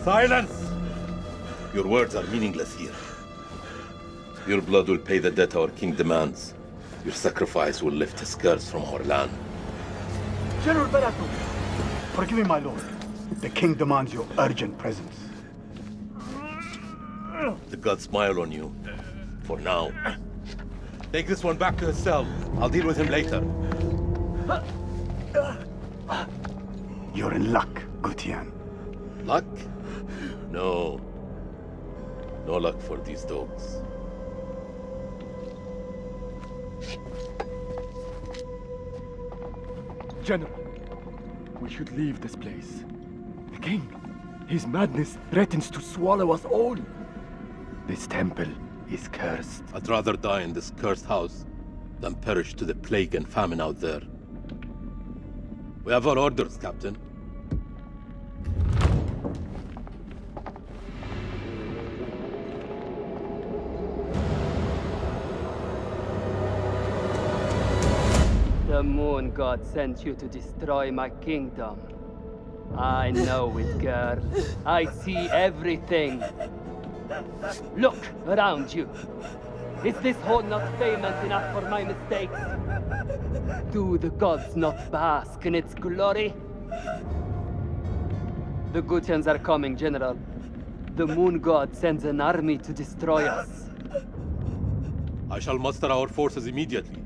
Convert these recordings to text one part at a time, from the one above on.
Silence! Your words are meaningless here. Your blood will pay the debt our king demands. Your sacrifice will lift his curse from our land. General Barato, forgive me, my lord. The king demands your urgent presence. The gods smile on you. For now. Take this one back to his cell. I'll deal with him later. You're in luck, Gutian. Luck? No. No luck for these dogs. General, we should leave this place. The king, his madness threatens to swallow us all. This temple is cursed. I'd rather die in this cursed house than perish to the plague and famine out there. We have our orders, Captain. The moon god sent you to destroy my kingdom. I know it, girl. I see everything. Look around you. Is this hole not famous enough for my mistakes? Do the gods not bask in its glory? The Gutians are coming, General. The moon god sends an army to destroy us. I shall muster our forces immediately.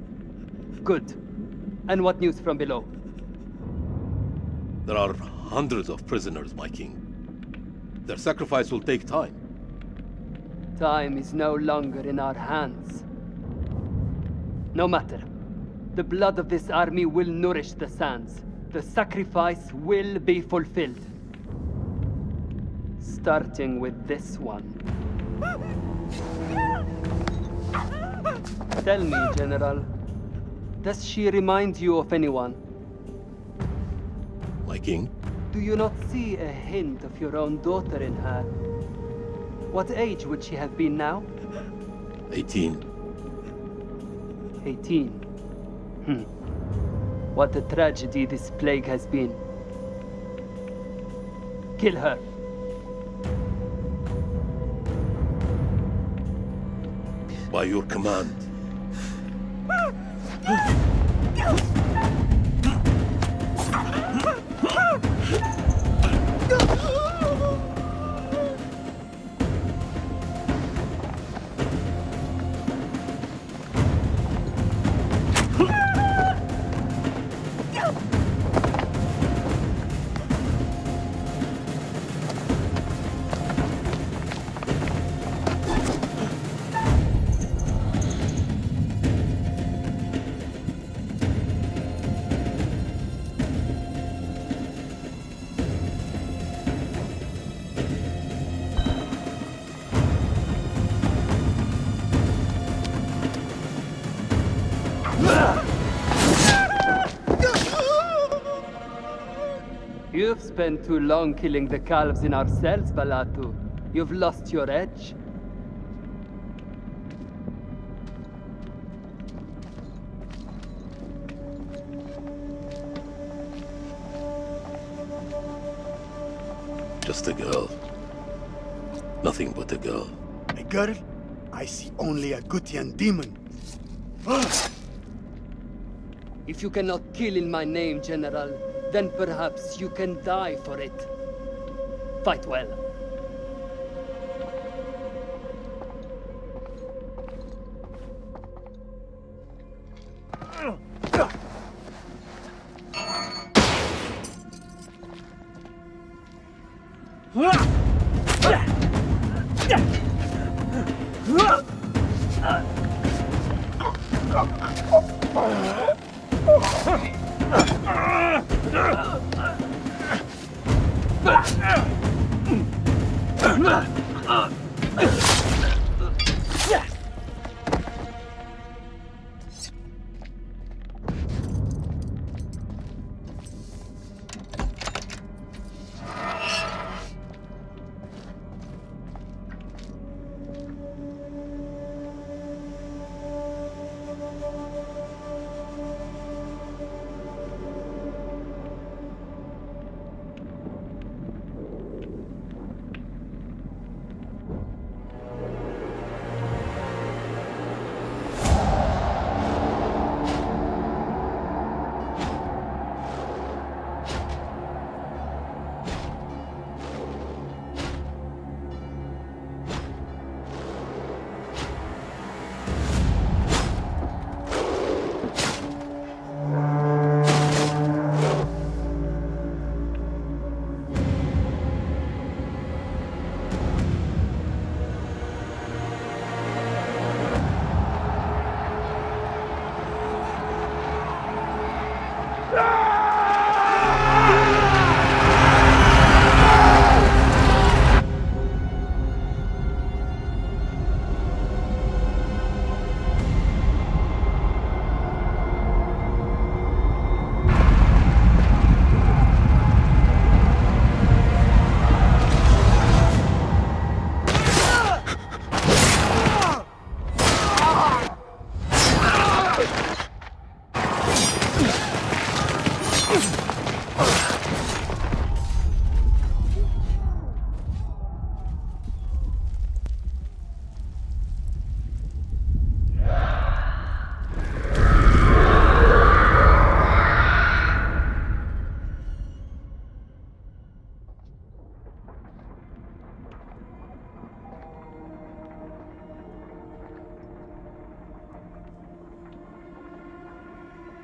Good. And what news from below? There are hundreds of prisoners, my king. Their sacrifice will take time. Time is no longer in our hands. No matter. The blood of this army will nourish the sands. The sacrifice will be fulfilled. Starting with this one. Tell me, General, does she remind you of anyone? My king? Do you not see a hint of your own daughter in her? What age would she have been now? 18. 18. What a tragedy this plague has been. Kill her. By your command. You've spent too long killing the calves in our cells, Balatu. You've lost your edge. Just a girl. Nothing but a girl. A girl? I see only a Gutian demon. If you cannot kill in my name, General, then perhaps you can die for it. Fight well.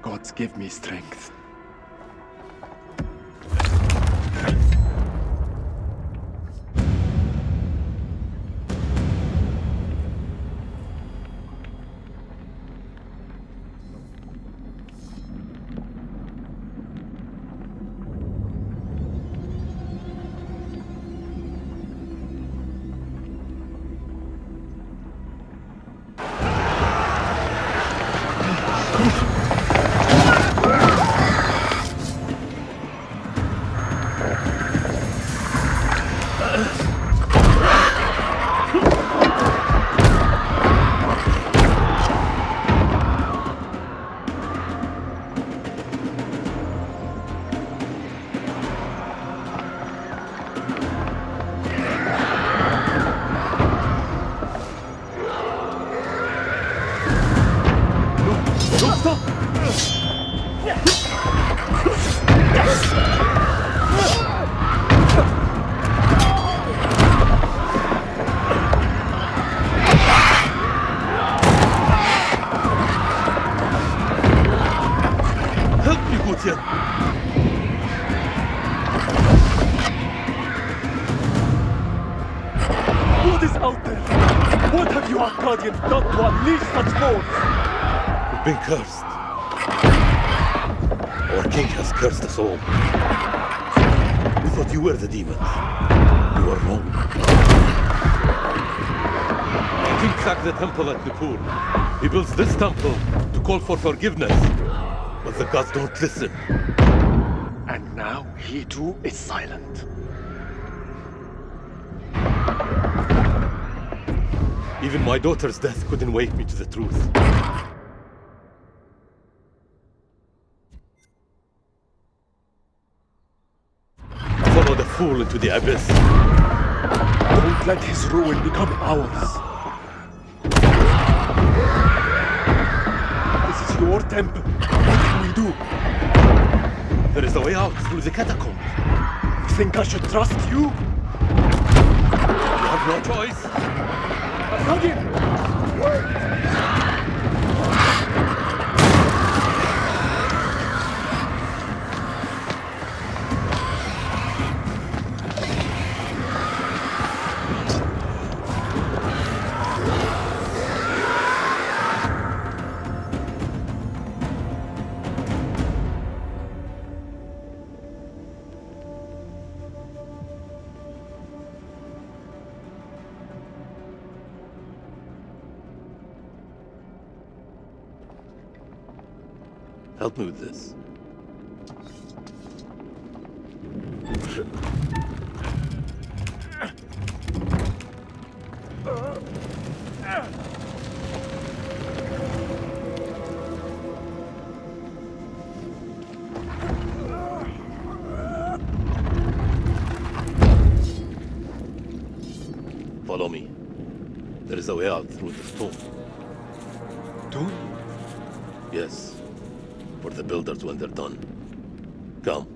Gods give me strength. What is out there? What have you Arcadians done to unleash such force? We've been cursed. Our king has cursed us all. We thought you were the demons. You were wrong. The king sacked the temple at Nippur. He builds this temple to call for forgiveness. But the gods don't listen. And now he too is silent. Even my daughter's death couldn't wake me to the truth. Follow the fool into the abyss. Don't let his ruin become ours. This is your temple. What can we do? There is a way out through the catacombs. You think I should trust you? You have no choice. Arcadian! Help me with this. Follow me. There is a way out through the tomb. Tomb? Yes. For the builders when they're done. Come.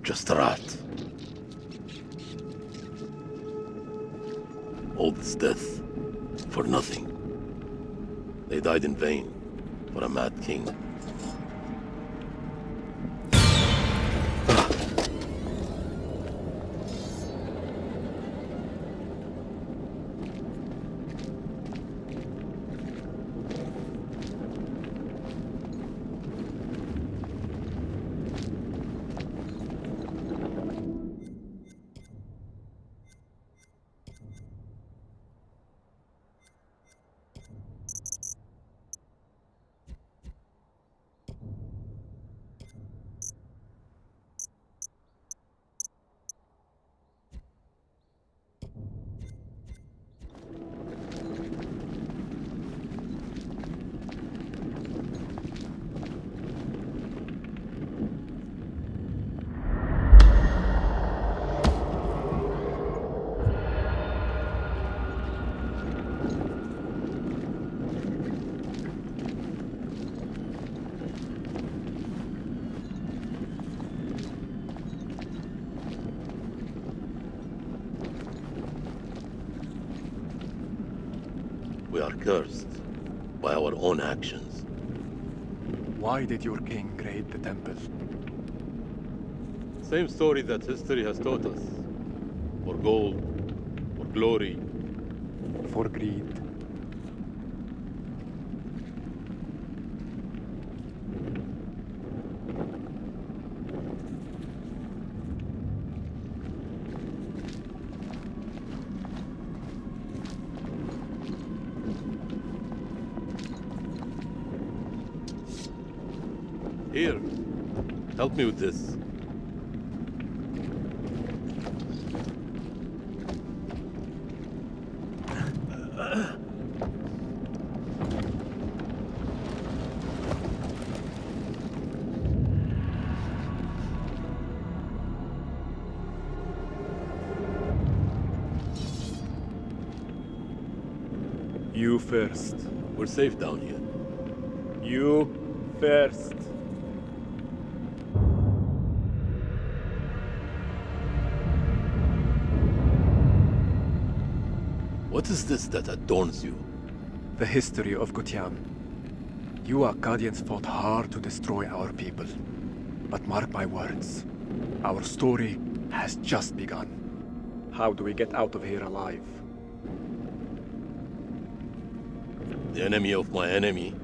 Just a rat. All this death for nothing. They died in vain for a mad king. We are cursed by our own actions. Why did your king raid the temple? Same story that history has taught us. For gold, for glory. For greed. Here, help me with this. You first. We're safe down here. You first. What is this that adorns you? The history of Gutian. You Akkadians fought hard to destroy our people. But mark my words, our story has just begun. How do we get out of here alive? The enemy of my enemy.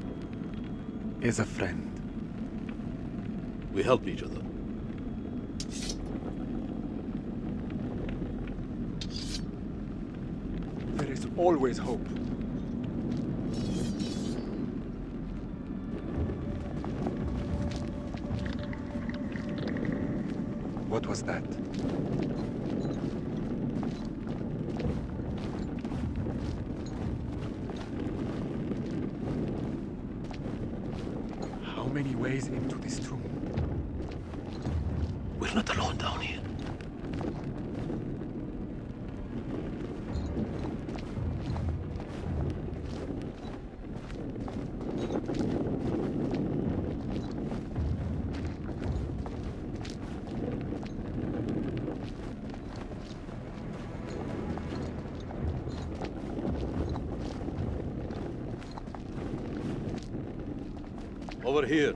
Is a friend. We help each other. There is always hope. What was that? How many ways into this tomb? We're not alone down here. Over here.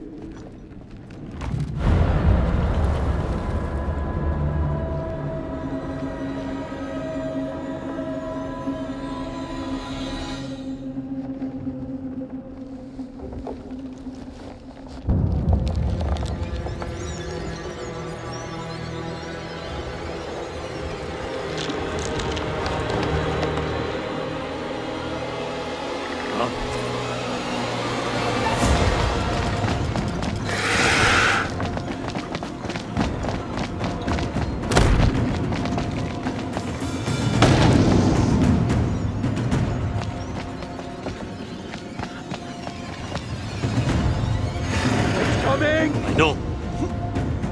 Coming! No.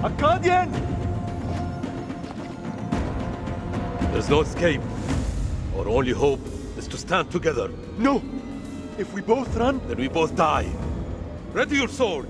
Akkadian! There's no escape. Our only hope is to stand together. No! If we both run, Then we both die. Ready your sword.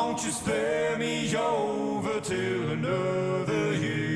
Won't you spare me over till another year?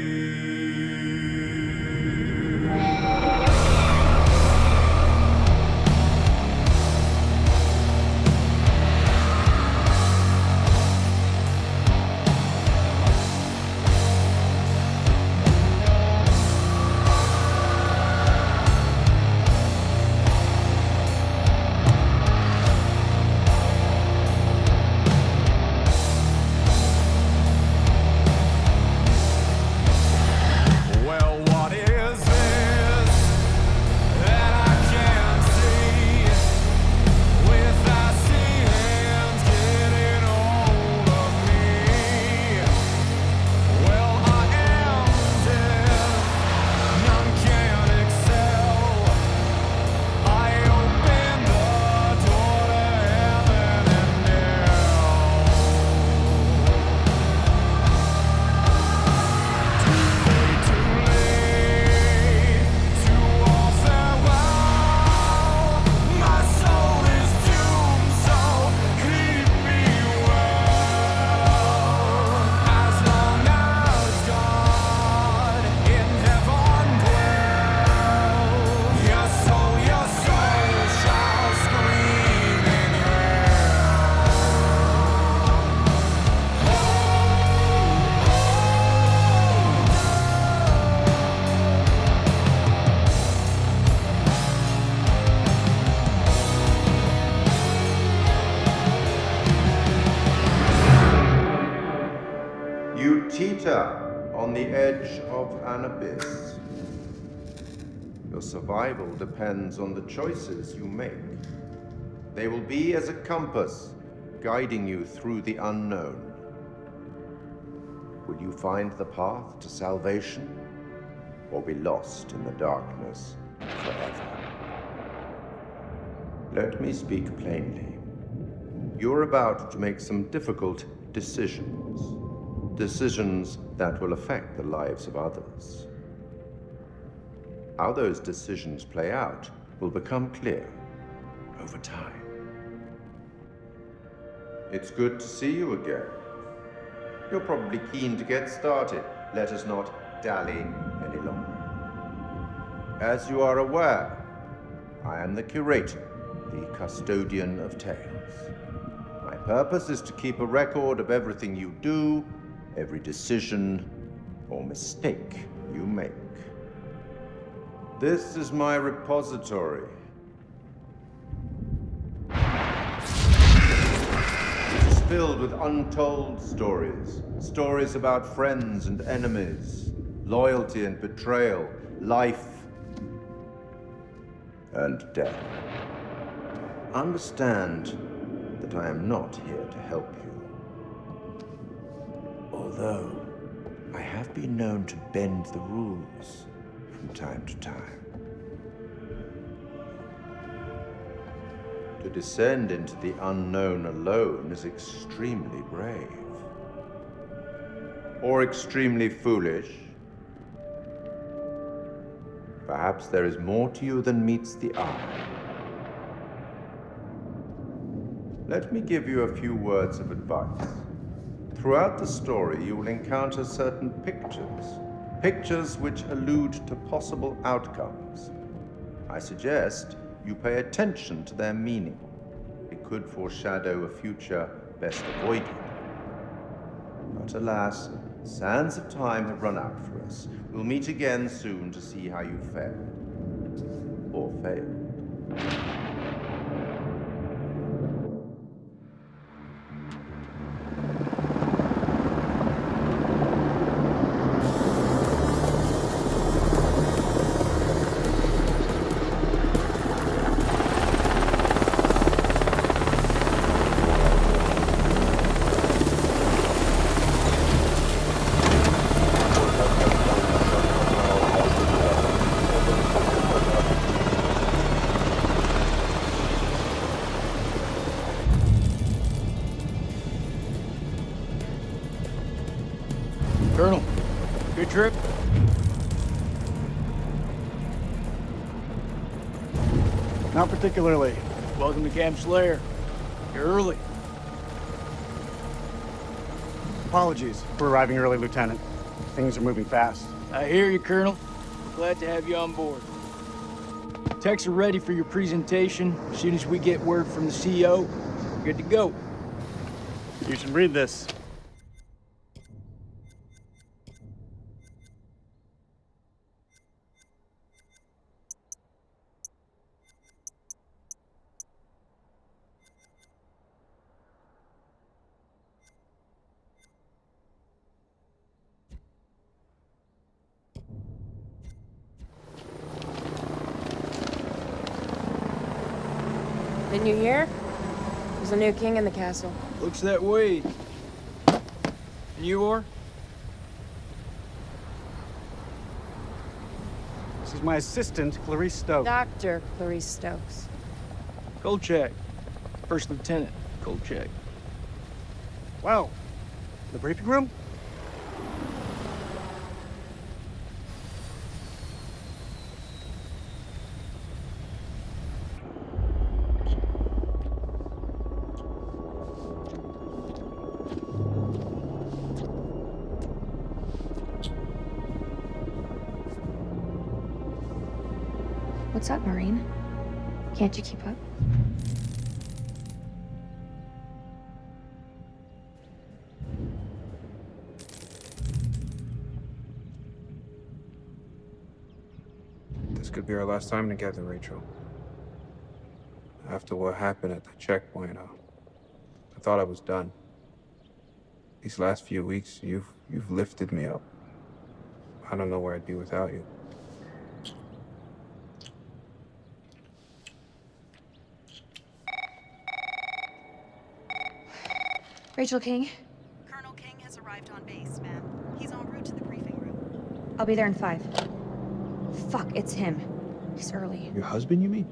You teeter on the edge of an abyss. Your survival depends on the choices you make. They will be as a compass, guiding you through the unknown. Will you find the path to salvation, or be lost in the darkness forever? Let me speak plainly. You're about to make some difficult decisions. Decisions that will affect the lives of others. How those decisions play out will become clear over time. It's good to see you again. You're probably keen to get started. Let us not dally any longer. As you are aware, I am the curator, the custodian of tales. My purpose is to keep a record of everything you do, every decision or mistake you make. This is my repository. It is filled with untold stories. Stories about friends and enemies, loyalty and betrayal, life and death. Understand that I am not here to help you. Although I have been known to bend the rules from time to time. To descend into the unknown alone is extremely brave. Or extremely foolish. Perhaps there is more to you than meets the eye. Let me give you a few words of advice. Throughout the story, you will encounter certain pictures which allude to possible outcomes. I suggest you pay attention to their meaning. It could foreshadow a future best avoided. But alas, sands of time have run out for us. We'll meet again soon to see how you fared. Or failed. Colonel, good trip? Not particularly. Welcome to Camp Slayer. You're early. Apologies for arriving early, Lieutenant. Things are moving fast. I hear you, Colonel. Glad to have you on board. Techs are ready for your presentation. As soon as we get word from the CO, we're good to go. You should read this. Didn't you hear? There's a new king in the castle. Looks that way. And you are? This is my assistant, Clarice Stokes. Dr. Clarice Stokes. Kolchak. First Lieutenant Kolchak. Wow. The briefing room? What's up, Marine? Can't you keep up? This could be our last time together, Rachel. After what happened at the checkpoint, I thought I was done. These last few weeks, you've lifted me up. I don't know where I'd be without you. Rachel King? Colonel King has arrived on base, ma'am. He's en route to the briefing room. I'll be there in 5. Fuck, it's him. He's early. Your husband, you mean?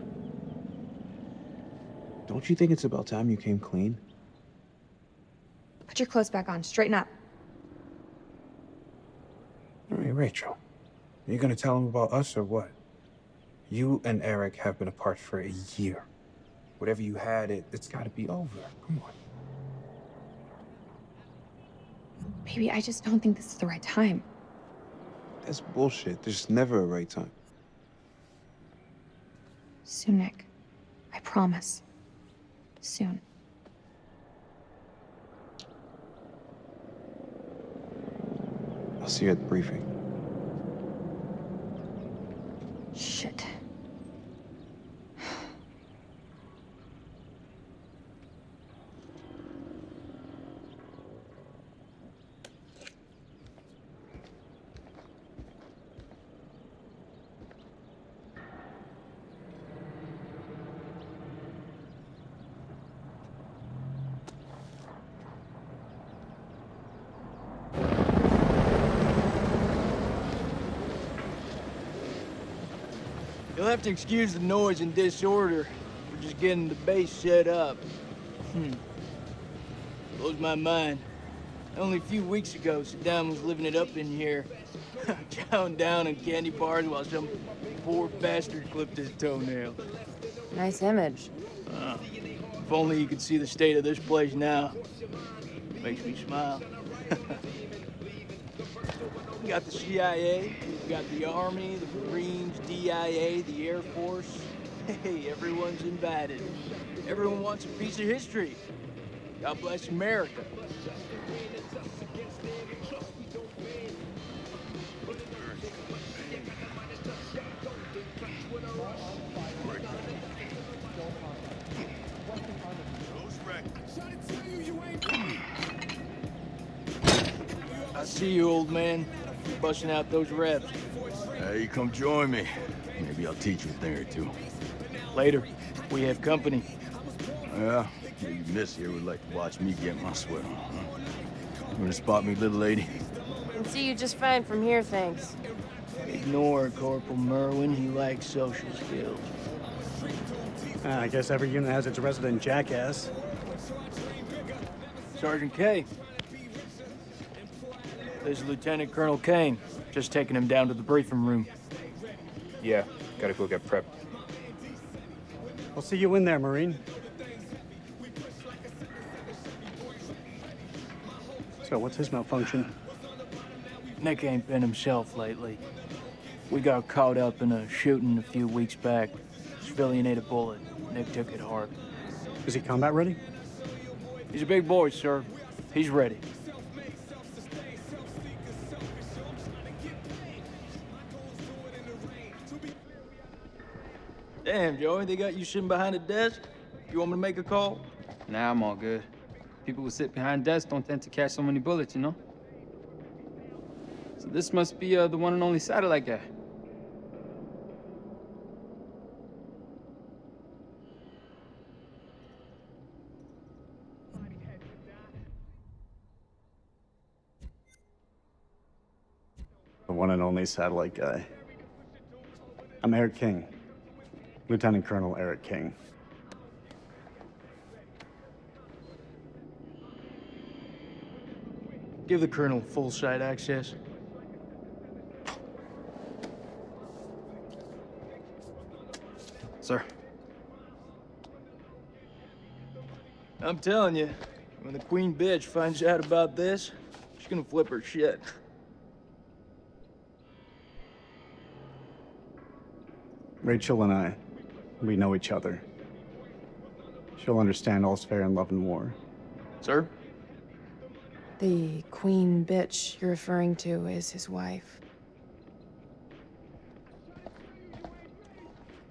Don't you think it's about time you came clean? Put your clothes back on. Straighten up. All right, Rachel. Are you gonna tell him about us or what? You and Eric have been apart for a year. Whatever you had, it's gotta be over. Come on. Baby, I just don't think this is the right time. That's bullshit. There's never a right time. Soon, Nick. I promise. Soon. I'll see you at the briefing. Shit. You'll have to excuse the noise and disorder. We're just getting the base set up. Blows my mind. Only a few weeks ago, Saddam was living it up in here. Chowing down on candy bars while some poor bastard clipped his toenail. Nice image. If only you could see the state of this place now. Makes me smile. We got the CIA, we got the Army, the Marines, DIA, the Air Force. Hey, everyone's invited. Everyone wants a piece of history. God bless America. I see you, old man. You're busting out those reps. Hey, come join me. Maybe I'll teach you a thing or two. Later, we have company. Yeah, maybe Miss here would like to watch me get my sweat on, huh? You gonna spot me, little lady? Can see you just fine from here, thanks. Ignore Corporal Merwin. He lacks social skills. I guess every unit has its resident jackass. Sergeant K. This is Lieutenant Colonel Kane. Just taking him down to the briefing room. Yeah, gotta go get prepped. I'll see you in there, Marine. So what's his malfunction? Nick ain't been himself lately. We got caught up in a shooting a few weeks back. Civilian ate a bullet. Nick took it hard. Is he combat ready? He's a big boy, sir. He's ready. Damn, Joey, they got you sitting behind a desk? You want me to make a call? Nah, I'm all good. People who sit behind desks don't tend to catch so many bullets, you know? So this must be the one and only satellite guy. The one and only satellite guy. I'm Eric King. Lieutenant Colonel Eric King. Give the Colonel full site access. Sir. I'm telling you, when the Queen bitch finds out about this, she's gonna flip her shit. Rachel and I, we know each other. She'll understand all's fair in love and war. Sir? The queen bitch you're referring to is his wife.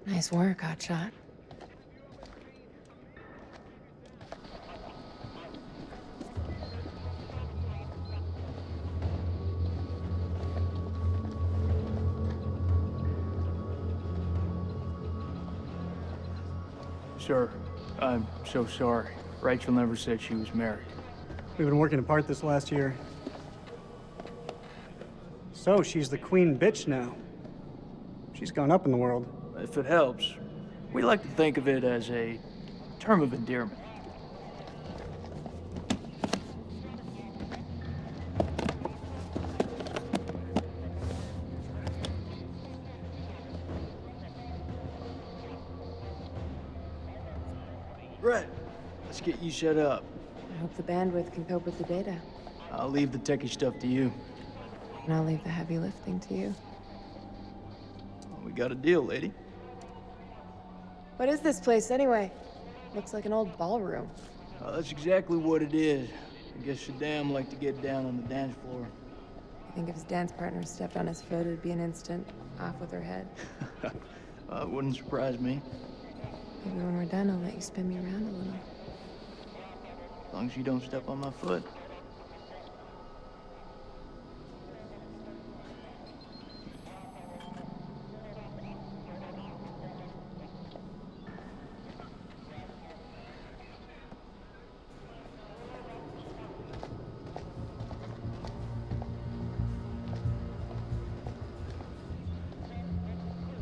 Nice work, hotshot. Sir, I'm so sorry. Rachel never said she was married. We've been working apart this last year. So, she's the queen bitch now. She's gone up in the world. If it helps, we like to think of it as a term of endearment. Right. Let's get you set up. I hope the bandwidth can cope with the data. I'll leave the techie stuff to you. And I'll leave the heavy lifting to you. Well, we got a deal, lady. What is this place, anyway? Looks like an old ballroom. That's exactly what it is. I guess Shaddam liked to get down on the dance floor. I think if his dance partner stepped on his foot, it'd be an instant off with her head. It wouldn't surprise me. Maybe when we're done, I'll let you spin me around a little. As long as you don't step on my foot.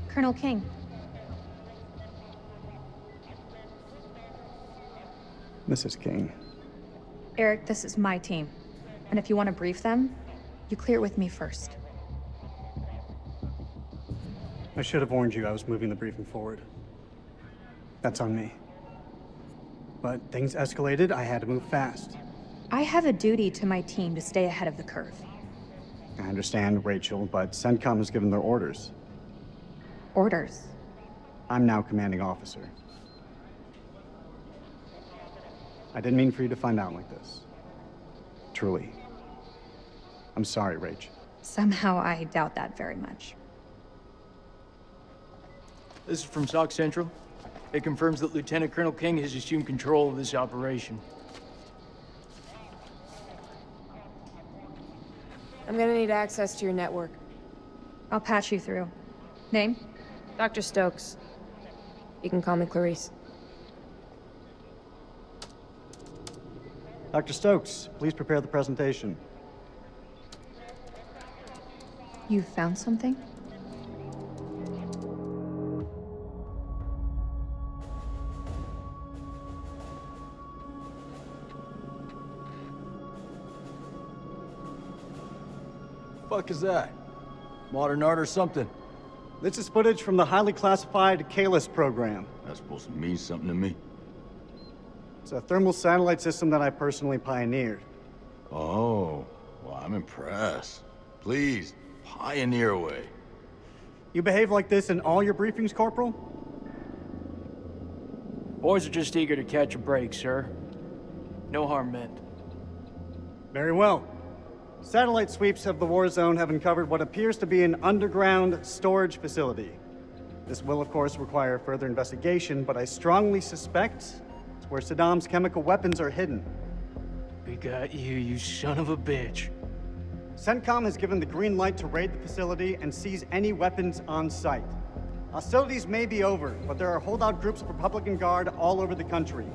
Colonel King. Mrs. King. Eric, this is my team. And if you want to brief them, you clear it with me first. I should have warned you I was moving the briefing forward. That's on me. But things escalated, I had to move fast. I have a duty to my team to stay ahead of the curve. I understand, Rachel, but CENTCOM has given their orders. Orders? I'm now commanding officer. I didn't mean for you to find out like this. Truly. I'm sorry, Rach. Somehow I doubt that very much. This is from SOC Central. It confirms that Lieutenant Colonel King has assumed control of this operation. I'm gonna need access to your network. I'll patch you through. Name? Dr. Stokes. You can call me Clarice. Dr. Stokes, please prepare the presentation. You found something? Fuck is that? Modern art or something? This is footage from the highly classified Kalis program. That's supposed to mean something to me. It's a thermal satellite system that I personally pioneered. Oh, well, I'm impressed. Please, pioneer away. You behave like this in all your briefings, Corporal? Boys are just eager to catch a break, sir. No harm meant. Very well. Satellite sweeps of the war zone have uncovered what appears to be an underground storage facility. This will, of course, require further investigation, but I strongly suspect it's where Saddam's chemical weapons are hidden. We got you, you son of a bitch. CENTCOM has given the green light to raid the facility and seize any weapons on site. Hostilities may be over, but there are holdout groups of Republican Guard all over the country.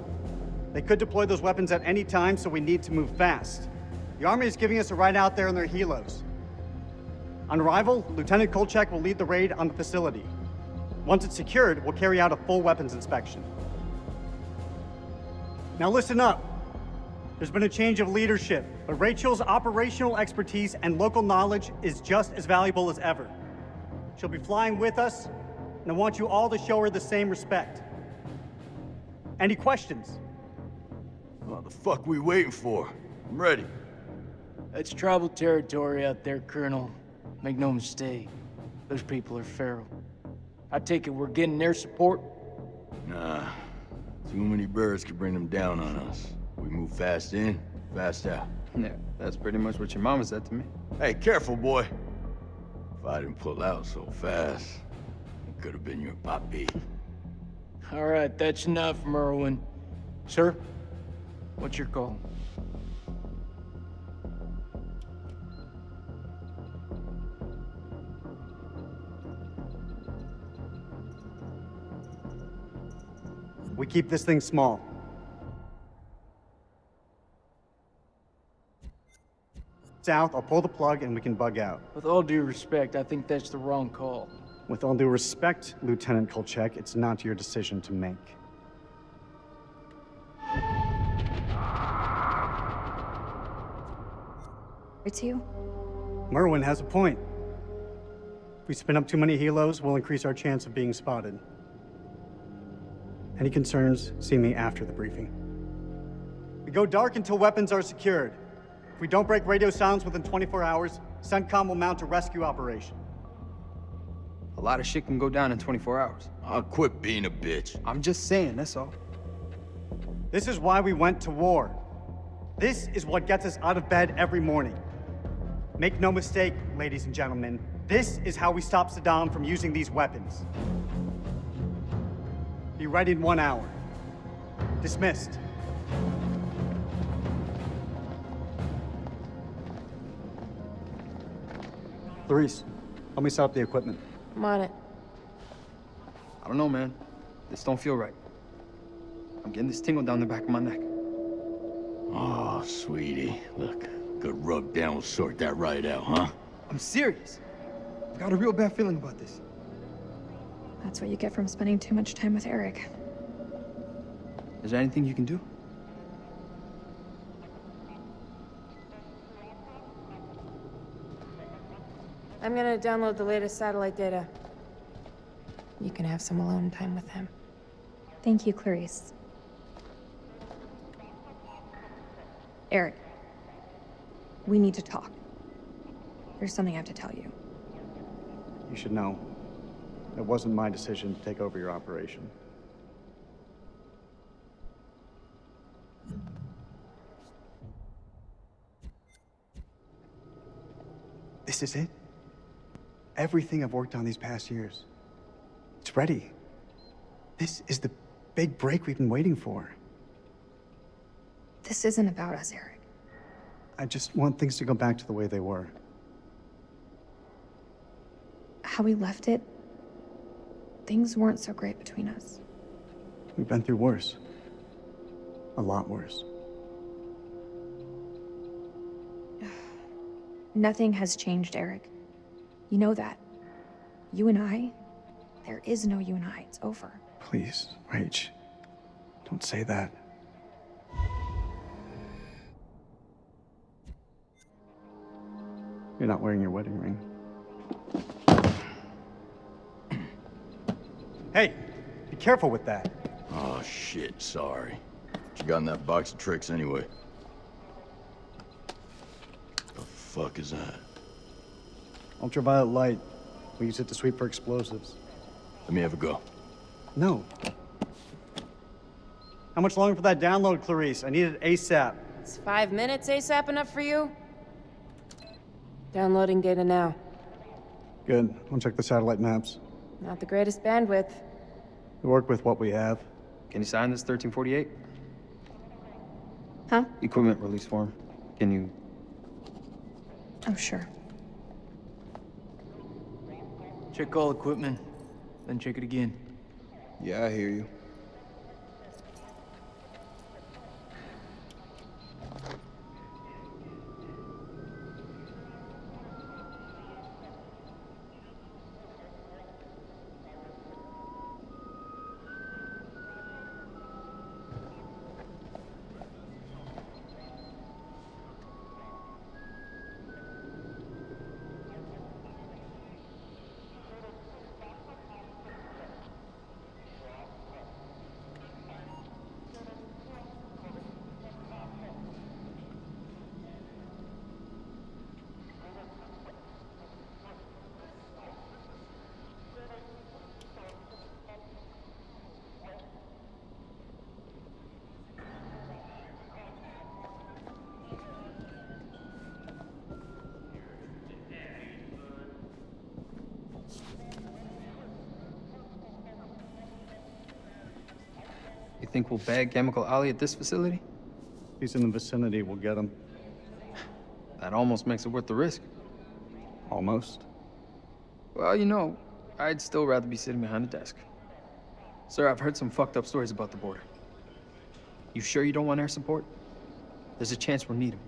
They could deploy those weapons at any time, so we need to move fast. The Army is giving us a ride out there in their helos. On arrival, Lieutenant Kolchak will lead the raid on the facility. Once it's secured, we'll carry out a full weapons inspection. Now listen up. There's been a change of leadership, but Rachel's operational expertise and local knowledge is just as valuable as ever. She'll be flying with us, and I want you all to show her the same respect. Any questions? What the fuck we waiting for? I'm ready. That's tribal territory out there, Colonel. Make no mistake. Those people are feral. I take it we're getting their support? Nah. Too many birds could bring them down on us. We move fast in, fast out. Yeah, that's pretty much what your mama said to me. Hey, careful, boy. If I didn't pull out so fast, it could have been your papi. All right, that's enough, Merwin. Sir, what's your call? We keep this thing small. South, I'll pull the plug and we can bug out. With all due respect, I think that's the wrong call. With all due respect, Lieutenant Kolchak, it's not your decision to make. It's you? Merwin has a point. If we spin up too many helos, we'll increase our chance of being spotted. Any concerns, see me after the briefing. We go dark until weapons are secured. If we don't break radio silence within 24 hours, CENTCOM will mount a rescue operation. A lot of shit can go down in 24 hours. I'll quit being a bitch. I'm just saying, that's all. This is why we went to war. This is what gets us out of bed every morning. Make no mistake, ladies and gentlemen, this is how we stop Saddam from using these weapons. Be ready in 1 hour. Dismissed. Clarice, help me set up the equipment. I'm on it. I don't know, man. This don't feel right. I'm getting this tingle down the back of my neck. Oh, sweetie. Look, good rub down will sort that right out, huh? I'm serious. I've got a real bad feeling about this. That's what you get from spending too much time with Eric. Is there anything you can do? I'm gonna download the latest satellite data. You can have some alone time with him. Thank you, Clarice. Eric, we need to talk. There's something I have to tell you. You should know, it wasn't my decision to take over your operation. This is it. Everything I've worked on these past years. It's ready. This is the big break we've been waiting for. This isn't about us, Eric. I just want things to go back to the way they were. How we left it, things weren't so great between us. We've been through worse. A lot worse. Nothing has changed, Eric. You know that. You and I, there is no you and I. It's over. Please, Rach, don't say that. You're not wearing your wedding ring. Hey, be careful with that. Oh, shit, sorry. What you got in that box of tricks anyway? fuck is that? Ultraviolet light. We use it to sweep for explosives. Let me have a go. No. How much longer for that download, Clarice? I need it ASAP. Is 5 minutes ASAP enough for you? Downloading data now. Good. I'll check the satellite maps. Not the greatest bandwidth. We work with what we have. Can you sign this 1348? Huh? Equipment release form. Can you... Oh, sure. Check all equipment, then check it again. Yeah, I hear you. You think we'll bag Chemical Ollie at this facility? If he's in the vicinity, we'll get him. That almost makes it worth the risk. Almost. Well, you know, I'd still rather be sitting behind a desk. Sir, I've heard some fucked up stories about the border. You sure you don't want air support? There's a chance we'll need them.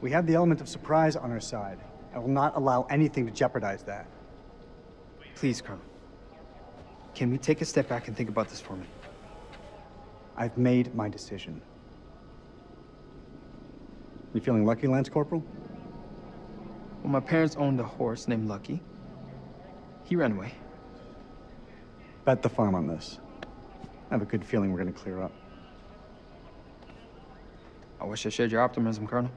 We have the element of surprise on our side. I will not allow anything to jeopardize that. Please, Colonel. Can we take a step back and think about this for me? I've made my decision. You feeling lucky, Lance Corporal? Well, my parents owned a horse named Lucky. He ran away. Bet the farm on this. I have a good feeling we're gonna clear up. I wish I shared your optimism, Colonel.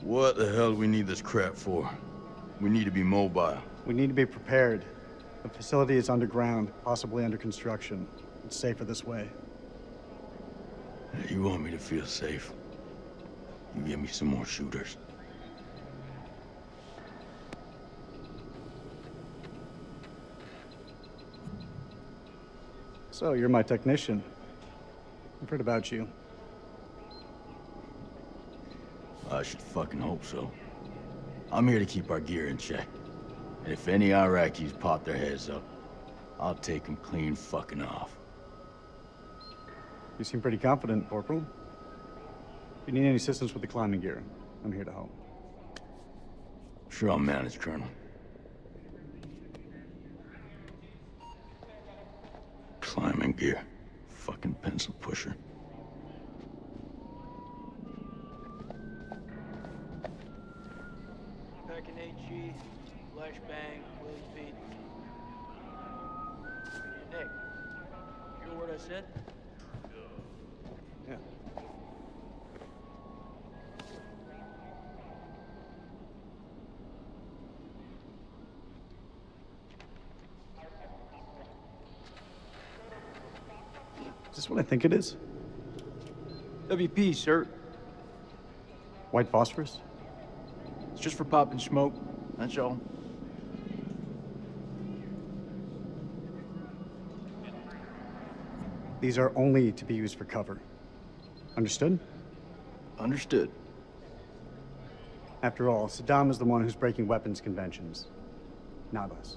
What the hell do we need this crap for? We need to be mobile. We need to be prepared. The facility is underground, possibly under construction. It's safer this way. You want me to feel safe? You give me some more shooters. So, you're my technician. I've heard about you. I should fucking hope so. I'm here to keep our gear in check. And if any Iraqis pop their heads up, I'll take them clean fucking off. You seem pretty confident, Corporal. If you need any assistance with the climbing gear, I'm here to help. Sure I'll manage, Colonel. Climbing gear. Fucking pencil pusher. Packing HG, flashbang, Willie feed. Nick, you hear what I said? Yeah. Is this what I think it is? WP, sir. White phosphorus? It's just for popping smoke, that's all. These are only to be used for cover. Understood? Understood. After all, Saddam is the one who's breaking weapons conventions, not us.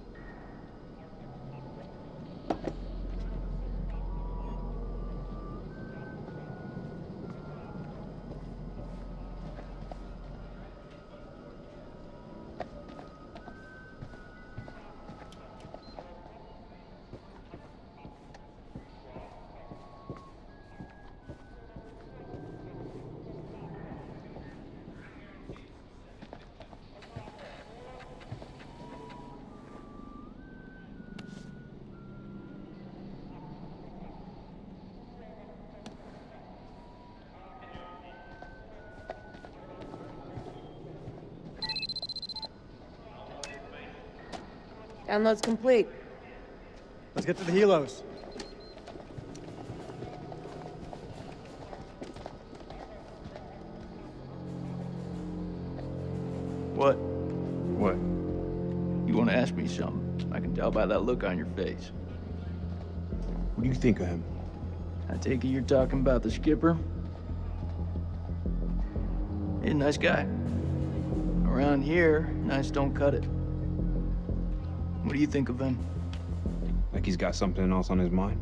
Download's complete. Let's get to the helos. What? What? You want to ask me something? I can tell by that look on your face. What do you think of him? I take it you're talking about the skipper? He's a nice guy. Around here, nice don't cut it. What do you think of him? Like he's got something else on his mind?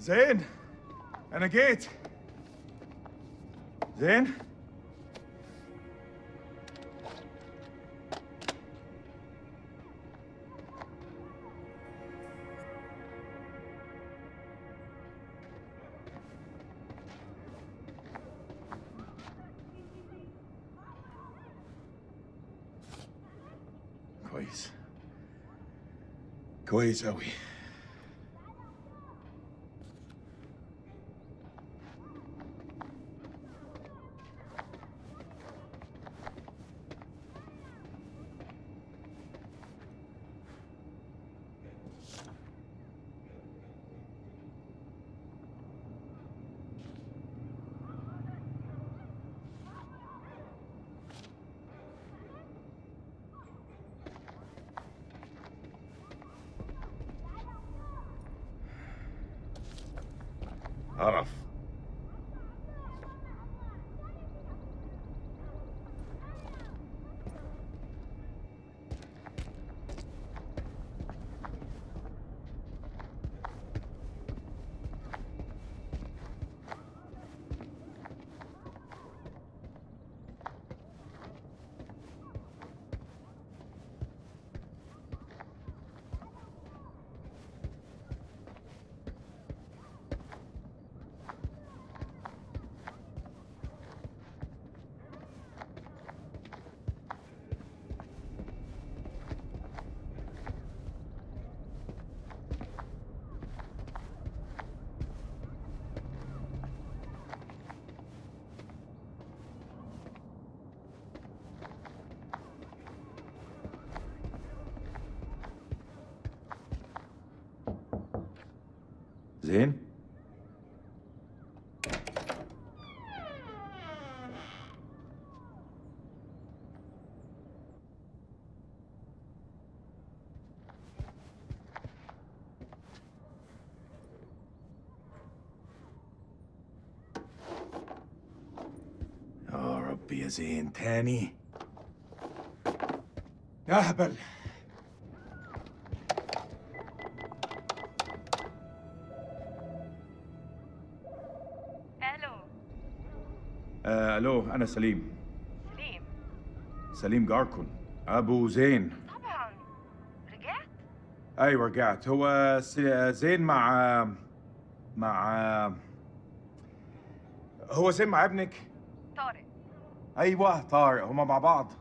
زين أنا جيت زين كويس كويس أوي عرف زين يا ربي يا زين تاني يا هبل الو انا سليم سليم جاركون ابو زين طبعا رجعت ايوه رجعت هو زين مع هو زين مع ابنك؟ طارق ايوه طارق، هما مع بعض.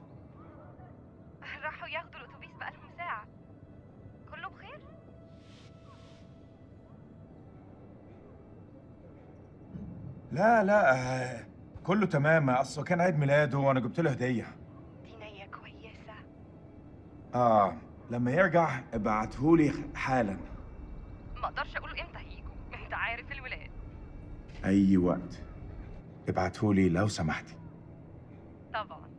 راحوا ياخدوا الاتوبيس بقالهم ساعة. كله بخير؟ لا كله تمام، اصله كان عيد ميلاده وانا جبت له هديه. دي نية كويسة. لما يرجع ابعتهولي حالا. ما اقدرش اقول امتى هيجوا، انت عارف الولاد. اي وقت ابعتهولي لو سمحتي. طبعا.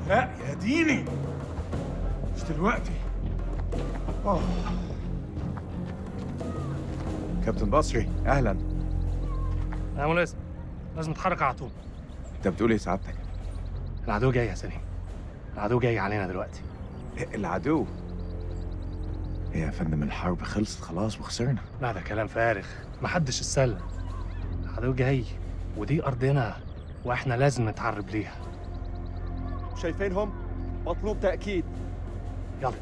لا يا ديني، مش دلوقتي. كابتن بصري اهلا. يا ملازم، لازم نتحرك على طول. انت بتقول ايه سعادتك؟ العدو جاي يا سليم، العدو جاي علينا دلوقتي. العدو؟ إيه يا فندم، الحرب خلصت خلاص وخسرنا. لا ده كلام فارغ، محدش اتسلم. العدو جاي ودي أرضنا وإحنا لازم نتعرب ليها. شايفينهم؟ مطلوب تأكيد. يلا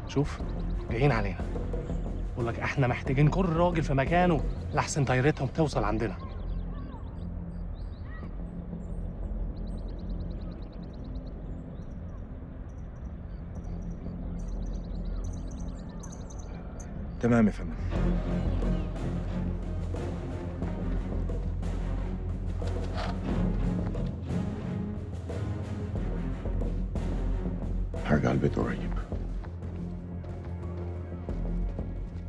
شوف جايين علينا. بقول لك احنا محتاجين كل راجل في مكانه لحسن طيارتهم توصل عندنا. تمام يا فندم. هرجع البيت قريب.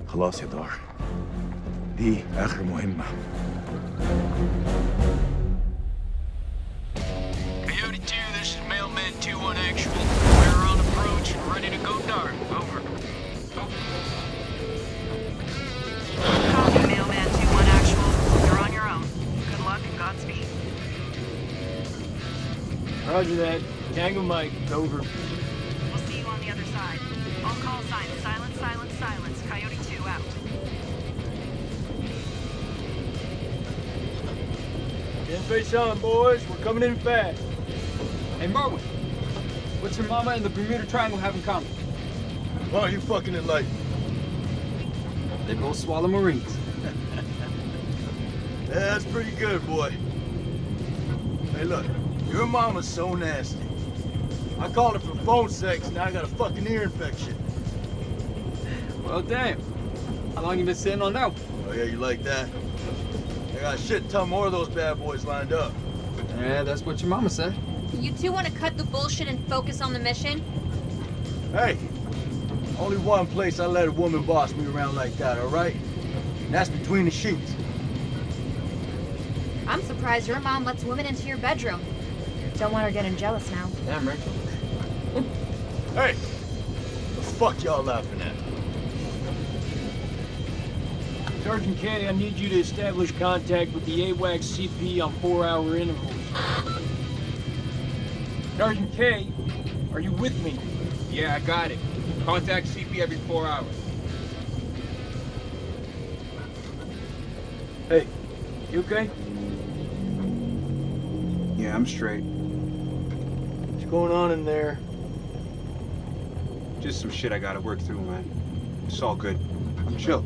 خلاص يا دار، دي آخر مهمة. Coyote 2, this is Mailman 2-1 actual. We're on approach and ready to go dark. Over. Copy, Mailman 2-1 actual. You're on your own. Good luck and Godspeed. Roger that. Tango Mike, over. We'll see you on the other side. All call signs, silence, silence, silence. Coyote 2 out. Get face on, boys. We're coming in fast. Hey, Marwin. What's your mama and the Bermuda Triangle have in common? Why are you fucking enlightened? They both swallow Marines. Yeah, that's pretty good, boy. Hey, look, your mama's so nasty. I called her for phone sex, now I got a fucking ear infection. Well, damn. How long you been sitting on that one? Oh, yeah, you like that? I got a shit ton more of those bad boys lined up. Yeah, that's what your mama said. You two want to cut the bullshit and focus on the mission? Hey, only one place I let a woman boss me around like that, all right? And that's between the sheets. I'm surprised your mom lets women into your bedroom. Don't want her getting jealous now. Damn, Rachel. Hey, the fuck y'all laughing at? Sergeant K, I need you to establish contact with the AWACS CP on 4-hour intervals. Sergeant K, are you with me? Yeah, I got it. Contact CP every 4 hours. Hey, you okay? Yeah, I'm straight. What's going on in there? Just some shit I gotta work through, man. It's all good. Chill.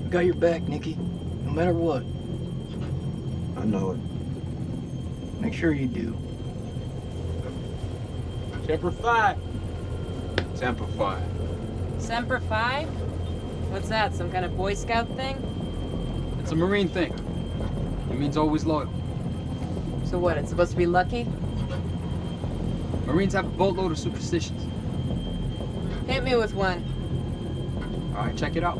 Got your back, Nikki. No matter what. I know it. Make sure you do. Semper Fi. Semper Fi. Semper Fi? What's that, some kind of Boy Scout thing? It's a Marine thing. It means always loyal. So what, it's supposed to be lucky? Marines have a boatload of superstitions. Hit me with one. All right, check it out.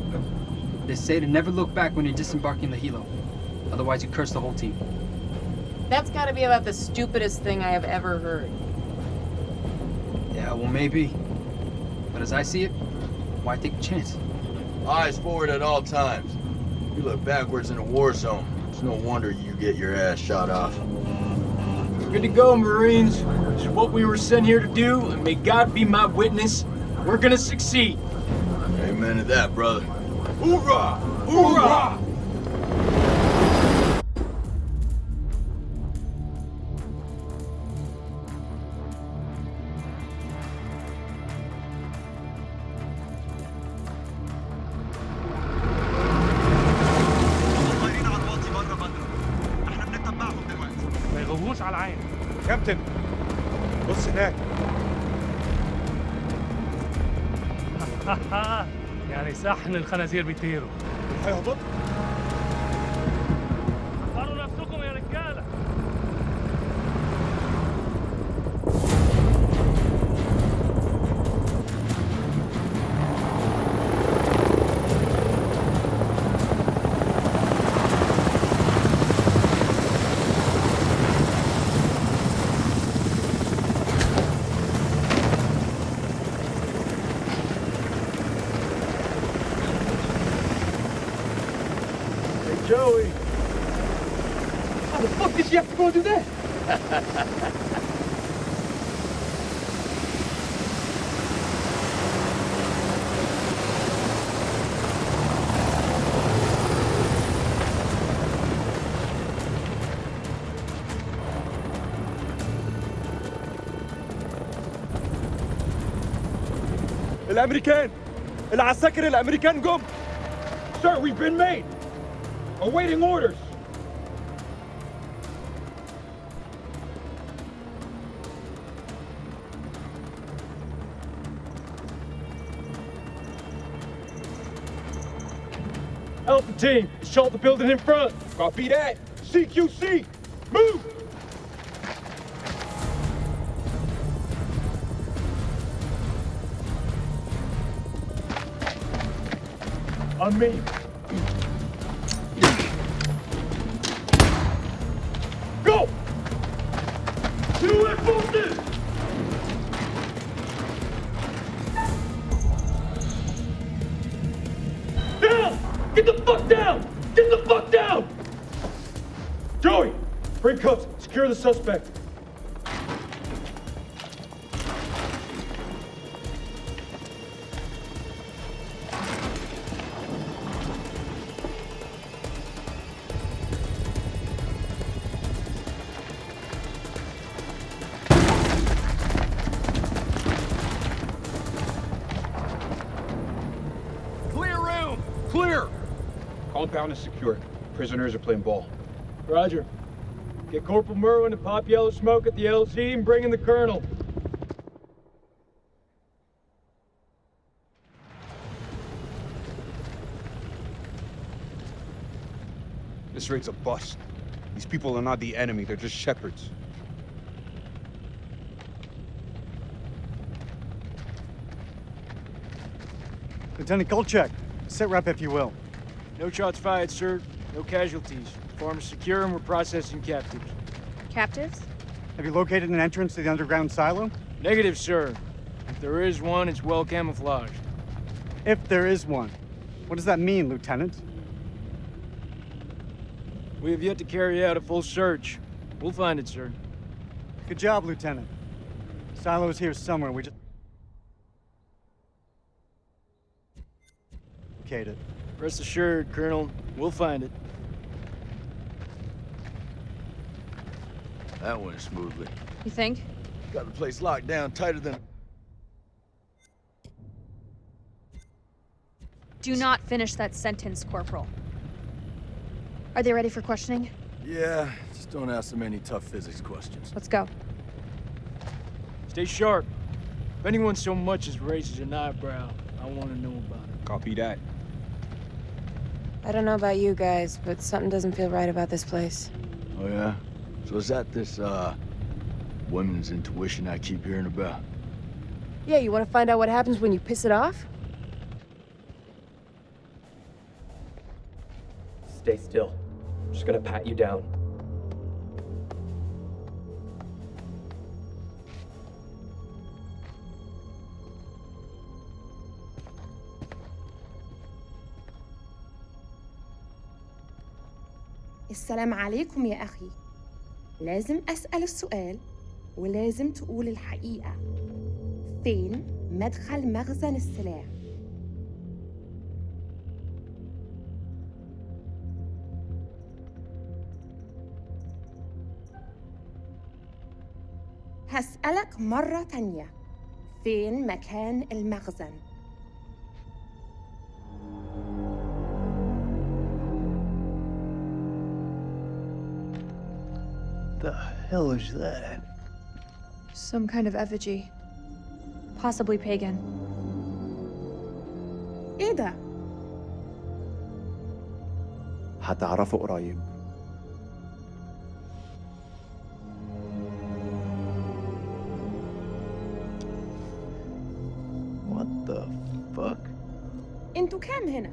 They say to never look back when you're disembarking the helo. Otherwise, you curse the whole team. That's gotta be about the stupidest thing I have ever heard. Yeah, well, maybe. But as I see it, why take a chance? Eyes forward at all times. You look backwards in a war zone. It's no wonder you get your ass shot off. Good to go, Marines. It's what we were sent here to do, and may God be my witness. We're gonna succeed. Amen to that, brother. Hoorah! Hoorah! كابتن بص هناك. يعني صحن الخنازير بيطيروا. هيهبط. حضروا نفسكم يا رجاله. Joey! How the fuck did you have to go do that? الامريكان العساكر الامريكان جم. Sir, we've been made. Awaiting orders. Alpha team, assault the building in front. Copy that. CQC, move! On me. Go! U.S. forces! Down! Get the fuck down! Get the fuck down! Joey, bring cuffs. Secure the suspect. Clear! Compound is secure. Prisoners are playing ball. Roger. Get Corporal Merwin to pop yellow smoke at the LZ and bring in the Colonel. This raid's a bust. These people are not the enemy, they're just shepherds. Lieutenant Kolchak, sit rep if you will. No shots fired, sir. No casualties. Farm is secure and we're processing captives. Captives? Have you located an entrance to the underground silo? Negative, sir. If there is one, it's well camouflaged. If there is one. What does that mean, Lieutenant? We have yet to carry out a full search. We'll find it, sir. Good job, Lieutenant. Silo's here somewhere. We just... locate it. Rest assured, Colonel. We'll find it. That went smoothly. You think? Got the place locked down tighter than... Do not finish that sentence, Corporal. Are they ready for questioning? Yeah, just don't ask them any tough physics questions. Let's go. Stay sharp. If anyone so much as raises an eyebrow, I want to know about it. Copy that. I don't know about you guys, but something doesn't feel right about this place. Oh yeah? So is that this, women's intuition I keep hearing about? Yeah, you want to find out what happens when you piss it off? Stay still. I'm just gonna pat you down. السلام عليكم يا أخي. لازم أسأل السؤال ولازم تقول الحقيقة. فين مدخل مخزن السلاح؟ هسألك مرة تانية. فين مكان المخزن؟ The hell is that? Some kind of effigy. Possibly pagan. ايه ده؟ هتعرفه قريب. What the fuck? انتوا كام هنا؟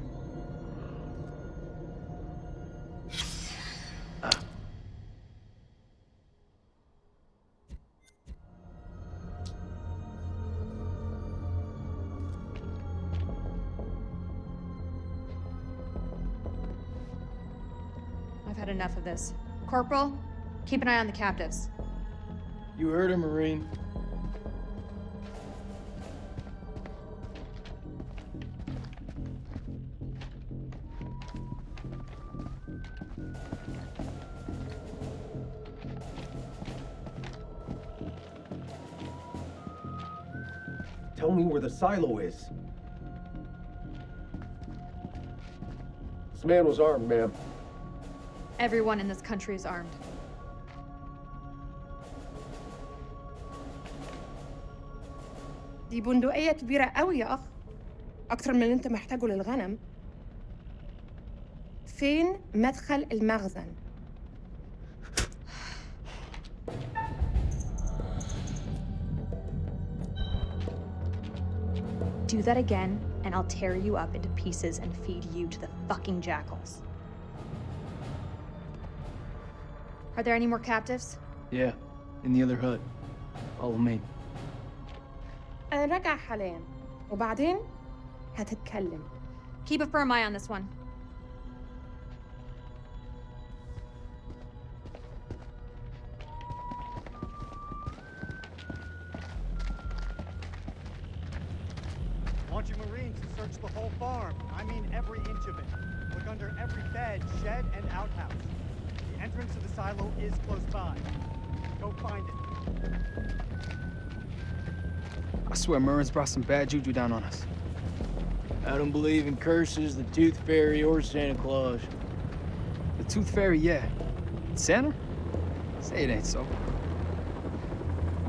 I've had enough of this. Corporal, keep an eye on the captives. You heard her, Marine. Tell me where the silo is. This man was armed, ma'am. Everyone in this country is armed. دي بندقية كبيرة قوي يا أخ. أكتر من اللي أنت محتاجه للغنم. فين مدخل المخزن؟ Do that again, and I'll tear you up into pieces and feed you to the fucking jackals. Are there any more captives? Yeah, in the other hut. Follow me. أنا راجع حاليا وبعدين هتتكلم. Keep a firm eye on this one. I want you Marines to search the whole farm. I mean every inch of it. Look under every bed, shed, and outhouse. The entrance to the silo is close by. Go find it. I swear Murren's brought some bad juju down on us. I don't believe in curses, the Tooth Fairy, or Santa Claus. The Tooth Fairy, yeah. Santa? Say it ain't so.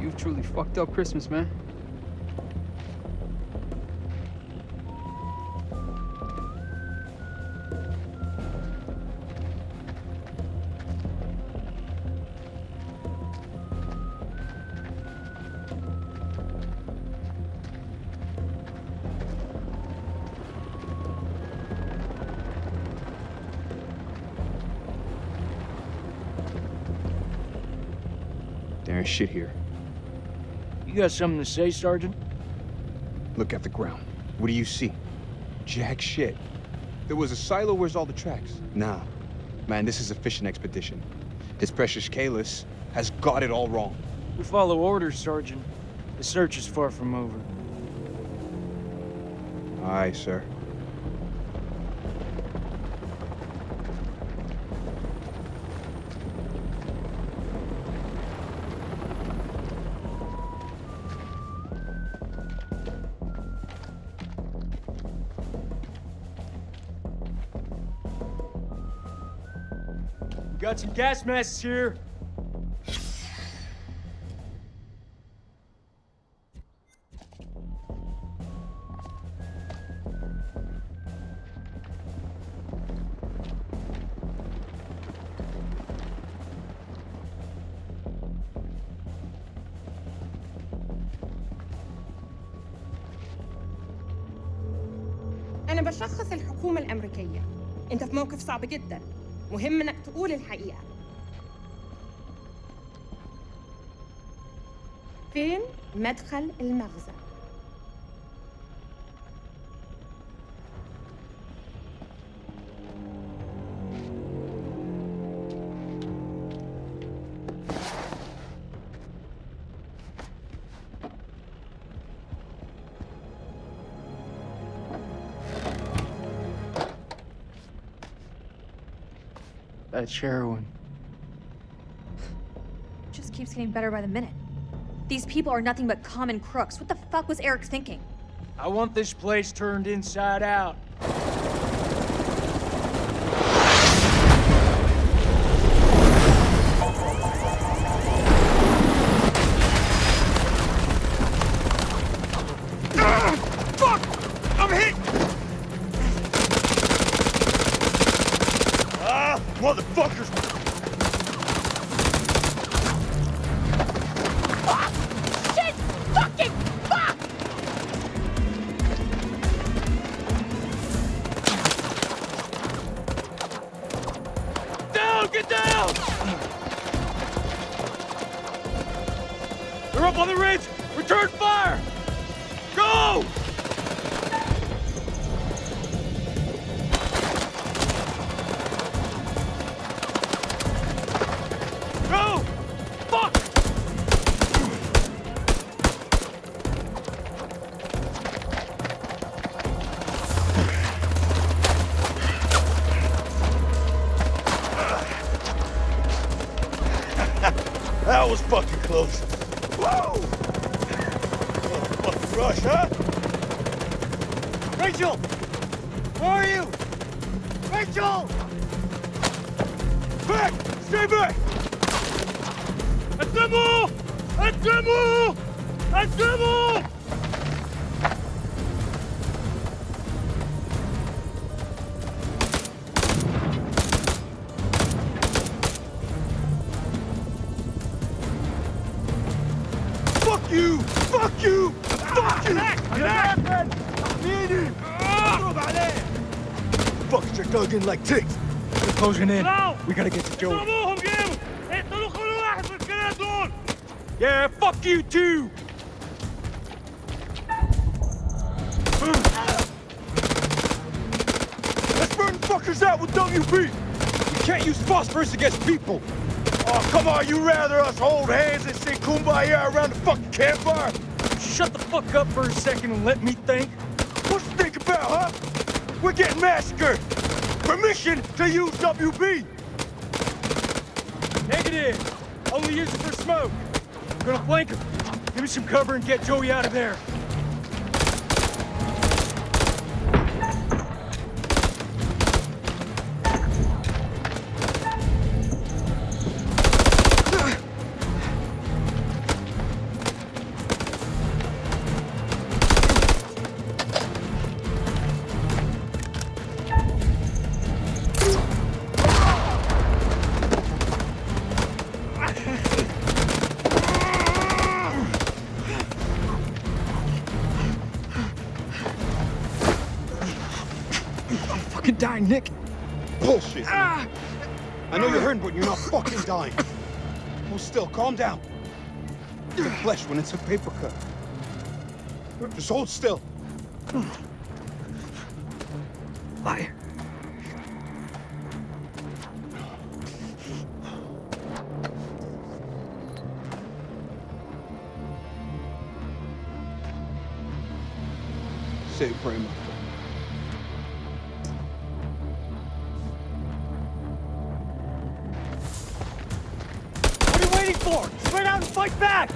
You've truly fucked up Christmas, man. There ain't shit here. You got something to say, Sergeant? Look at the ground. What do you see? Jack shit. There was a silo, where's all the tracks? Nah. Man, this is a fishing expedition. His precious Kalis has got it all wrong. We follow orders, Sergeant. The search is far from over. Aye, sir. We got some gas masks here. أنا بشخص الحكومة الأمريكية. أنت في موقف صعب جدا. مهم إنك تقول الحقيقة. فين مدخل المخزن؟ That's heroin. Just keeps getting better by the minute. These people are nothing but common crooks. What the fuck was Eric thinking? I want this place turned inside out. Fuck! I'm hit! Ah, motherfuckers! Shit! Fucking fuck! Down! Get down! They're up on the ridge! Return fire! Go! Go! Fuck! That was fucking close. Whoa! Fucking rush, huh? Rachel! Where are you? Rachel! Back! Stay back! Attendu! Attendu! Attendu! Fuck you! Fuck you! Fuck you! Fuckers are dug in like ticks. They're closing in. No! We gotta get to Joey. اضربوهم جيبوا! اقتلوا كل واحد من الكلاب دول! Yeah, fuck you too! Let's burn fuckers out with WP! You can't use phosphorus against people! Oh, come on, you rather us hold hands and sing Kumbaya around the fucking campfire? Shut the fuck up for a second and let me think. What you think about, huh? We're getting massacred! Permission to use WP! Negative! Only use it for smoke. I'm gonna flank him. Give me some cover and get Joey out of there. Fucking dying, Nick. Bullshit. I know you're hurting, but you're not fucking dying. Hold still, calm down. The flesh when it's a paper cut. Just hold still. Liar. Say a prayer, my friend. What are you waiting for? Spread out and fight back!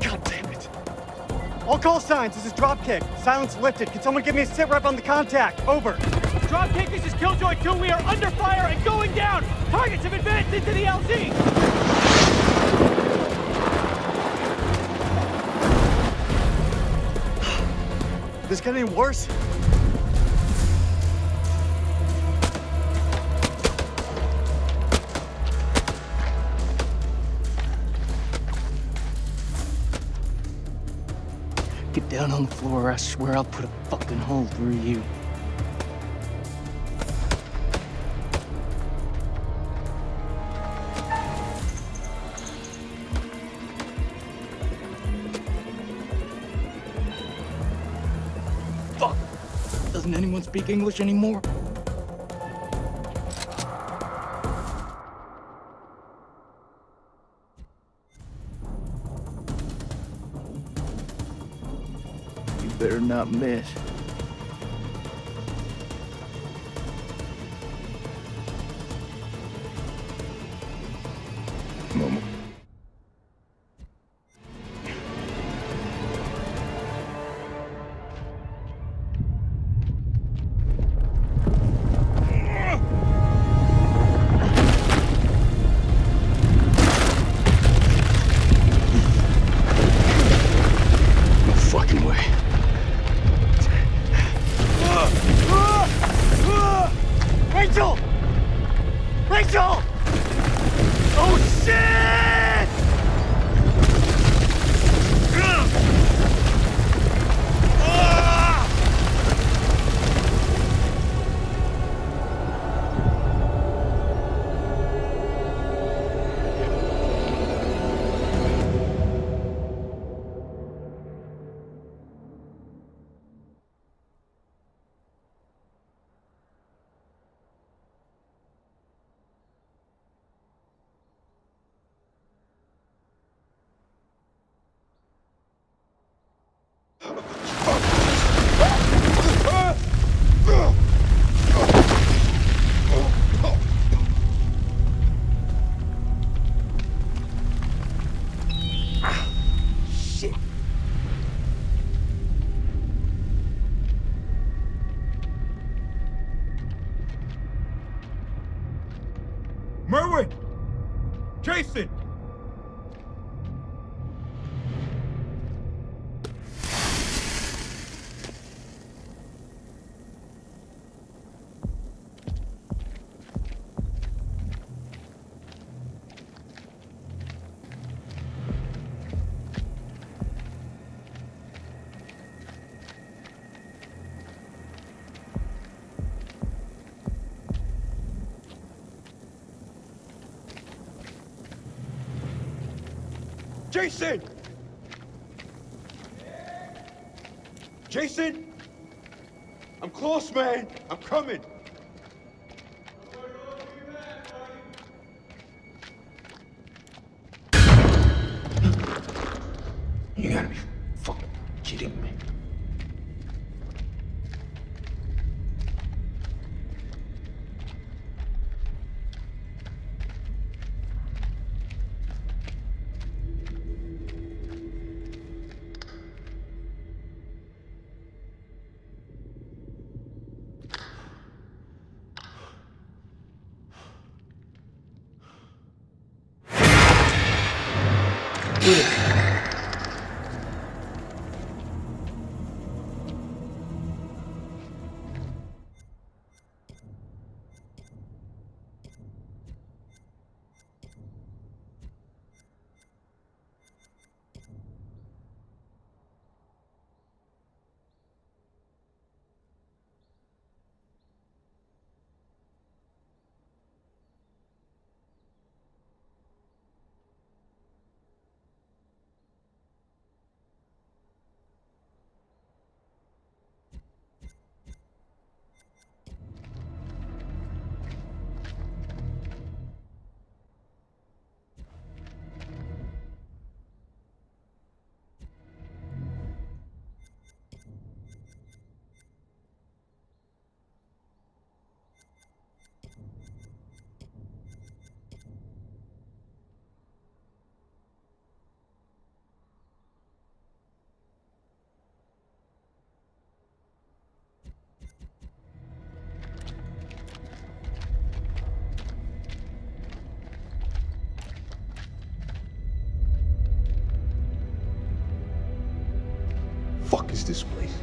God damn it. All call signs, this is Dropkick. Silence lifted. Can someone give me a sit rep on the contact? Over. Dropkick, this is Killjoy 2. We are under fire and going down. Targets have advanced into the LZ. This get any worse? Get down on the floor, or I swear I'll put a fucking hole through you. Fuck! Doesn't anyone speak English anymore? You better not miss. Momo. Rachel! Oh, shit! Merwin! Jason! Jason! Jason! I'm close, man. I'm coming. You gotta be fucking kidding me. Fuck is this place?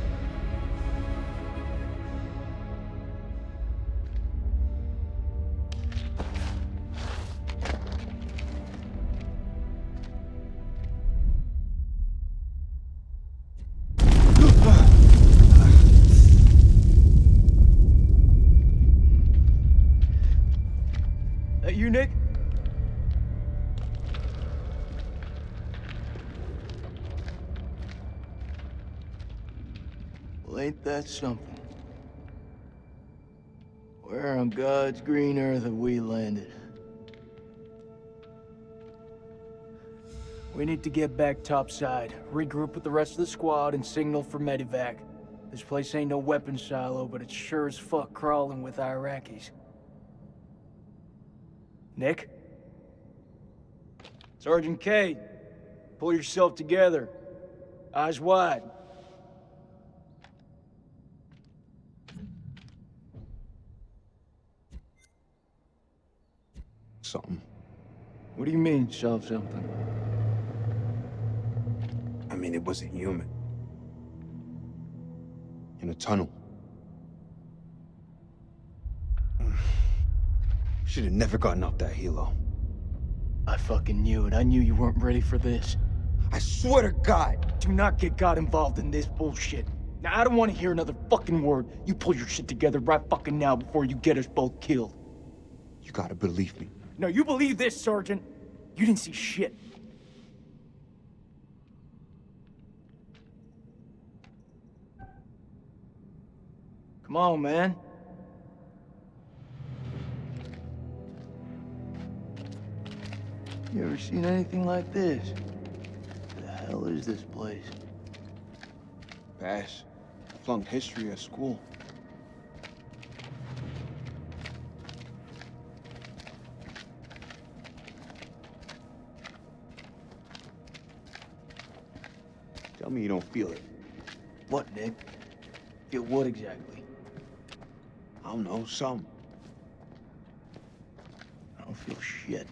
That you, Nick? Well, ain't that something? Where on God's green earth have we landed? We need to get back topside, regroup with the rest of the squad, and signal for medevac. This place ain't no weapons silo, but it's sure as fuck crawling with Iraqis. Nick? Sergeant K, pull yourself together. Eyes wide. Something. What do you mean, something? I mean, it wasn't human. In a tunnel. Should have never gotten off that helo. I fucking knew it. I knew you weren't ready for this. I swear to God. Do not get God involved in this bullshit. Now, I don't want to hear another fucking word. You pull your shit together right fucking now before you get us both killed. You gotta believe me. No, you believe this, Sergeant. You didn't see shit. Come on, man. You ever seen anything like this? What the hell is this place? Bash. Flunked history at school. Tell me you don't feel it. What, Nick? Feel what exactly? I don't know, some. I don't feel shit.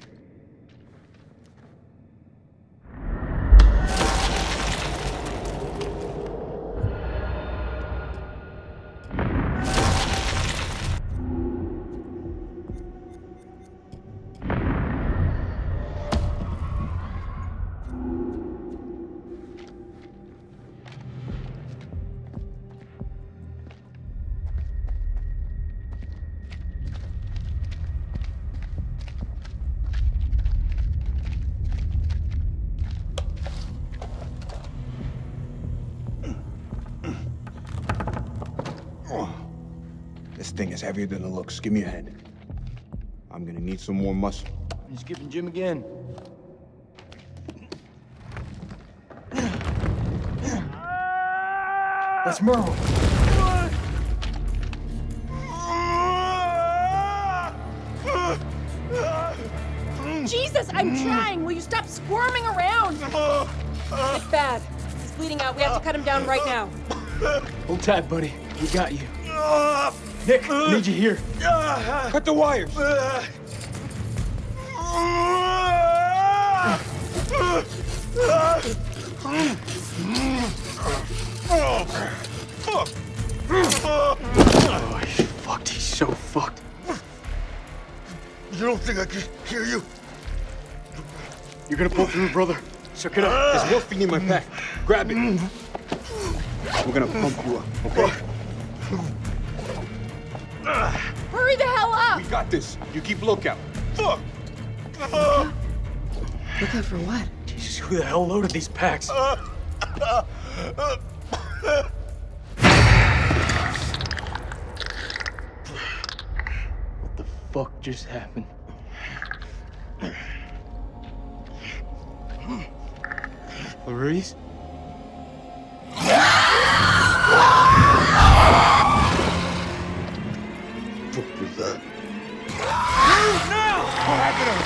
This thing is heavier than it looks. Give me a hand. I'm gonna need some more muscle. He's giving Jim again. That's Merle. Jesus, I'm trying. Will you stop squirming around? It's bad. He's bleeding out. We have to cut him down right now. Hold tight, buddy. We got you. Nick, I need you here. Cut the wires. Oh, he's fucked. He's so fucked. You don't think I can hear you? You're gonna pull through, brother. Suck it up. There's morphine in my pack. Grab it. We're gonna pump you up, okay? Hurry the hell up! We got this. You keep lookout. Fuck! Looking for what? Jesus, who the hell loaded these packs? What the fuck just happened? Maurice? What was that? Move now! What happened?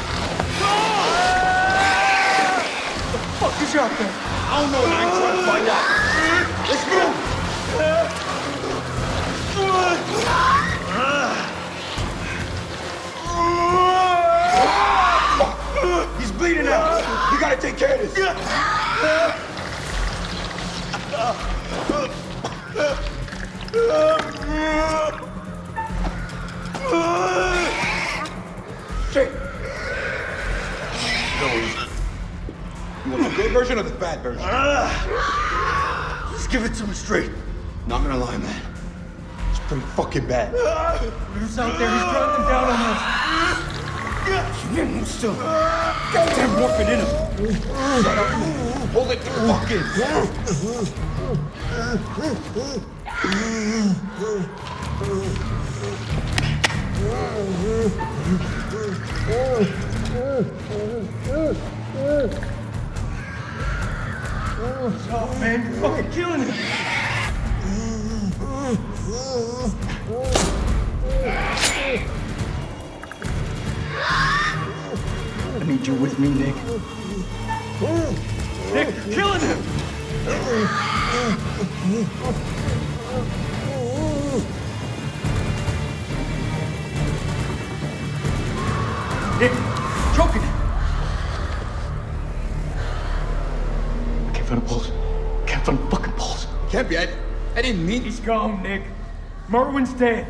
What the fuck is out there? I don't know, and I ain't trying to find out. Let's go! He's bleeding out. You gotta take care of this. Shit. You want the good version or the bad version? Just give it to me straight. Not gonna lie, man. It's pretty fucking bad. Who's out there? He's driving them down on us. Man, who's still goddamn morphine in him. Shut up, man. Hold it the fuck in. Oh, man, you're fucking killing him. I need you with me, Nick. Nick, you're killing him! Nick, choking him! Can't find a pulse. Can't find a fucking pulse. Can't be. I didn't mean. He's gone, Nick. Merwin's dead.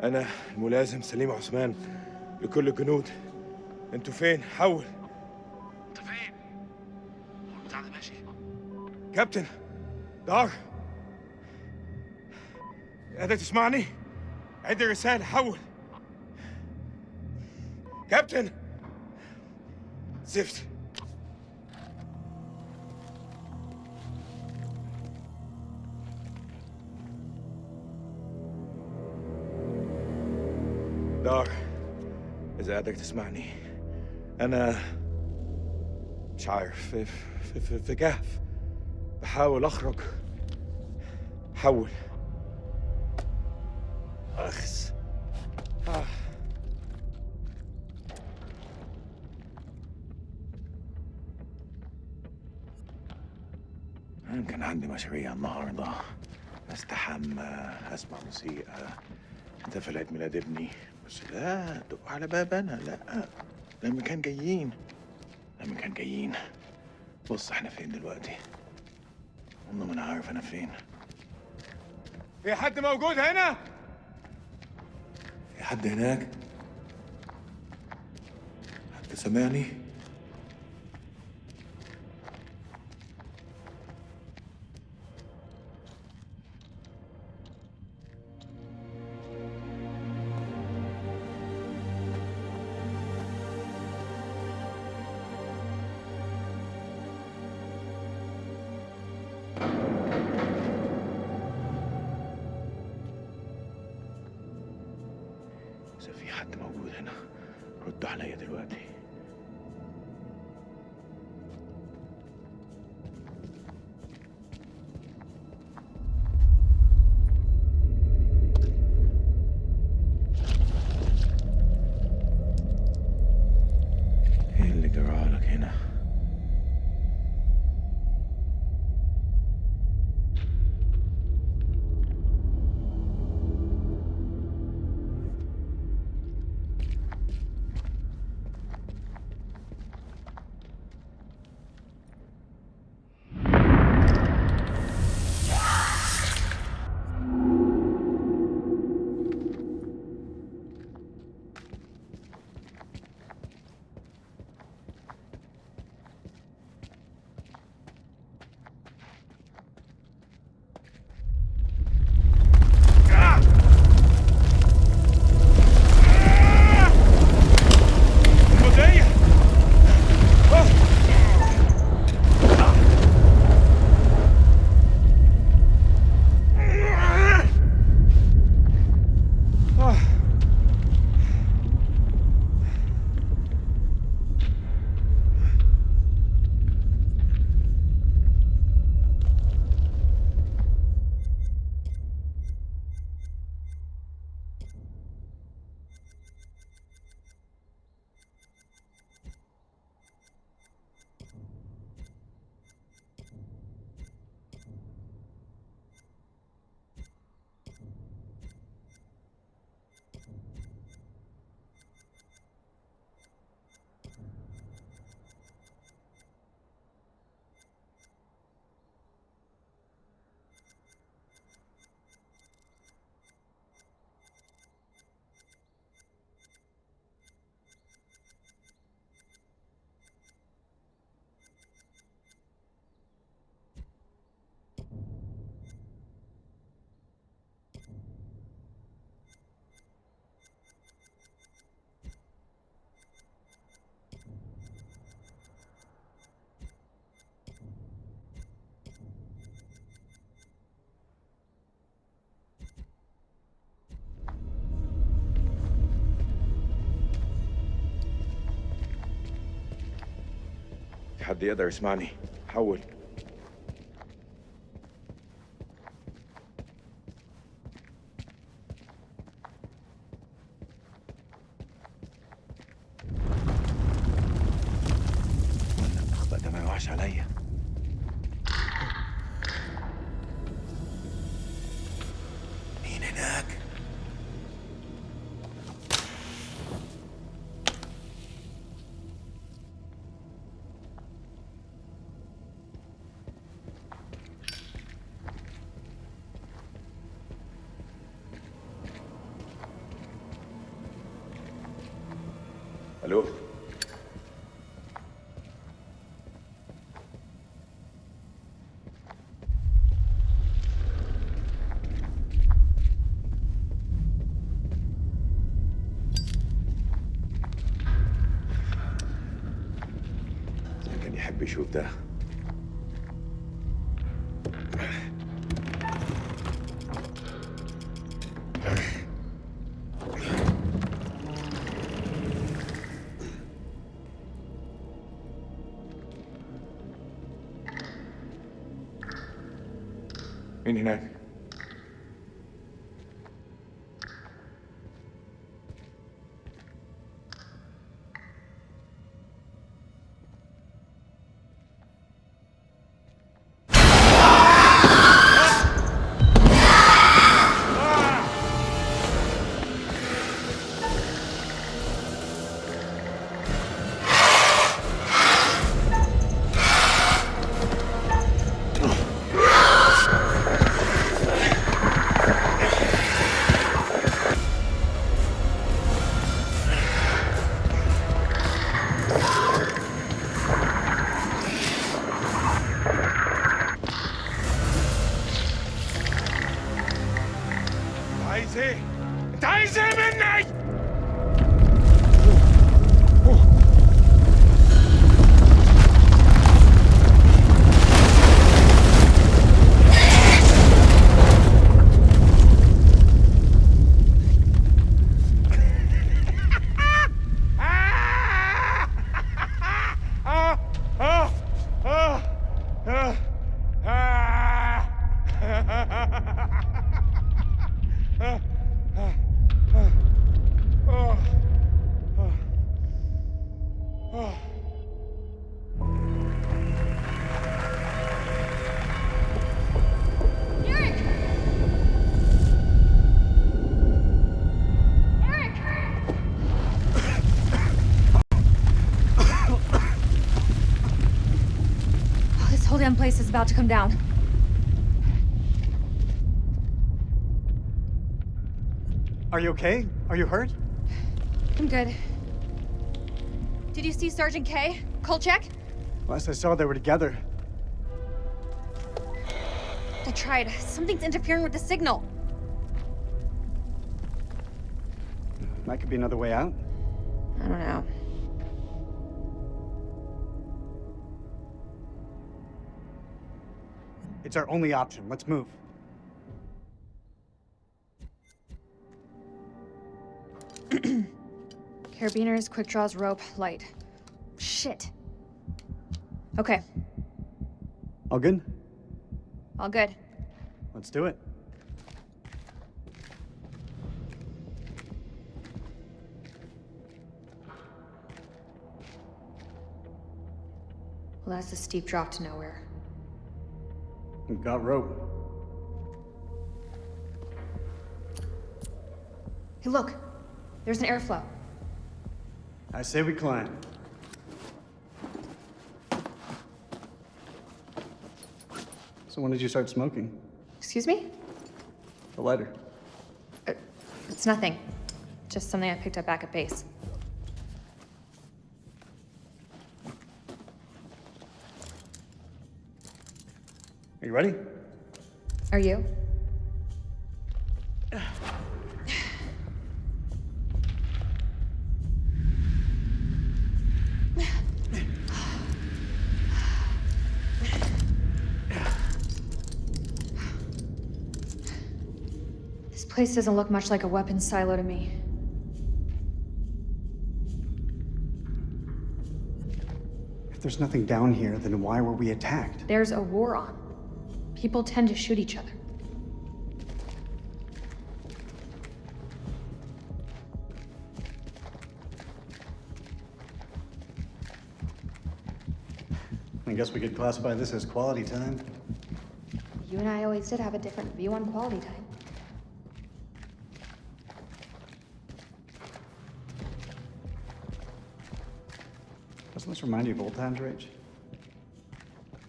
أنا الملازم سليم عثمان لكل الجنود. أنتوا فين؟ حول. انت فين؟ هو البتاع ده ماشي؟ كابتن دار، قادر تسمعني؟ عد الرسالة. حول كابتن. زفت. دار، إذا قادر تسمعني، أنا مش عارف، في كهف بحاول أخرج. حول. أخس. كان عندي مشاريع النهارده، استحمى، اسمع موسيقى، احتفل عيد ميلاد ابني، بس لا دق على باب انا. لا، لما كان جايين. بص احنا فين دلوقتي؟ والله ما انا عارف انا فين. في حد موجود هنا؟ في حد هناك؟ حد سامعني؟ إذا في حد موجود هنا رد عليا دلوقتي. ايه اللي جرالك هنا؟ في حد يقدر يسمعني؟ حول. ولا الأخبار ده ما يوحش عليا. مين هناك؟ الو. كان يحب يشوف ده. مين هناك؟ عايز ايه؟ انت عايز ايه مني؟ This whole damn place is about to come down. Are you okay? Are you hurt? I'm good. Did you see Sergeant K? Kolchak? Last I saw, they were together. I tried. Something's interfering with the signal. That could be another way out. I don't know. It's our only option. Let's move. Carabiners, quick draws, rope, light. Shit. Okay, All good? all good. Let's do it. Well, that's a steep drop to nowhere. We've got rope. Hey, look. There's an airflow. I say we climb. So when did you start smoking? Excuse me? The lighter. It's nothing. Just something I picked up back at base. Are you ready? Are you? This place doesn't look much like a weapons silo to me. If there's nothing down here, then why were we attacked? There's a war on. People tend to shoot each other. I guess we could classify this as quality time. You and I always did have a different view on quality time. Doesn't this remind you of old times, Rach?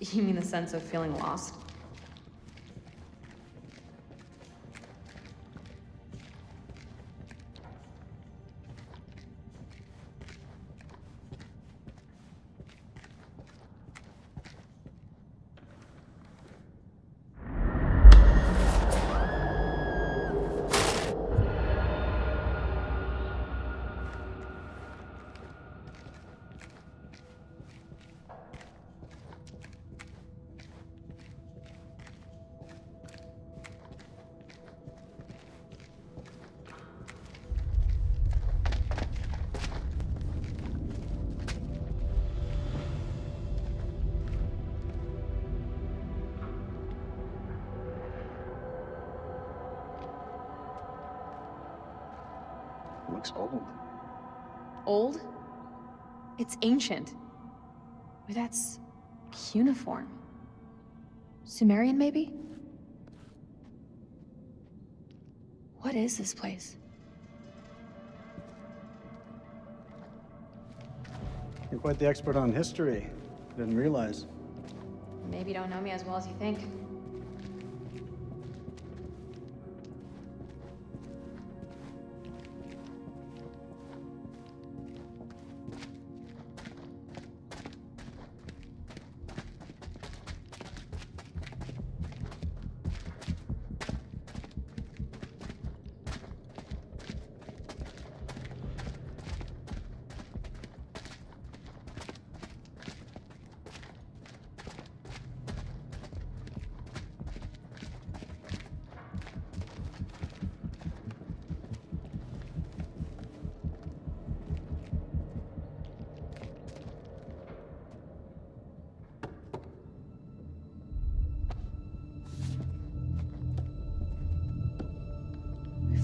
You mean the sense of feeling lost? Looks old. Old? It's ancient. Or that's cuneiform. Sumerian, maybe? What is this place? You're quite the expert on history. Didn't realize. Maybe you don't know me as well as you think.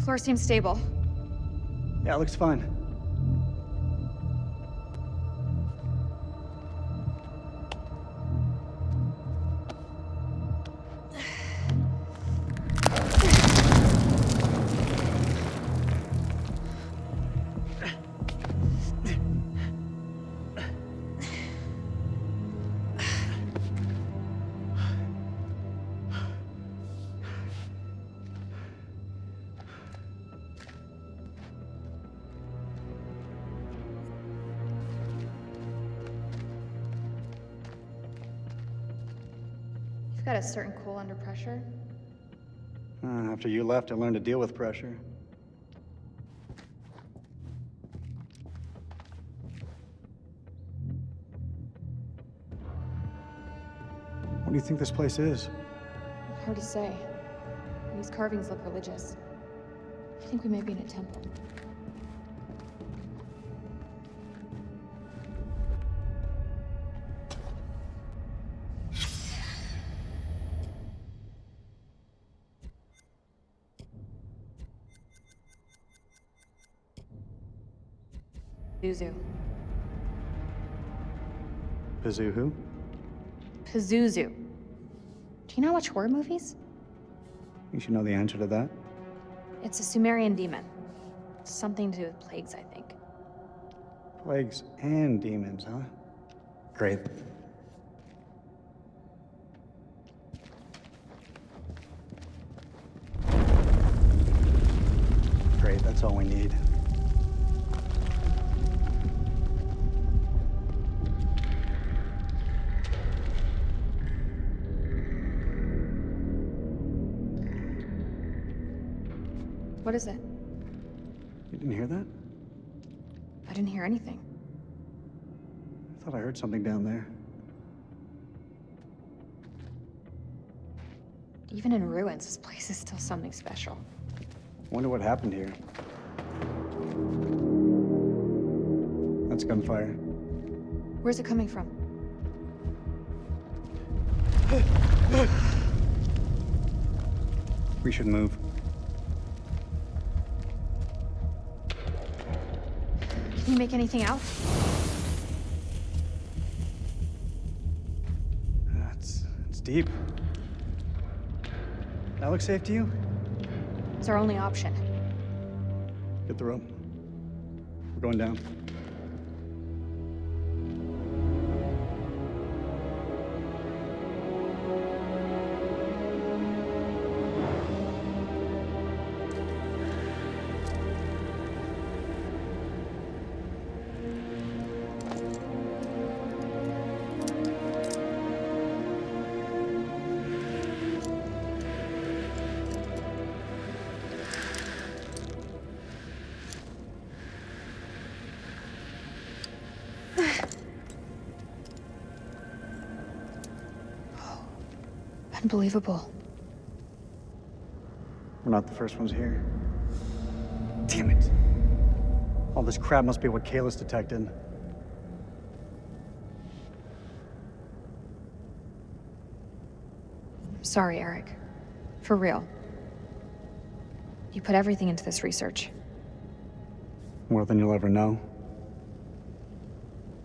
Floor seems stable. Yeah, it looks fine. You've got a certain cool under pressure. After you left, I learned to deal with pressure. What do you think this place is? Hard to say. These carvings look religious. I think we may be in a temple. Pazuzu. Pazu who? Pazuzu. Do you not watch horror movies? You should know the answer to that. It's a Sumerian demon. Something to do with plagues, I think. Plagues and demons, huh? Great. Great, that's all we need. What is it? You didn't hear that? I didn't hear anything. I thought I heard something down there. Even in ruins, this place is still something special. Wonder what happened here. That's gunfire. Where's it coming from? We should move. Can you make anything out? It's deep. That looks safe to you? It's our only option. Get the rope. We're going down. Unbelievable. We're not the first ones here. Damn it. All this crap must be what Kayla's detected. Sorry, Eric. For real. You put everything into this research. More than you'll ever know.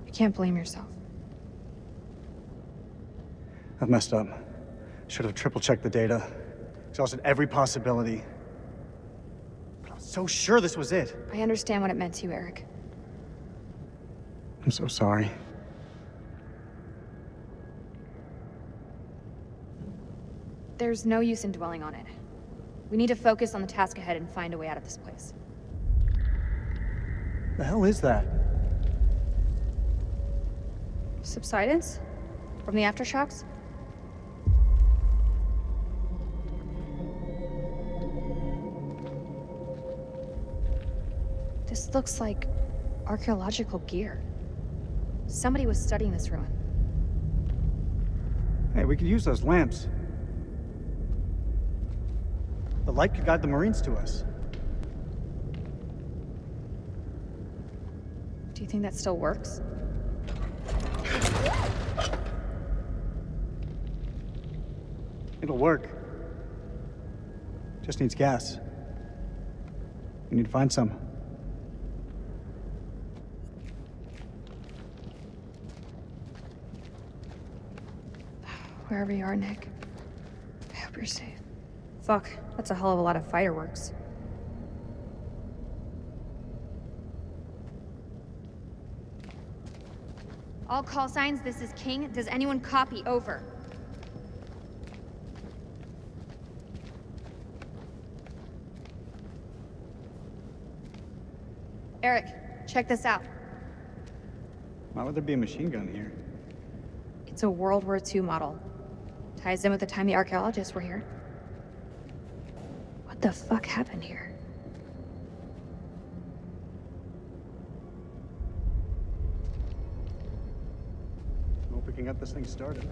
You can't blame yourself. I've messed up. Should have triple-checked the data. Exhausted every possibility. But I was so sure this was it. I understand what it meant to you, Eric. I'm so sorry. There's no use in dwelling on it. We need to focus on the task ahead and find a way out of this place. The hell is that? Subsidence? From the aftershocks? This looks like archaeological gear. Somebody was studying this ruin. Hey, we could use those lamps. The light could guide the Marines to us. Do you think that still works? It'll work. Just needs gas. We need to find some. Wherever you are, Nick. I hope you're safe. Fuck, that's a hell of a lot of fireworks. All call signs, this is King. Does anyone copy? Over. Eric, check this out. Why would there be a machine gun here? It's a World War II model. Ties in with the time the archaeologists were here. What the fuck happened here? I hope we can get this thing started.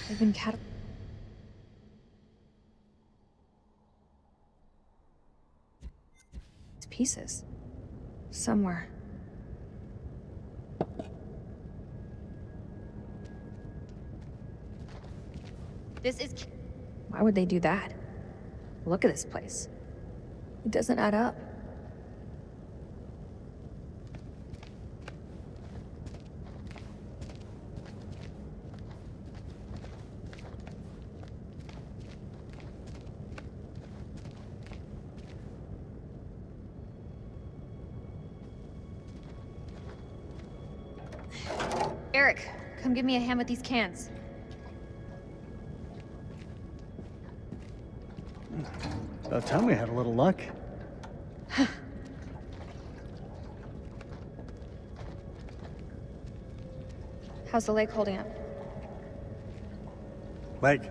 They've been pieces. Somewhere. This is... Why would they do that? Look at this place. It doesn't add up. Eric, come give me a hand with these cans. About time we had a little luck. How's the lake holding up? Leg?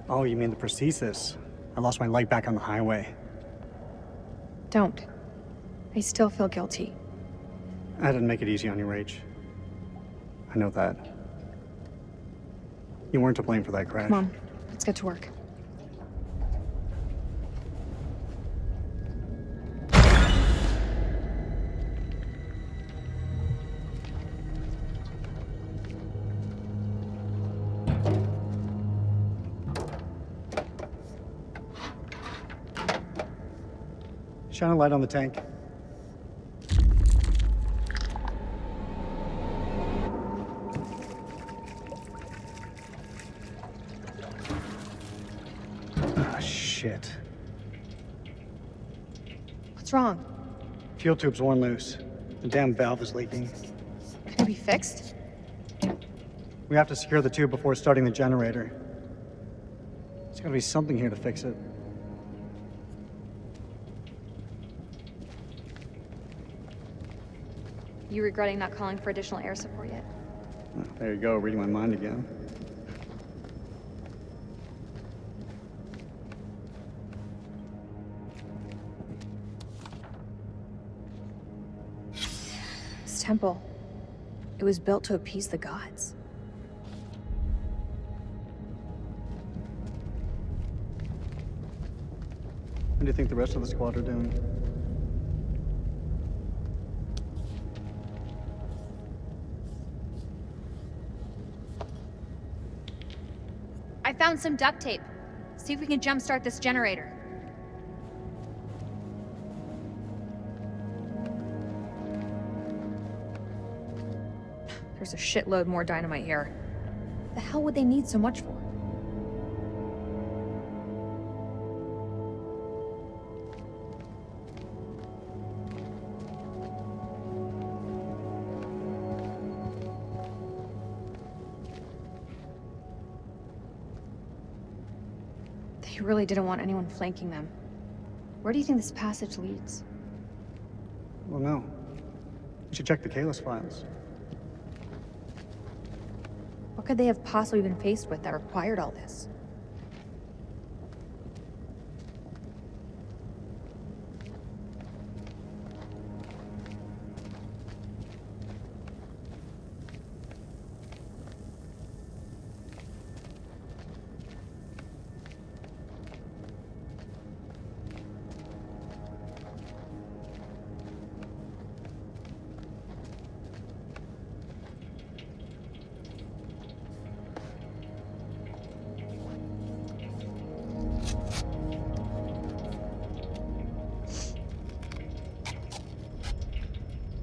Oh, you mean the prosthesis? I lost my leg back on the highway. Don't. I still feel guilty. I didn't make it easy on you, Rach. I know that. You weren't to blame for that crash. Come on, let's get to work. Shine a light on the tank. Ah, shit. What's wrong? Fuel tube's worn loose. The damn valve is leaking. Can it be fixed? We have to secure the tube before starting the generator. There's gotta be something here to fix it. You regretting not calling for additional air support yet? Oh, there you go, reading my mind again. This temple, it was built to appease the gods. What do you think the rest of the squad are doing? I found some duct tape. See if we can jumpstart this generator. There's a shitload more dynamite here. The hell would they need so much for? They really didn't want anyone flanking them. Where do you think this passage leads? Well, no. You should check the Kalis files. What could they have possibly been faced with that required all this?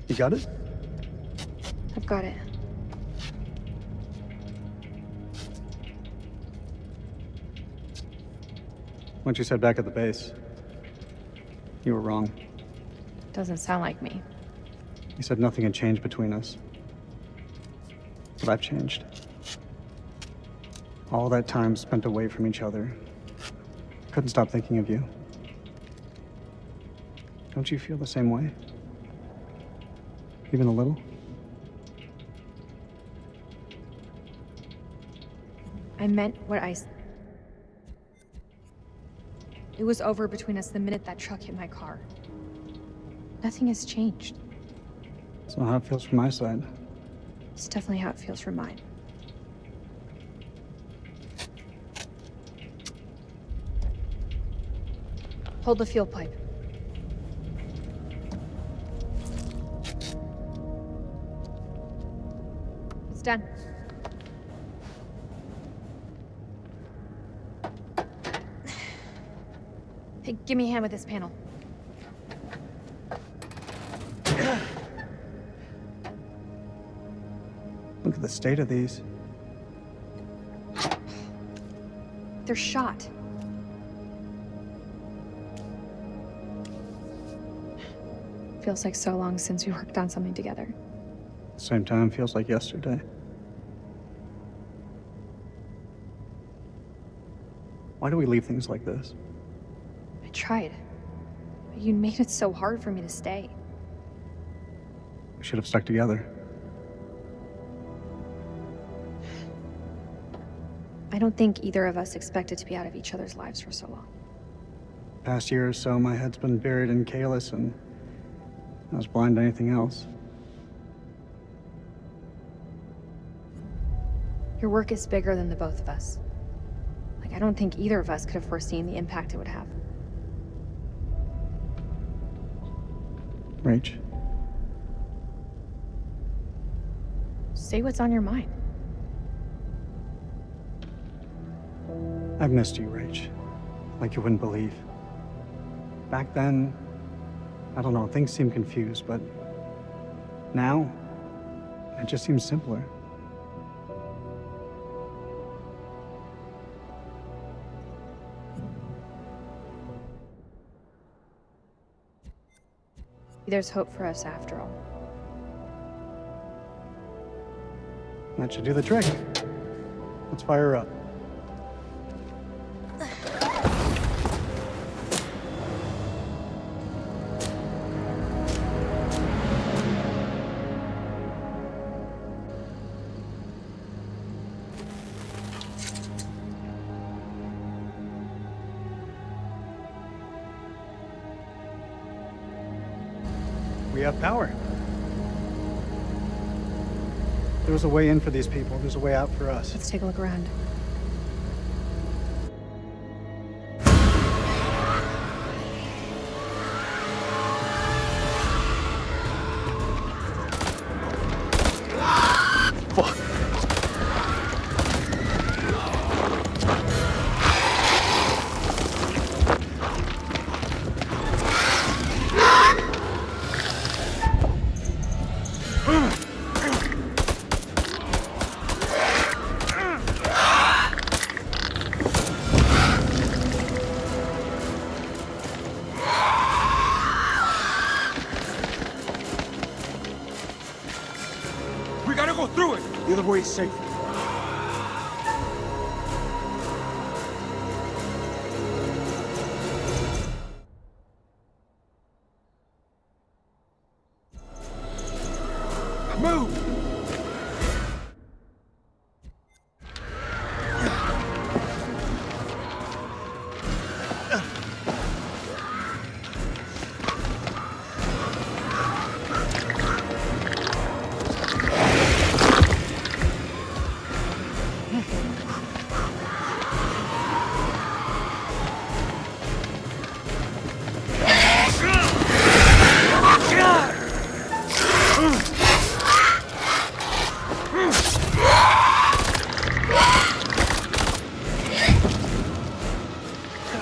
You got it? I've got it. What you said back at the base. You were wrong. Doesn't sound like me. You said nothing had changed between us. But I've changed. All that time spent away from each other. Couldn't stop thinking of you. Don't you feel the same way? Even a little? I meant what I said. It was over between us the minute that truck hit my car. Nothing has changed. That's not how it feels from my side. It's definitely how it feels from mine. Hold the fuel pipe. It's done. Hey, give me a hand with this panel. Look at the state of these. They're shot. Feels like so long since we worked on something together. Same time feels like yesterday. Why do we leave things like this? I tried. But you made it so hard for me to stay. We should have stuck together. I don't think either of us expected to be out of each other's lives for so long. Past year or so, my head's been buried in Kalis, and I was blind to anything else. Your work is bigger than the both of us. Like, I don't think either of us could have foreseen the impact it would have. Rach. Say what's on your mind. I've missed you, Rach. Like you wouldn't believe. Back then, I don't know, things seemed confused, but now, it just seems simpler. There's hope for us after all. That should do the trick. Let's fire her up. We have power. There was a way in for these people. There's a way out for us. Let's take a look around. where he's safe. Move!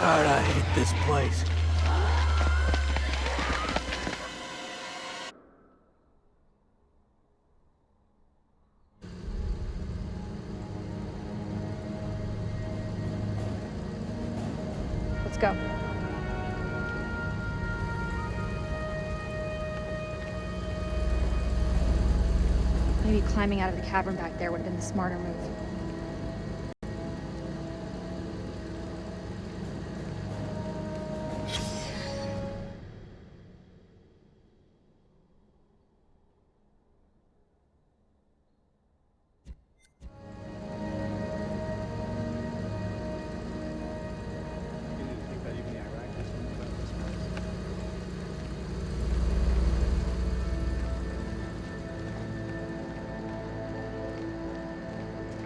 God, I hate this place. Let's go. Maybe climbing out of the cavern back there would have been the smarter move.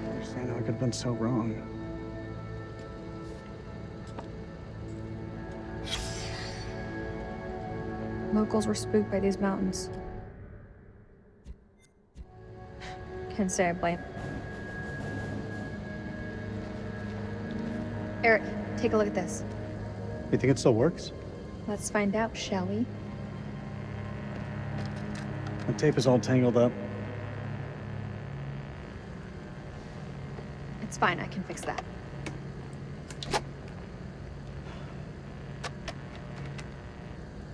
I understand how I could have been so wrong. Locals were spooked by these mountains. Can't say I blame. Eric, take a look at this. You think it still works? Let's find out, shall we? The tape is all tangled up. It's fine, I can fix that.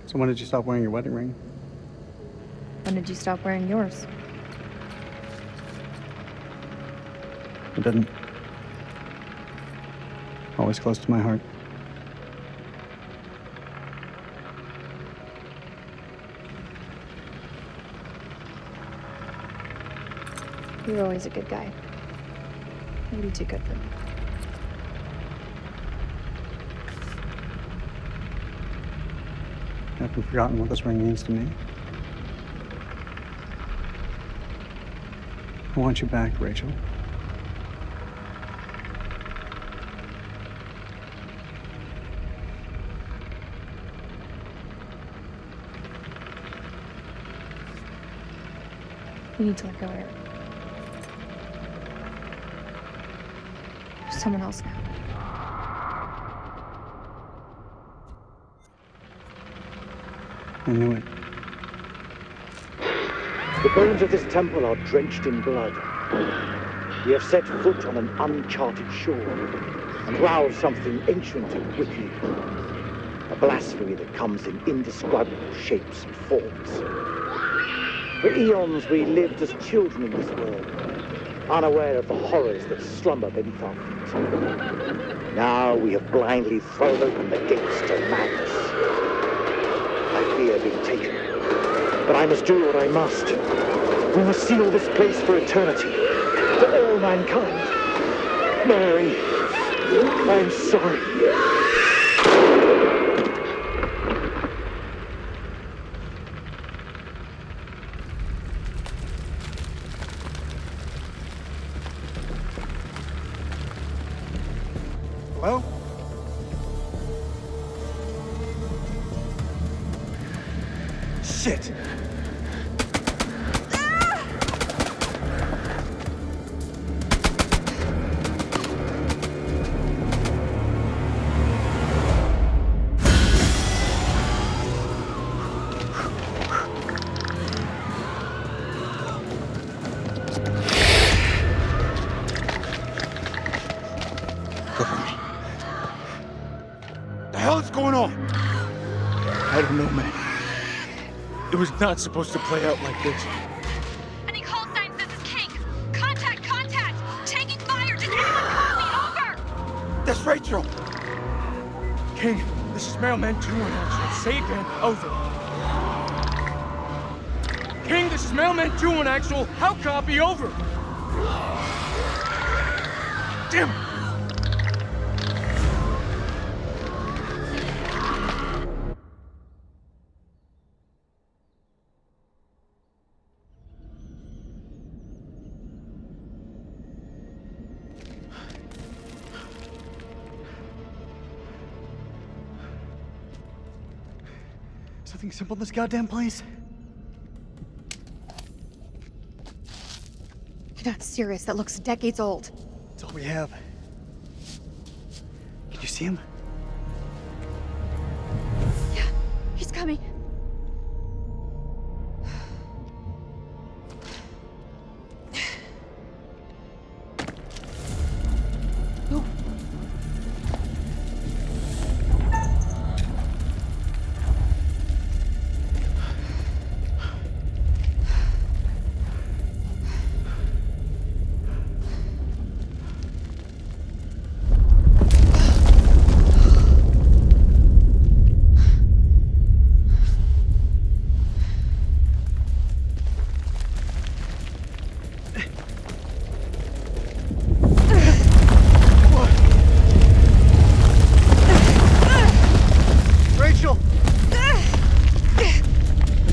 So when did you stop wearing your wedding ring? When did you stop wearing yours? I didn't. Always close to my heart. You're always a good guy. Maybe too good for me. Haven't forgotten what this ring means to me. I want you back, Rachel. You need to let go, Eric. There's someone else now. I knew it. The bones of this temple are drenched in blood. We have set foot on an uncharted shore and roused something ancient and wicked. A blasphemy that comes in indescribable shapes and forms. For eons we lived as children in this world, unaware of the horrors that slumber beneath our feet. Now we have blindly thrown open the gates to madness. I fear being taken, but I must do what I must. We must seal this place for eternity, for all mankind. Mary, I am sorry. Hello? Shit! The hell is going on? I don't know, man. It was not supposed to play out like this. Any call signs, this is King. Contact That's Rachel! King, this is Mailman 2 in action. Say again, over. King, this is Mailman 2 in actual. How copy, over? Damn it! Something simple in this goddamn place? You're not serious. That looks decades old. That's all we have. Can you see him? Yeah, he's coming.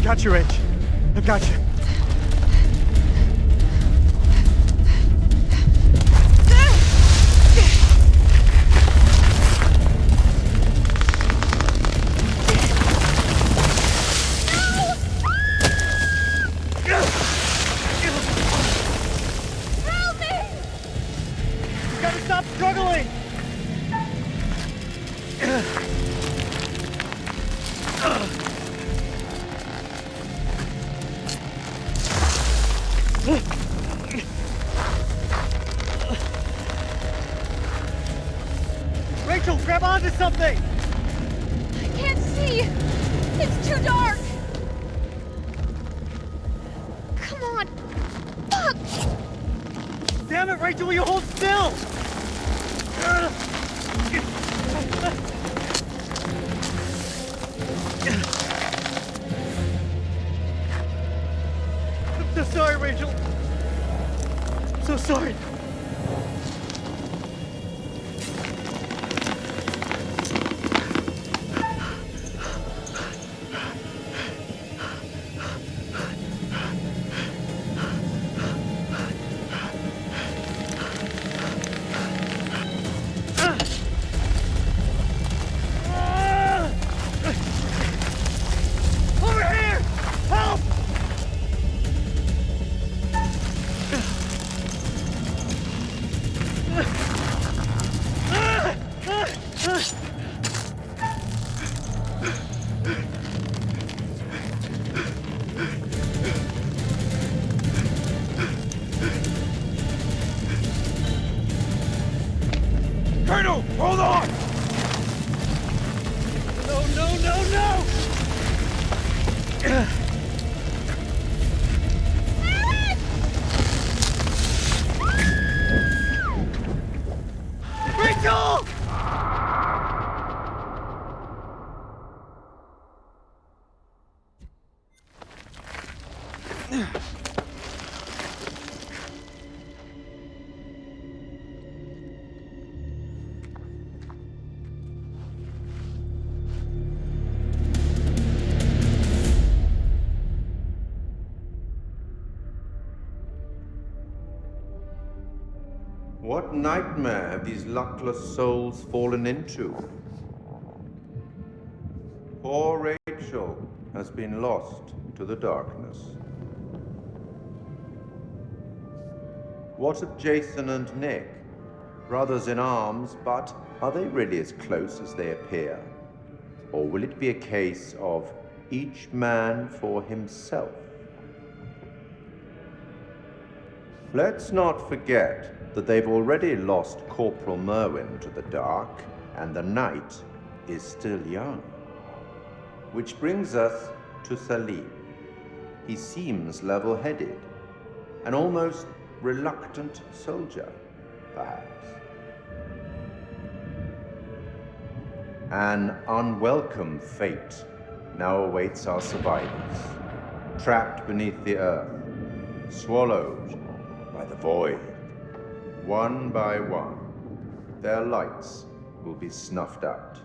Got you, Rach. I've got you. Help me! You gotta stop struggling! Rachel, grab onto something! I can't see! It's too dark! Come on! Fuck! Damn it, Rachel, will you hold still? I'm so sorry, Rachel. I'm so sorry. Over here! Help! Colonel, hold on! No, no, no, no! Rachel! What nightmare have these luckless souls fallen into? Poor Rachel has been lost to the darkness. What of Jason and Nick? Brothers in arms, but are they really as close as they appear? Or will it be a case of each man for himself? Let's not forget that they've already lost Corporal Merwin to the dark, and the night is still young. Which brings us to Salim. He seems level-headed, an almost reluctant soldier, perhaps. An unwelcome fate now awaits our survivors, trapped beneath the earth, swallowed by the void. One by one, their lights will be snuffed out,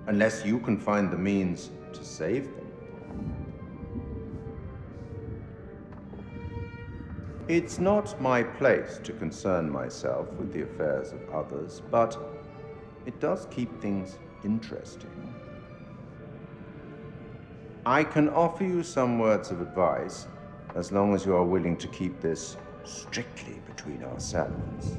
unless you can find the means to save them. It's not my place to concern myself with the affairs of others, but it does keep things interesting. I can offer you some words of advice, as long as you are willing to keep this strictly between ourselves.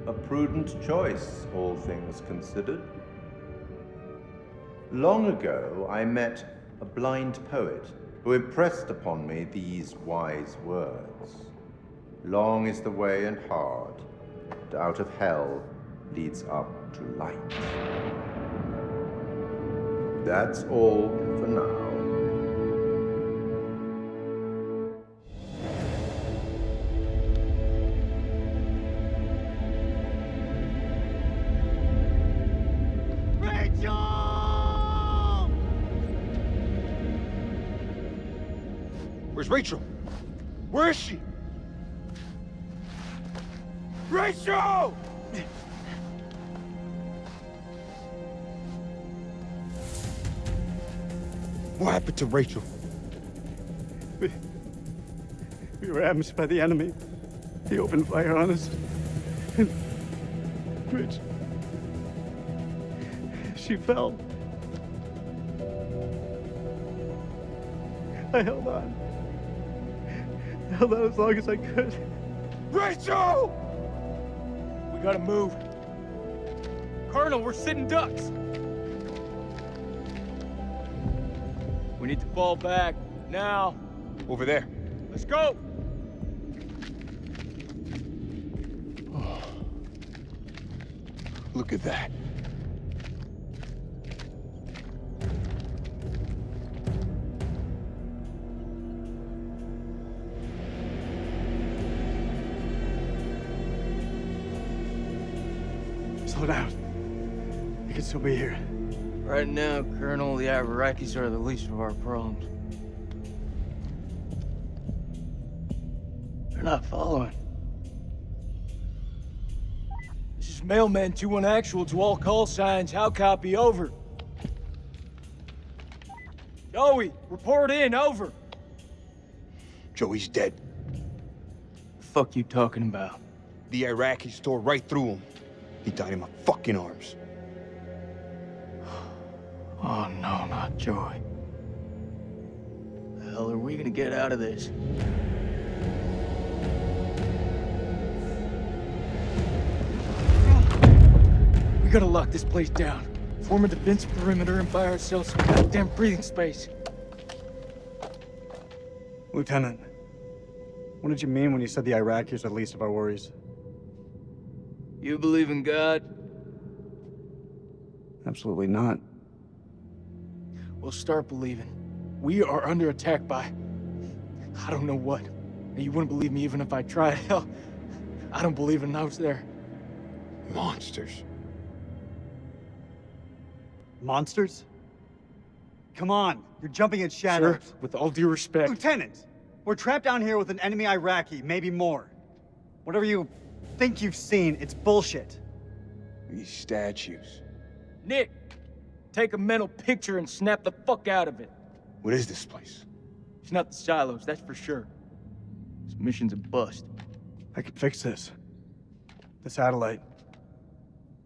A prudent choice, all things considered. Long ago, I met a blind poet who impressed upon me these wise words. Long is the way and hard, and out of hell leads up to light. That's all for now. Where's Rachel? Where is she? Rachel! What happened to Rachel? We were ambushed by the enemy. He opened fire on us. Rich. She fell. I held on. I held on as long as I could. Rachel! We gotta move. Colonel, we're sitting ducks. We need to fall back, now. Over there. Let's go! Look at that. Slow down. You can still be here. Right now, Colonel, the Iraqis are the least of our problems. They're not following. This is Mailman 2-1 actual to all call signs. How copy? Over. Joey, report in. Over. Joey's dead. The fuck you talking about? The Iraqis tore right through him. He died in my fucking arms. Oh no, not Joey. The hell are we gonna get out of this? We gotta lock this place down. Form a defense perimeter and buy ourselves some goddamn breathing space. Lieutenant, what did you mean when you said the Iraqis are the least of our worries? You believe in God? Absolutely not. We'll start believing. We are under attack by... I don't know what. And you wouldn't believe me even if I tried. Hell, I don't believe in those there. Monsters. Monsters? Come on, you're jumping at shadows. Sir, with all due respect... Lieutenant, we're trapped down here with an enemy Iraqi, maybe more. Whatever you think you've seen, it's bullshit. These statues. Nick, take a mental picture and snap the fuck out of it. What is this place? It's not the silos, that's for sure. This mission's a bust. I can fix this. The satellite.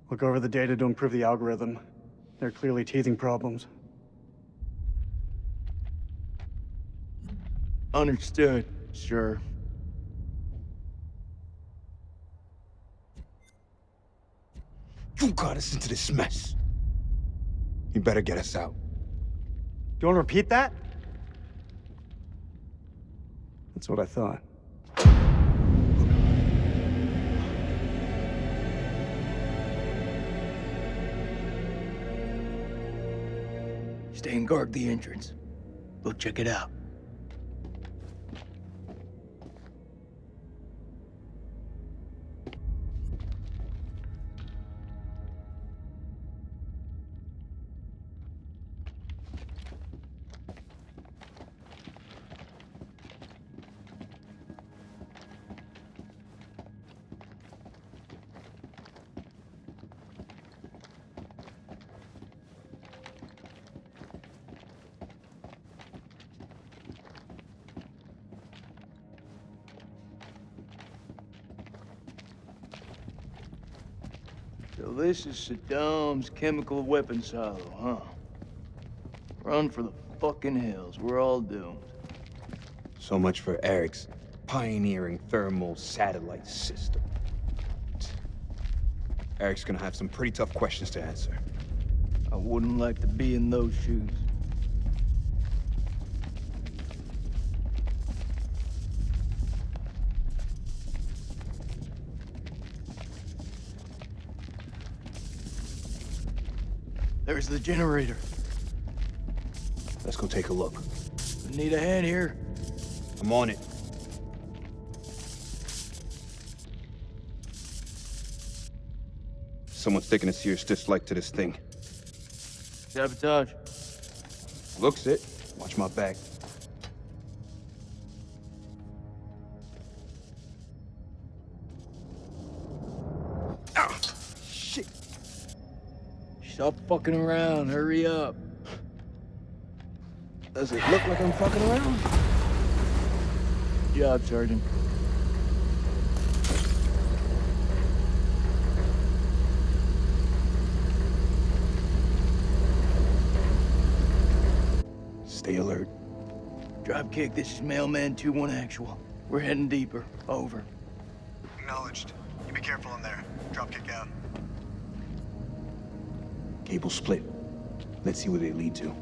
Look over the data to improve the algorithm. There are clearly teething problems. Understood, sir. You got us into this mess. You better get us out. Do you want to repeat that? That's what I thought. Stay and guard the entrance. We'll check it out. So this is Saddam's chemical weapon silo, huh? Run for the fucking hills. We're all doomed. So much for Eric's pioneering thermal satellite system. Eric's gonna have some pretty tough questions to answer. I wouldn't like to be in those shoes. There's the generator. Let's go take a look. Need a hand here. I'm on it. Someone's taking a serious dislike to this thing. Sabotage. Looks it. Watch my back. Ah, shit. Stop fucking around. Hurry up. Does it look like I'm fucking around? Good job, Sergeant. Stay alert. Dropkick, this is Mailman 2-1 actual. We're heading deeper. Over. Acknowledged. You be careful in there. Dropkick out. Cable split. Let's see where they lead to.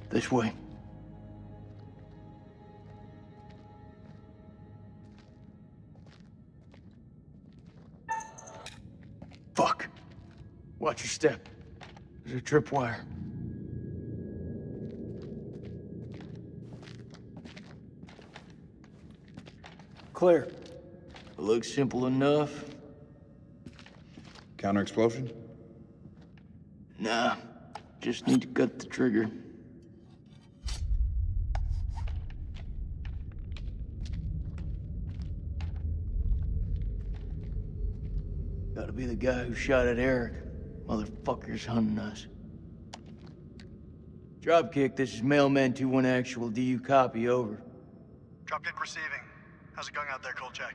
This way. Fuck. Watch your step. There's a tripwire. Clear. It looks simple enough. Counter explosion? Nah. Just need to cut the trigger. Gotta be the guy who shot at Eric. Motherfucker's hunting us. Dropkick, this is Mailman 2-1 actual. Do you copy? Over. Dropkick receiving. How's it going out there, Kolchak?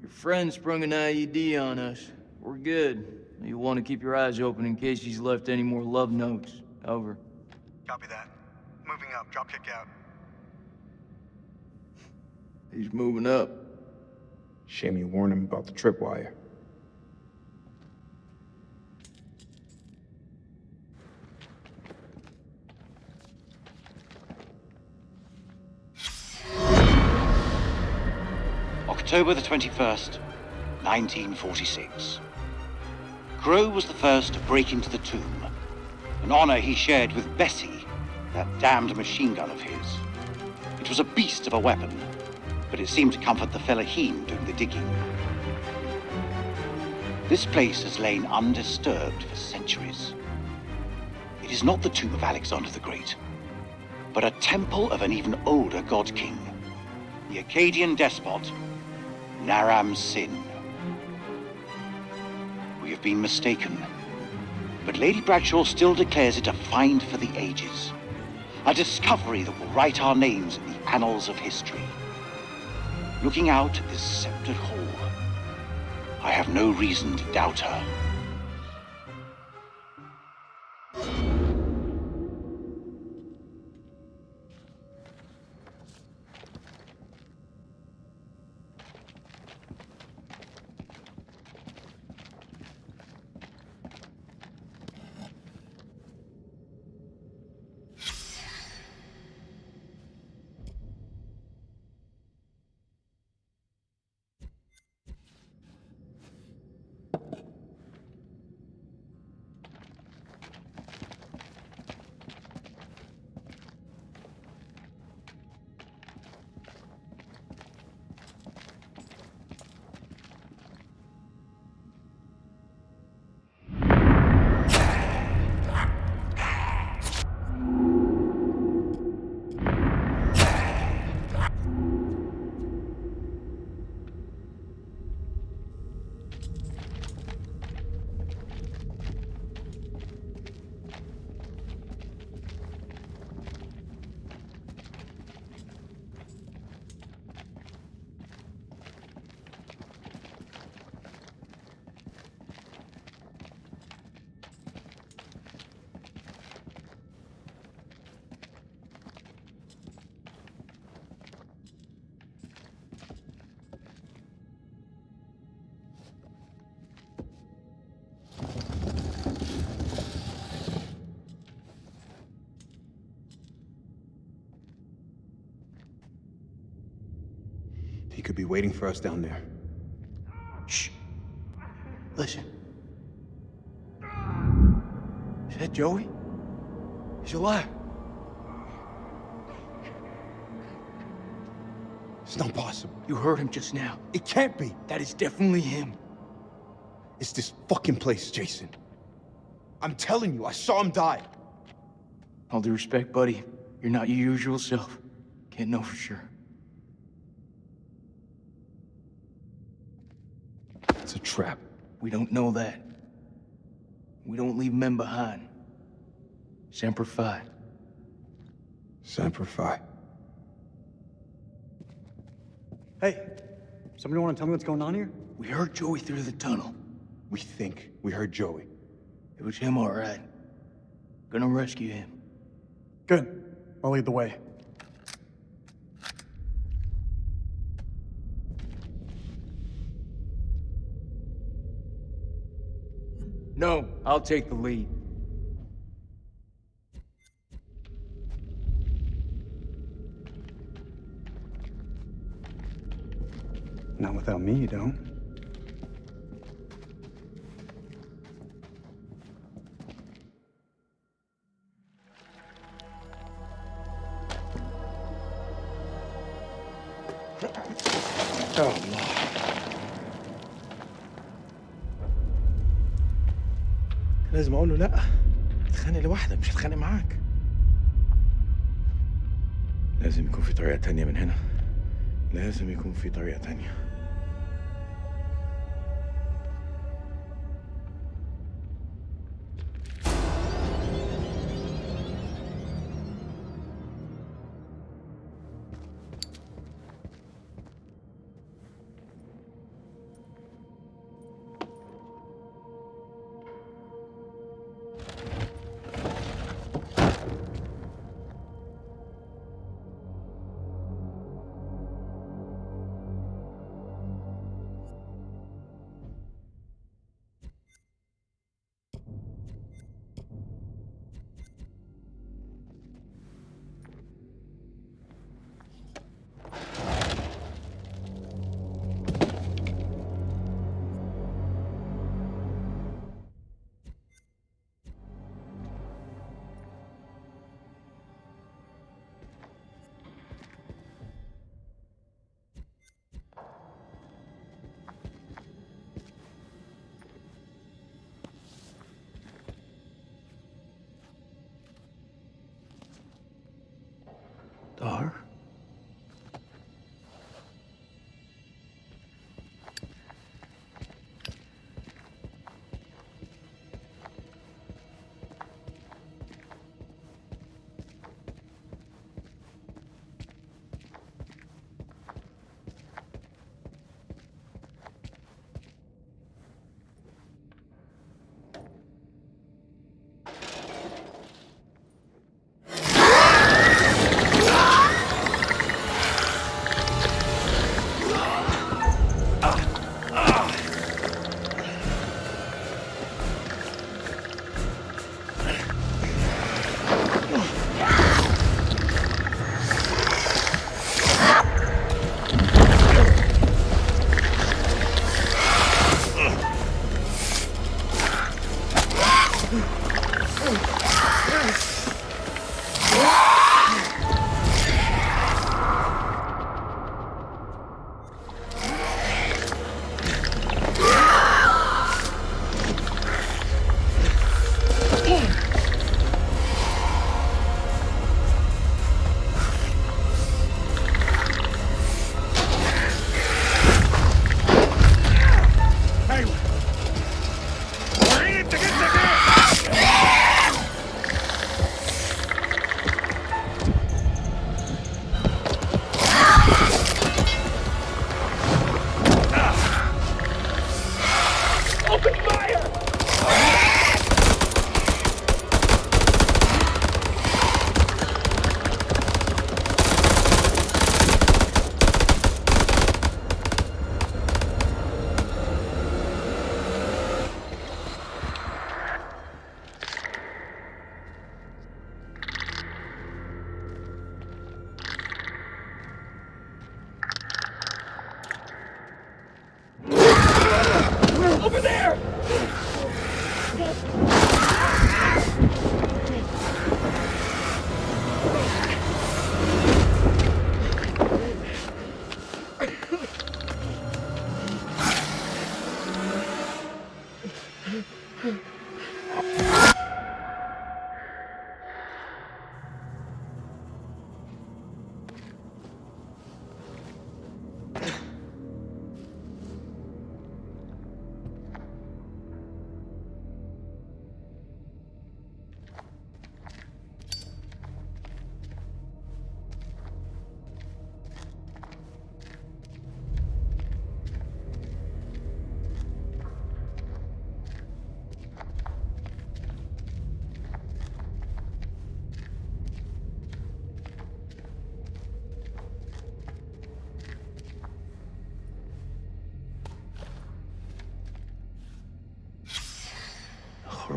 Your friend sprung an IED on us. We're good. You'll want to keep your eyes open in case he's left any more love notes. Over. Copy that. Moving up. Dropkick out. He's moving up. Shame you warned him about the tripwire. October the 21st, 1946. Crow was the first to break into the tomb, an honor he shared with Bessie, that damned machine gun of his. It was a beast of a weapon, but it seemed to comfort the fellaheen doing the digging. This place has lain undisturbed for centuries. It is not the tomb of Alexander the Great, but a temple of an even older god king, the Akkadian despot, Naram Sin. We have been mistaken, but Lady Bradshaw still declares it a find for the ages, a discovery that will write our names in the annals of history. Looking out at this sceptred hall, I have no reason to doubt her. He could be waiting for us down there. Shh. Listen. Is that Joey? He's alive. It's not possible. You heard him just now. It can't be. That is definitely him. It's this fucking place, Jason. I'm telling you, I saw him die. All due respect, buddy, you're not your usual self. Can't know for sure. It's a trap. We don't know that. We don't leave men behind. Semper Fi. Semper Fi. Hey, somebody want to tell me what's going on here? We heard Joey through the tunnel. We think we heard Joey. It was him, all right. Gonna rescue him. Good. I'll lead the way. No, I'll take the lead. Not without me, you don't. Oh, Allah. لازم اقول له لا تتخانق لوحدك مش هتخانق معاك. لازم يكون في طريقة تانية من هنا. لازم يكون في طريقة تانية. Dar?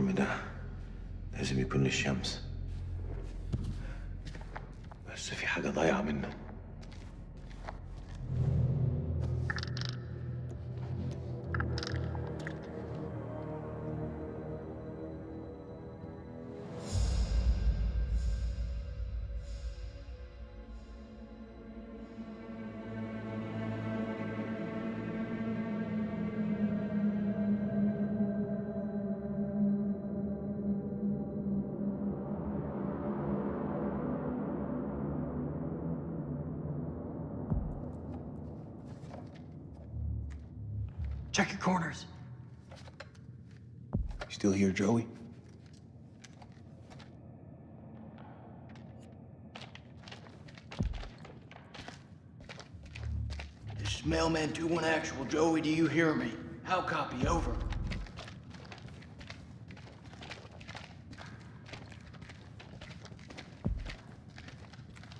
الخرم ده لازم يكون للشمس، بس في حاجة ضايعة منه. Check your corners. You still here, Joey? This is Mailman 2-1 Actual. Joey, do you hear me? How copy? Over.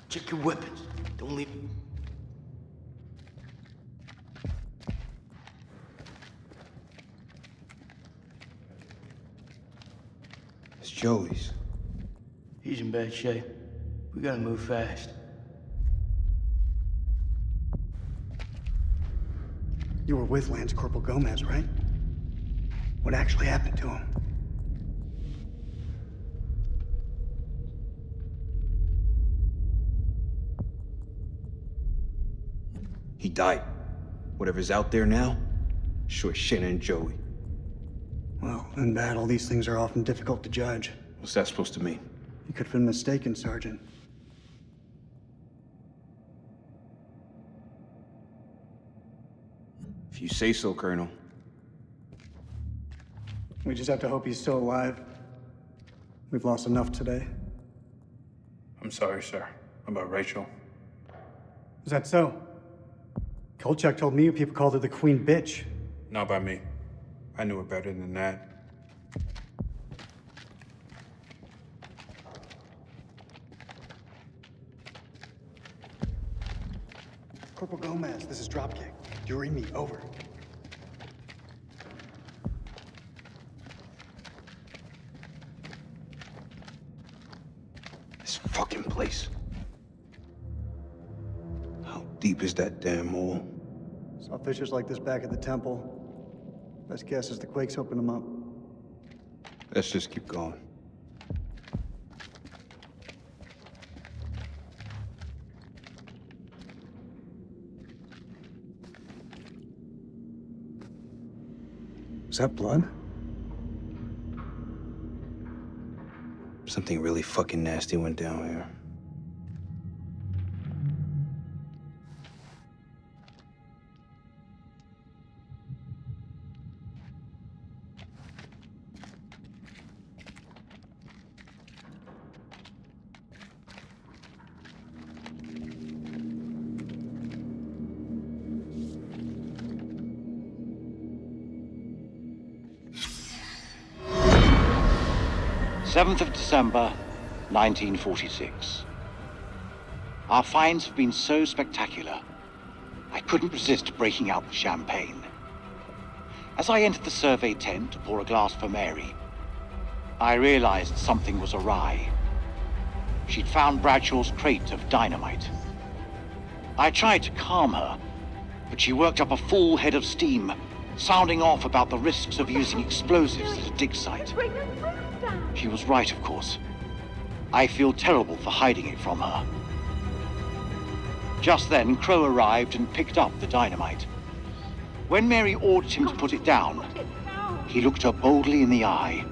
Check your weapons. Don't leave... It's Joey's. He's in bad shape. We gotta move fast. You were with Lance Corporal Gomez, right? What actually happened to him? He died. Whatever's out there now, sure shit ain't Joey. Well, in battle, these things are often difficult to judge. What's that supposed to mean? You could have been mistaken, Sergeant. If you say so, Colonel. We just have to hope he's still alive. We've lost enough today. I'm sorry, sir. About Rachel. Is that so? Kolchak told me people called her the Queen Bitch. Not by me. I knew her better than that. Corporal Gomez, this is Dropkick. You read me, over. This fucking place. How deep is that damn hole? Saw fissures like this back at the temple. Best guess is the quakes opened them up. Let's just keep going. Is that blood? Something really fucking nasty went down here. December 1946. Our finds have been so spectacular, I couldn't resist breaking out the champagne. As I entered the survey tent to pour a glass for Mary, I realized something was awry. She'd found Bradshaw's crate of dynamite. I tried to calm her, but she worked up a full head of steam, sounding off about the risks of using explosives at a dig site. She was right, of course. I feel terrible for hiding it from her. Just then, Crow arrived and picked up the dynamite. When Mary ordered him to put it down, he looked her boldly in the eye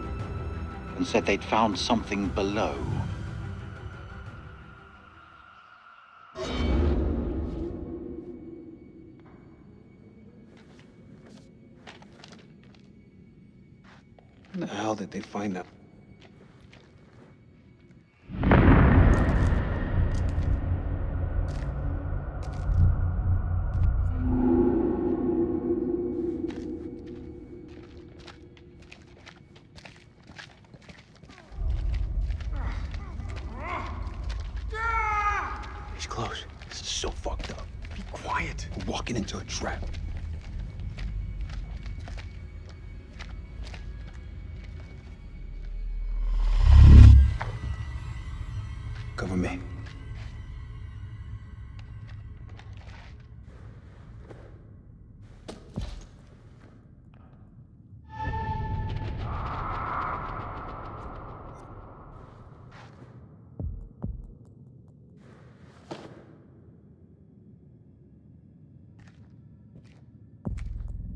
and said they'd found something below. How the hell did they find that? He's close. This is so fucked up. Be quiet. We're walking into a trap. Cover me.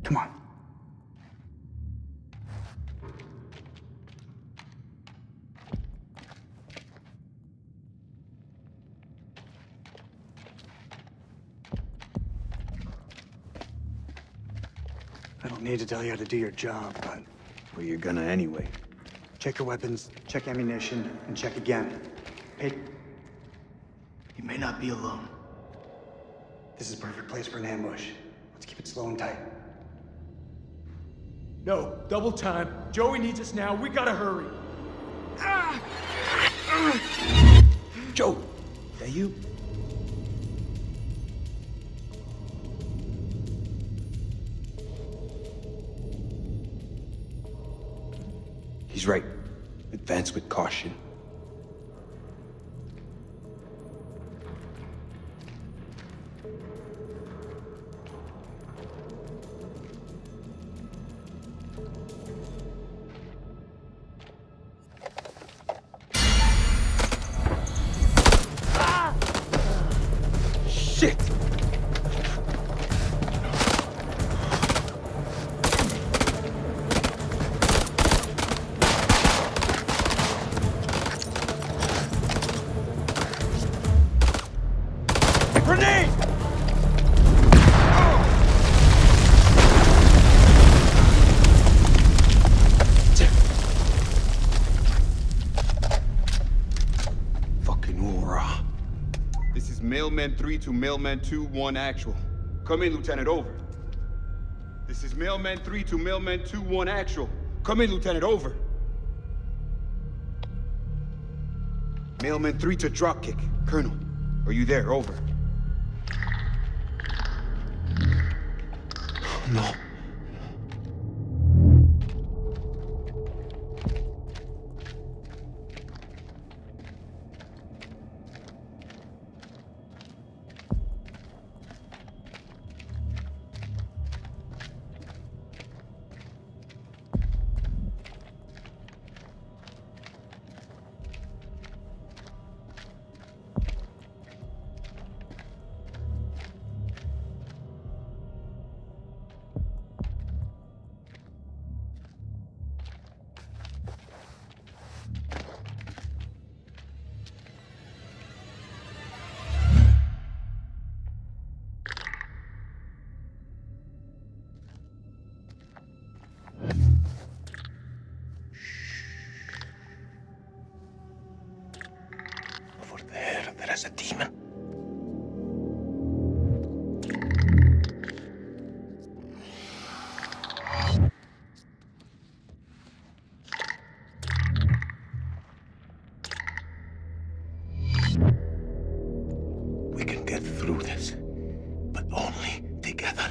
Come on. I don't need to tell you how to do your job, but Well, you're gonna anyway. check your weapons, check ammunition, and check again. Hey, You may not be alone. this is a perfect place for an ambush. Let's keep it slow and tight. No, double time. Joey needs us now. We gotta hurry. Joe, that you? He's right. Advance with caution. Shit! Grenade! Fucking hoorah. This is Mailman 3 to Mailman 2-1 actual. Come in, Lieutenant, over. This is Mailman 3 to Mailman 2-1 actual. Come in, Lieutenant, over. Mailman 3 to Dropkick. Colonel, are you there? Over. No. There is a demon. We can get through this, but only together.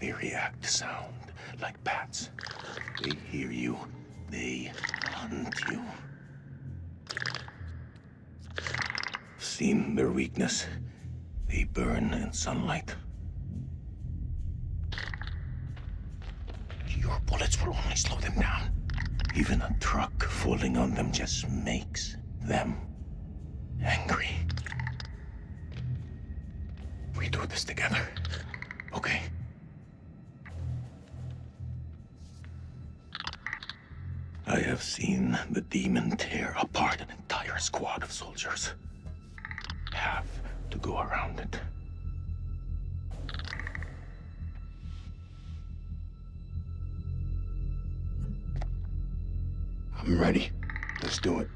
They react to sound like bats. They hear you. They hunt you. Seen their weakness. They burn in sunlight. Your bullets will only slow them down. Even a truck falling on them just makes them angry. We do this together, okay? I have seen the demon tear apart an entire squad of soldiers. Have to go around it. I'm ready. Let's do it.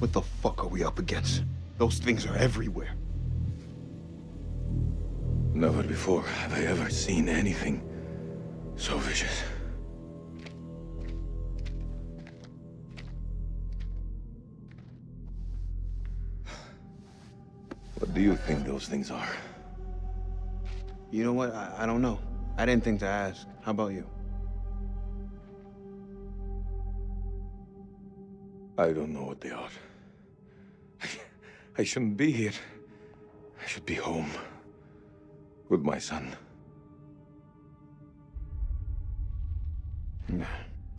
What the fuck are we up against? Those things are everywhere. Never before have I ever seen anything so vicious. What do you think those things are? You know what? I don't know. I didn't think to ask. How about you? I don't know what they are. I shouldn't be here. I should be home with my son.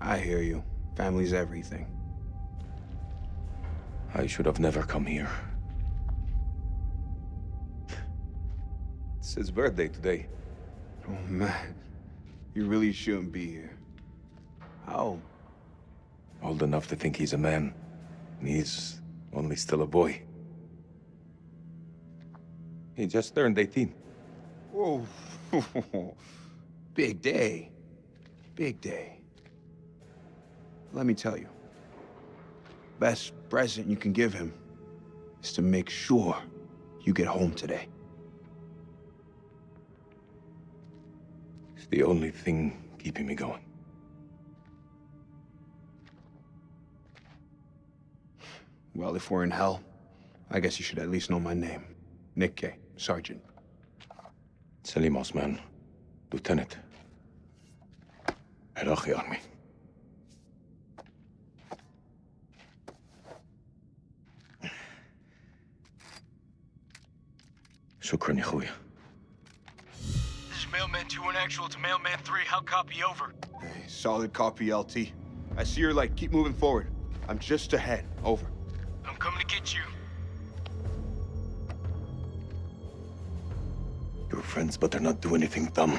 I hear you. Family's everything. I should have never come here. It's his birthday today. Oh, man. You really shouldn't be here. How old? Old enough to think he's a man. And he's only still a boy. He just turned 18. Whoa. Big day. Big day. Let me tell you. Best present you can give him is to make sure you get home today. It's the only thing keeping me going. Well, if we're in hell, I guess you should at least know my name. Nick K. Sergeant. Salim Osman, Lieutenant. Iraqi Army. Shukran, ya khoya. This is Mailman 2 and actual to Mailman 3. How copy over? Hey, solid copy, LT. I see your light. Keep moving forward. I'm just ahead. Over. I'm coming to get you. Your friends better not do anything dumb.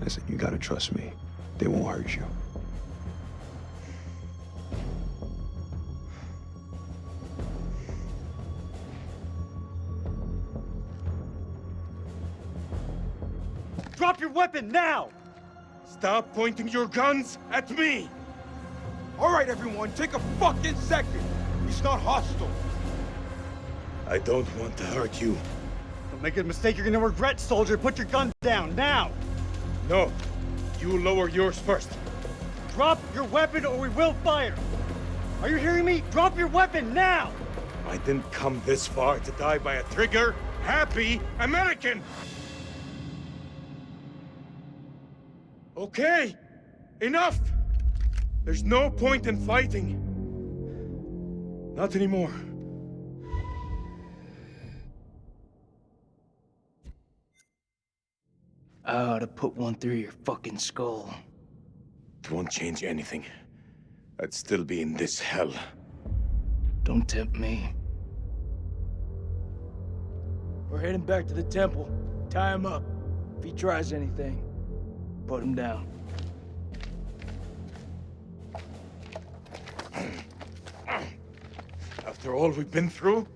Listen, you gotta trust me. They won't hurt you. Drop your weapon now! Stop pointing your guns at me! All right, everyone, take a fucking second. He's not hostile. I don't want to hurt you. Don't make a mistake you're gonna regret, soldier. Put your gun down, now! No. You lower yours first. Drop your weapon or we will fire! Are you hearing me? Drop your weapon, now! I didn't come this far to die by a trigger-happy American! Okay! Enough! There's no point in fighting. Not anymore. I ought to put one through your fucking skull. It won't change anything. I'd still be in this hell. Don't tempt me. We're heading back to the temple. Tie him up. If he tries anything, put him down. After all we've been through?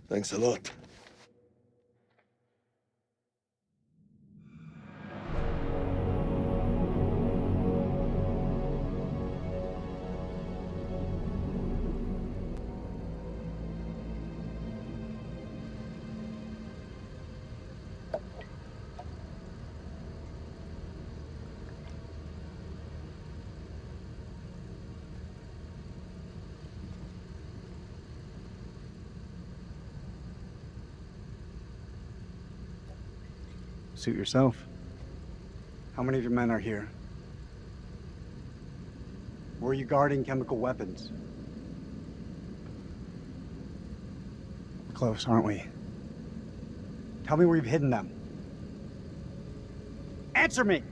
Thanks a lot. Suit yourself. How many of your men are here? Where are you guarding chemical weapons? We're close, aren't we? Tell me where you've hidden them. Answer me!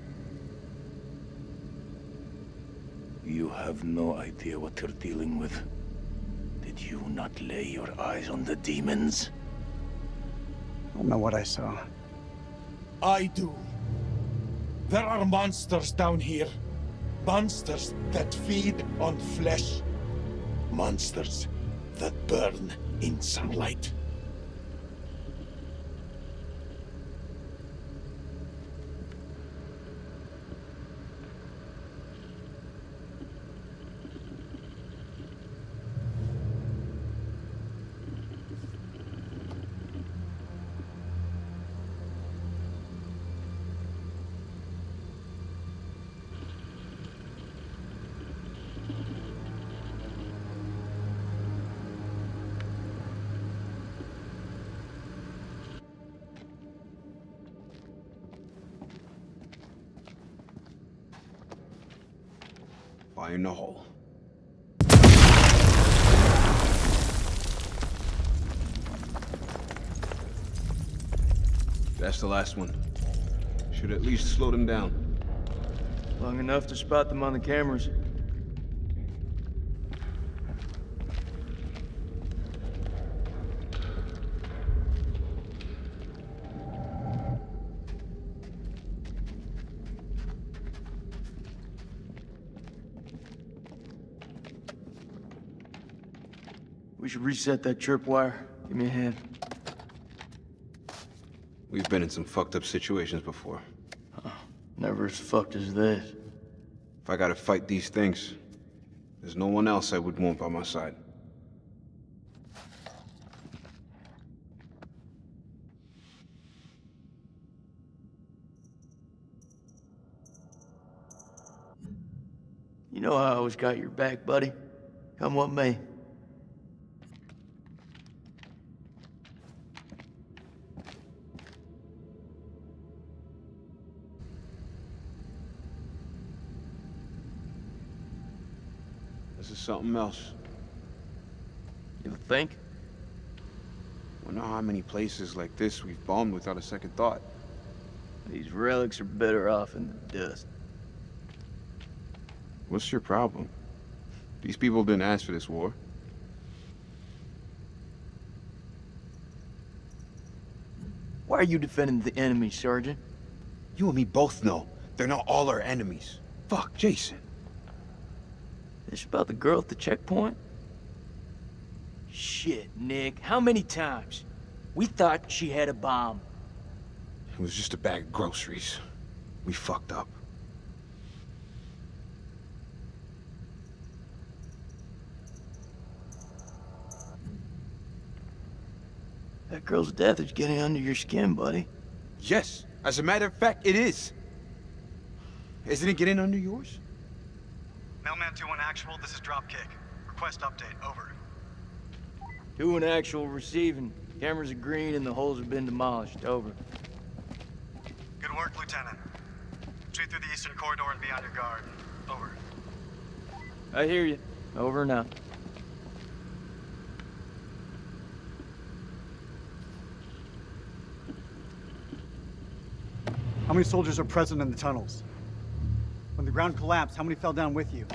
You have no idea what you're dealing with. Did you not lay your eyes on the demons? I don't know what I saw. I do. There are monsters down here. Monsters that feed on flesh. Monsters that burn in sunlight. Fire in the hole. That's the last one. Should at least slow them down. Long enough to spot them on the cameras. We should reset that tripwire. Give me a hand. We've been in some fucked up situations before. Never as fucked as this. If I gotta fight these things, there's no one else I would want by my side. You know I always got your back, buddy. Come what may. This is something else. You think? Wonder how many places like this we've bombed without a second thought. These relics are better off in the dust. What's your problem? These people didn't ask for this war. Why are you defending the enemy, Sergeant? You and me both know they're not all our enemies. Fuck, Jason. This about the girl at the checkpoint? Shit, Nick. How many times? We thought she had a bomb. It was just a bag of groceries. We fucked up. That girl's death is getting under your skin, buddy. Yes, as a matter of fact, it is. Isn't it getting under yours? Mailman 2-1 actual, this is Dropkick. Request update, over. 2-1 actual receiving. Cameras are green and the holes have been demolished. Over. Good work, Lieutenant. Retreat through the eastern corridor and be on your guard. Over. I hear you. Over now. How many soldiers are present in the tunnels? When the ground collapsed, how many fell down with you?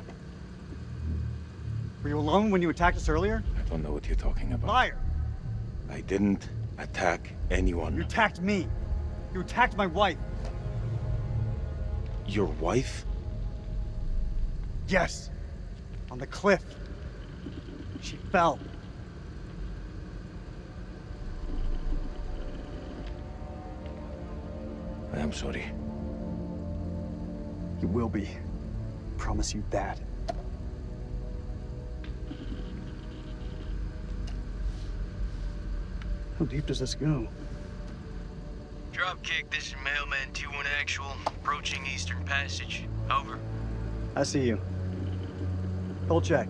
Were you alone when you attacked us earlier? I don't know what you're talking about. Liar! I didn't attack anyone. You attacked me. You attacked my wife. Your wife? Yes. On the cliff. She fell. I am sorry. You will be. Promise you that. How deep does this go? Dropkick, this is Mailman 2-1 actual. Approaching Eastern Passage. Over. I see you. Full check.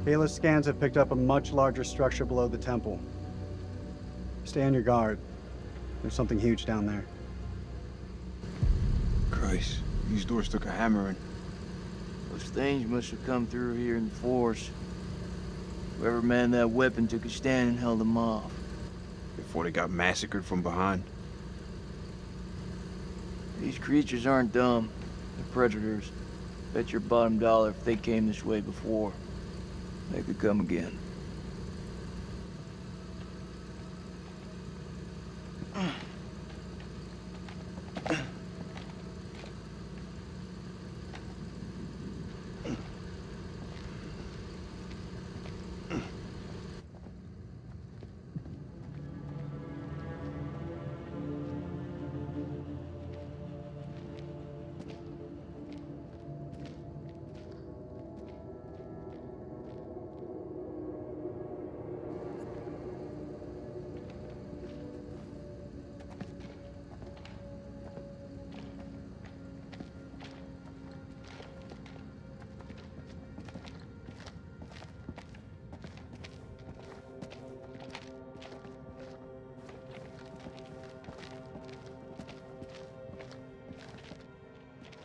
Kayla's scans have picked up a much larger structure below the temple. Stay on your guard. There's something huge down there. Christ, these doors took a hammering. Those things must have come through here in force. Whoever manned that weapon took a stand and held them off. Before they got massacred from behind. These creatures aren't dumb. They're predators. Bet your bottom dollar if they came this way before, they could come again.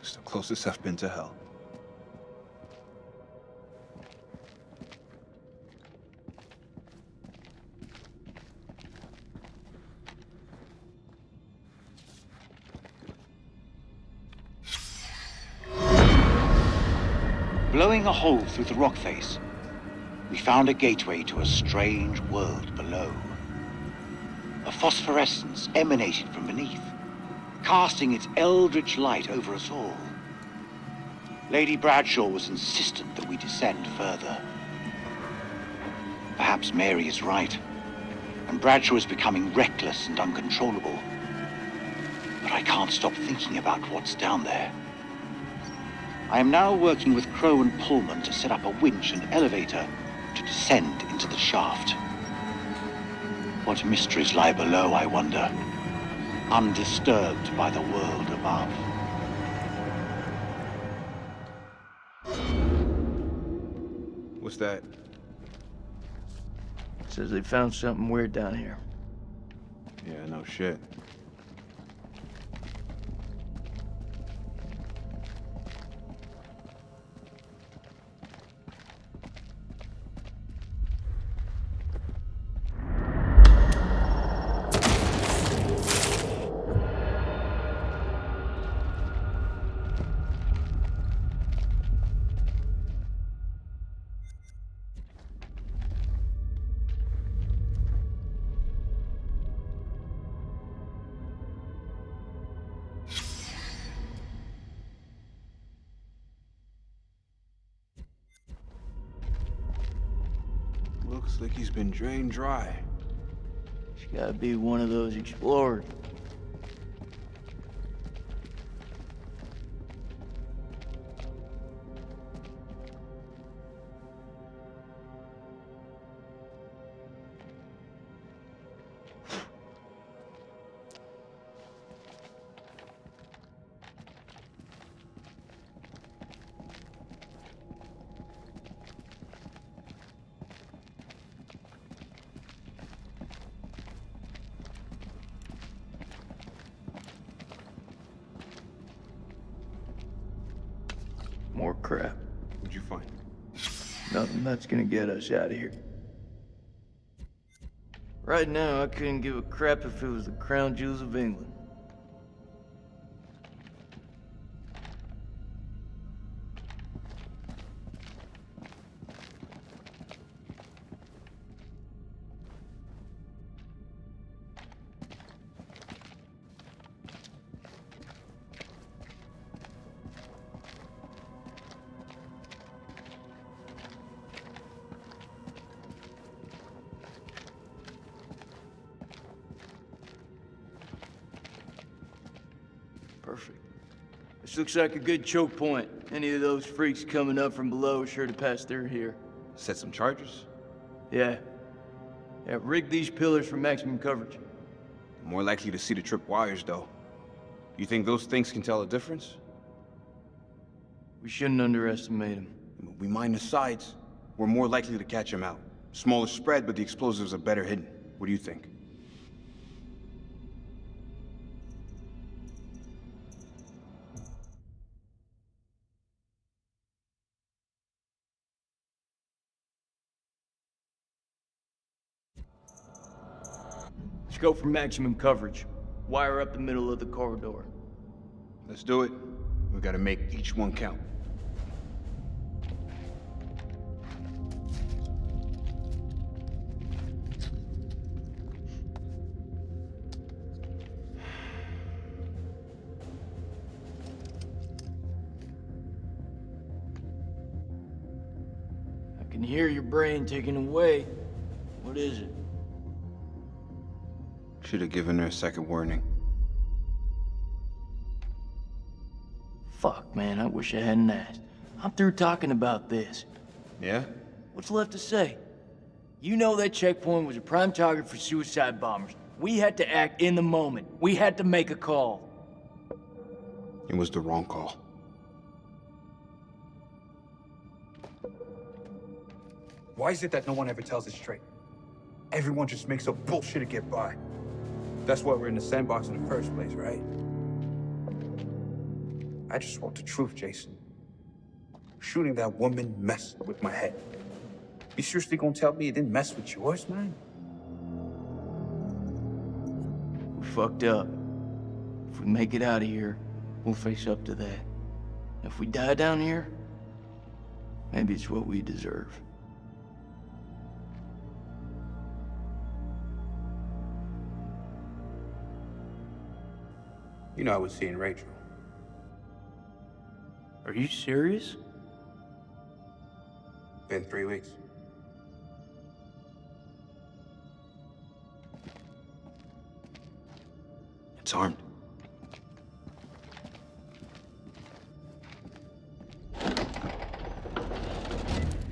It's the closest I've been to hell. Blowing a hole through the rock face, we found a gateway to a strange world below. A phosphorescence emanated from beneath, casting its eldritch light over us all. Lady Bradshaw was insistent that we descend further. Perhaps Mary is right, and Bradshaw is becoming reckless and uncontrollable. But I can't stop thinking about what's down there. I am now working with Crow and Pullman to set up a winch and elevator to descend into the shaft. What mysteries lie below, I wonder, undisturbed by the world above. What's that? Says they found something weird down here. Yeah, no shit. Looks like he's been drained dry. It's gotta be one of those explorers. More crap. What'd you find? Nothing that's gonna get us out of here. Right now, I couldn't give a crap if it was the crown jewels of England. Perfect. This looks like a good choke point. Any of those freaks coming up from below are sure to pass through here. Set some charges? Yeah. Yeah, rig these pillars for maximum coverage. More likely to see the trip wires, though. You think those things can tell a difference? We shouldn't underestimate them. We mine the sides. We're more likely to catch them out. Smaller spread, but the explosives are better hidden. What do you think? Let's go for maximum coverage. Wire up the middle of the corridor. Let's do it. We gotta make each one count. I can hear your brain ticking away. What is it? Should have given her a second warning. Fuck, man, I wish I hadn't asked. I'm through talking about this. Yeah? What's left to say? You know that checkpoint was a prime target for suicide bombers. We had to act in the moment. We had to make a call. It was the wrong call. Why is it that no one ever tells it straight? Everyone just makes up bullshit to get by. That's why we're in the sandbox in the first place, right? I just want the truth, Jason. Shooting that woman messed with my head. You seriously gonna tell me it didn't mess with yours, man? We fucked up. If we make it out of here, we'll face up to that. If we die down here, Maybe it's what we deserve. You know I was seeing Rachel. Are you serious? Been 3 weeks. It's armed.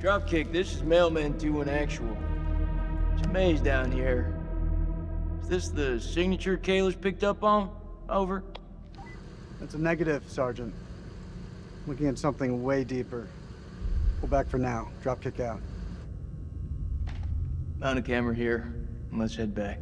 Dropkick, this is Mailman 2 in actual. It's a maze down here. Is this the signature Kayla's picked up on? Over. That's a negative, Sergeant. Looking at something way deeper. Pull back for now. Dropkick out. Mount a camera here, and let's head back.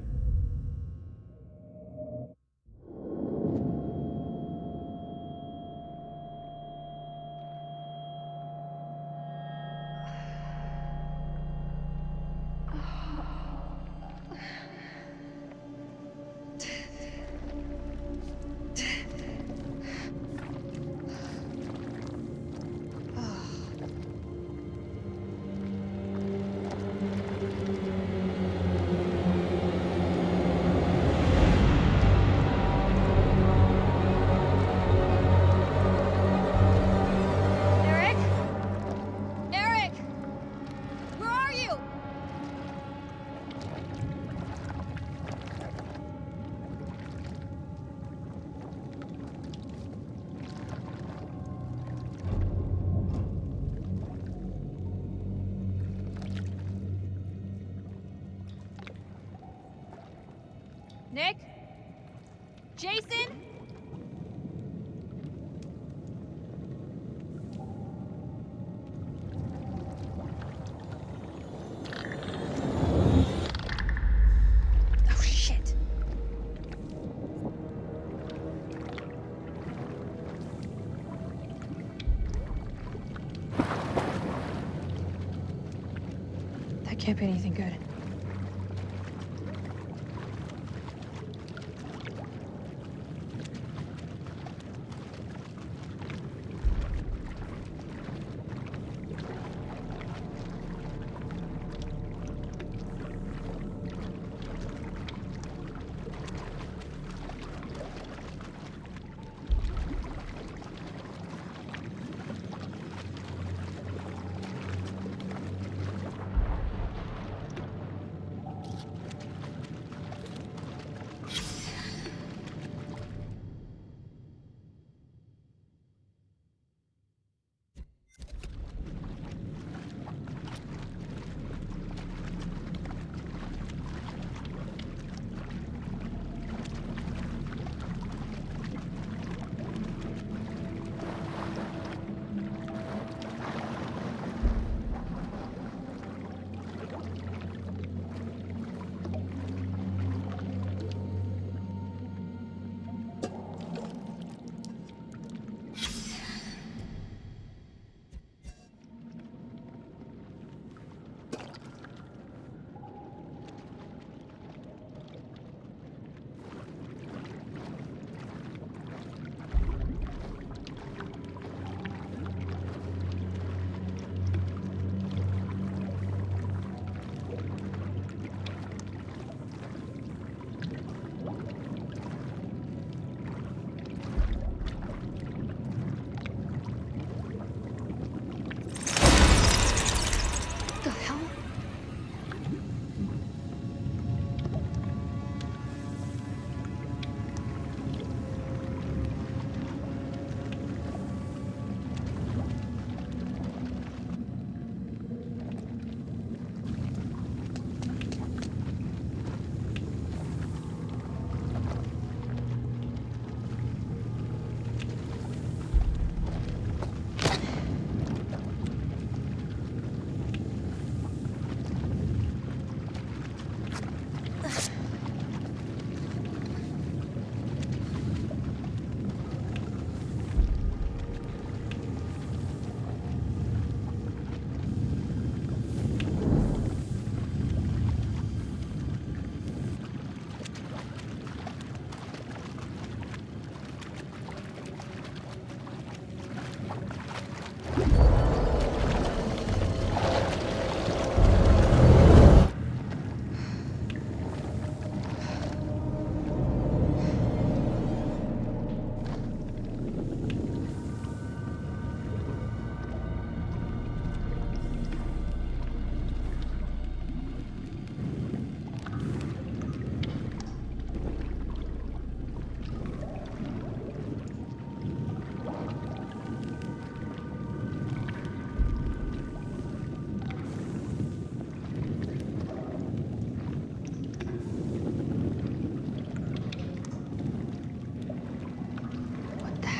Eric? Eric! Where are you? Nick? Jason? Oh, shit. That can't be anything good.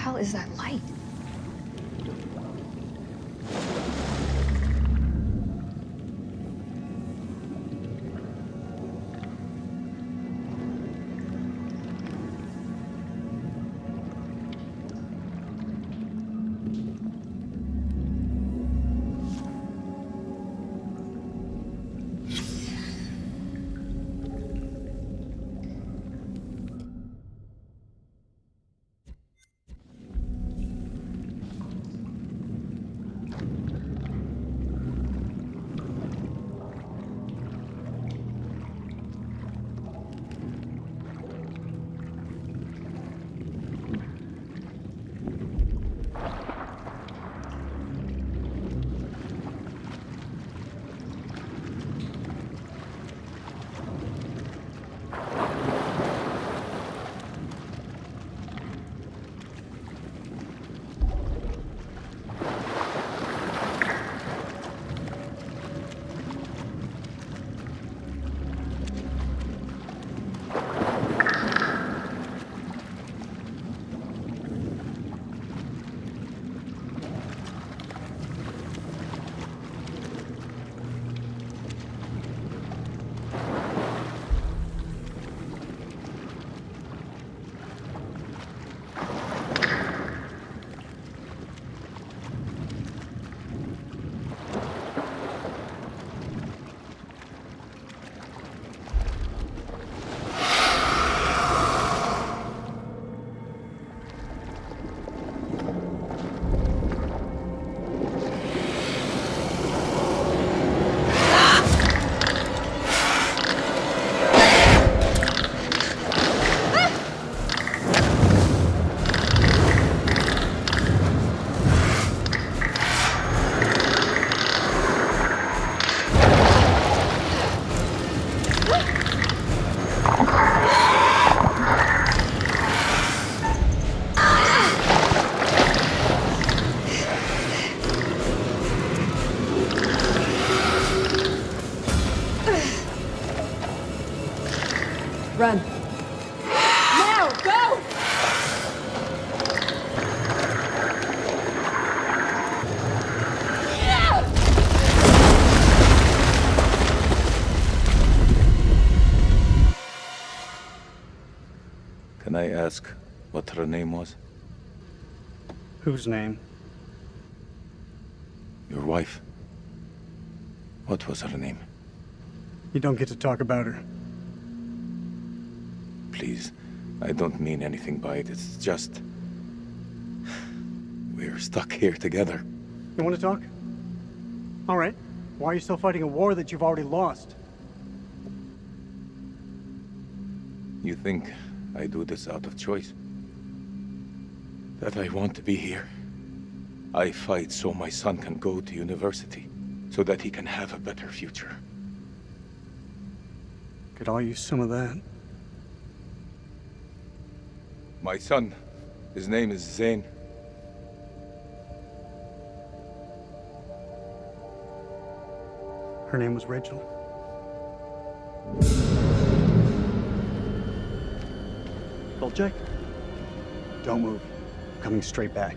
hell is that light? Run. Now, go! Yeah! Can I ask what her name was? Whose name? Your wife. What was her name? You don't get to talk about her. Please, I don't mean anything by it. It's just... we're stuck here together. You want to talk? All right. Why are you still fighting a war that you've already lost? You think I do this out of choice? That I want to be here? I fight so my son can go to university, so that he can have a better future. Could all use some of that. My son, his name is Zain. Her name was Rachel. Volchek? Don't move. I'm coming straight back.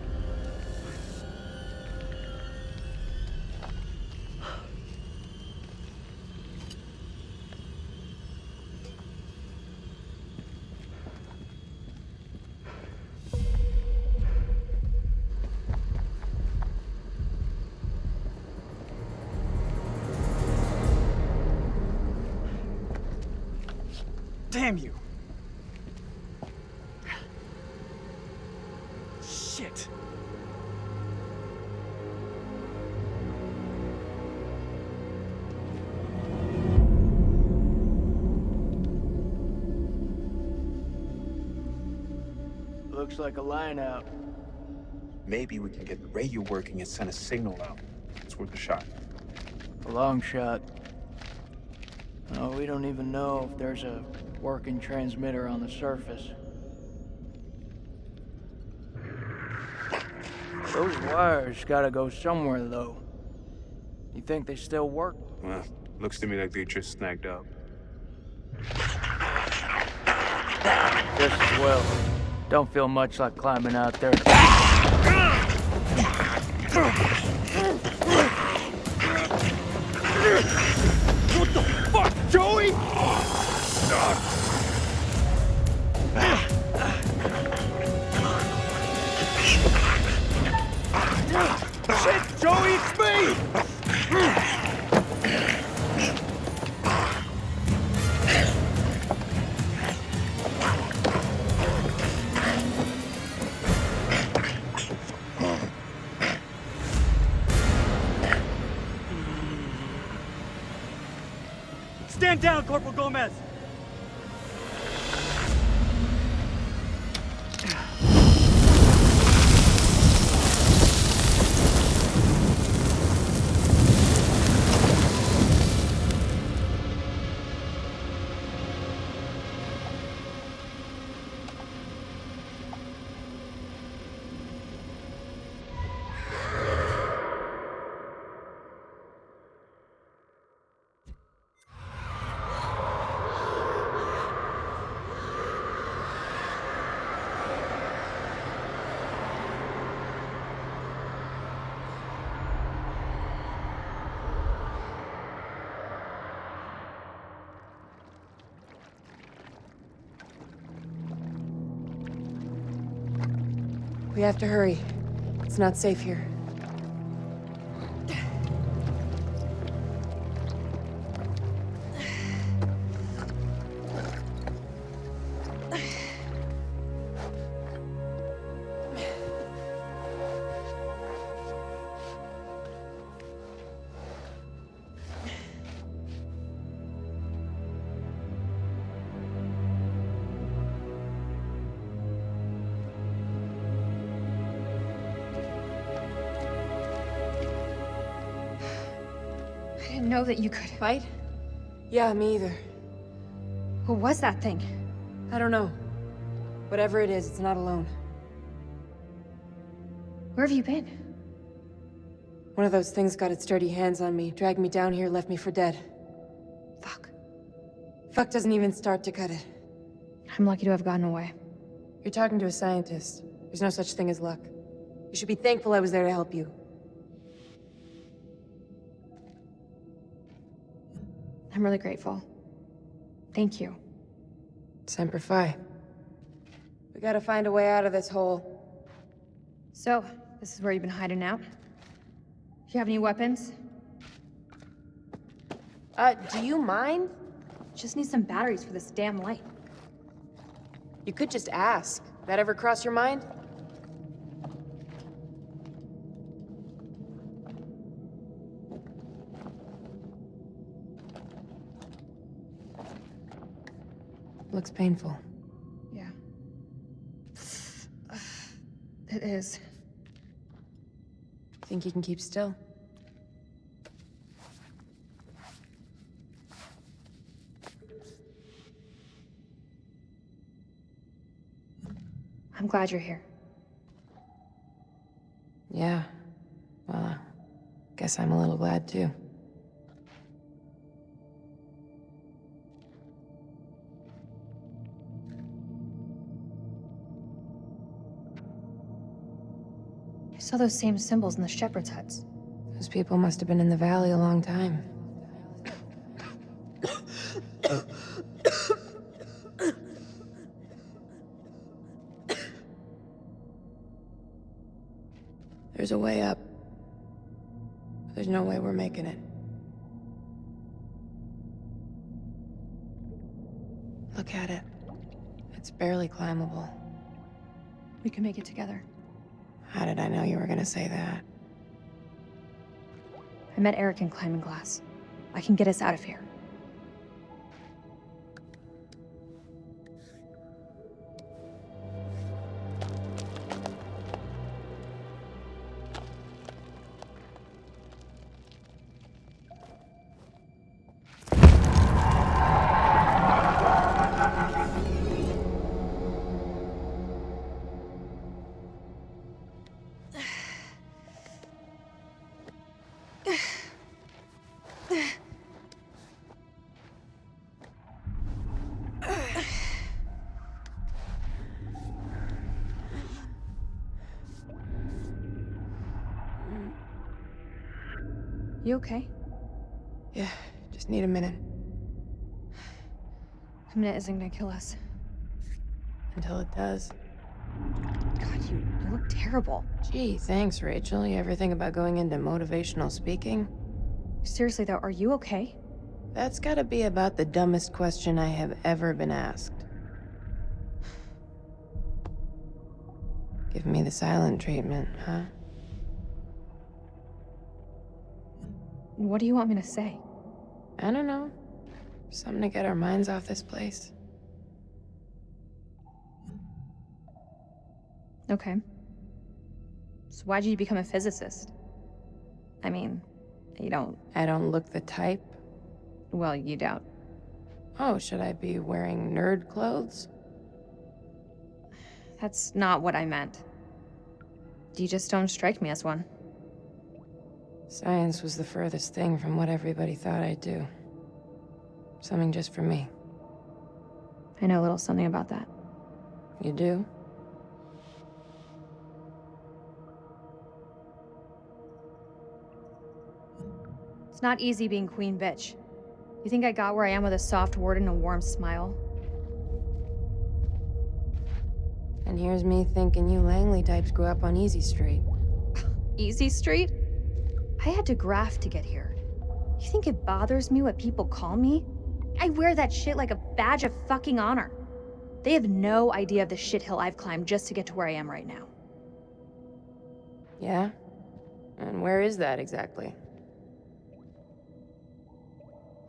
Damn you! Shit! Looks like a line out. Maybe we can get the radio working and send a signal out. It's worth a shot. A long shot. No, we don't even know if there's a working transmitter on the surface. Those wires gotta go somewhere, though. You think they still work? Well, looks to me like they just snagged up. Just as well. Don't feel much like climbing out there. What the fuck, Joey? Shit, Joey, it's me! Stand down, Corporal Gomez! We have to hurry. It's not safe here. I didn't know that you could fight. Yeah, me either. What was that thing? I don't know. Whatever it is, it's not alone. Where have you been? One of those things got its dirty hands on me, dragged me down here, left me for dead. Fuck. Fuck doesn't even start to cut it. I'm lucky to have gotten away. You're talking to a scientist. There's no such thing as luck. You should be thankful I was there to help you. I'm really grateful. Thank you. Semper Fi. We gotta find a way out of this hole. So, this is where you've been hiding out? Do you have any weapons? Do you mind? Just need some batteries for this damn light. You could just ask. That ever cross your mind? Looks painful. Yeah. It is. Think you can keep still? I'm glad you're here. Yeah. Well, guess I'm a little glad too. I saw those same symbols in the shepherd's huts. Those people must have been in the valley a long time. There's a way up. There's no way we're making it. Look at it. It's barely climbable. We can make it together. How did I know you were gonna say that? I met Eric in Climbing Glass. I can get us out of here. You okay? Yeah, just need a minute. A minute isn't gonna kill us. Until it does. God, you look terrible. Gee, thanks, Rachel. You ever think about going into motivational speaking? Seriously though, are you okay? That's gotta be about the dumbest question I have ever been asked. Give me the silent treatment, huh? What do you want me to say? I don't know. Something to get our minds off this place. Okay. So why'd you become a physicist? I mean, you don't... I don't look the type. Well, you don't. Oh, should I be wearing nerd clothes? That's not what I meant. You just don't strike me as one. Science was the furthest thing from what everybody thought I'd do. Something just for me. I know a little something about that. You do? It's not easy being queen bitch. You think I got where I am with a soft word and a warm smile? And here's me thinking you Langley types grew up on Easy Street. Easy Street? I had to graft to get here. You think it bothers me what people call me? I wear that shit like a badge of fucking honor. They have no idea of the shithill I've climbed just to get to where I am right now. Yeah? And where is that exactly?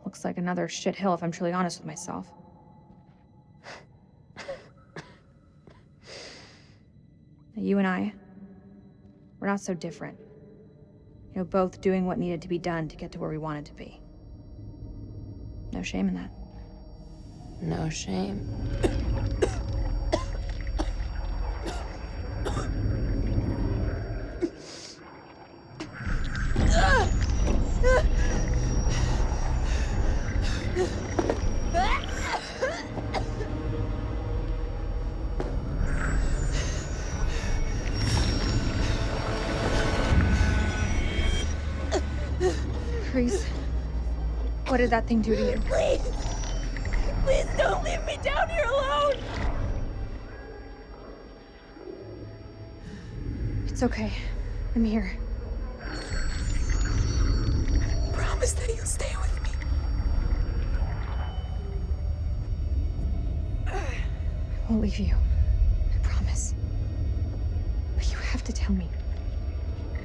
Looks like another shithill if I'm truly honest with myself. You and I, we're not so different. You know, both doing what needed to be done to get to where we wanted to be. No shame in that. No shame. Crease, what did that thing do to you? Please! Please don't leave me down here alone! It's okay. I'm here. Promise that you'll stay with me. I won't leave you. I promise. But you have to tell me.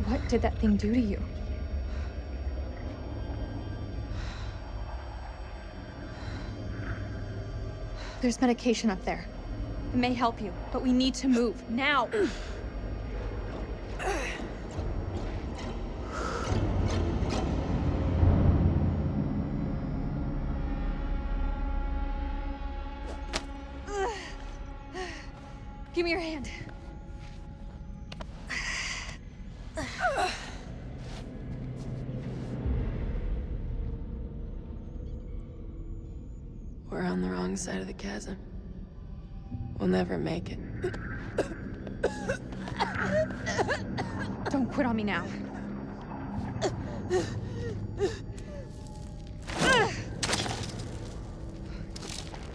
What did that thing do to you? There's medication up there. It may help you, but we need to move, now! Give me your hand. We're on the wrong side of the chasm. We'll never make it. Don't quit on me now.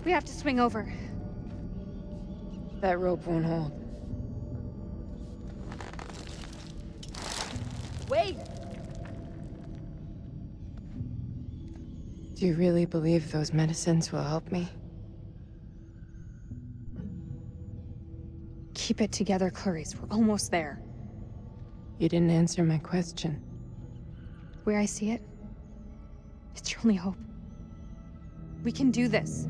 We have to swing over. That rope won't hold. Wait! Do you really believe those medicines will help me? Keep it together, Clarice. We're almost there. You didn't answer my question. The way I see it, it's your only hope. We can do this.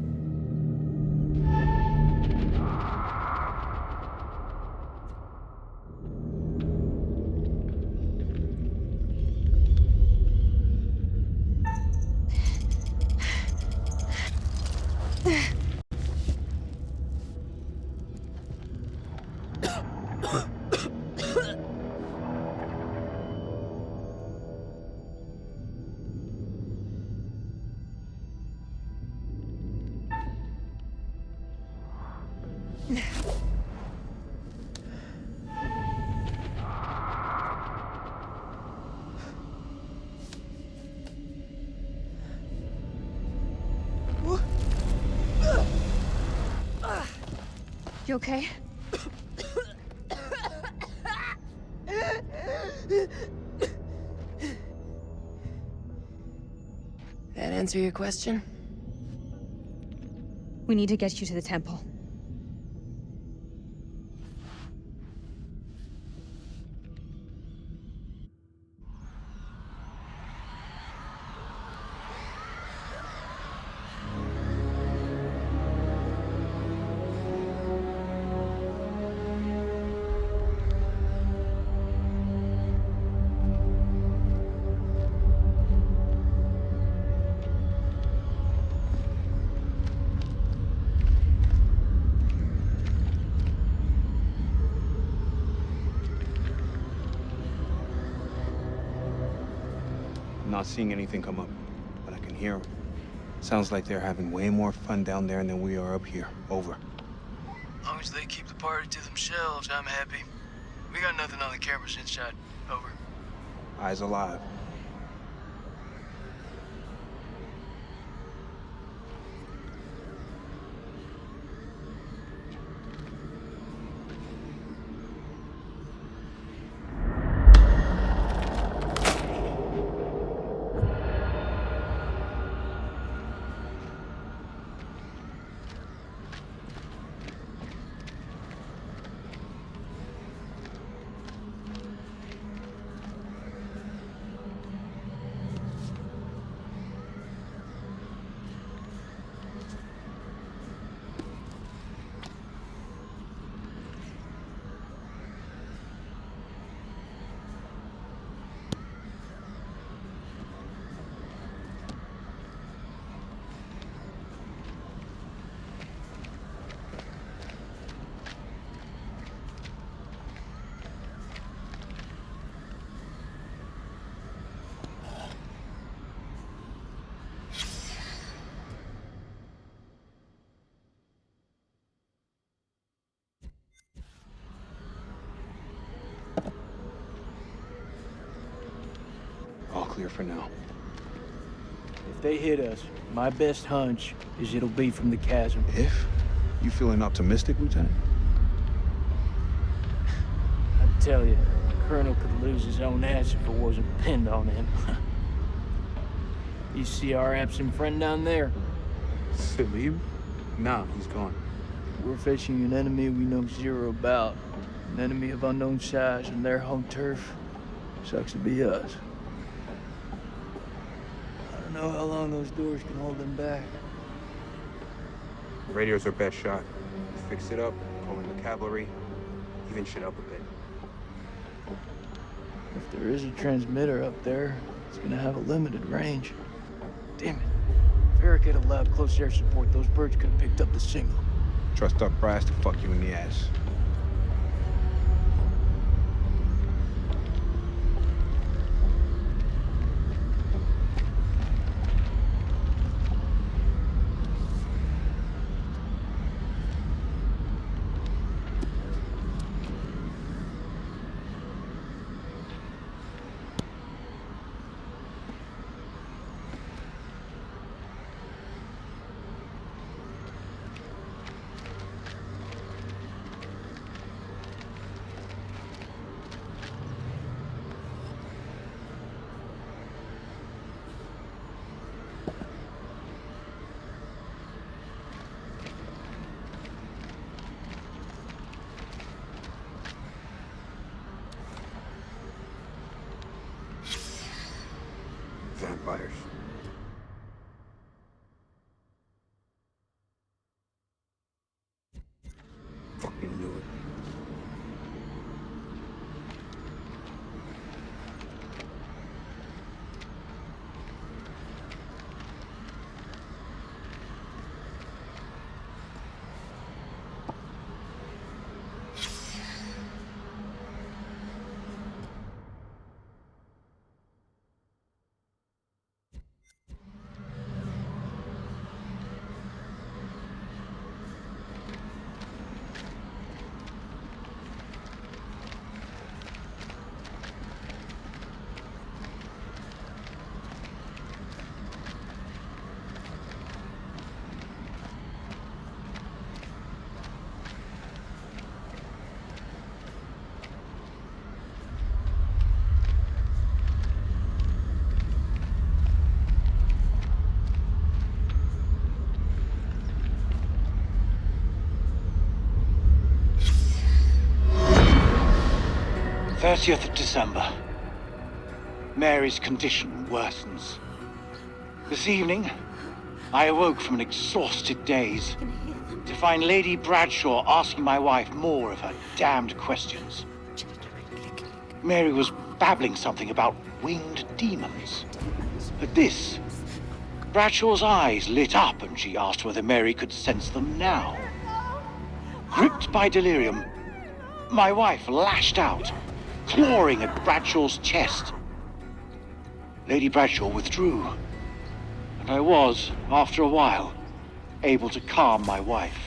You okay? That answer your question? We need to get you to the temple. I'm not seeing anything come up, but I can hear them. Sounds like they're having way more fun down there than we are up here. Over. As long as they keep the party to themselves, I'm happy. We got nothing on the cameras inside. Over. Eyes alive. All clear for now. If they hit us, my best hunch is it'll be from the chasm. If? You feeling optimistic, Lieutenant? I tell you, the Colonel could lose his own ass if it wasn't pinned on him. You see our absent friend down there? Salim? Nah, he's gone. We're facing an enemy we know zero about. An enemy of unknown size on their home turf. Sucks to be us. I don't know how long those doors can hold them back. Radio's our best shot. Fix it up, call in the cavalry, even shit up a bit. If there is a transmitter up there, it's gonna have a limited range. Damn it. If Eric had allowed close air support, those birds could have picked up the signal. Trust our brass to fuck you in the ass. Vampires. Fucking knew it. 30th of December. Mary's condition worsens. This evening, I awoke from an exhausted daze to find Lady Bradshaw asking my wife more of her damned questions. Mary was babbling something about winged demons. At this, Bradshaw's eyes lit up and she asked whether Mary could sense them now. Gripped by delirium, my wife lashed out, clawing at Bradshaw's chest. Lady Bradshaw withdrew, and I was, after a while, able to calm my wife.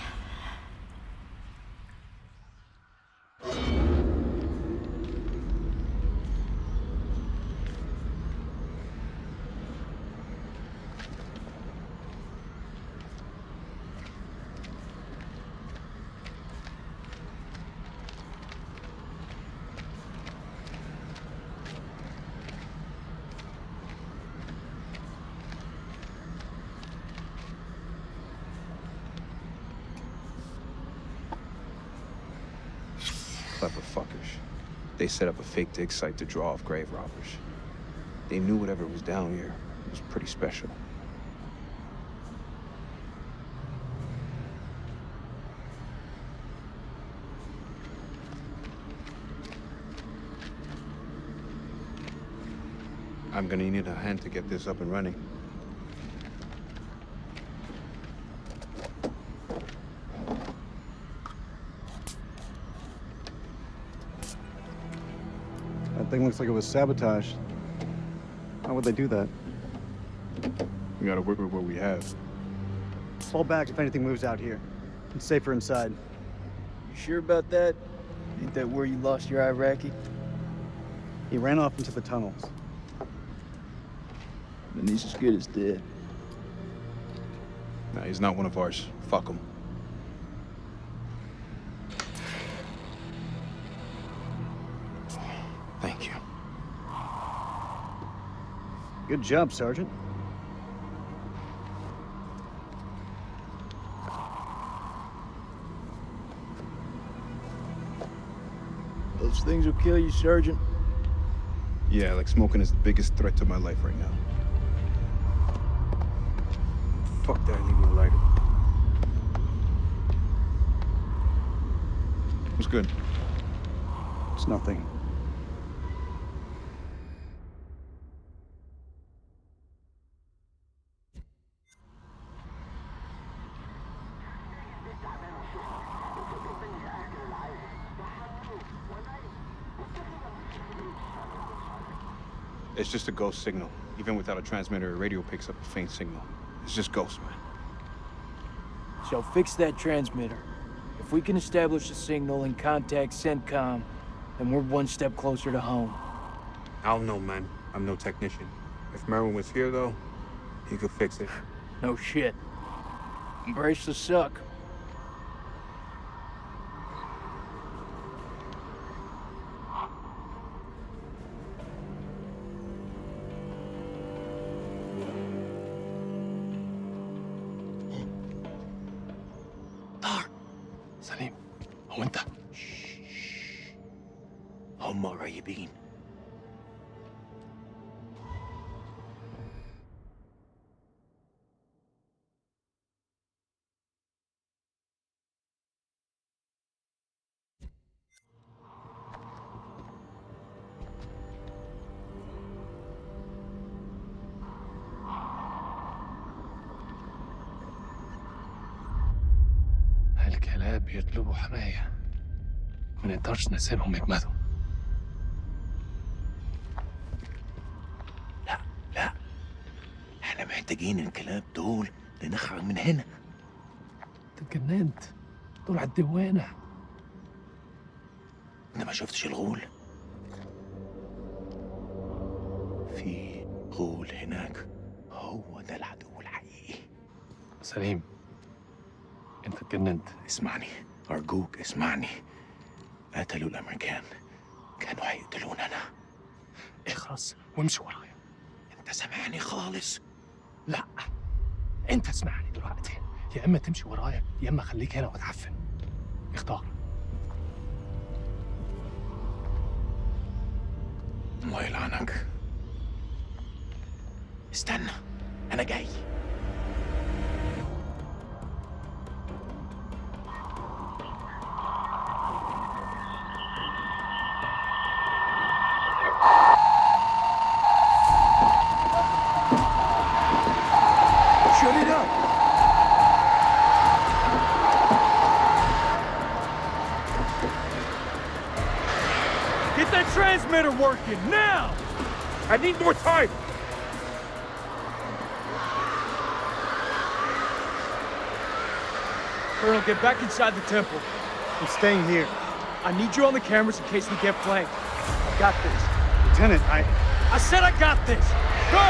Clever fuckers. They set up a fake dig site to draw off grave robbers. They knew whatever was down here was pretty special. I'm gonna need a hand to get this up and running. That thing looks like it was sabotaged. How would they do that? We gotta work with what we have. Fall back if anything moves out here. It's safer inside. You sure about that? Ain't that where you lost your Iraqi? He ran off into the tunnels. Then he's as good as dead. Nah, he's not one of ours. Fuck him. Thank you. Good job, Sergeant. Those things will kill you, Sergeant. Yeah, like smoking is the biggest threat to my life right now. Fuck that, leave me a lighter. What's good? It's nothing. It's just a ghost signal. Even without a transmitter, a radio picks up a faint signal. It's just ghosts, man. So fix that transmitter. If we can establish a signal and contact CENTCOM, then we're one step closer to home. I don't know, man. I'm no technician. If Merwin was here, though, he could fix it. No shit. Embrace the suck. سليم هو انت هم قريبين. الكلاب بيطلبوا حماية ما نقدرش نسيبهم يجمدوا. لا احنا محتاجين الكلاب دول لنخرج من هنا. انت اتجننت، دول على الدوانة. انت ما شفتش الغول؟ في غول هناك، هو ده العدو الحقيقي. سليم انت اتجننت. اسمعني ارجوك اسمعني. قتلوا الامريكان، كانوا هيقتلونا انا. اخرس وامشي ورايا. انت سامعني خالص؟ لا انت اسمعني دلوقتي، يا اما تمشي ورايا يا اما خليك هنا وتعفن. اختار. الله يلعنك. استنى، أنا جاي. Shut it up! Get that transmitter working, now! I need more time! Colonel, get back inside the temple. I'm staying here. I need you on the cameras in case we get flanked. I got this. Lieutenant, I said I got this! Go!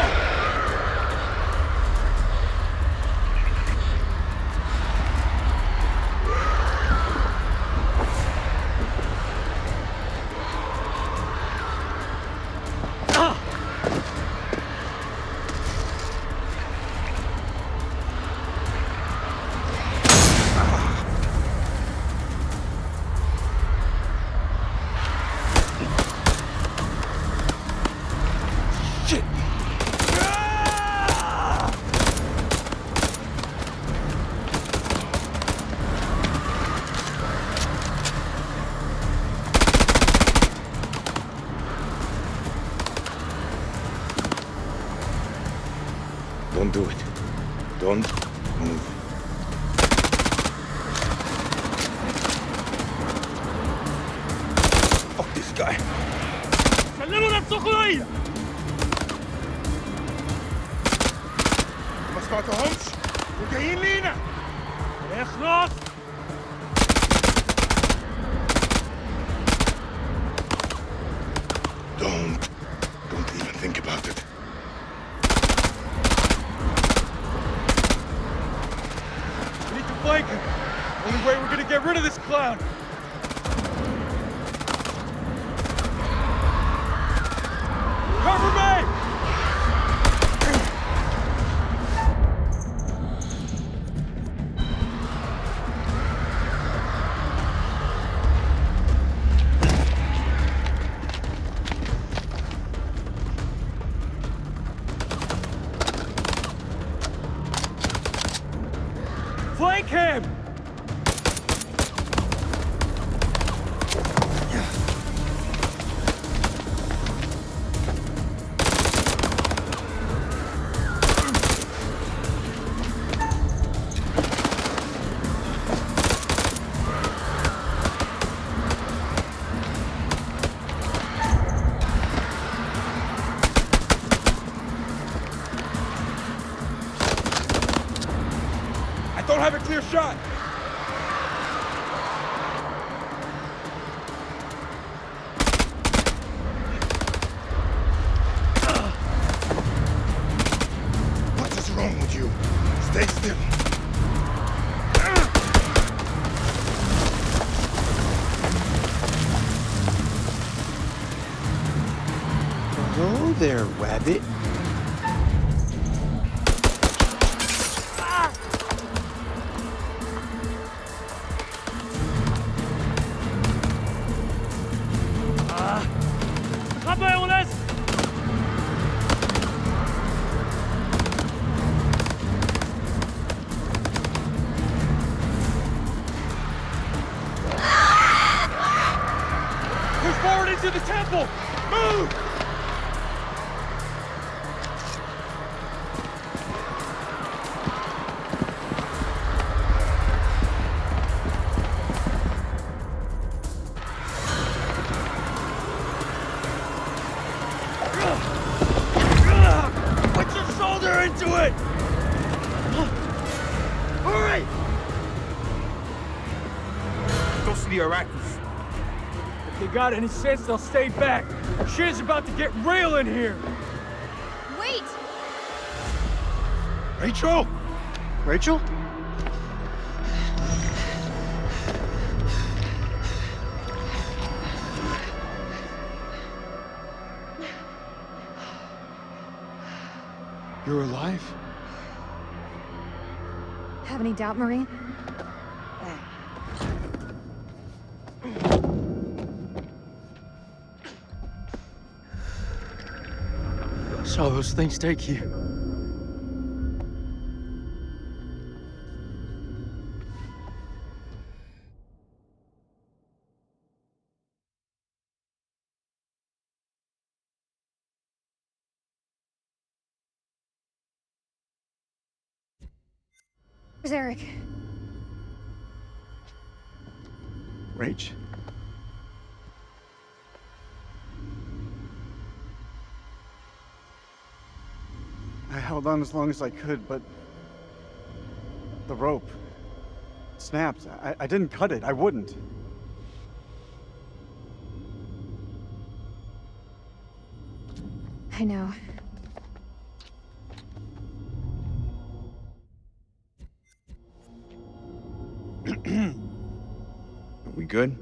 Don't do it. Don't move. Fuck this guy. سلموا نفسكم ليا. ما سمعتهمش وجايين لينا. اخلص. Don't even think about it. We need to flank him. Only way we're gonna get rid of this clown. Cover me! Flank him! I don't have a clear shot. What is wrong with you? Stay still. Hello there, Wabbit. Push forward into the temple! Move! Put your shoulder into it! Hurry! Go see the Iraqis. If they got any sense, they'll stay back. Shit is about to get real in here. Wait! Rachel! Rachel? You're alive? Have any doubt, Marine? Saw those things take you. Where's Eric? Rach. I held on as long as I could, but the rope snapped. I didn't cut it. I wouldn't. I know. Are we good?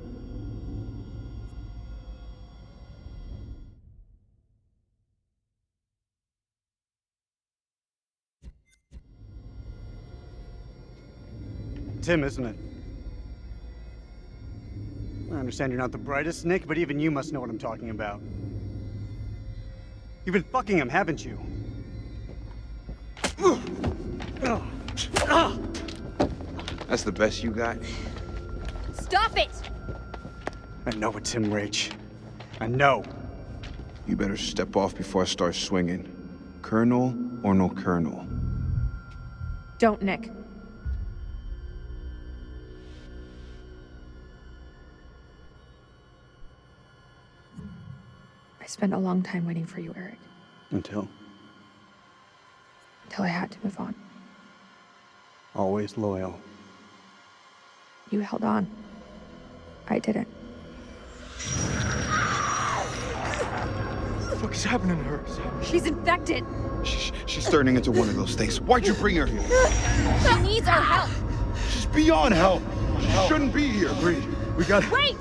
Tim, isn't it? I understand you're not the brightest, Nick, but even you must know what I'm talking about. You've been fucking him, haven't you? That's the best you got? Stop it! I know it's him, Rach. I know. You better step off before I start swinging. Colonel or no colonel? Don't, Nick. I spent a long time waiting for you, Eric. Until I had to move on. always loyal. You held on. I didn't. What the fuck is happening to her? She's infected. She's turning into one of those things. Why'd you bring her here? She needs our help. She's beyond help. She shouldn't be here. Agreed. We got. Wait!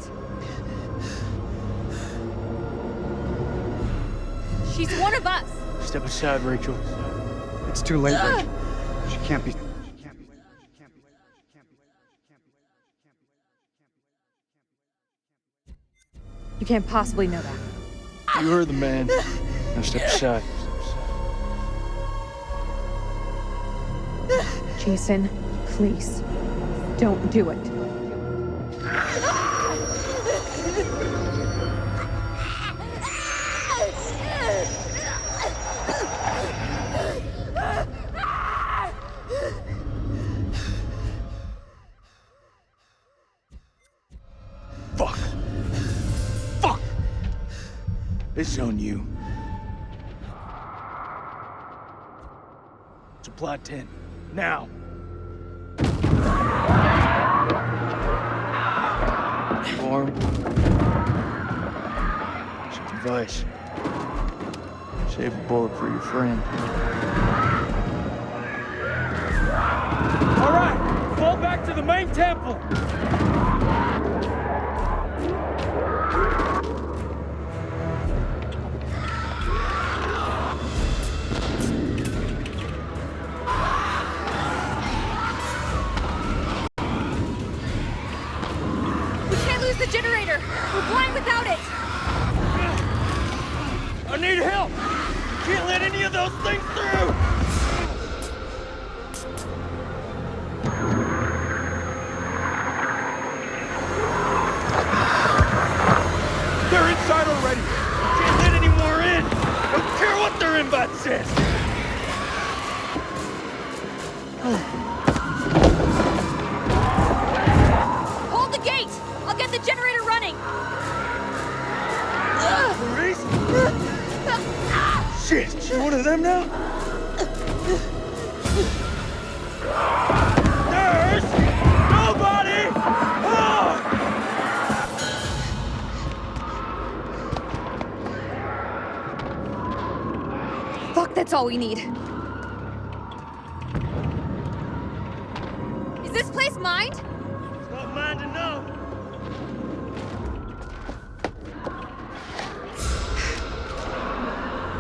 She's one of us. Step aside, Rachel. It's too late, Rachel. She can't be. You can't possibly know that. You heard the man. Now step aside. Jason, please. Don't do it. Fuck! This is on you. Supply 10. Now! Arm. Some advice. Save a bullet for your friend. All right, fall back to the main temple. The generator! We're blind without it! I need help! Can't let any of those things through! They're inside already! Can't let any more in! Don't care what their invite says! Hold the gate! I'll get the generator running! Maurice? Shit! You one of them now? There's nobody home! Fuck, that's all we need. Is this place mined? It's not mine to know.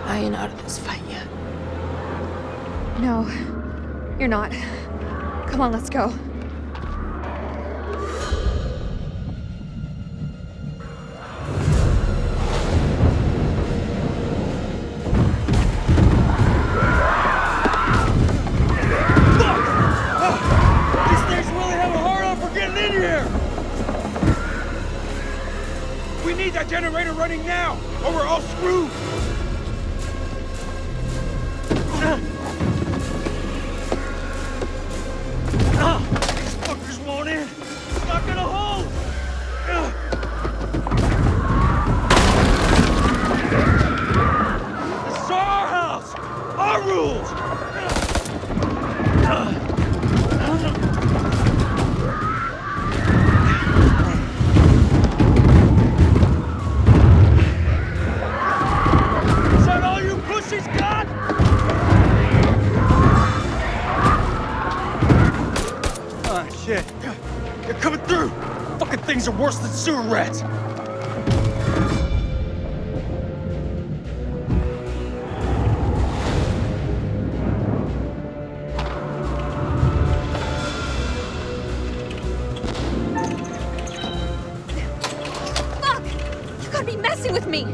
I ain't out of this fight yet. No, you're not. Come on, let's go. need that generator running now, or we're all screwed! These fuckers won't in! It's not gonna hold! This is our house! Our rules! Is that all you pussies got? Oh, shit. They're coming through! Fucking things are worse than sewer rats! Fuck! You gotta be messing with me!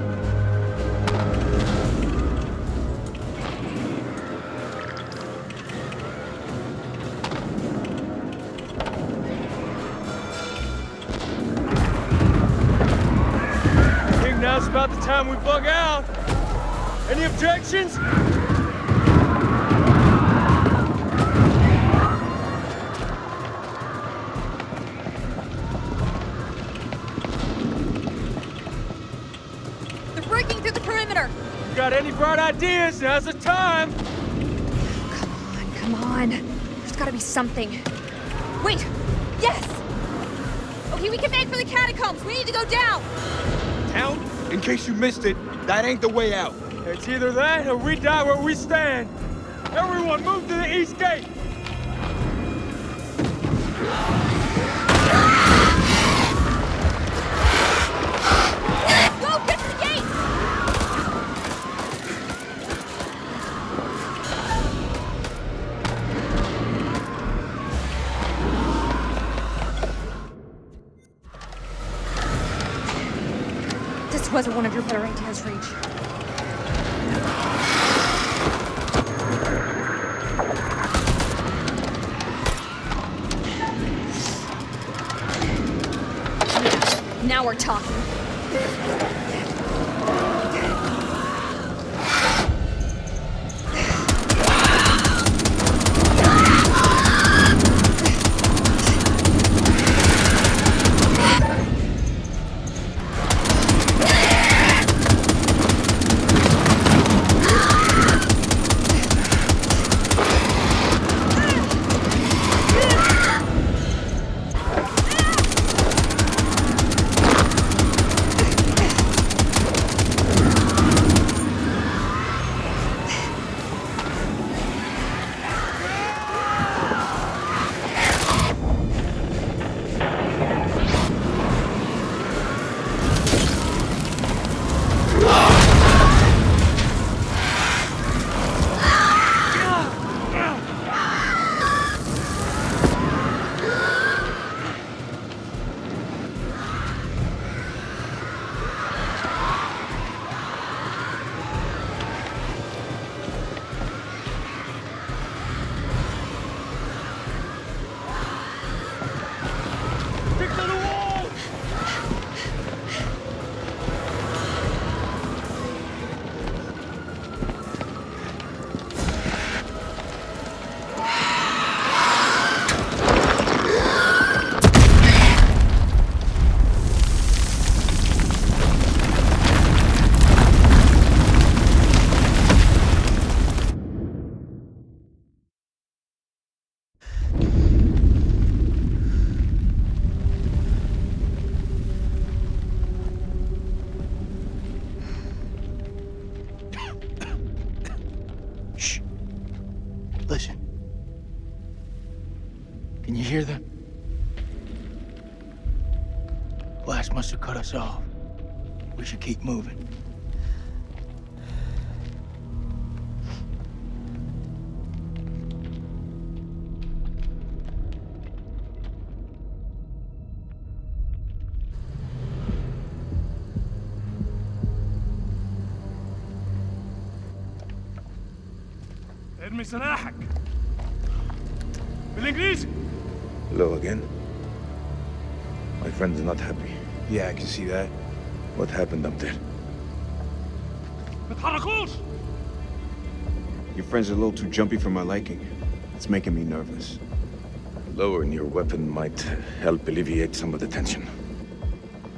I think now's about the time we bug out. Any objections? They're breaking through the perimeter! You got any bright ideas? Now's the time! Come on. There's gotta be something. Wait! Yes! Okay, we can make for the catacombs. We need to go down! Town? In case you missed it, that ain't the way out. It's either that or we die where we stand. Everyone move to the east gate! Go, get to the gate! This wasn't one of your better ideas, Reach. Now we're talking. Listen. Can you hear them? Blast must have cut us off. We should keep moving. ارمي سلاحك بالانجليزي. Hello again. My friend's not happy. Yeah, I can see that. What happened up there? Your friends are a little too jumpy for my liking. It's making me nervous. Lowering your weapon might help alleviate some of the tension.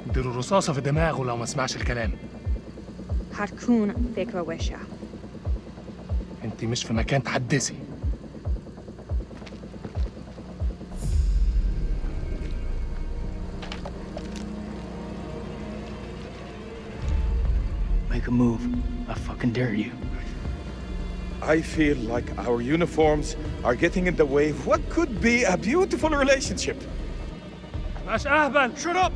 اديله رصاصة في دماغه لو ما سمعش الكلام. هتكون فكرة وحشة. انت مش في مكان تحدثي. Make a move. I fucking dare you. I feel like our uniforms are getting in the way of what could be a beautiful relationship. Shut up!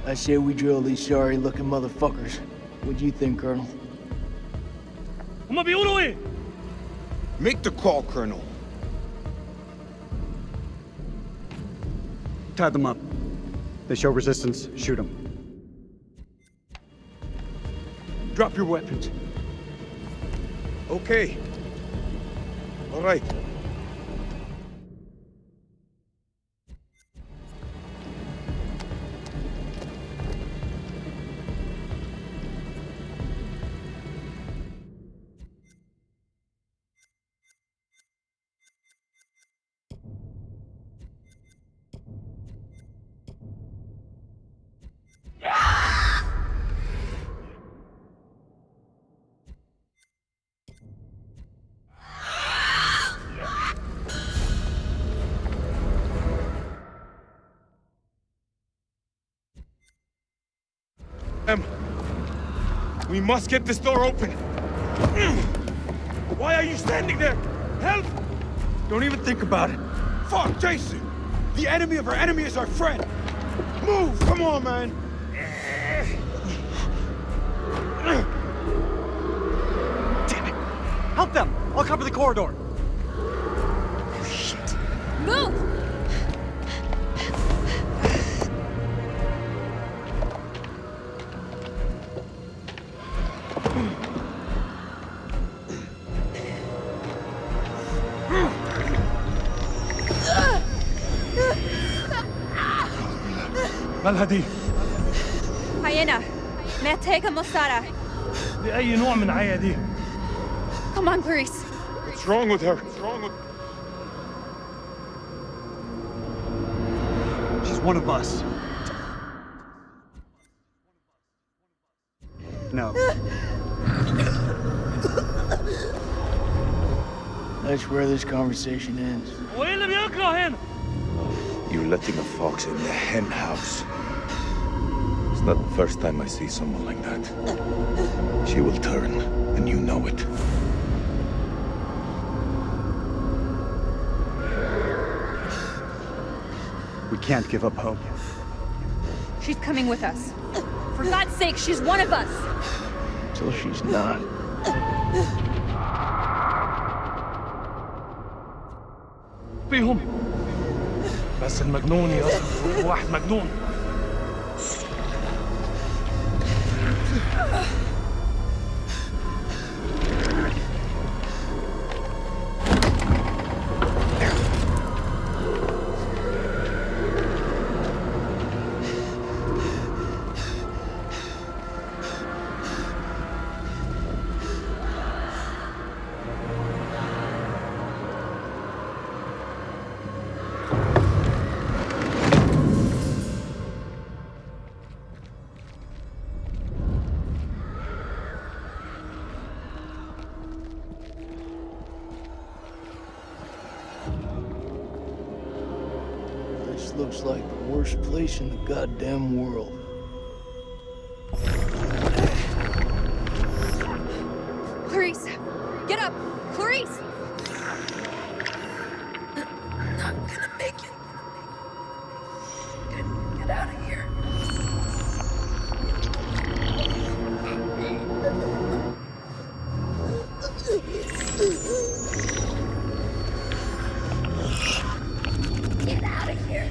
I say we drill these sorry-looking motherfuckers. What do you think, Colonel? Make the call, Colonel. Tie them up. They show resistance, shoot them. Drop your weapons. Okay. All right. We must get this door open. Why are you standing there? Help! Don't even think about it. Fuck, Jason! The enemy of our enemy is our friend! Move! Come on, man! Damn it! Help them! I'll cover the corridor. Shit. Move! مالها دي؟ هينا محتاجة مساعدة. دي أي نوع من عيا دي؟ Come on, Clarice. What's wrong with her? What's wrong with... She's one of us. No. That's where this conversation ends. وإيه اللي بيكره هنا؟ You're letting a fox in the hen house. It's not the first time I see someone like that. She will turn, and you know it. We can't give up hope. She's coming with us. For God's sake, she's one of us. Till she's not. فيهم بس المجنون يصل واحد مجنون. This looks like the worst place in the goddamn world. Clarice, get up! Clarice! Not gonna make it. Get out of here. Get out of here.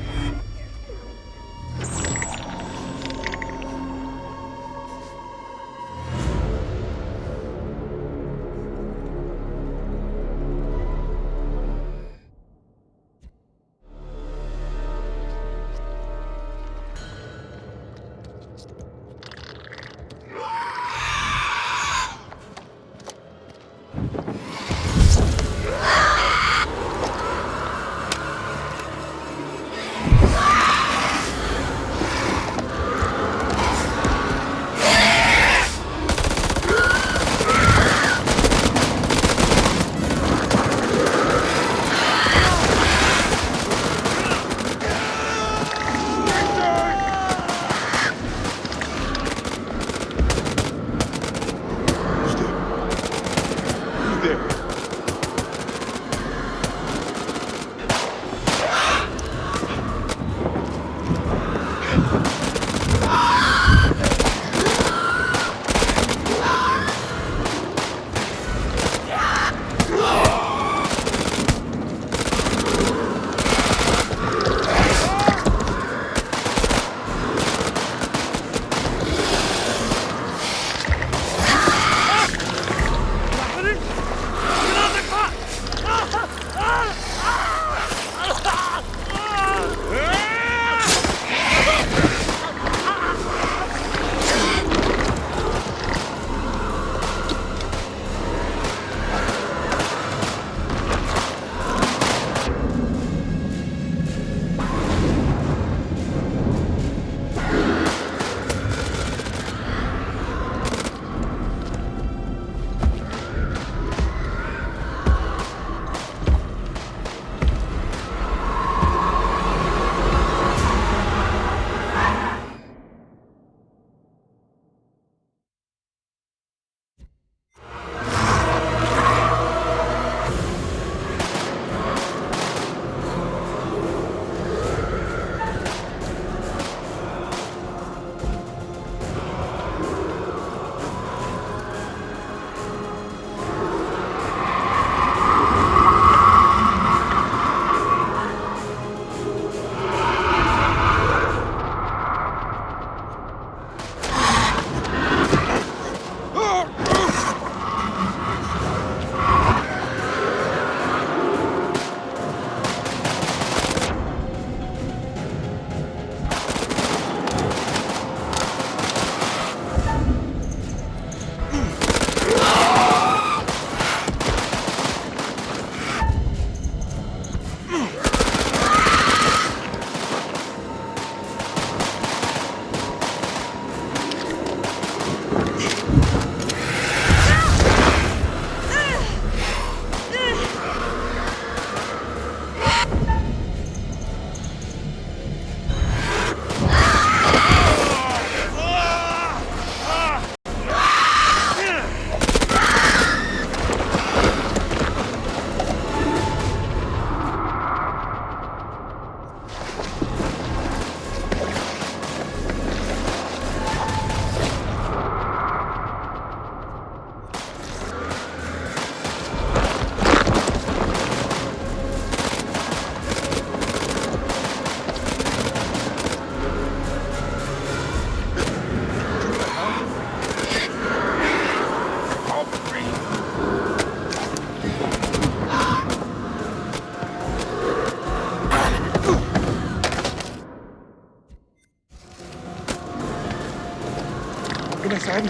يا سعدني.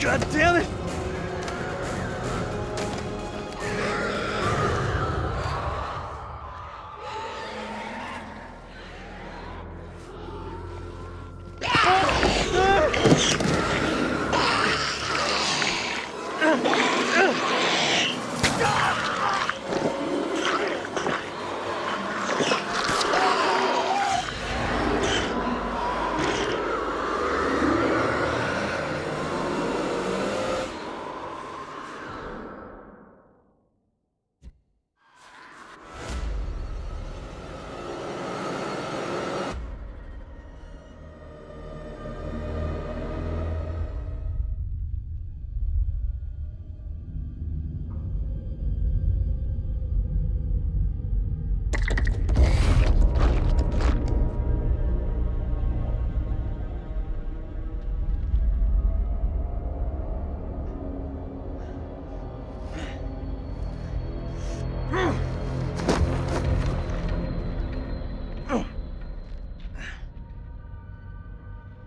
God damn it!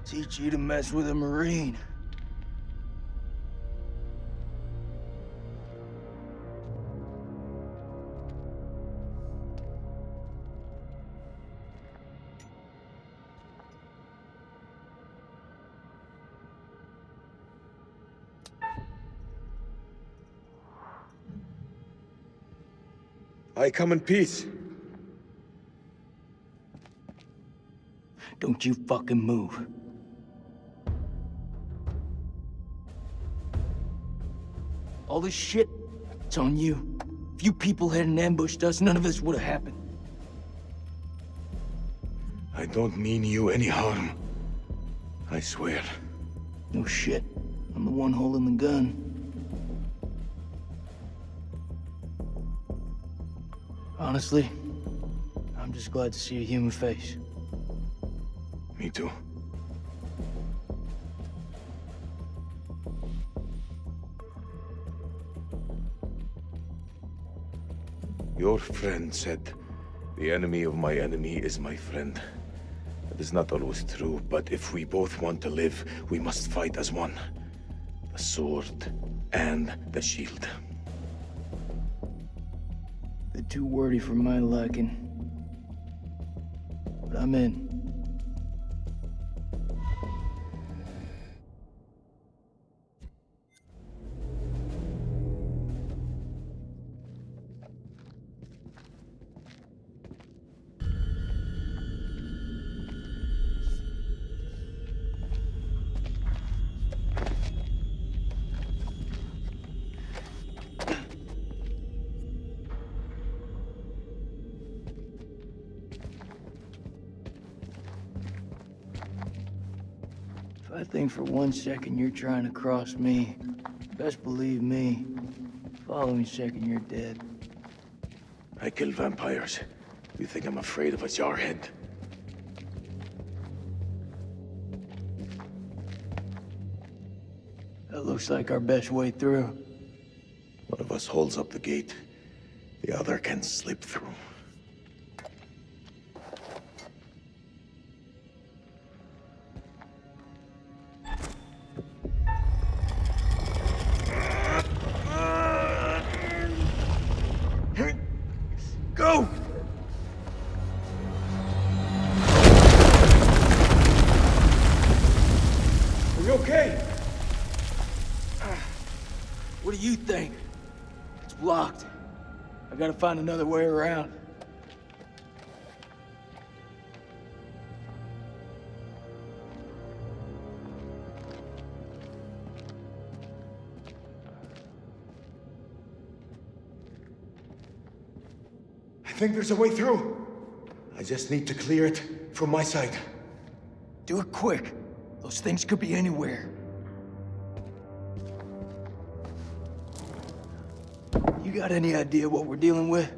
Teach you to mess with a Marine. I come in peace. Don't you fucking move. All this shit, it's on you. If you people hadn't ambushed us, none of this would have happened. I don't mean you any harm. I swear. No shit. I'm the one holding the gun. Honestly, I'm just glad to see a human face. Me too. Your friend said, the enemy of my enemy is my friend. That is not always true, but if we both want to live, we must fight as one. The sword and the shield. Bit too wordy for my liking. But I'm in. If I think for 1 second you're trying to cross me, best believe me, following second you're dead. I kill vampires. You think I'm afraid of a jarhead? That looks like our best way through. One of us holds up the gate. The other can slip through. do you think? It's blocked. I gotta find another way around. I think there's a way through. I just need to clear it from my side. Do it quick. Those things could be anywhere. You got any idea what we're dealing with?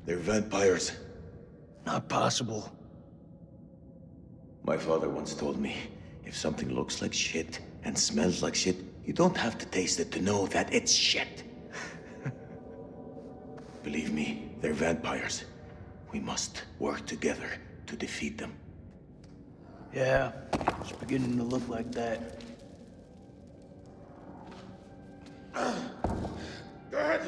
They're vampires. Not possible. My father once told me, if something looks like shit and smells like shit, you don't have to taste it to know that it's shit. Believe me, they're vampires. We must work together to defeat them. Yeah, it's beginning to look like that. Dad!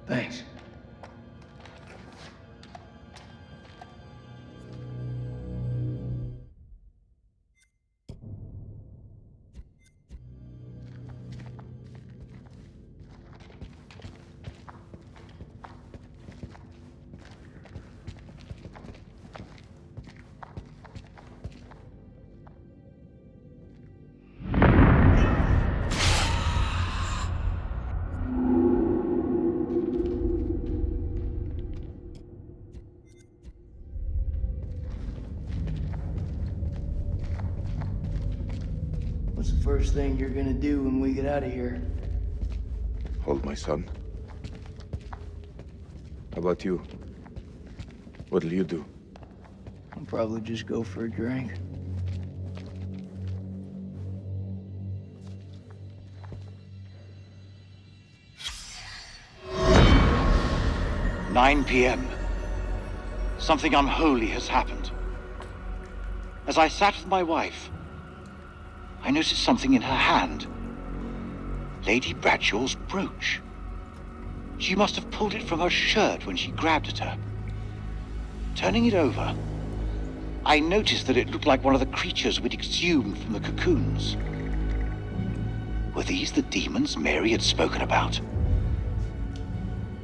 Thanks. What's the first thing you're gonna do when we get out of here? Hold my son. How about you? What'll you do? I'll probably just go for a drink. "9 p.m. Something unholy has happened. As I sat with my wife, I noticed something in her hand. Lady Bradshaw's brooch. She must have pulled it from her shirt when she grabbed at her. Turning it over, I noticed that it looked like one of the creatures we'd exhumed from the cocoons. Were these the demons Mary had spoken about?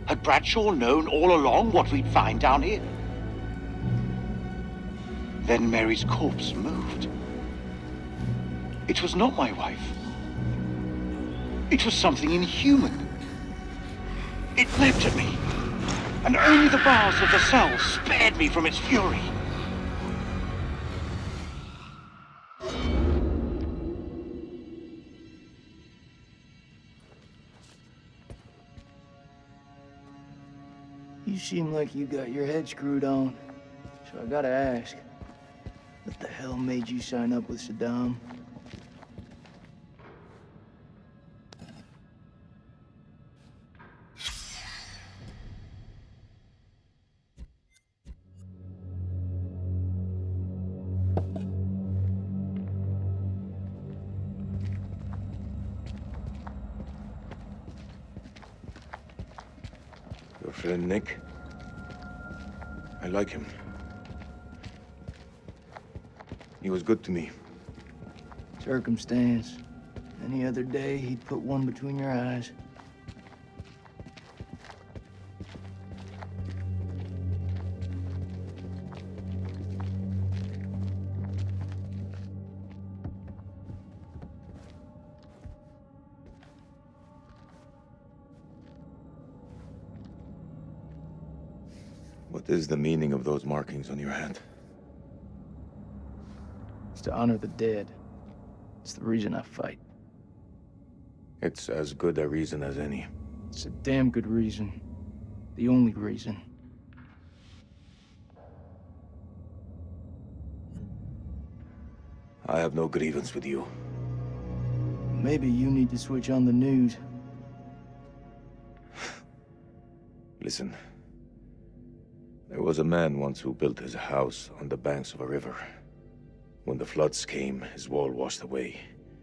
Had Bradshaw known all along what we'd find down here? Then Mary's corpse moved. It was not my wife. It was something inhuman. It leapt at me, and only the bars of the cell spared me from its fury. You seem like you got your head screwed on. So I gotta ask, what the hell made you sign up with Saddam? Your friend Nick? I like him. He was good to me. Circumstance. Any other day, he'd put one between your eyes. What is the meaning of those markings on your hand? It's to honor the dead. It's the reason I fight. It's as good a reason as any. It's a damn good reason. The only reason. I have no grievance with you. Maybe you need to switch on the news. Listen. There was a man once who built his house on the banks of a river. When the floods came, his wall washed away.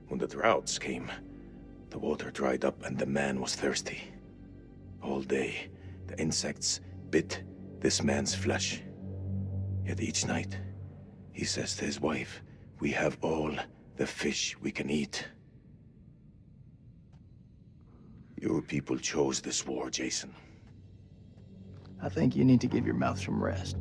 When the droughts came, the water dried up and the man was thirsty. All day, the insects bit this man's flesh. Yet each night, he says to his wife, "We have all the fish we can eat." Your people chose this war, Jason. I think you need to give your mouth some rest.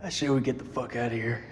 I say we get the fuck out of here.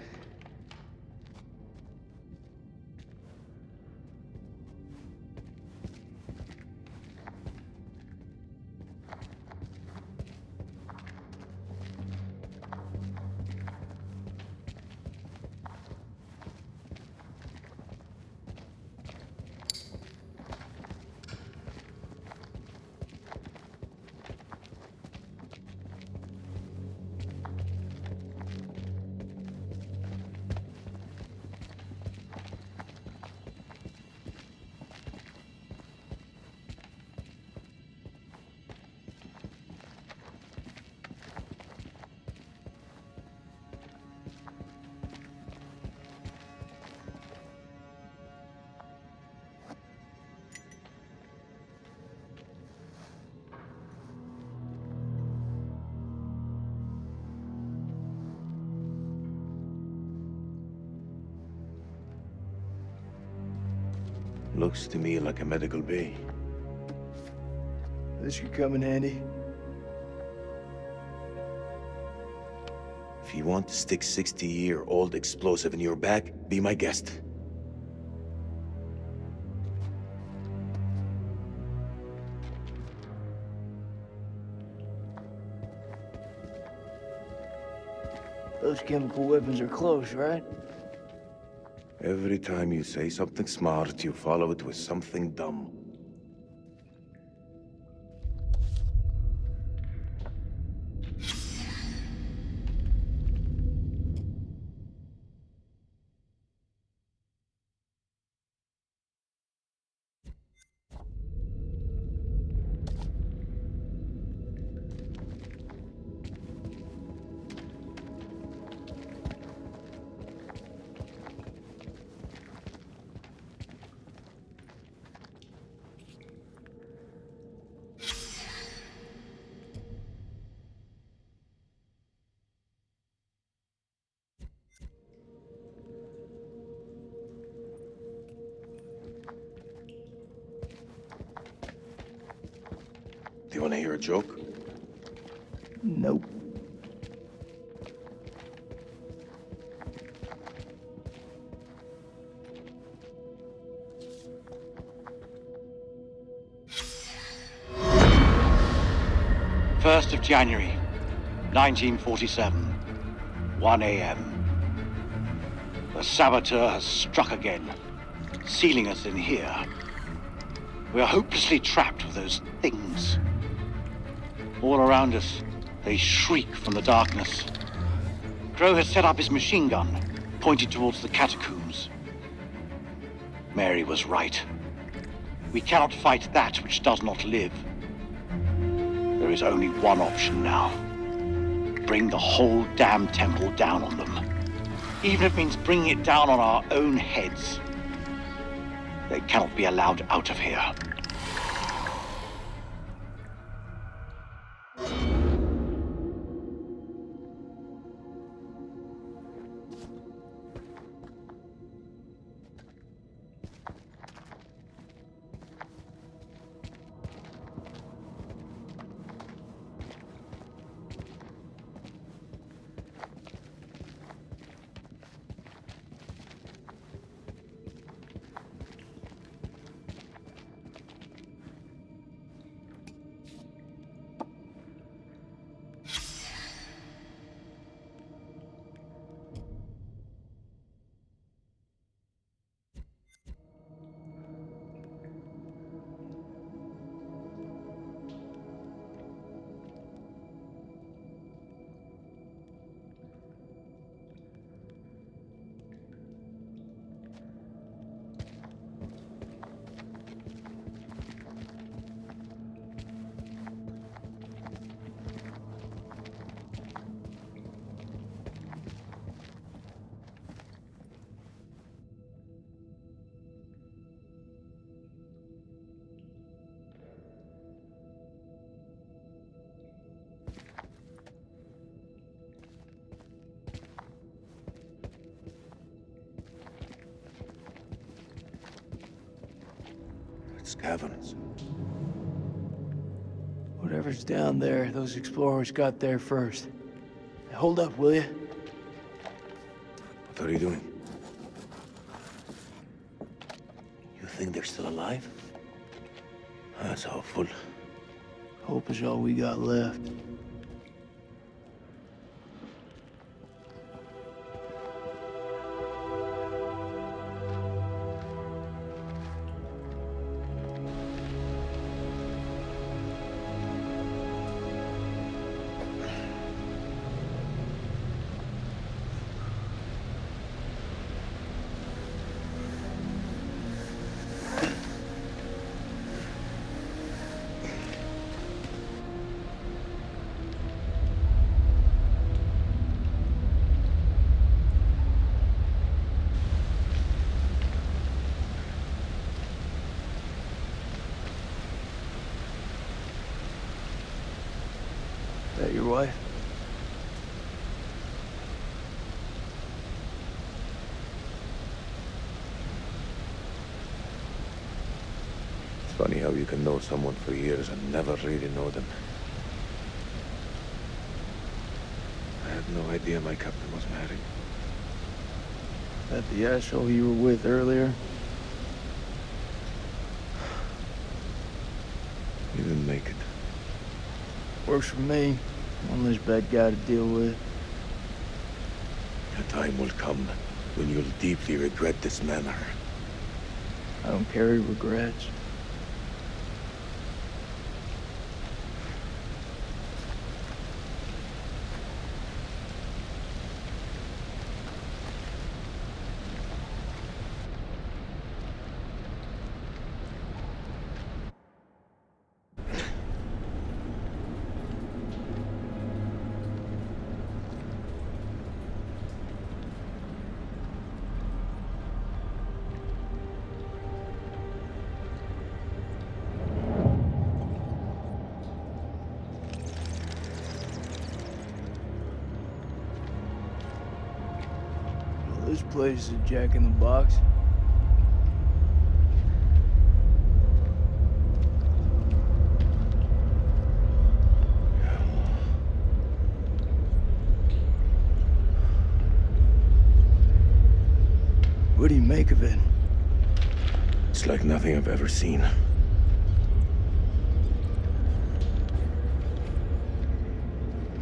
Looks to me like a medical bay. This could come in handy. If you want to stick 60-year-old explosive in your back, be my guest. Those chemical weapons are close, right? Every time you say something smart, you follow it with something dumb. Do you want to hear a joke? Nope. First of January, 1947, 1 a.m. The saboteur has struck again, sealing us in here. We are hopelessly trapped with those things. All around us, they shriek from the darkness. Crow has set up his machine gun. pointed towards the catacombs. Mary was right. We cannot fight that which does not live. There is only one option now. Bring the whole damn temple down on them. Even if it means bringing it down on our own heads. They cannot be allowed out of here. It's caverns. Whatever's down there, those explorers got there first. Hold up, will you? What are you doing? You think they're still alive? That's hopeful. Hope is all we got left. That your wife? It's funny how you can know someone for years and never really know them. I had no idea my captain was married. That the asshole you were with earlier? You didn't make it. Works for me. One less bad guy to deal with. A time will come when you'll deeply regret this manner. I don't carry regrets. This place is a jack in the box. What do you make of it? It's like nothing I've ever seen.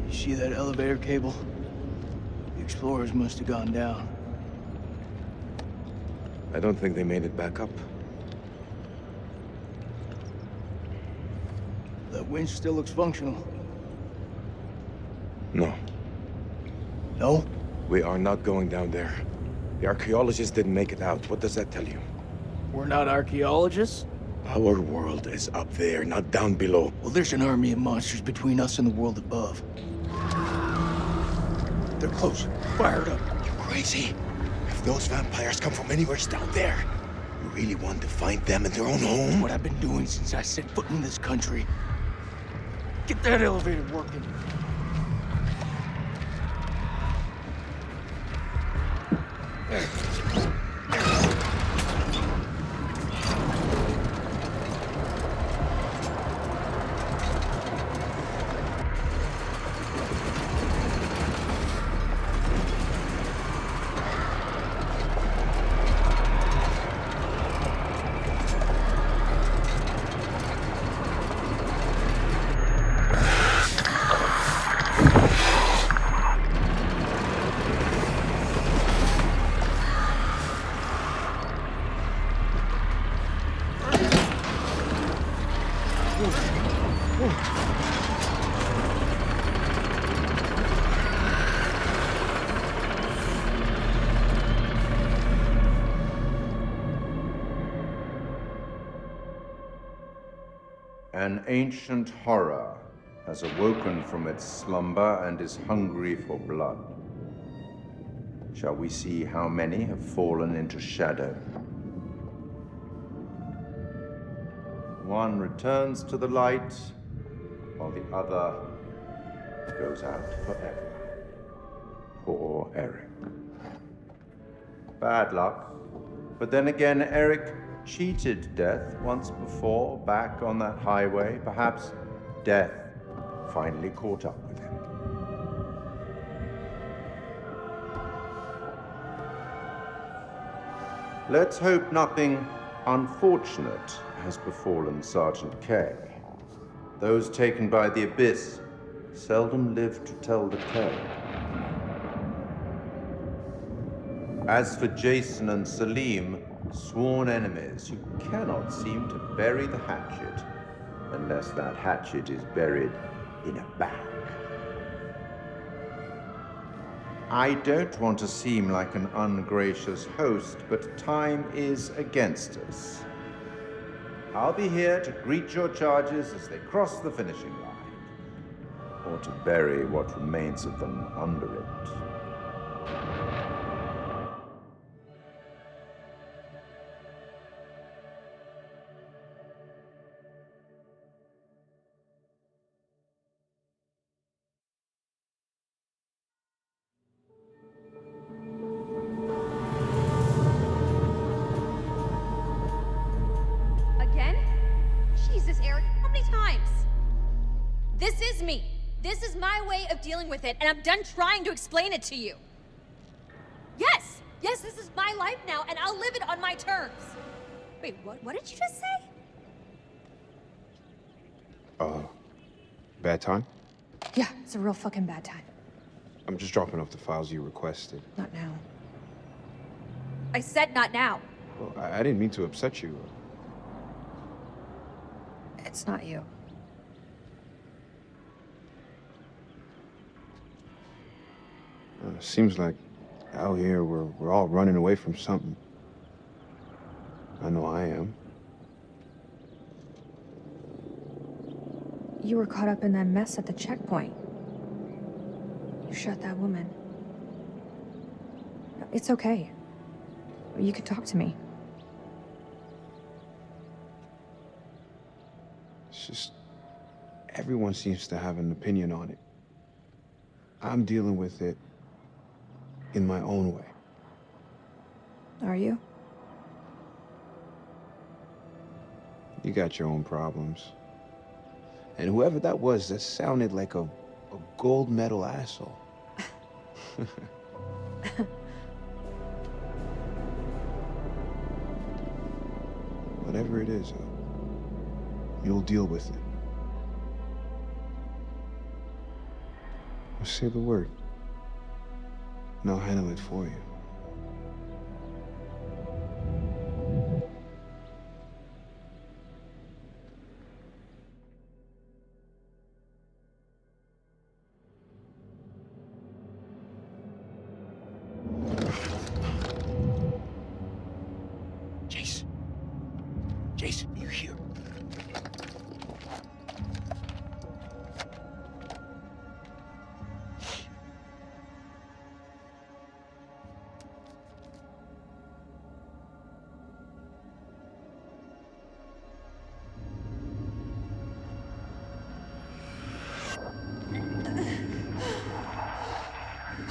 You see that elevator cable? The explorers must have gone down. I don't think they made it back up. That winch still looks functional. No. No? We are not going down there. The archaeologists didn't make it out. What does that tell you? We're not archaeologists? Our world is up there, not down below. Well, there's an army of monsters between us and the world above. They're close. Fire it up. You crazy? If those vampires come from anywhere down there, you really want to find them in their own home? What I've been doing since I set foot in this country. Get that elevator working. An ancient horror has awoken from its slumber and is hungry for blood. Shall we see how many have fallen into shadow? One returns to the light, while the other goes out forever. Poor Eric. Bad luck. But then again, Eric cheated death once before, back on that highway. Perhaps death finally caught up with him. Let's hope nothing unfortunate has befallen Sergeant K. Those taken by the Abyss seldom live to tell the tale. As for Jason and Salim, sworn enemies who cannot seem to bury the hatchet unless that hatchet is buried in a bag. I don't want to seem like an ungracious host, but time is against us. I'll be here to greet your charges as they cross the finishing line, or to bury what remains of them under it. Again? Jesus, Eric, how many times? This is me. This is my way of dealing with it, and I'm done trying to explain it to you. Yes! Yes, this is my life now, and I'll live it on my terms. Wait, what did you just say? Bad time? Yeah, it's a real fucking bad time. I'm just dropping off the files you requested. Not now. I said not now. Well, I didn't mean to upset you. It's not you. Seems like out here we're all running away from something. I know I am. You were caught up in that mess at the checkpoint. You shot that woman. It's okay. You can talk to me. It's just everyone seems to have an opinion on it. I'm dealing with it in my own way. Are you? You got your own problems. And whoever that was, that sounded like a gold medal asshole. Whatever it is, you'll deal with it. I'll say the word, and I'll handle it for you.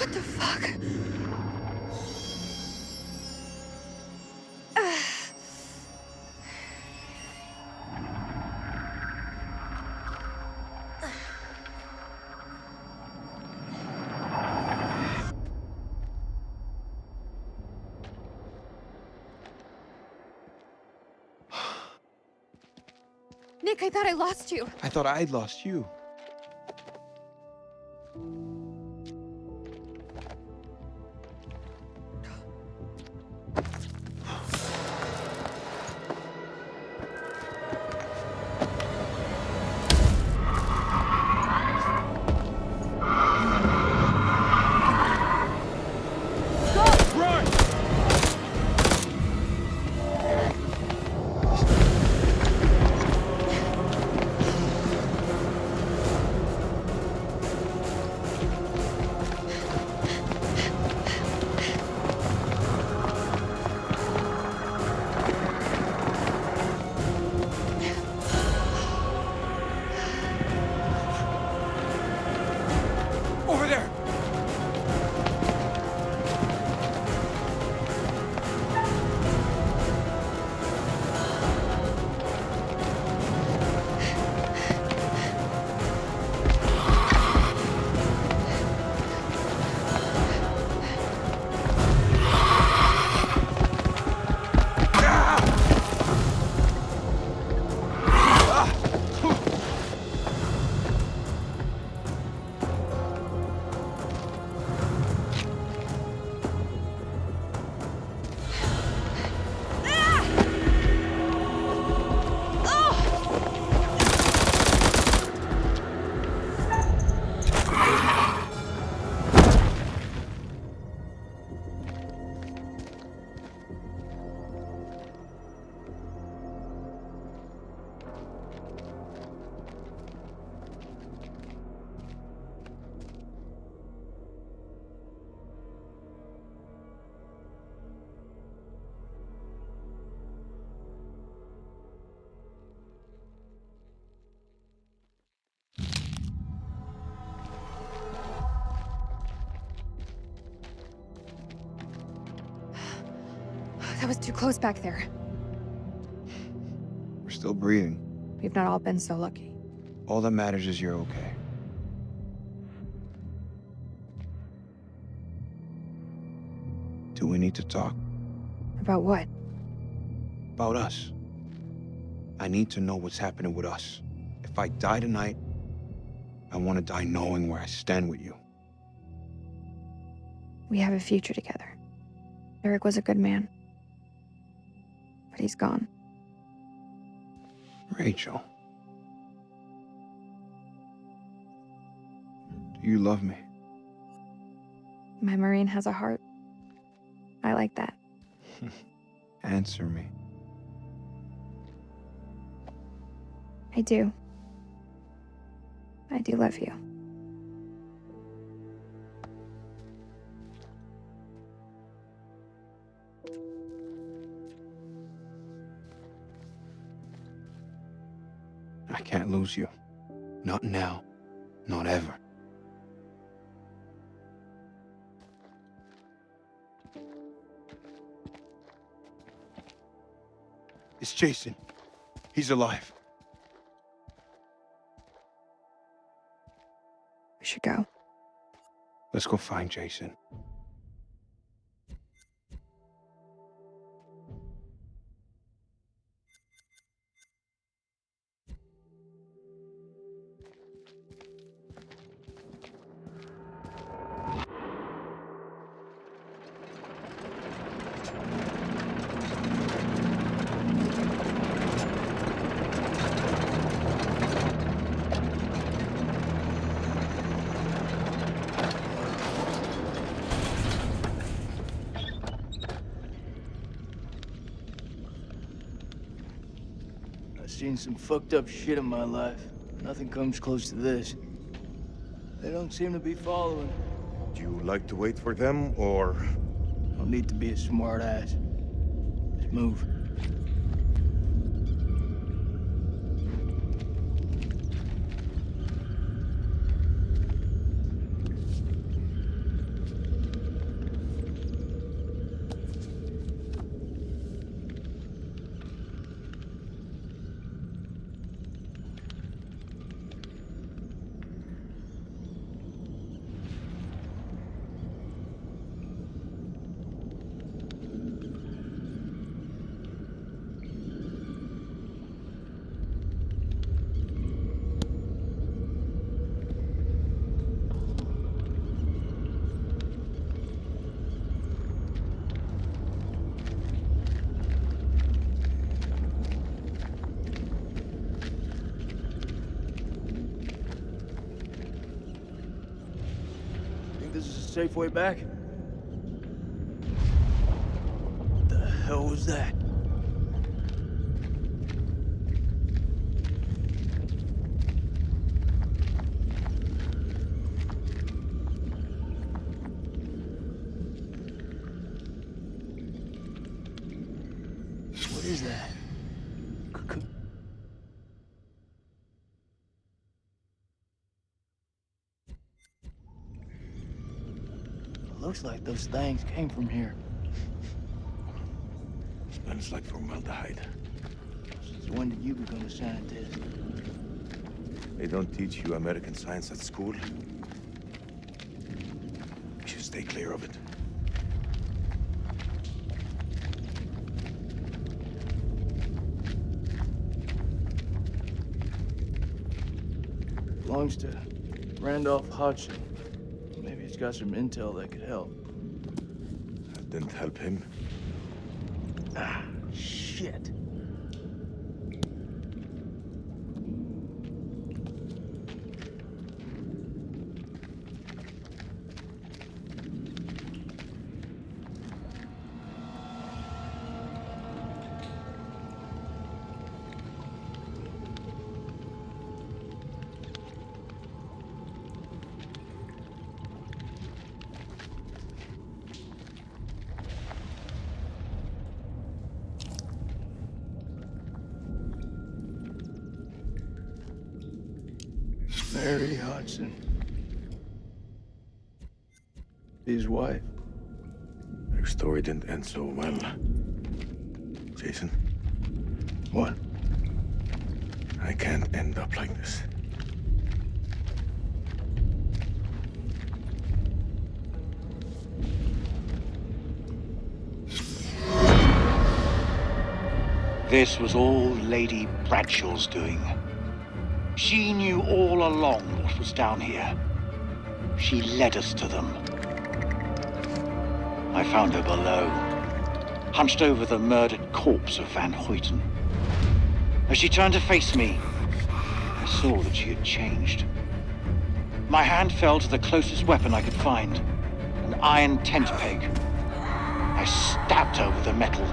What the fuck? Nick, I thought I lost you. I thought I'd lost you. Over there! That was too close back there. We're still breathing. We've not all been so lucky. All that matters is you're okay. Do we need to talk? About what? About us. I need to know what's happening with us. If I die tonight, I want to die knowing where I stand with you. We have a future together. Eric was a good man. But he's gone. Rachel. Do you love me? My Marine has a heart. I like that. Answer me. I do. I do love you. I can't lose you. Not now. Not ever. It's Jason. He's alive. We should go. Let's go find Jason. I've seen some fucked up shit in my life. Nothing comes close to this. They don't seem to be following. Do you like to wait for them, or...? Don't need to be a smart ass. Just move. safe way back? What the hell was that? What is that? Looks like those things came from here. Smells like formaldehyde. Since when did you become a scientist? They don't teach you American science at school. You should stay clear of it. Belongs to Randolph Hodgson. Maybe he's got some intel that could help. That didn't help him. Ah, shit. Mary Hodgson. His wife. Your story didn't end so well. Jason? What? I can't end up like this. This was all Lady Bradshaw's doing. She knew all along what was down here. She led us to them. I found her below, hunched over the murdered corpse of Van Hoyten. As she turned to face me, I saw that she had changed. My hand fell to the closest weapon I could find, an iron tent peg. I stabbed her with the metal,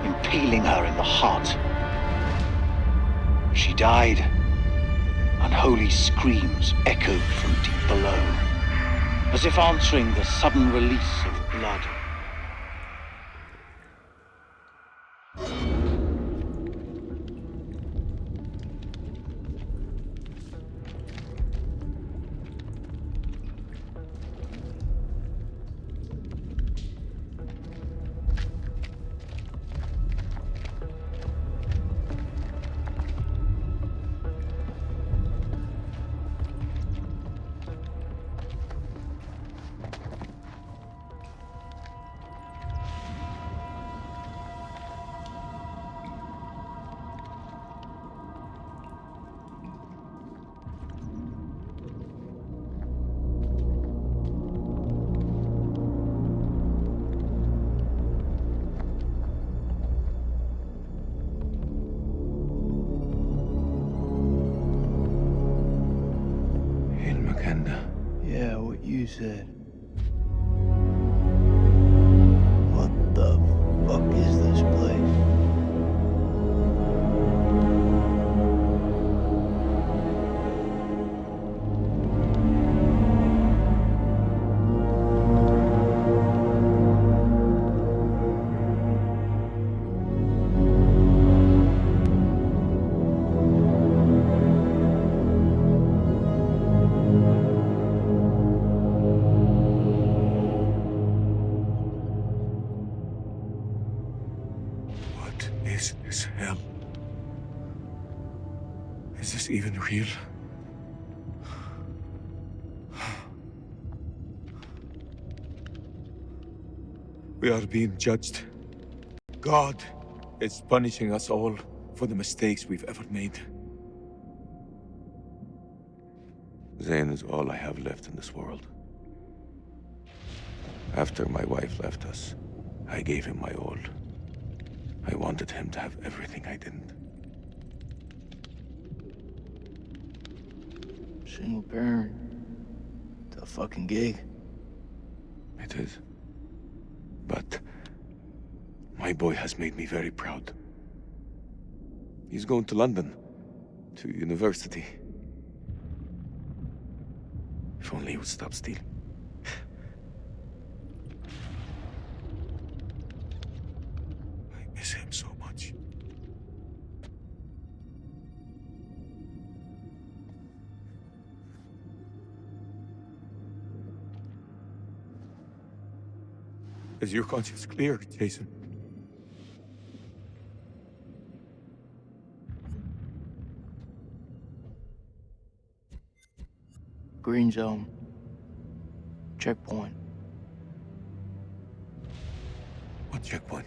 impaling her in the heart. She died. Unholy screams echoed from deep below, as if answering the sudden release of blood. Yeah, what you said. What the fuck is this place? Is this hell? Is this even real? We are being judged. God is punishing us all for the mistakes we've ever made. Zayn is all I have left in this world. After my wife left us, I gave him my all. I wanted him to have everything I didn't. Single parent. Tough fucking gig. It is. But my boy has made me very proud. He's going to London, to university. If only he would stop stealing. I miss him so much. Is your conscience clear, Jason? Green zone. Checkpoint. What checkpoint?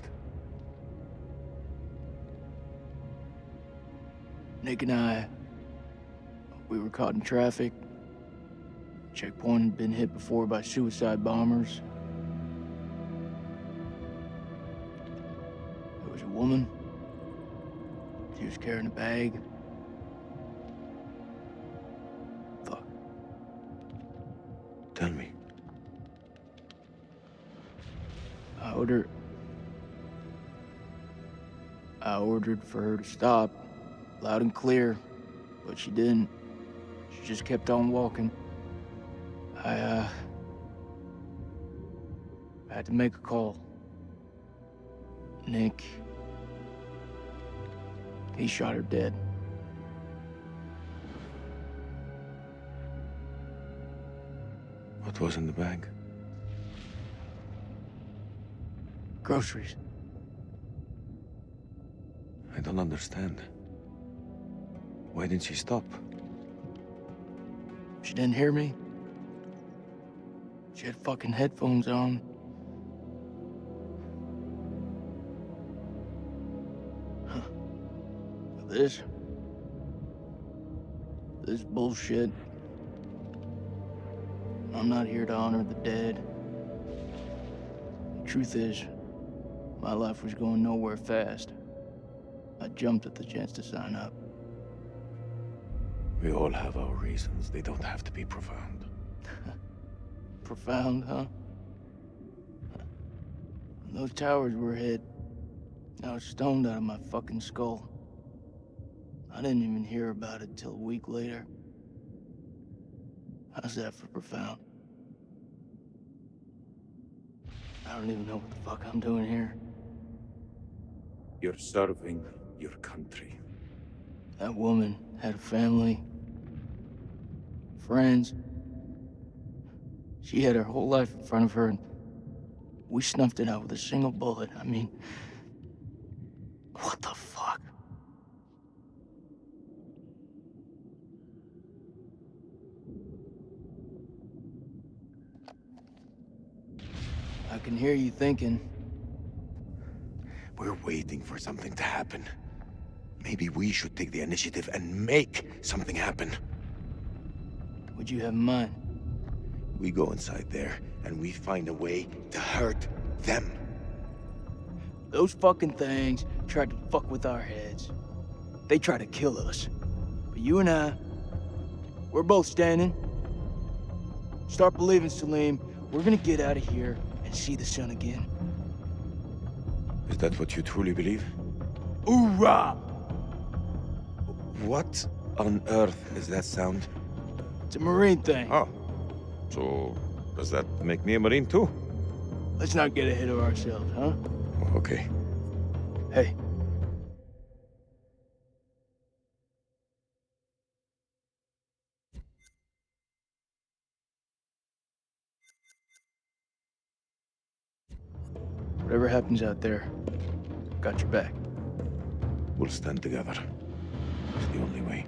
Nick and I, we were caught in traffic. Checkpoint had been hit before by suicide bombers. There was a woman. She was carrying a bag. Fuck. Tell me. I ordered for her to stop, loud and clear, but she didn't. She just kept on walking. I had to make a call. Nick, he shot her dead. What was in the bag? Groceries. I don't understand. Why didn't she stop? She didn't hear me. She had fucking headphones on. Huh. This bullshit. I'm not here to honor the dead. The truth is, my life was going nowhere fast. I jumped at the chance to sign up. We all have our reasons. They don't have to be profound. Profound, huh? When those towers were hit, I was stoned out of my fucking skull. I didn't even hear about it till a week later. How's that for profound? I don't even know what the fuck I'm doing here. You're serving your country. That woman had a family, friends. She had her whole life in front of her, and we snuffed it out with a single bullet. I mean, what the fuck? I can hear you thinking. We're waiting for something to happen. Maybe we should take the initiative and make something happen. What'd you have in mind? We go inside there, and we find a way to hurt them. Those fucking things tried to fuck with our heads. They tried to kill us. But you and I, we're both standing. Start believing, Salim. We're gonna get out of here and see the sun again. Is that what you truly believe? Hoorah! What on earth is that sound? It's a Marine thing. Oh. So, does that make me a Marine too? Let's not get ahead of ourselves, huh? Okay. Hey. Whatever happens out there, got your back. We'll stand together. It's the only way.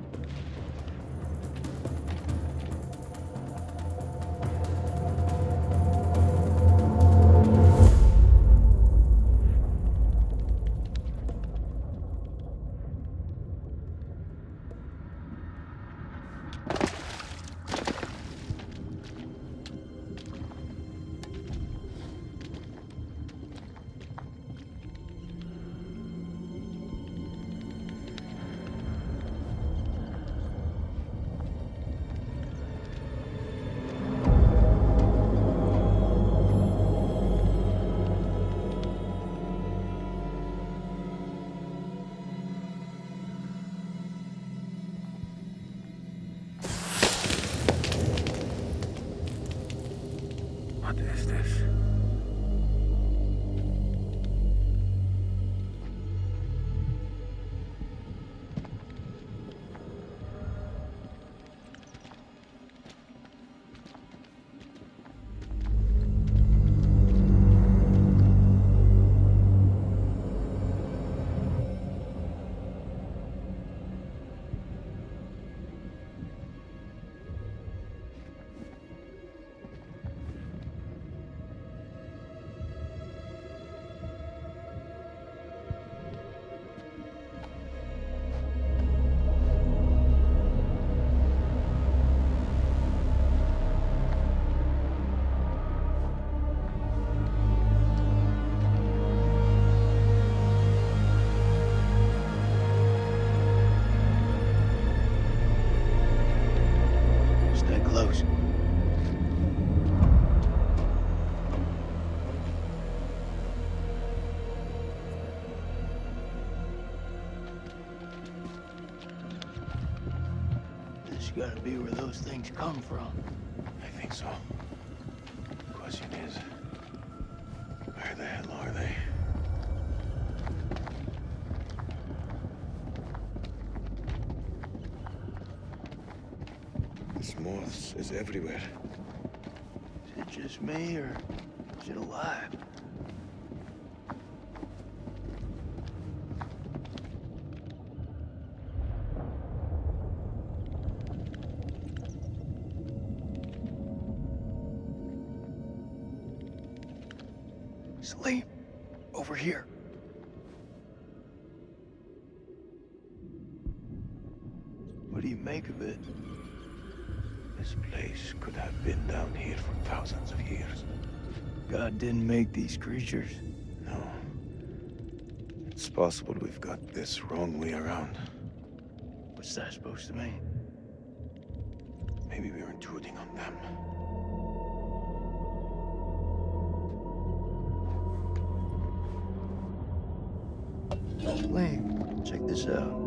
What is this? Stay close. This has got to be where those things come from. I think so. The question is, where the hell are they? This moths is everywhere. Is it just me, or is it alive? Sleep. Over here. What do you make of it? This place could have been down here for thousands of years. God didn't make these creatures. No. It's possible we've got this wrong way around. What's that supposed to mean? Maybe we're intruding on them. Lane, check this out.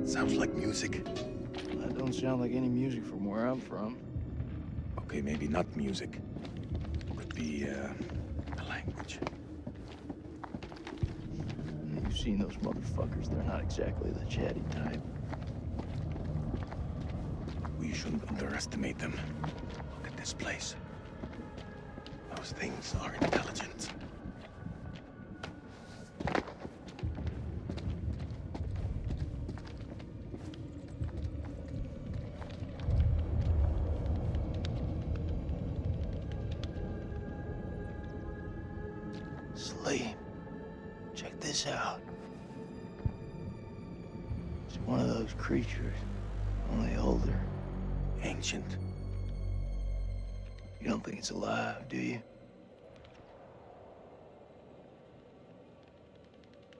Sounds like music. That don't sound like any music from where I'm from. Okay, maybe not music. Could be a language. You've seen those motherfuckers. They're not exactly the chatty type. We shouldn't underestimate them. Look at this place. Those things are intelligent. Sleep. Check this out. It's one of those creatures, only older. Ancient. You don't think it's alive, do you?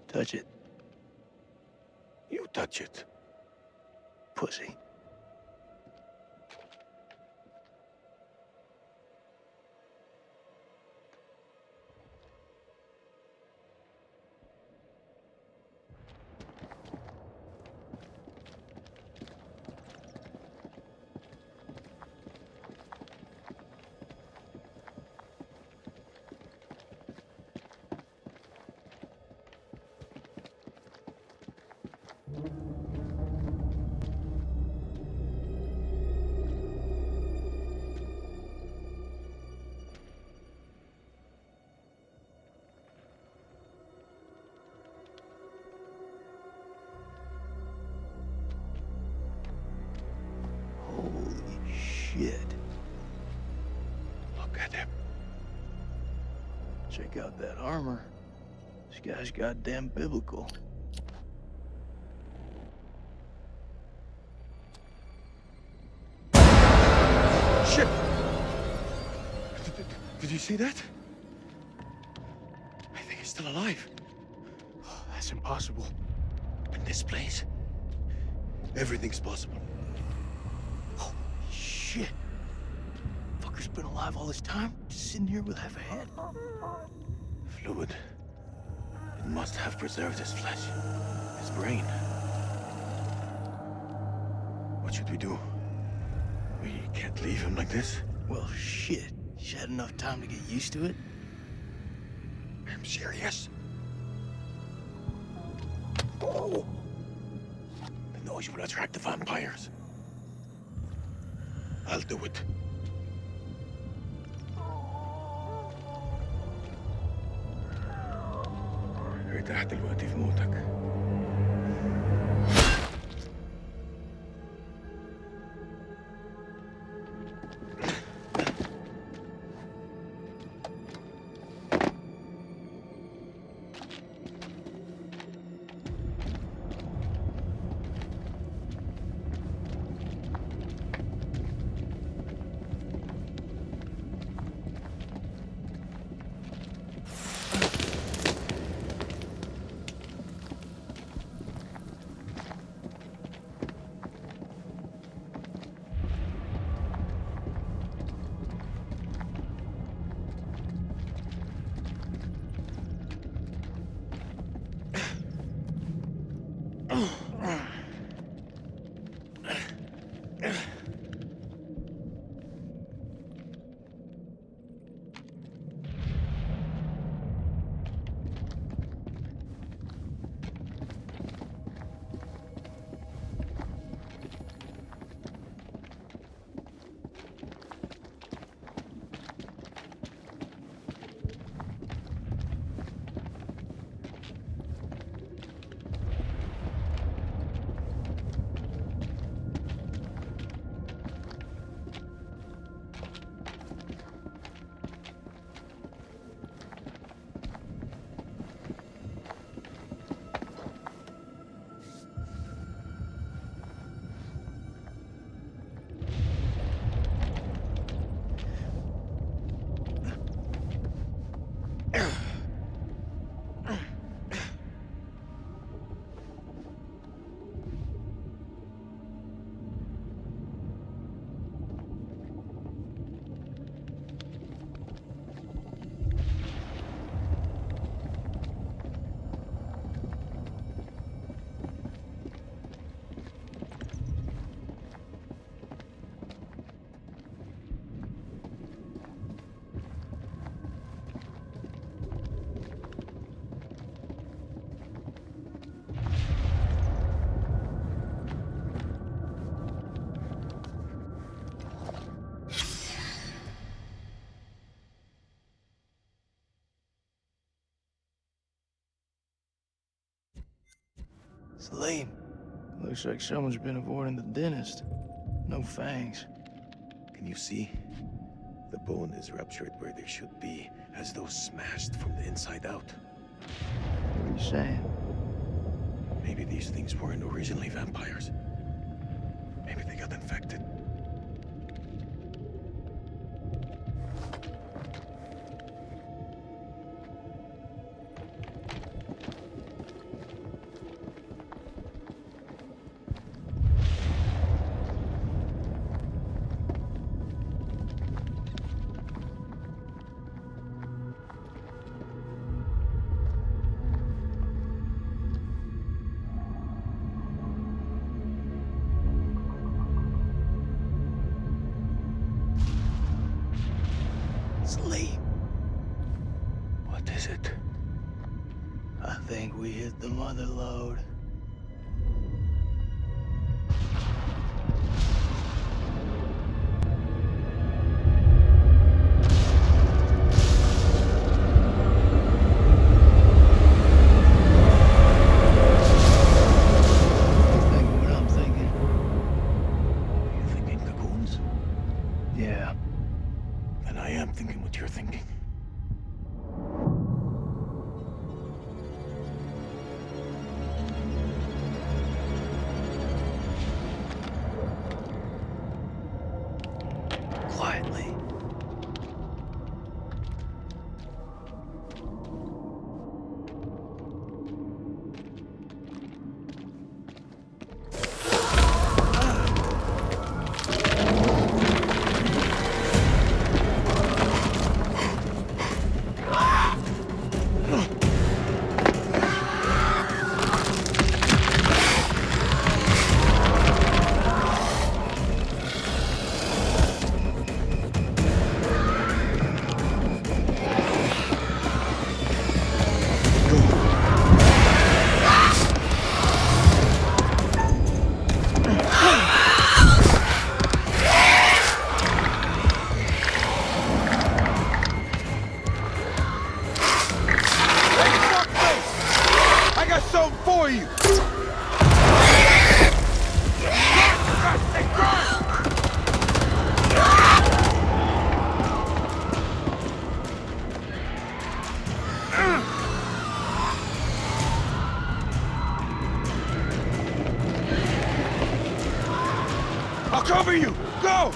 Touch it. You touch it. Pussy. Shit. Look at him. Check out that armor. This guy's goddamn biblical. Shit! Did you see that? I think he's still alive. Oh, that's impossible. In this place, everything's possible. Holy shit. Fucker's been alive all this time, just sitting here with half a head. Fluid. It must have preserved his flesh. His brain. What should we do? We can't leave him like this. Well, shit. You had enough time to get used to it? I'm serious. Oh! The noise will attract the vampires. I'll do it. ارتاح دلوقتي في موتك. Salim, looks like someone's been avoiding the dentist. No fangs. Can you see? The bone is ruptured where there should be, as though smashed from the inside out. What are you saying? Maybe these things weren't originally vampires. Maybe they got infected. Salim, What is it? I think we hit the mother lode. Yeah. Then I am thinking what you're thinking. are you? I'll cover you! Go!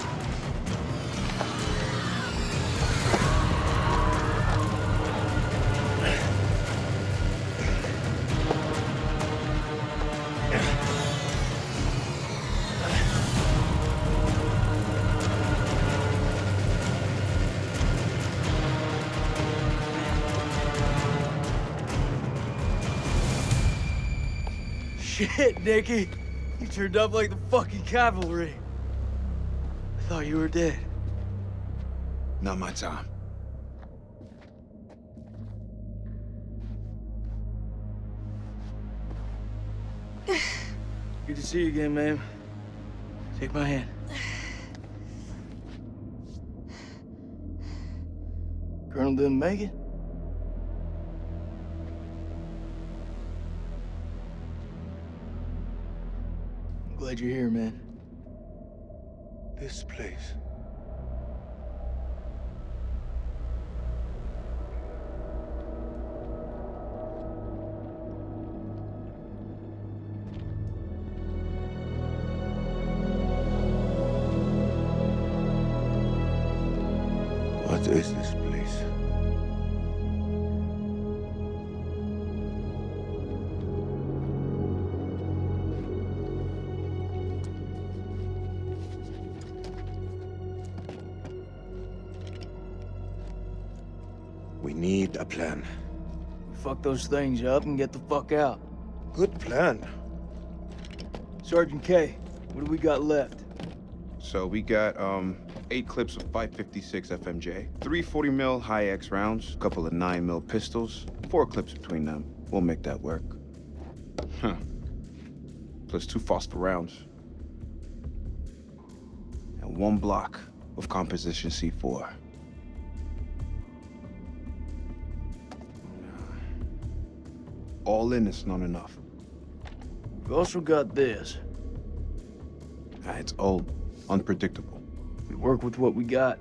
Shit, Nicky. You turned up like the fucking cavalry. I thought you were dead. Not my time. Good to see you again, ma'am. Take my hand. Colonel didn't make it? I'm glad you're here, man. This place. What is this place? We need a plan. Fuck those things up and get the fuck out. Good plan. Sergeant K, what do we got left? So we got 8 clips of 556 FMJ, 3 40mm high X rounds, a couple of 9mm pistols, 4 clips between them. We'll make that work. Huh. Plus 2 phosphor rounds. And 1 block of composition C4. All in, it's not enough. We've also got this. It's old, unpredictable. We work with what we got.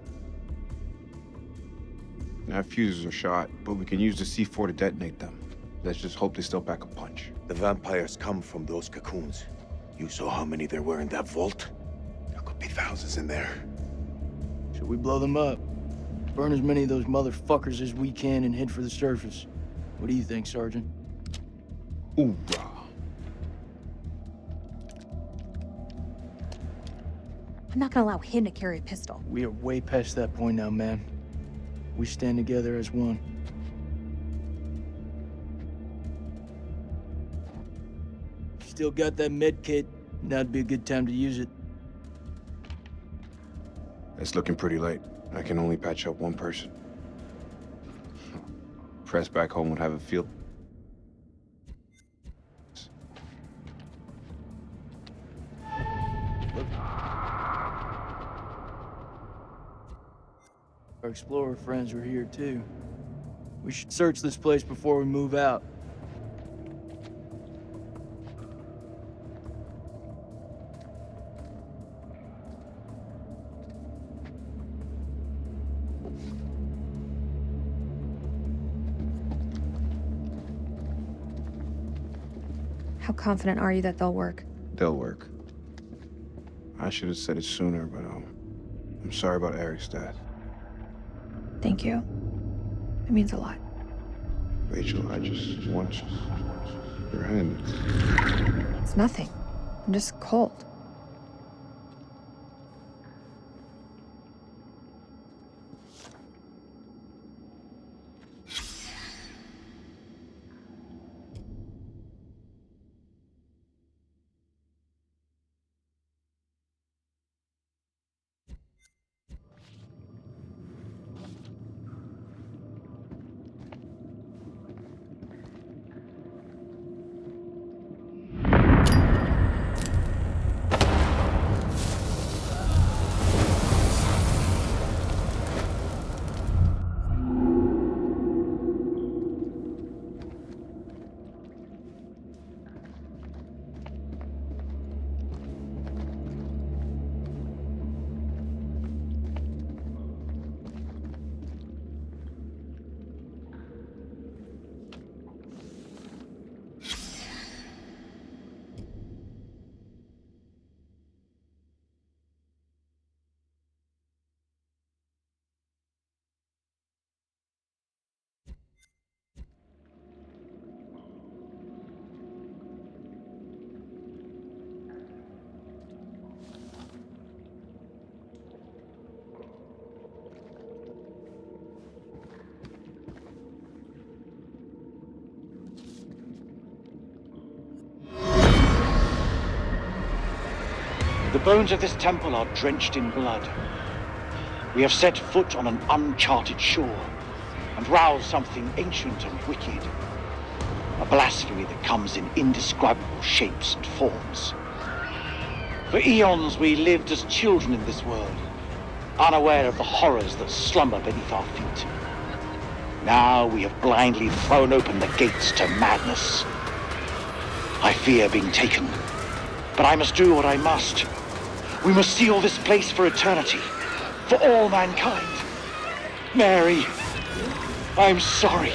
Our fuses are shot, but we can use the C4 to detonate them. Let's just hope they still pack a punch. The vampires come from those cocoons. You saw how many there were in that vault? There could be thousands in there. Should we blow them up? Burn as many of those motherfuckers as we can and head for the surface. What do you think, Sergeant? Hoorah. I'm not gonna allow him to carry a pistol. We are way past that point now, man. We stand together as one. Still got that med kit. Now'd be a good time to use it. It's looking pretty late. I can only patch up 1 person. Press back home would have a field. Our explorer friends were here too. We should search this place before we move out. How confident are you that they'll work? They'll work. I should have said it sooner, but I'm sorry about Eric's death. Thank you. It means a lot. Rachel, I just want your hand. It's nothing. I'm just cold. The bones of this temple are drenched in blood. We have set foot on an uncharted shore and roused something ancient and wicked. A blasphemy that comes in indescribable shapes and forms. For eons we lived as children in this world, unaware of the horrors that slumber beneath our feet. Now we have blindly thrown open the gates to madness. I fear being taken, but I must do what I must. We must seal this place for eternity, for all mankind. Mary, I'm sorry.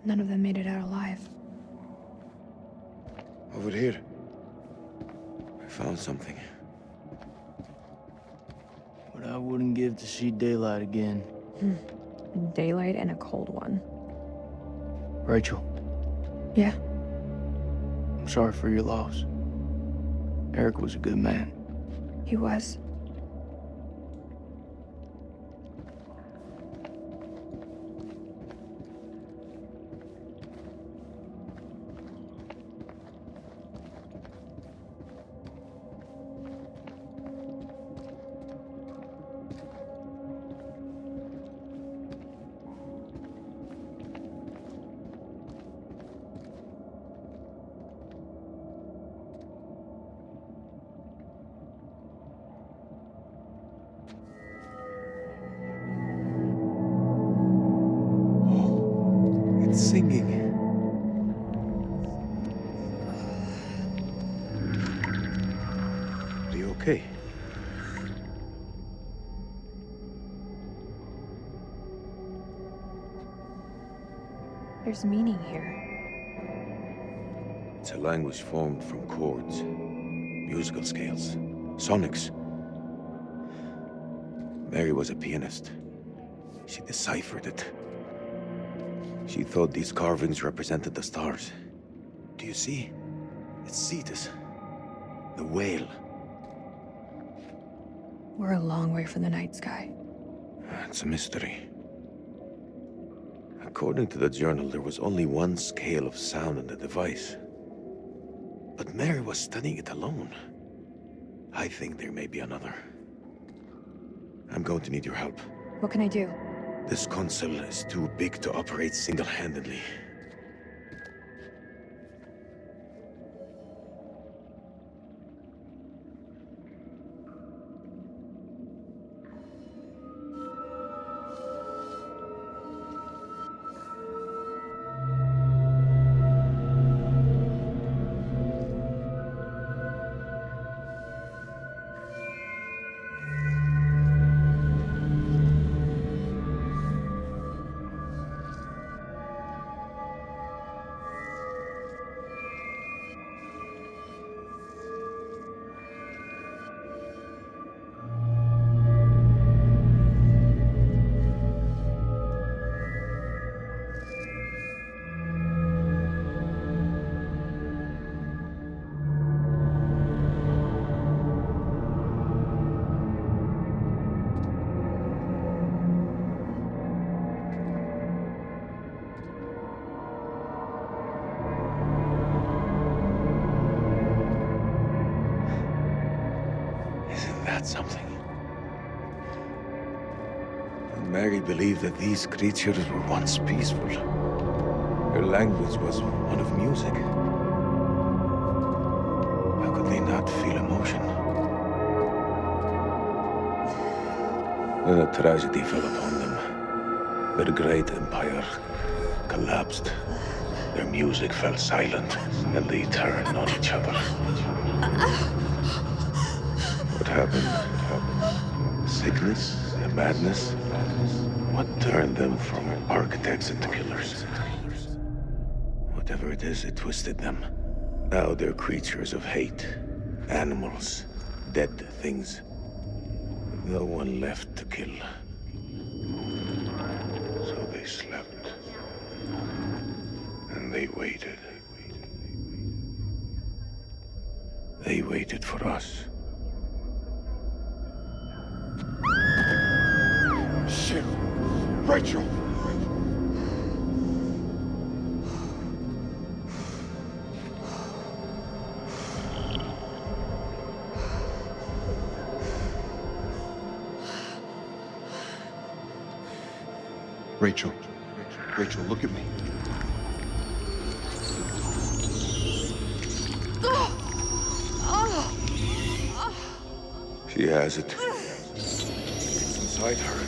None of them made it out alive. Over here. I found something. What I wouldn't give to see daylight again. Daylight and a cold one. Rachel, Yeah, I'm sorry for your loss. Eric was a good man. he was. It's singing. Are you okay? There's meaning here. It's a language formed from chords, musical scales, sonics. Mary was a pianist. She deciphered it. She thought these carvings represented the stars. Do you see? It's Cetus, the whale. We're a long way from the night sky. It's a mystery. According to the journal, there was only one scale of sound in the device. But Mary was studying it alone. I think there may be another. I'm going to need your help. What can I do? This console is too big to operate single-handedly. Something. Mary believed that these creatures were once peaceful. Their language was one of music. How could they not feel emotion? Then a tragedy fell upon them. Their great empire collapsed. Their music fell silent, and they turned on each other. What happened? Sickness? Madness? What turned them from architects into killers? Whatever it is, it twisted them. Now they're creatures of hate. Animals. Dead things. With no one left to kill. So they slept. And they waited. They waited for us. Shit! Rachel! Rachel. Rachel, look at me. She has it. It's inside her.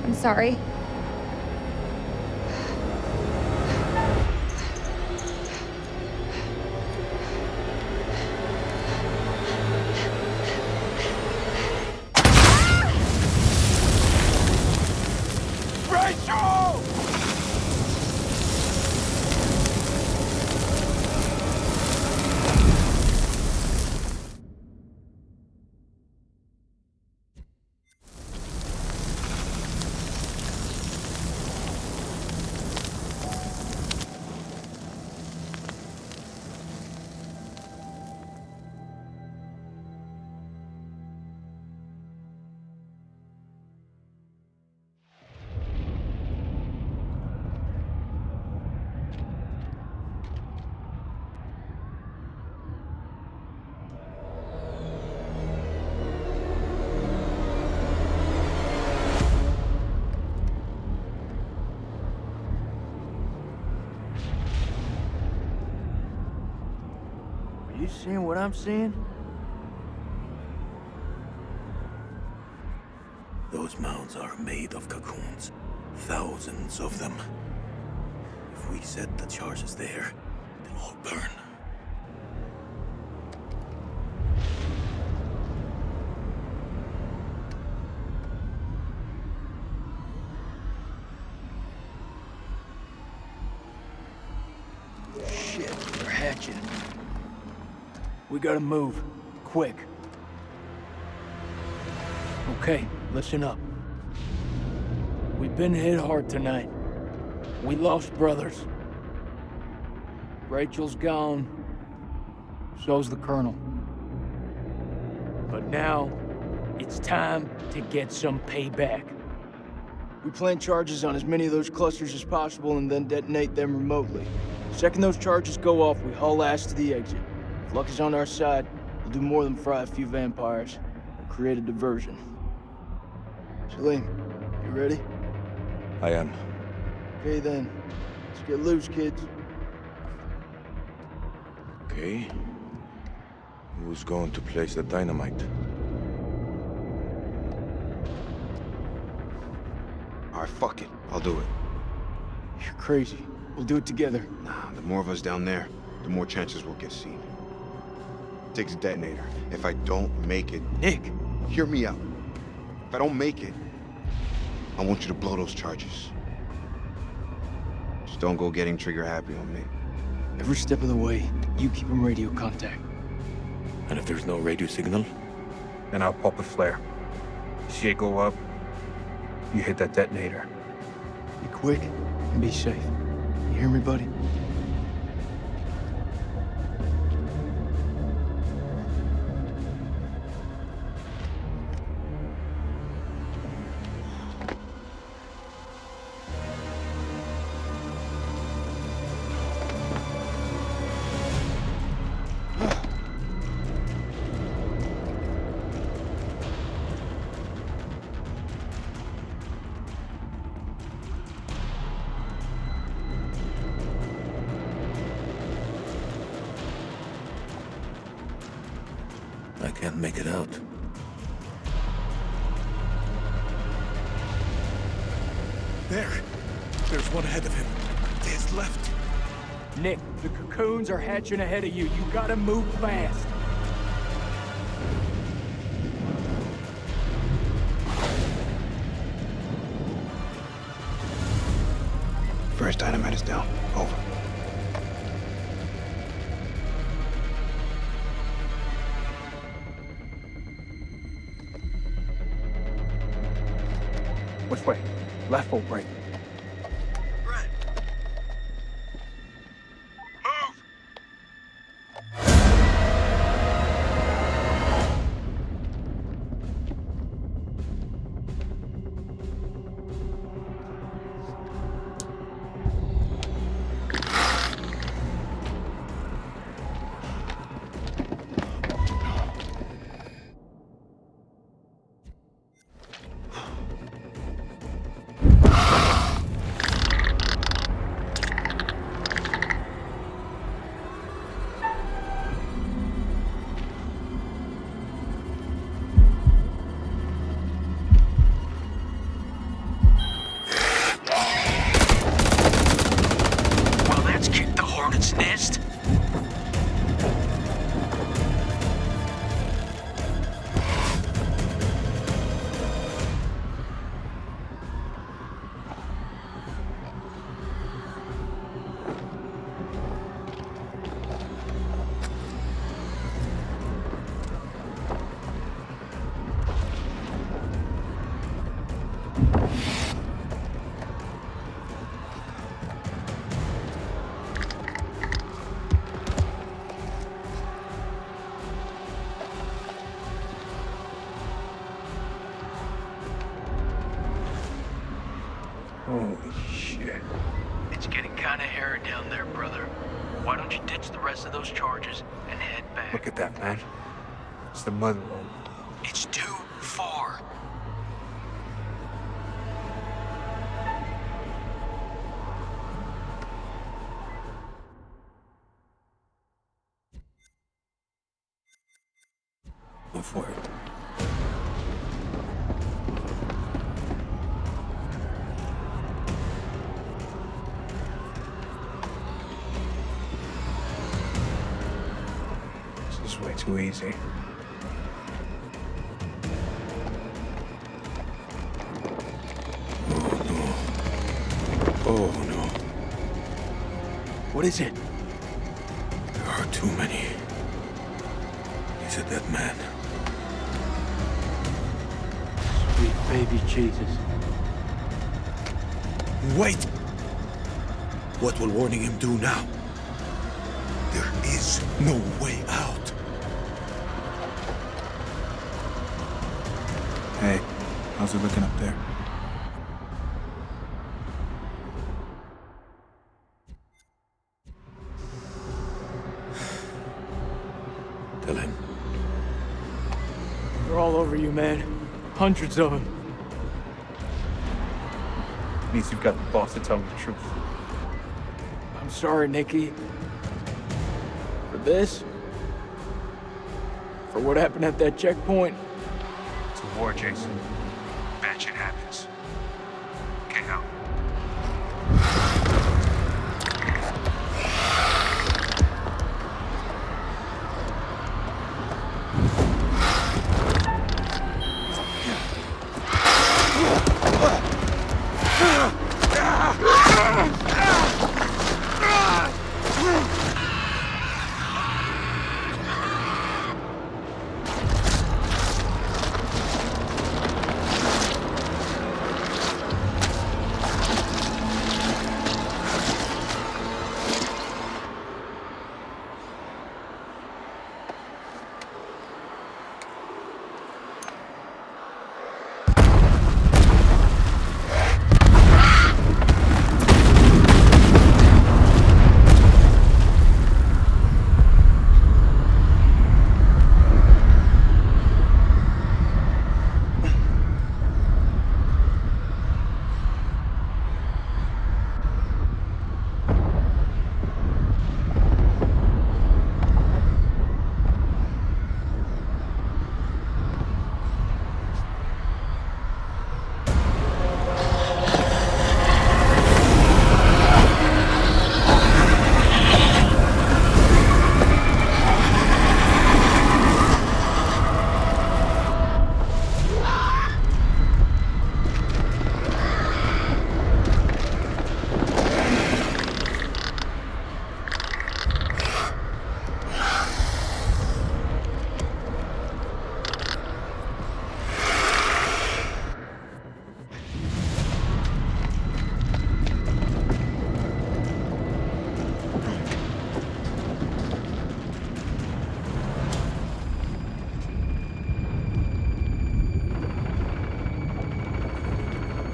I'm sorry. Rachel! Are you seeing what I'm seeing? Those mounds are made of cocoons. Thousands of them. If we set the charges there, they'll all burn. Shit, they're hatching. We gotta move. Quick. Okay, listen up. We've been hit hard tonight. We lost brothers. Rachel's gone. So's the Colonel. But now, it's time to get some payback. We plant charges on as many of those clusters as possible and then detonate them remotely. Second those charges go off, we haul ass to the exit. If luck is on our side, we'll do more than fry a few vampires or create a diversion. Salim, you ready? I am. Okay then, let's get loose, kids. Okay. Who's going to place the dynamite? Alright, fuck it. I'll do it. You're crazy. We'll do it together. Nah, the more of us down there, the more chances we'll get seen. It takes a detonator. If I don't make it... Nick! Hear me out. If I don't make it, I want you to blow those charges. Just don't go getting trigger happy on me. Every step of the way, you keep in radio contact. And if there's no radio signal? Then I'll pop a flare. See it go up, you hit that detonator. Be quick and be safe. You hear me, buddy? I can't make it out. There. There's one ahead of him. To his left. Nick, the cocoons are hatching ahead of you. You gotta move fast. First dynamite is down. Over. Which way? Left or right? Holy shit. It's getting kinda hairy down there, brother. Why don't you ditch the rest of those charges and head back? Look at that, man. It's the mud road. It's too far. Go for it. This is way too easy. Oh no. What is it? There are too many. He's a dead man. Sweet baby Jesus. Wait! What will warning him do now? There is no way out. Hey, how's it looking up there? Tell him. They're all over you, man. Hundreds of them. Means you've got the boss to tell him the truth. I'm sorry, Nikki. For this? For what happened at that checkpoint? It's a war, Jason. Bad shit happens. Get out.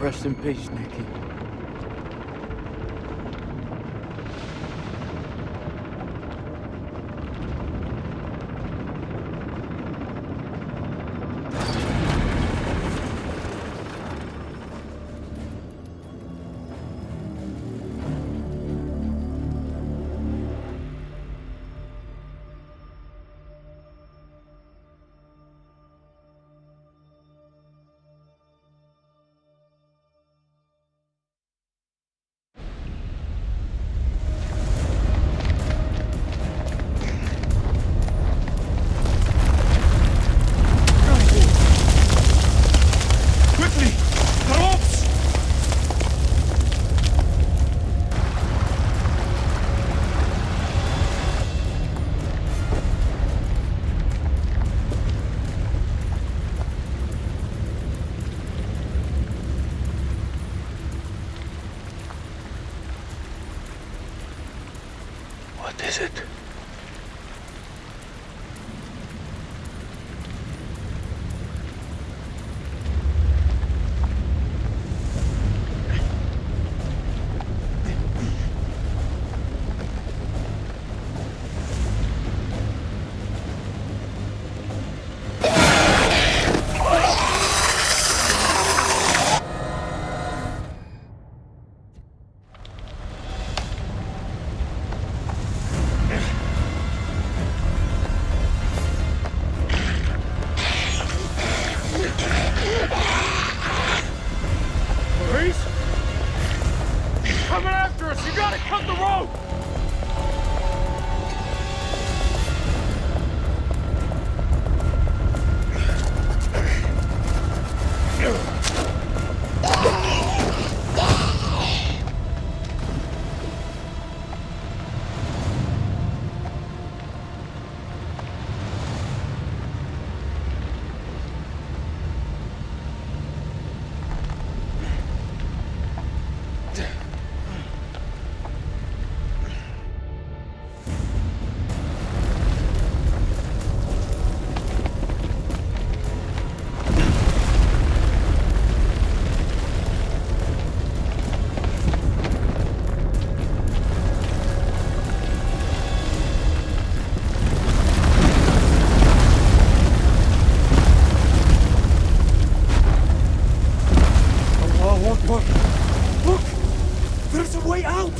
Rest in peace, Nikki. What is it? Coming after us! You gotta cut the rope! Look! There's a way out!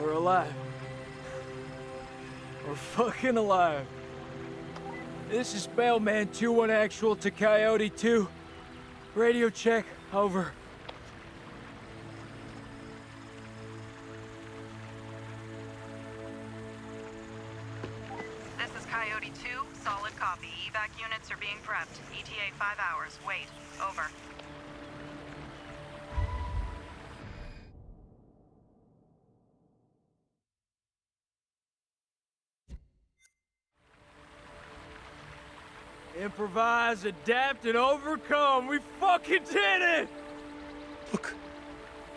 We're alive. We're fucking alive. This is Bellman 2-1 actual to Coyote 2. Radio check, over. This is Coyote 2, solid copy. Evac units are being prepped. ETA 5 hours. Wait, over. Improvise, adapt, and overcome. We fucking did it!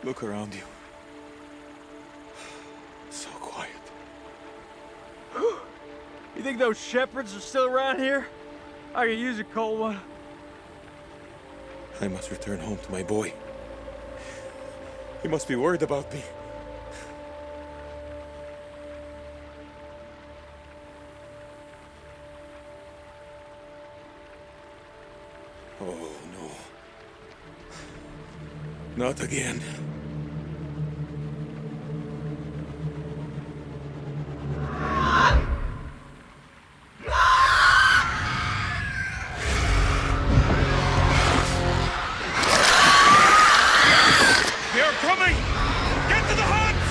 Look around you. So quiet. You think those shepherds are still around here? I could use a cold one. I must return home to my boy. He must be worried about me. Oh, no. Not again. They're coming! Get to the huts!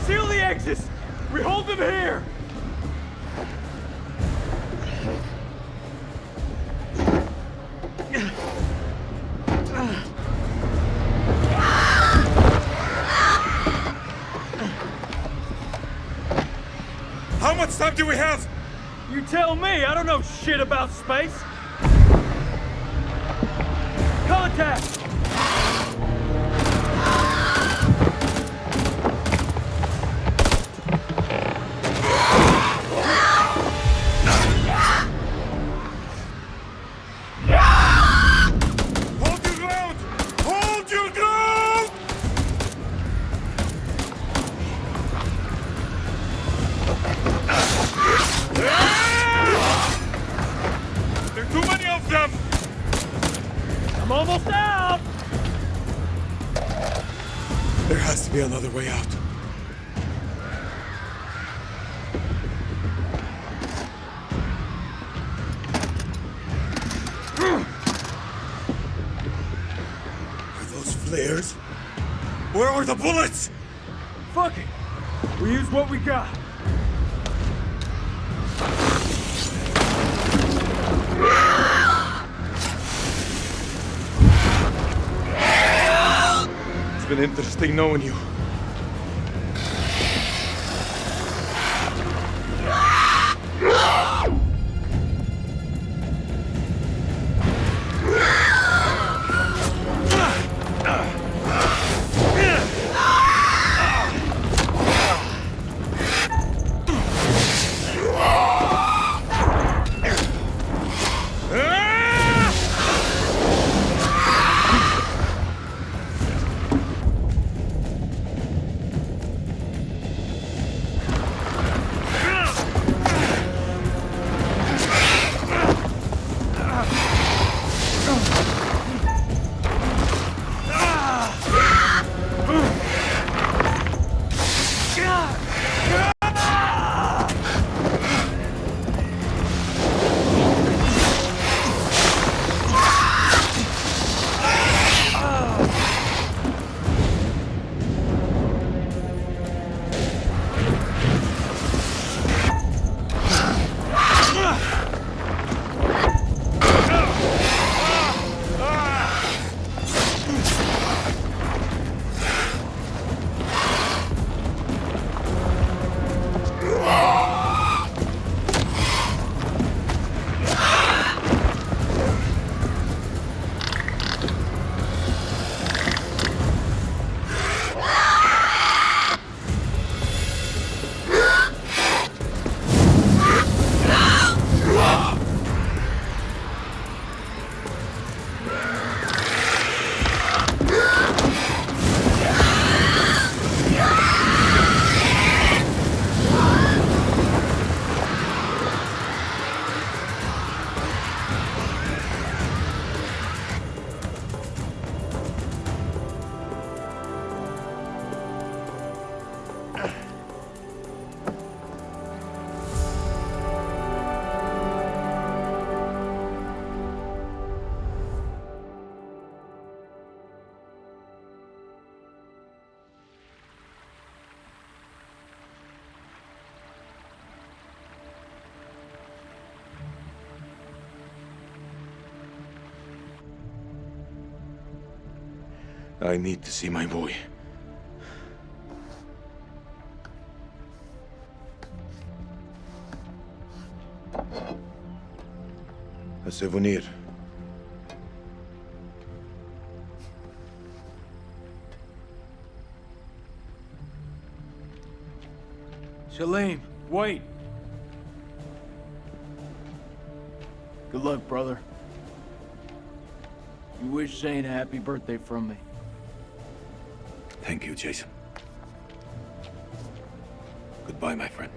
Seal the exits! We hold them here! How much time do we have? You tell me, I don't know shit about space! Contact! Hold your ground! Hold your ground! There are too many of them! I'm almost out! There has to be another way out. Are those flares? Where are the bullets? Fuck it! We use what we got. It's been interesting knowing you. I need to see my boy. A souvenir. Shalim, wait. Good luck, brother. You wish Zane a happy birthday from me. Thank you, Jason. Goodbye, my friend.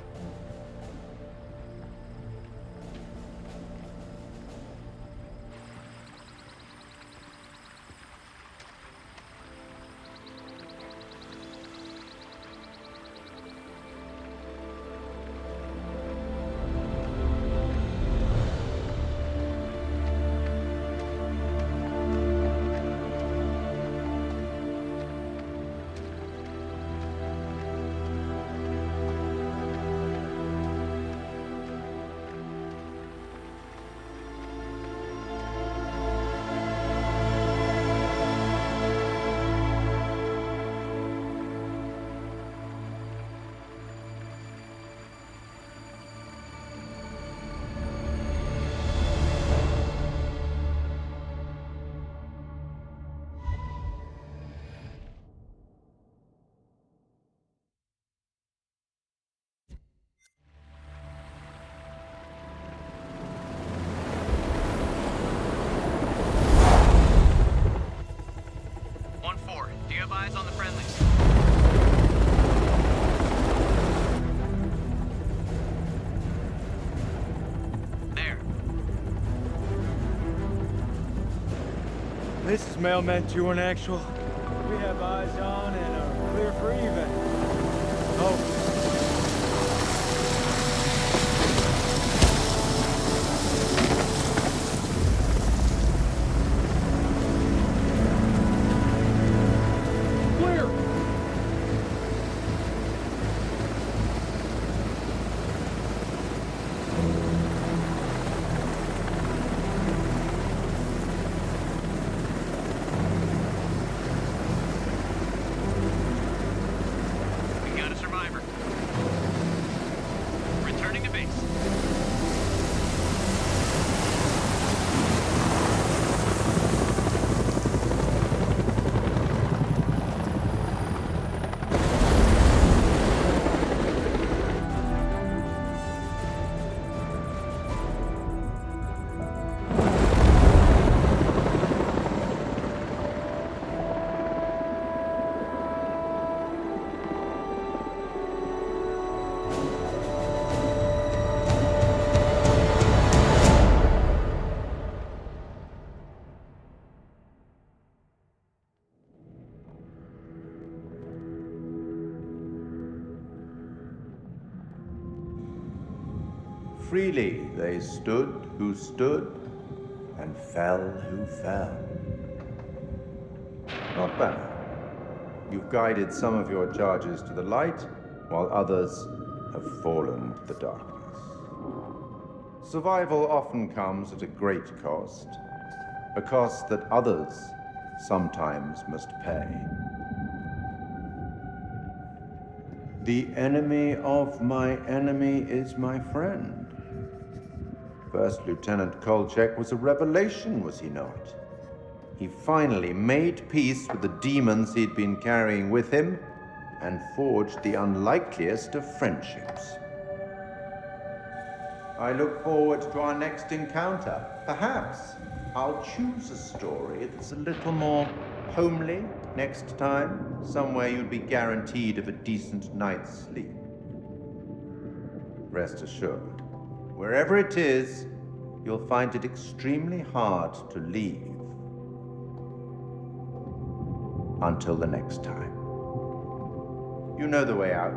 Do you have eyes on the friendlies? There. This is Mailman 2 in actual. We have eyes on and are clear for even. Oh. Freely they stood who stood, and fell who fell. Not bad. You've guided some of your charges to the light, while others have fallen to the darkness. Survival often comes at a great cost, a cost that others sometimes must pay. The enemy of my enemy is my friend. First Lieutenant Kolchak was a revelation, was he not? He finally made peace with the demons he'd been carrying with him and forged the unlikeliest of friendships. I look forward to our next encounter. Perhaps I'll choose a story that's a little more homely next time, somewhere you'd be guaranteed of a decent night's sleep. Rest assured, wherever it is, you'll find it extremely hard to leave. Until the next time. You know the way out.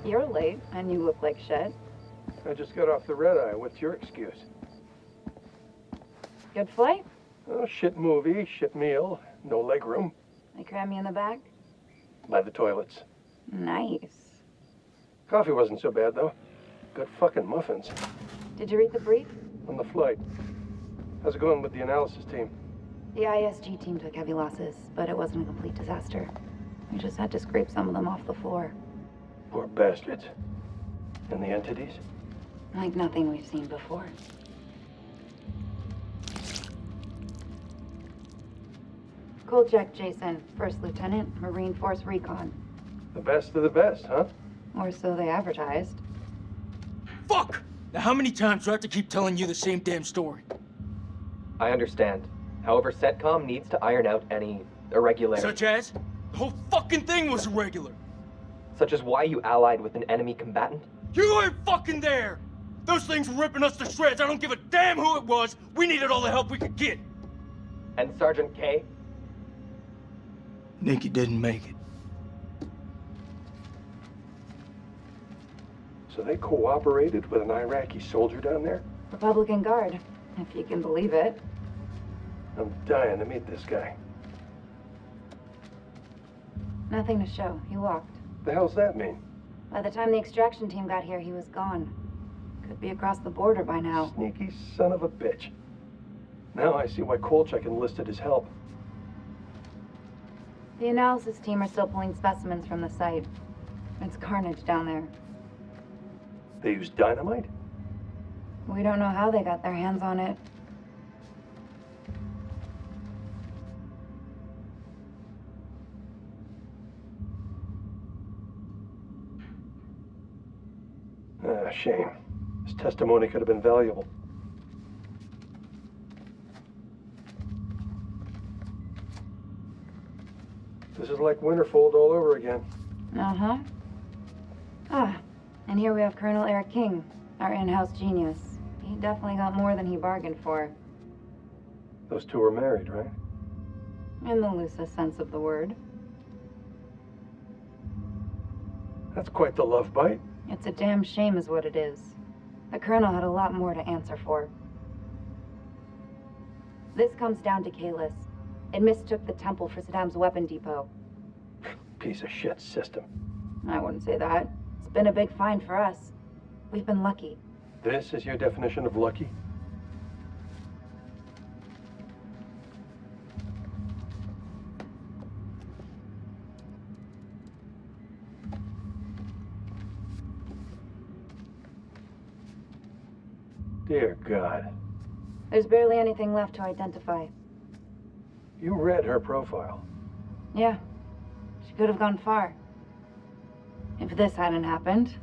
You're late, and you look like shit. I just got off the red eye. What's your excuse? Good flight? Oh, shit movie, shit meal, no legroom. They cram me in the back? By the toilets. Nice. Coffee wasn't so bad, though. Good fucking muffins. Did you read the brief? On the flight. How's it going with the analysis team? The ISG team took heavy losses, but it wasn't a complete disaster. We just had to scrape some of them off the floor. Poor bastards. And the entities? Like nothing we've seen before. Kolchak Jason, First Lieutenant, Marine Force Recon. The best of the best, huh? Or so they advertised. Fuck! Now how many times do I have to keep telling you the same damn story? I understand. However, CENTCOM needs to iron out any irregularities. Such as? The whole fucking thing was irregular. Such as why you allied with an enemy combatant? You weren't fucking there! Those things were ripping us to shreds. I don't give a damn who it was. We needed all the help we could get. And Sergeant K? Nikki didn't make it. So they cooperated with an Iraqi soldier down there? Republican Guard, if you can believe it. I'm dying to meet this guy. Nothing to show. He walked. The hell's that mean? By the time the extraction team got here, he was gone. Could be across the border by now. Sneaky son of a bitch. Now I see why Kolchak enlisted his help. The analysis team are still pulling specimens from the site. It's carnage down there. They used dynamite? We don't know how they got their hands on it. Ah, shame. His testimony could have been valuable. This is like Winterfold all over again. Uh-huh. Ah, and here we have Colonel Eric King, our in-house genius. He definitely got more than he bargained for. Those two were married, right? In the loosest sense of the word. That's quite the love bite. It's a damn shame is what it is. The Colonel had a lot more to answer for. This comes down to Kalis. It mistook the temple for Saddam's weapon depot. Piece of shit system. I wouldn't say that. It's been a big find for us. We've been lucky. This is your definition of lucky? Dear God. There's barely anything left to identify. You read her profile. Yeah. She could have gone far. If this hadn't happened.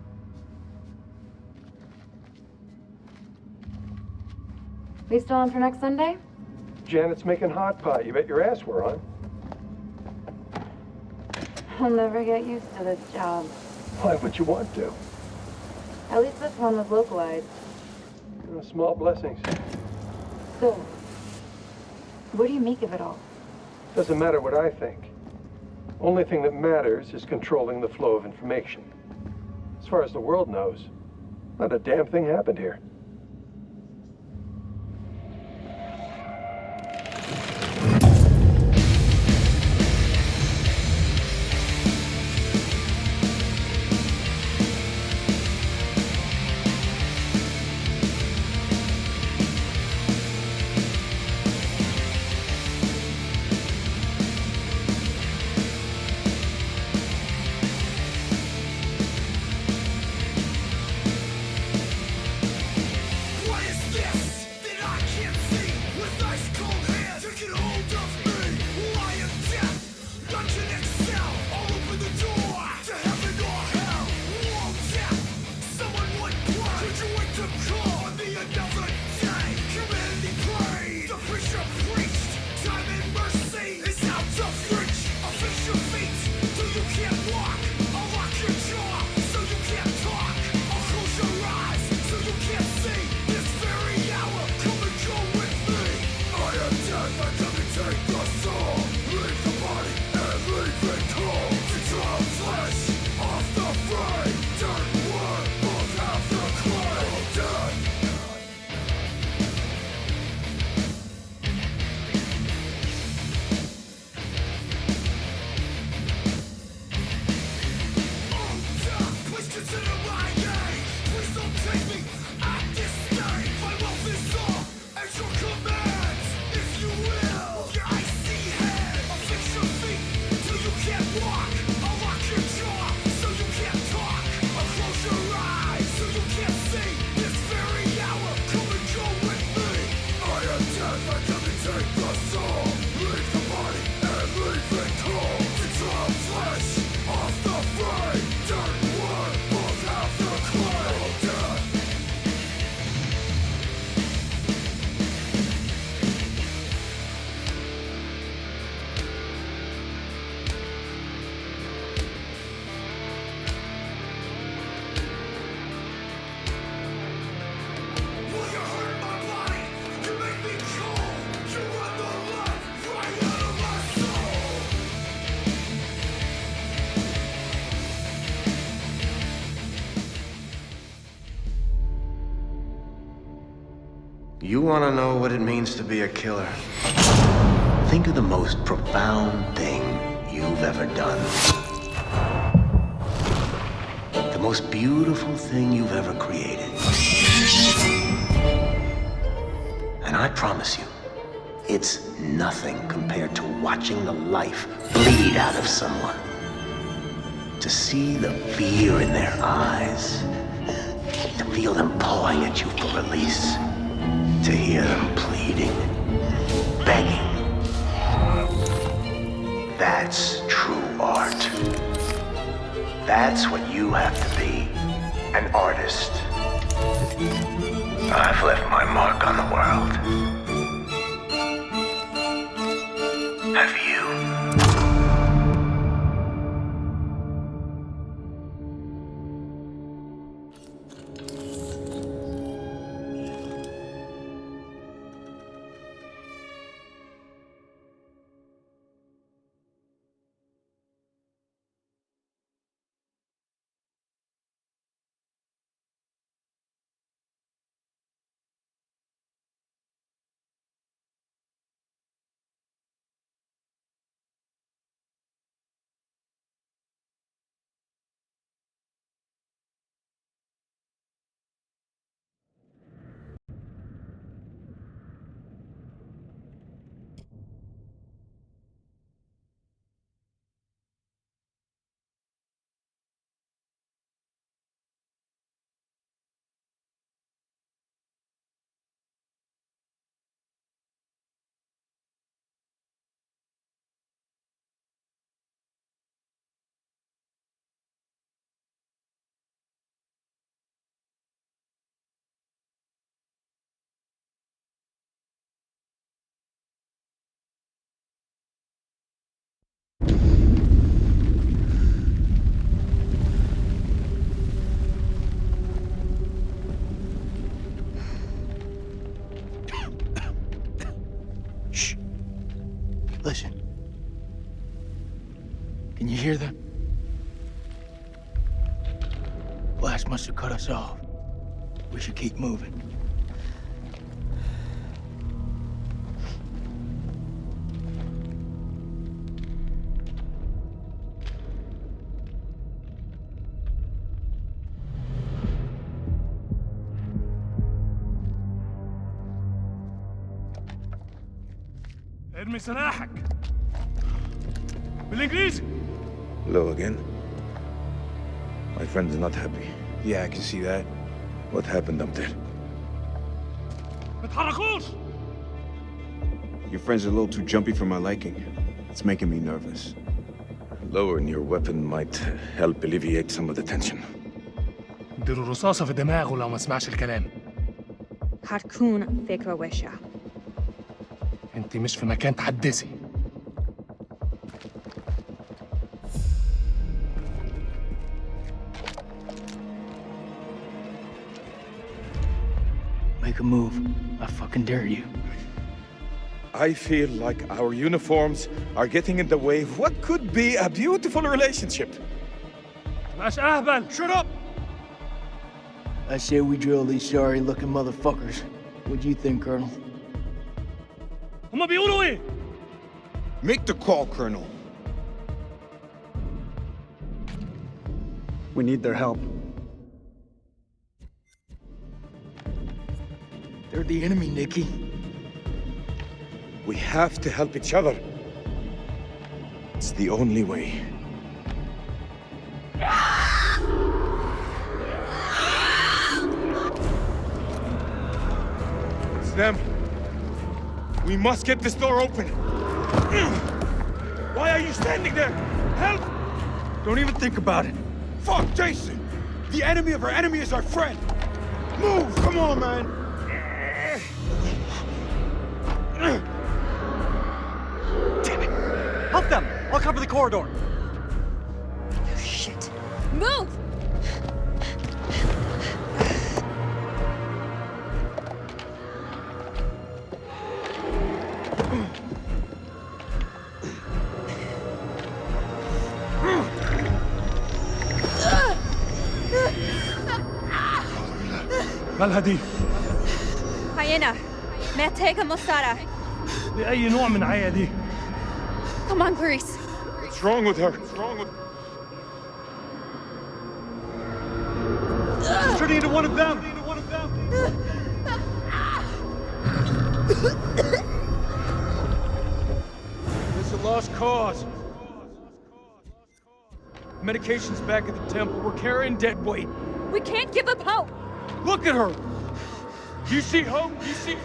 We still on for next Sunday? Janet's making hot pot. You bet your ass we're on. I'll never get used to this job. Why would you want to? At least this one was localized. Small blessings. So, what do you make of it all? Doesn't matter what I think. Only thing that matters is controlling the flow of information. As far as the world knows, not a damn thing happened here. So you can't talk, I'll close your eyes so you can't see this very hour. You want to know what it means to be a killer? Think of the most profound thing you've ever done. The most beautiful thing you've ever created. And I promise you, it's nothing compared to watching the life bleed out of someone. To see the fear in their eyes. To feel them pawing at you for release. To hear them pleading, begging. That's true art. That's what you have to be, an artist. I've left my mark on the world. Have you? Listen. Can you hear them? Blast must have cut us off. We should keep moving. ارمي سلاحك بالانجليزي. Hello again. My friend is not happy. Yeah, I can see that. What happened up there? ما تحركوش. Your friend's a little too jumpy for my liking. It's making me nervous. Lowering your weapon might help alleviate some of the tension. اديله رصاصة في دماغه لو ما سمعش الكلام. هتكون فكرة وحشة. انت مش في مكان تحدثي. Make a move. I fucking dare you. I feel like our uniforms are getting in the way of what could be a beautiful relationship. مش أهبل. Shut up! I say we drill these sorry-looking motherfuckers. What do you think, Colonel? هما بيقولوا إيه؟ Make the call, Colonel. We need their help. They're the enemy, Nikki. We have to help each other. It's the only way. It's them. We must get this door open. Why are you standing there? Help! Don't even think about it. Fuck, Jason! The enemy of our enemy is our friend! Move! Come on, man! Damn it! Help them! I'll cover the corridor. Oh, shit. Move! مالها دي؟ Hyena, محتاجة مساعدة. بأي نوع من عيا دي؟ Come on, Clarice. What's wrong with her? What's wrong with... Turning into one of them! It's a lost cause. Medication's back at the temple. We're carrying dead weight. We can't give up hope. Look at her. You see hope? You see...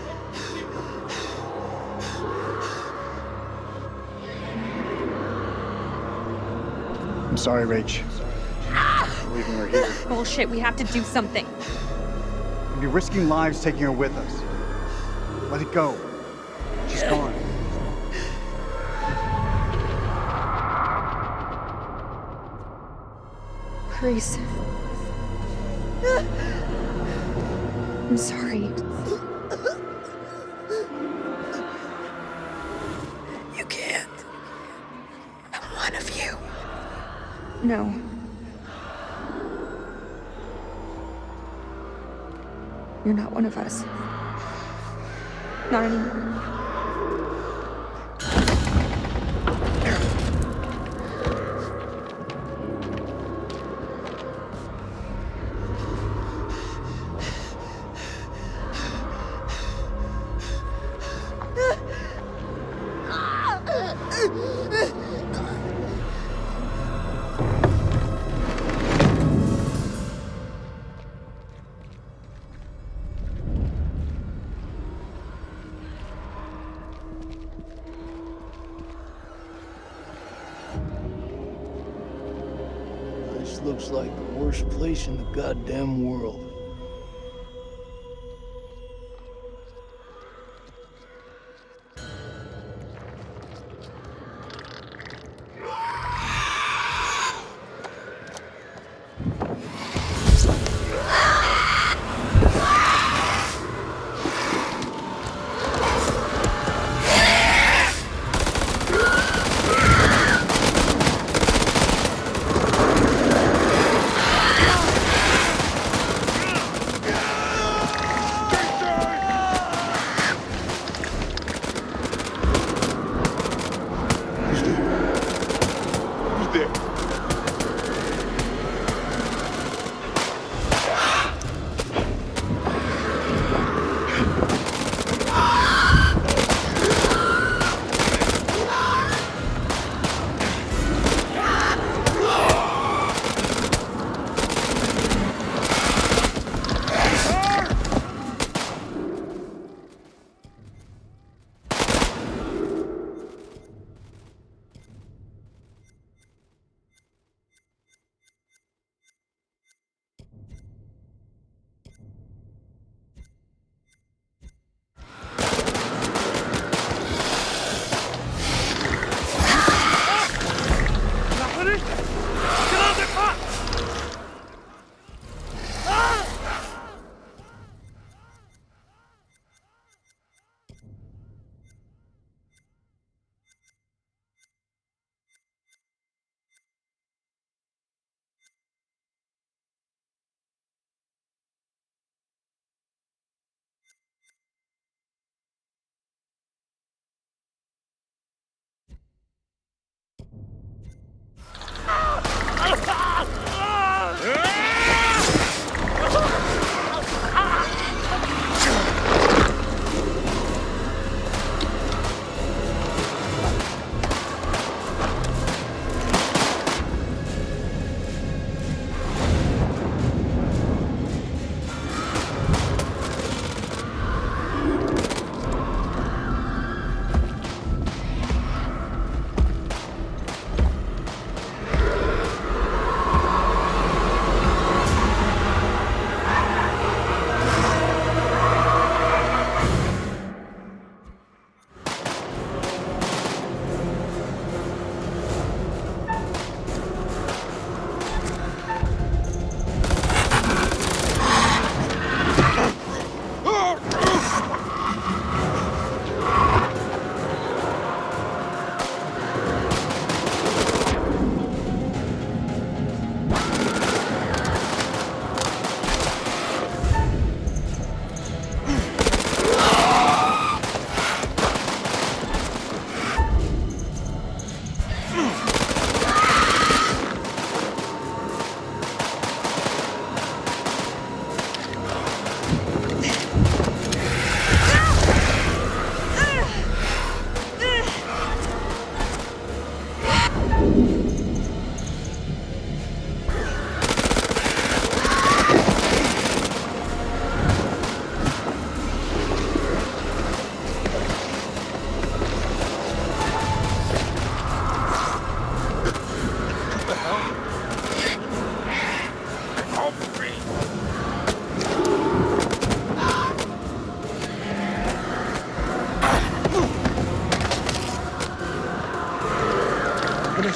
I'm sorry, Rach. Leaving her here. Bullshit, we have to do something. We'd be risking lives taking her with us. Let it go. She's gone. Clarice. I'm sorry. You can't. I'm one of you. No. You're not one of us. Not anymore. This looks like the worst place in the goddamn world.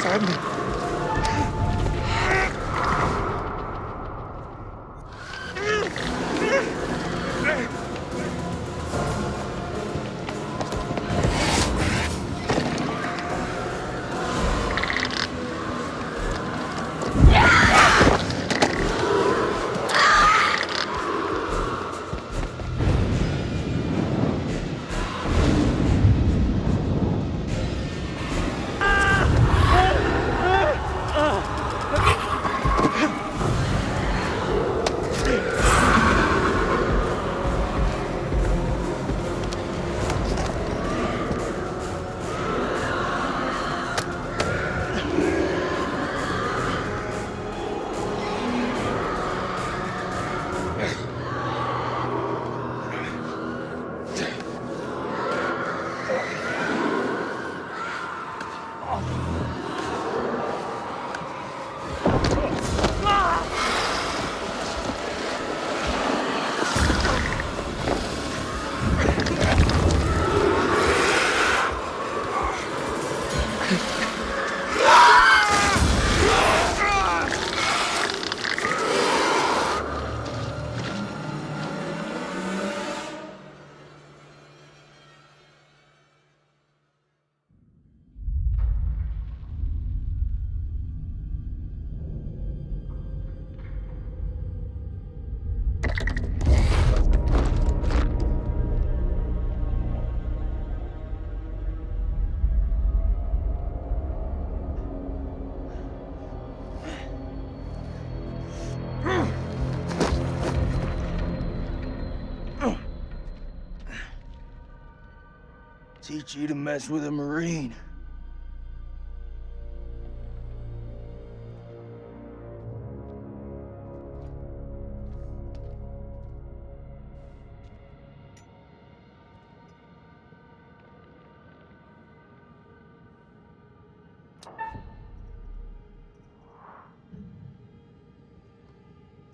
ساعدني. Teach you to mess with a Marine.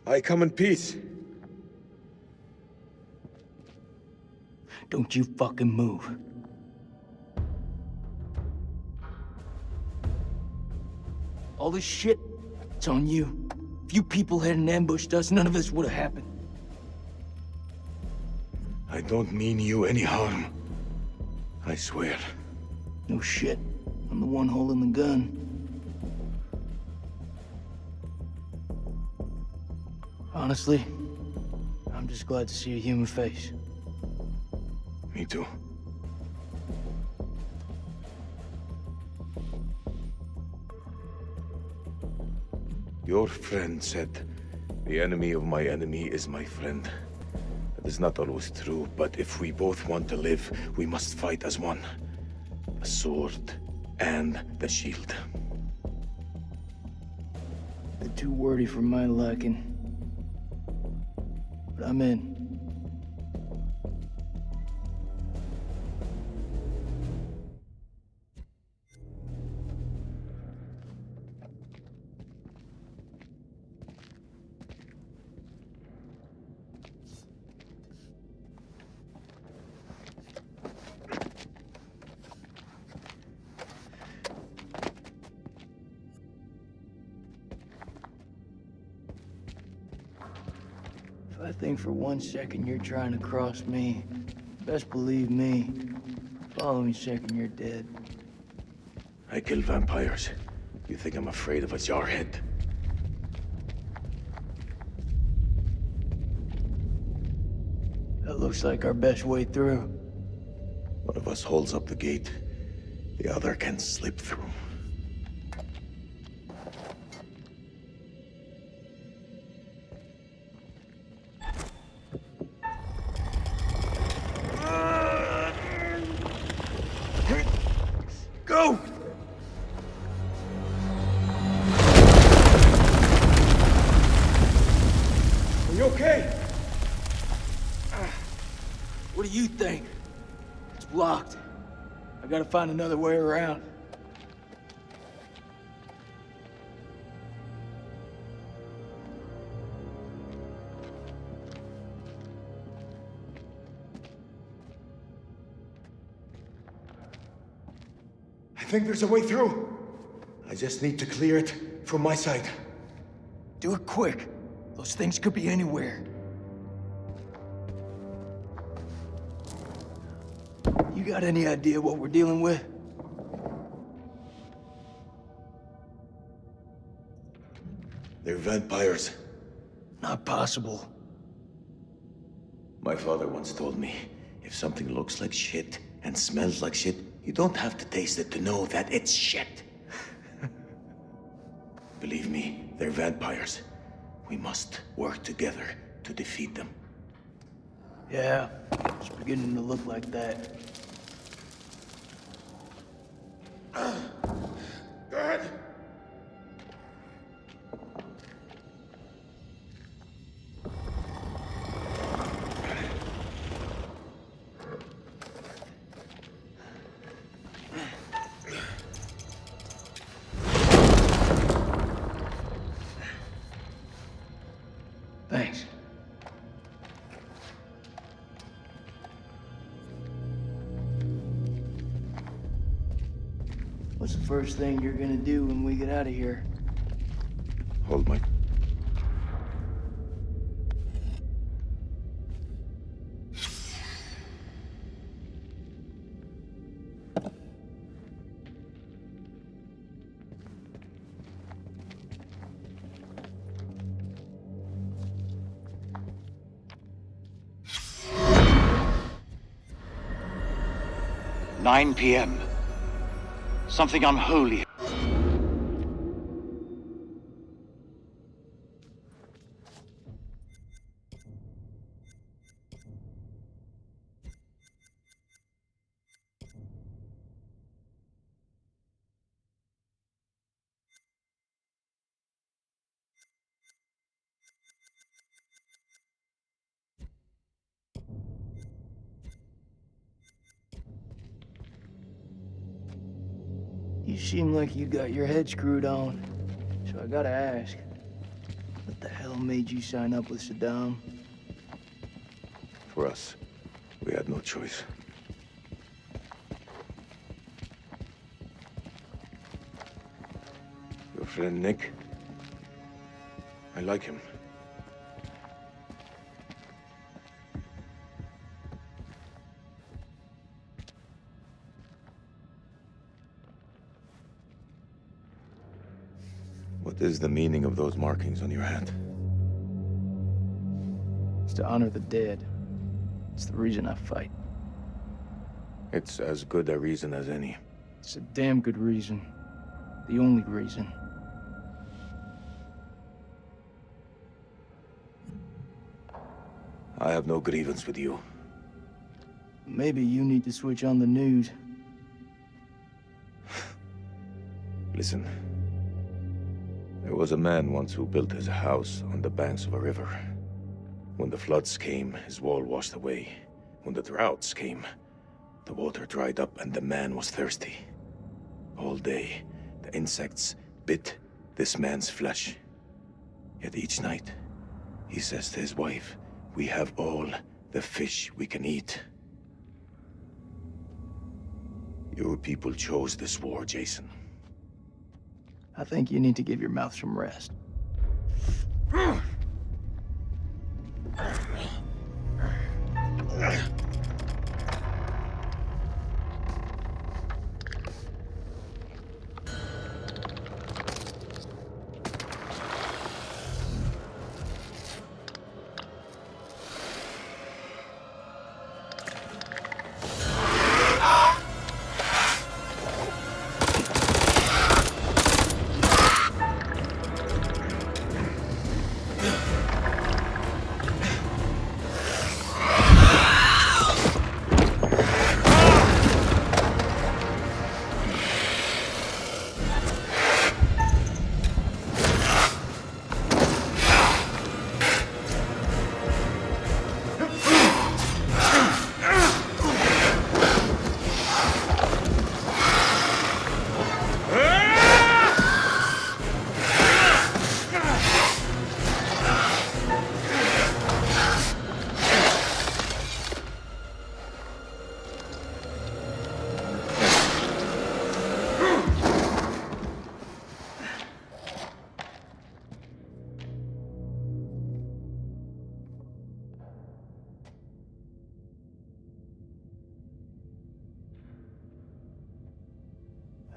I come in peace. Don't you fucking move. All this shit, it's on you. If you people hadn't ambushed us, none of this would have happened. I don't mean you any harm. I swear. No shit. I'm the one holding the gun. Honestly, I'm just glad to see a human face. Me too. Your friend said, the enemy of my enemy is my friend. That is not always true, but if we both want to live, we must fight as one. The sword and the shield. They're too wordy for my liking. But I'm in. If I think for 1 second you're trying to cross me, best believe me, following second you're dead. I kill vampires. You think I'm afraid of a jarhead? That looks like our best way through. One of us holds up the gate. The other can slip through. Go! Are you okay? What do you think? It's blocked. I gotta find another way around. I think there's a way through. I just need to clear it from my side. Do it quick. Those things could be anywhere. You got any idea what we're dealing with? They're vampires. Not possible. My father once told me, if something looks like shit and smells like shit, you don't have to taste it to know that it's shit. Believe me, they're vampires. We must work together to defeat them. Yeah, it's beginning to look like that. Good. Thanks. What's the first thing you're gonna do when we get out of here? Hold my... "9 p.m. Something unholy. You seem like you got your head screwed on. So I gotta ask, what the hell made you sign up with Saddam? For us, we had no choice. Your friend Nick? I like him. What is the meaning of those markings on your hand? It's to honor the dead. It's the reason I fight. It's as good a reason as any. It's a damn good reason. The only reason. I have no grievance with you. Maybe you need to switch on the news. Listen. There was a man once who built his house on the banks of a river. When the floods came, his wall washed away. When the droughts came, the water dried up and the man was thirsty. All day, the insects bit this man's flesh. Yet each night, he says to his wife, "We have all the fish we can eat." Your people chose this war, Jason. I think you need to give your mouth some rest.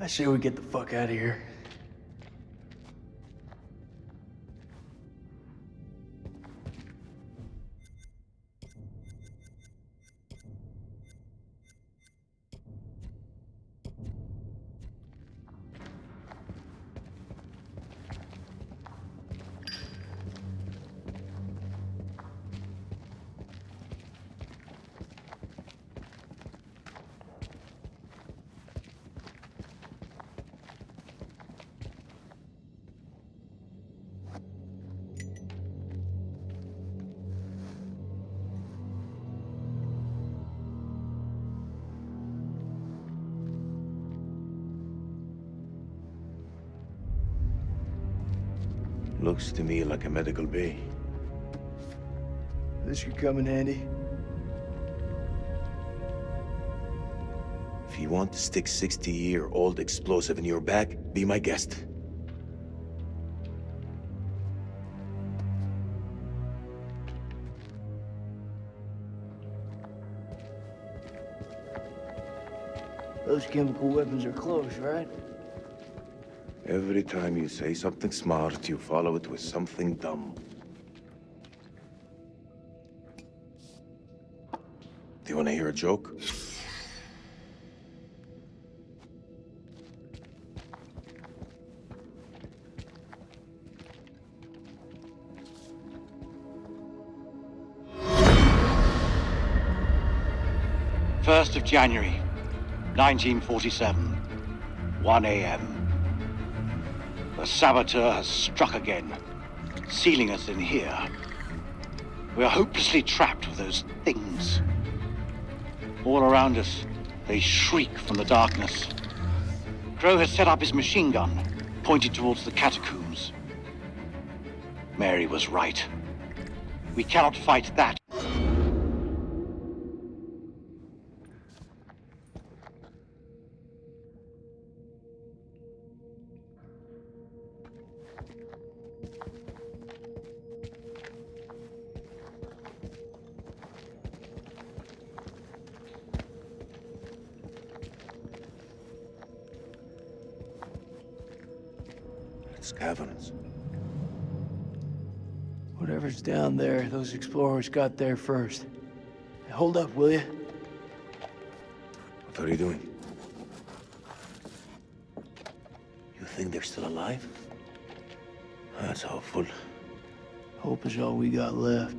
I say we get the fuck out of here. Looks to me like a medical bay. This could come in handy. If you want to stick 60-year-old explosive in your back, be my guest. Those chemical weapons are close, right? Every time you say something smart, you follow it with something dumb. Do you want to hear a joke? First of January, 1947, 1 a.m. The saboteur has struck again, sealing us in here. We are hopelessly trapped with those things. All around us, they shriek from the darkness. Crow has set up his machine gun, pointed towards the catacombs. Mary was right. We cannot fight that. It's caverns. Whatever's down there, those explorers got there first. Hey, hold up, will you? What are you doing? You think they're still alive? That's hopeful. Hope is all we got left.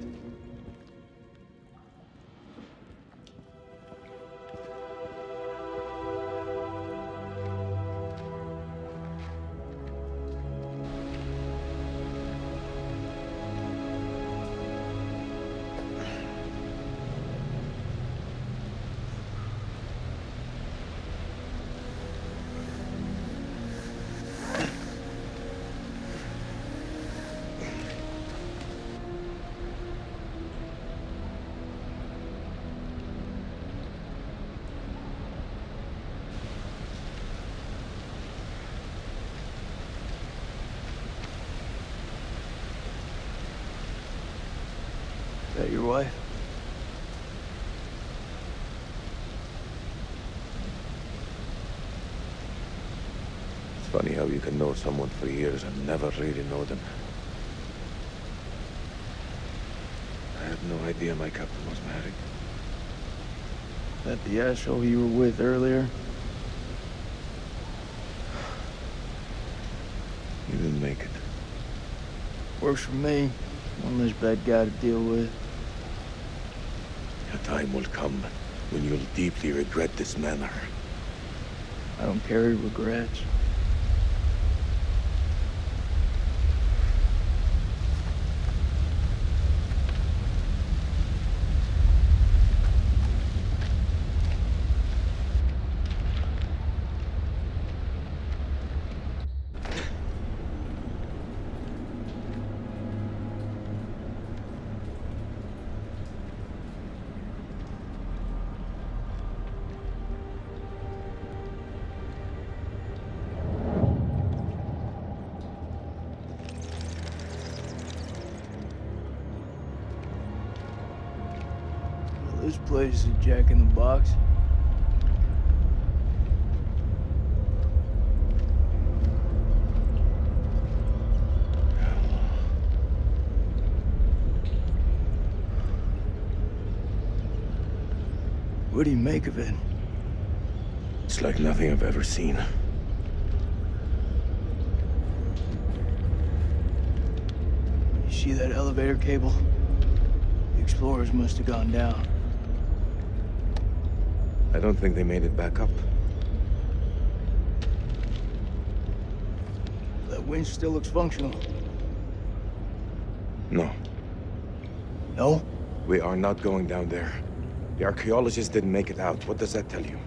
Is that your wife? It's funny how you can know someone for years and never really know them. I had no idea my captain was married. That the asshole you were with earlier? You didn't make it. Works for me. One less bad guy to deal with. A time will come when you'll deeply regret this manner. I don't carry regrets. This place is Jack in the Box. What do you make of it? It's like nothing I've ever seen. You see that elevator cable? The explorers must have gone down. I don't think they made it back up. That winch still looks functional. No. No? We are not going down there. The archaeologists didn't make it out. What does that tell you?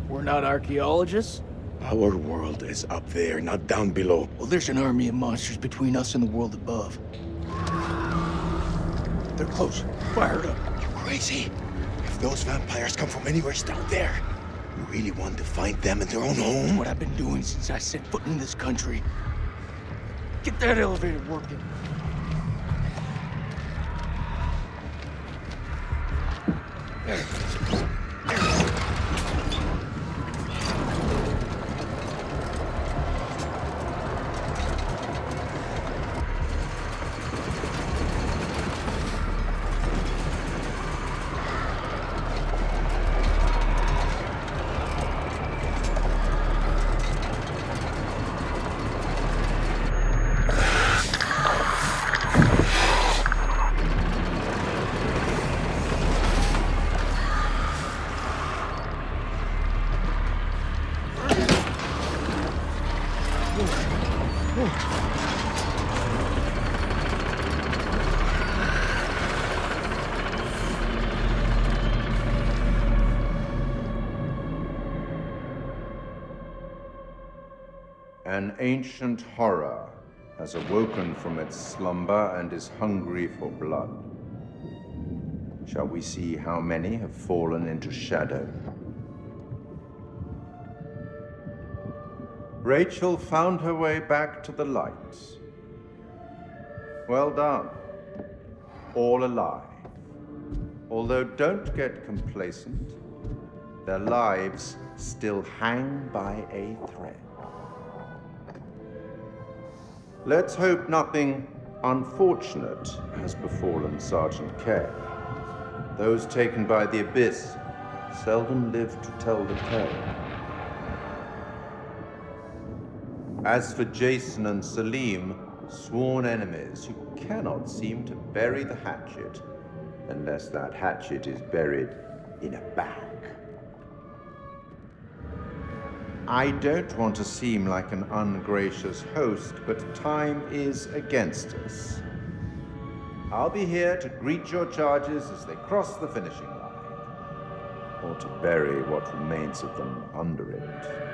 We're not archaeologists? Our world is up there, not down below. Well, there's an army of monsters between us and the world above. They're close. Fire it up. You crazy? If those vampires come from anywhere down there, you really want to find them in their own home? What I've been doing since I set foot in this country. Get that elevator working. An ancient horror has awoken from its slumber and is hungry for blood. Shall we see how many have fallen into shadow? Rachel found her way back to the light. Well done. All alive. Although don't get complacent, their lives still hang by a thread. Let's hope nothing unfortunate has befallen Sergeant K. Those taken by the Abyss seldom live to tell the tale. As for Jason and Salim, sworn enemies who cannot seem to bury the hatchet unless that hatchet is buried in a bag. I don't want to seem like an ungracious host, but time is against us. I'll be here to greet your charges as they cross the finishing line, or to bury what remains of them under it.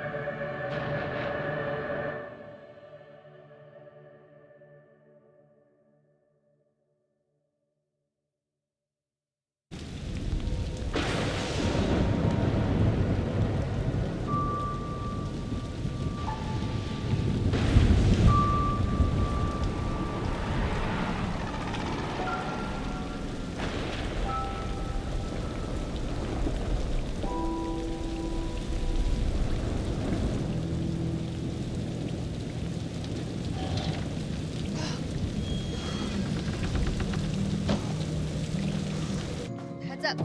Heads up.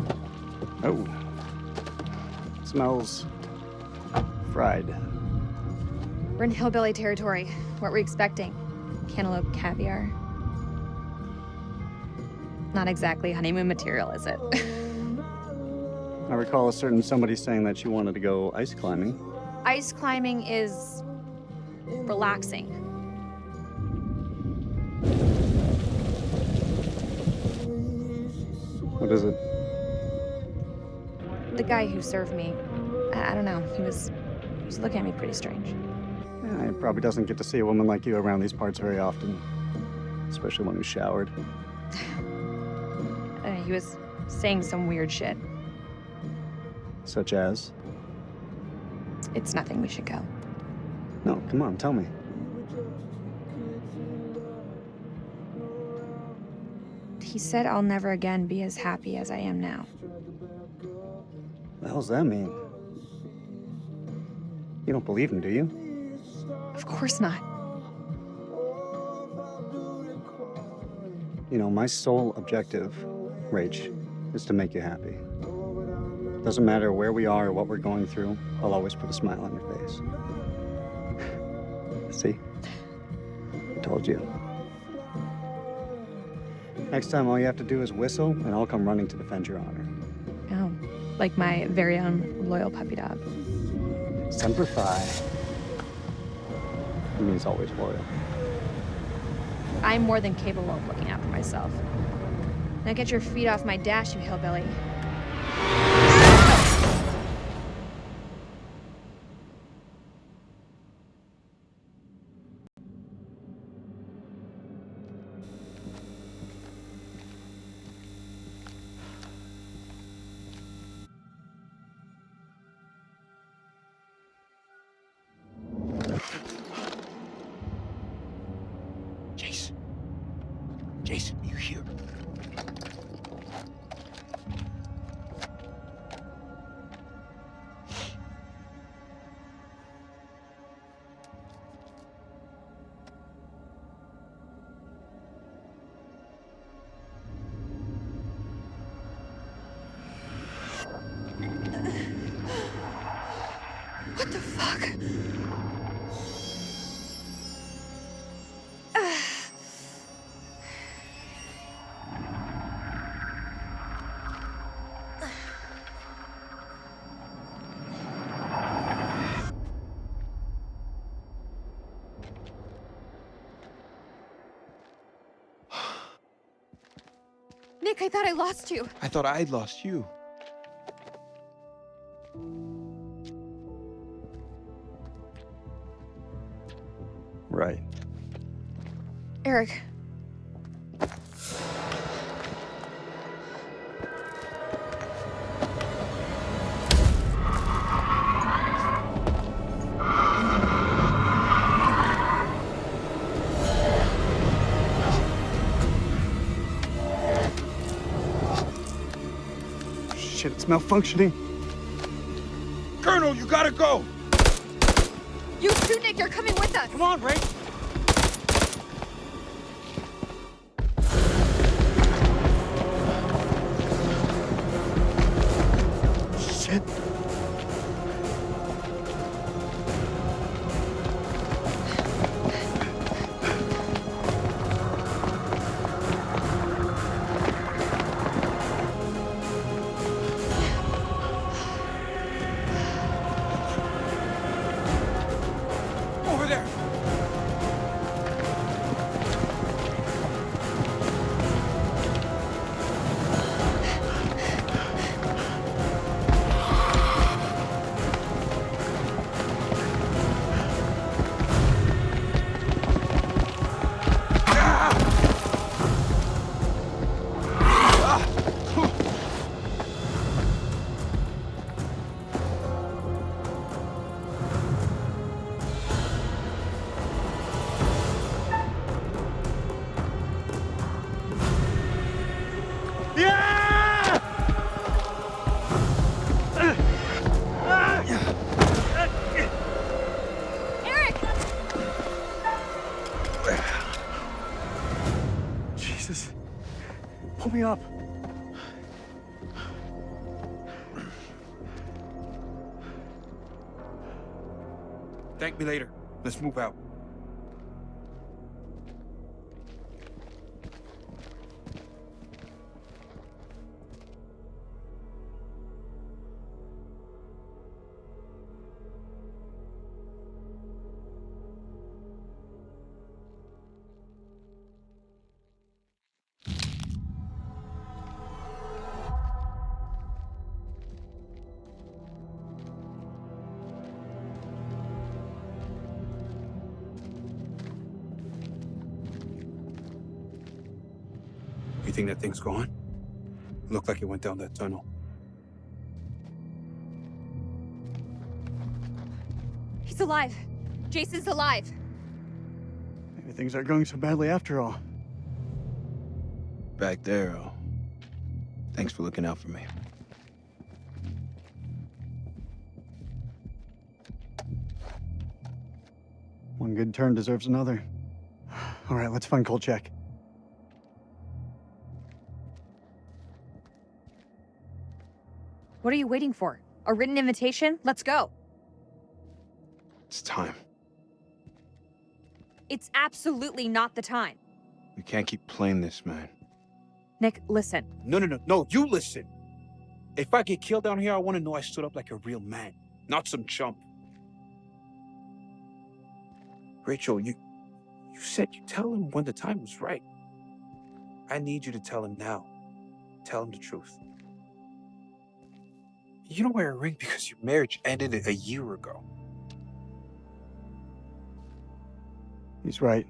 Oh. Smells fried. We're in hillbilly territory. What were we expecting? Cantaloupe caviar? Not exactly honeymoon material, is it? I recall a certain somebody saying that she wanted to go ice climbing. Ice climbing is relaxing. What is it? The guy who served me, I don't know, he was looking at me pretty strange. Yeah, he probably doesn't get to see a woman like you around these parts very often, especially one who's showered. He was saying some weird shit. Such as? It's nothing, we should go. No, come on, tell me. He said I'll never again be as happy as I am now. What the hell's that mean? You don't believe him, do you? Of course not. You know, my sole objective, Rach, is to make you happy. Doesn't matter where we are or what we're going through, I'll always put a smile on your face. See? I told you. Next time, all you have to do is whistle, and I'll come running to defend your honor. Oh, like my very own loyal puppy dog. Semper Fi. It means always loyal. I'm more than capable of looking after myself. Now get your feet off my dash, you hillbilly. Jason, you here? What the fuck? Nick, I thought I lost you. I thought I'd lost you. Right. Eric. Shit, it's malfunctioning. Colonel, you gotta go! You too, Nick, you're coming with us. Come on, Ray. Shit. Over there! Eric! Jesus. Pull me up. Thank me later. Let's move out. You think that thing's gone? Looked like it went down that tunnel. He's alive. Jason's alive. Maybe things aren't going so badly after all. Back there, thanks for looking out for me. One good turn deserves another. All right, let's find Kolchak. What are you waiting for? A written invitation? Let's go. It's time. It's absolutely not the time. We can't keep playing this, man. Nick, listen. No, you listen. If I get killed down here, I want to know I stood up like a real man, not some chump. Rachel, you said you'd tell him when the time was right. I need you to tell him now. Tell him the truth. You don't wear a ring because your marriage ended a year ago. He's right.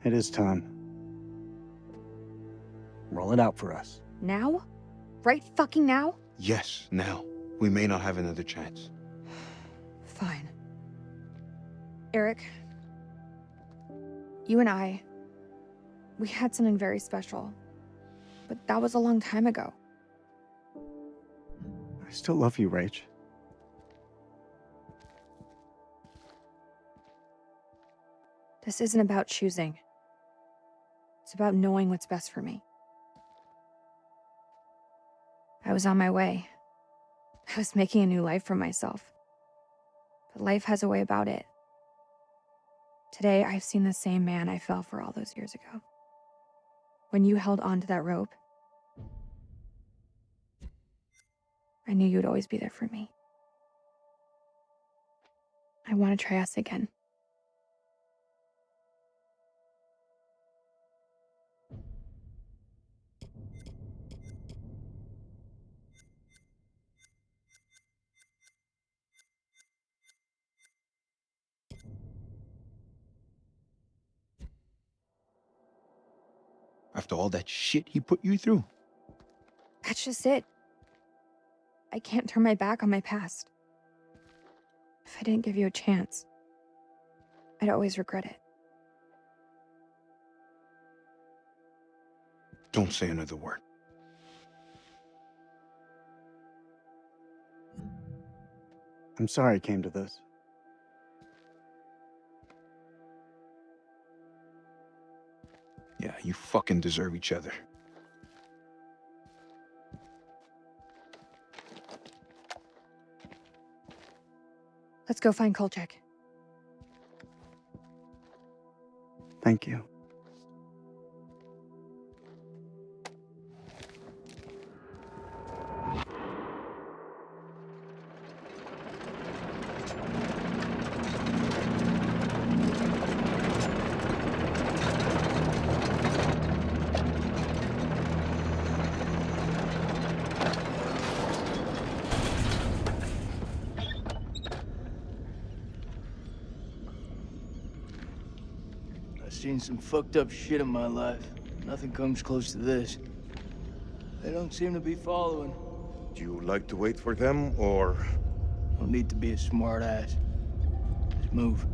It is time. Roll it out for us. Now? Right fucking now? Yes, now. We may not have another chance. Fine. Eric, you and I, we had something very special. But that was a long time ago. I still love you, Rach. This isn't about choosing. It's about knowing what's best for me. I was on my way. I was making a new life for myself. But life has a way about it. Today, I've seen the same man I fell for all those years ago. When you held on to that rope, I knew you'd always be there for me. I want to try us again. After all that shit he put you through? That's just it. I can't turn my back on my past. If I didn't give you a chance, I'd always regret it. Don't say another word. I'm sorry it came to this. Yeah, you fucking deserve each other. Let's go find Kolchak. Thank you. I've seen some fucked up shit in my life. Nothing comes close to this. They don't seem to be following. Do you like to wait for them, or...? Don't need to be a smart ass. Just move.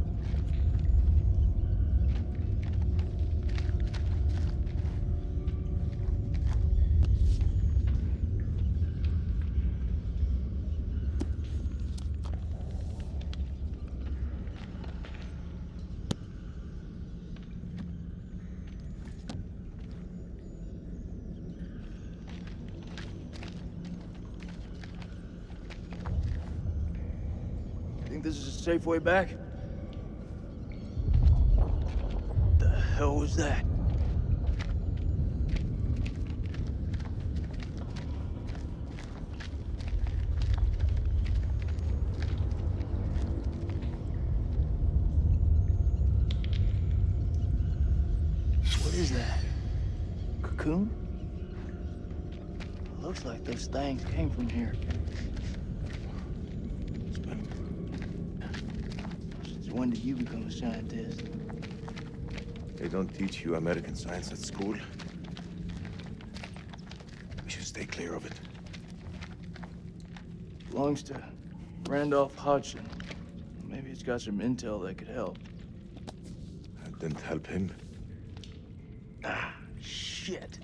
Think this is a safe way back? The hell was that? What is that? Cocoon? Looks like those things came from here. Since when did you become a scientist? They don't teach you American science at school. We should stay clear of it. Belongs to Randolph Hodgson. Maybe it's got some intel that could help. That didn't help him. Ah, shit.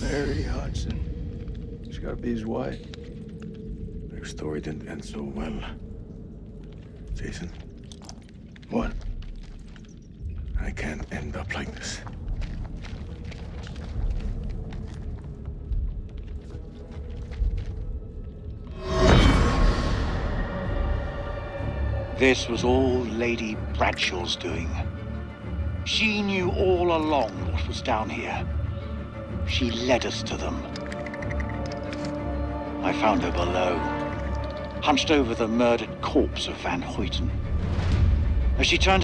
Mary Hudson. She's gotta be his wife. Their story didn't end so well. Jason? What? I can't end up like this. This was all Lady Bradshaw's doing. She knew all along what was down here. She led us to them. I found her below, hunched over the murdered corpse of Van Hoyten. As she turned...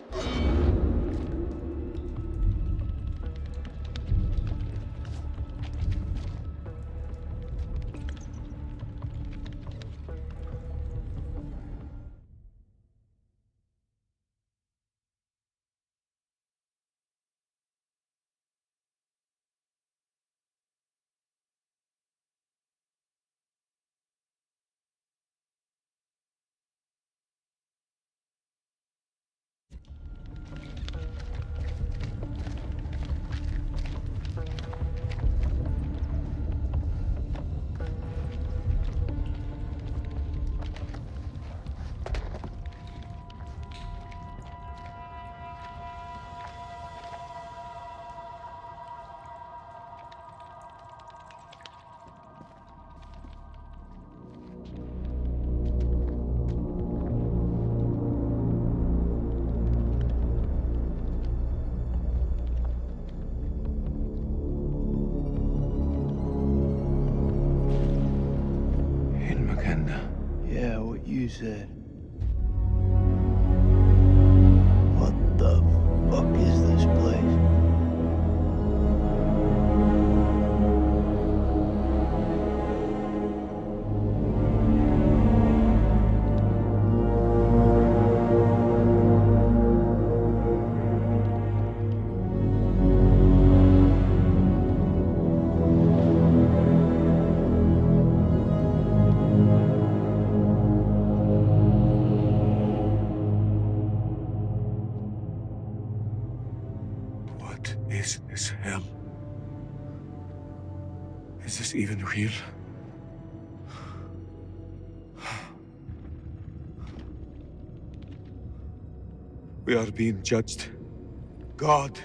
Yeah, what you said. What the fuck is this place? What is this hell? Is this even real? We are being judged. God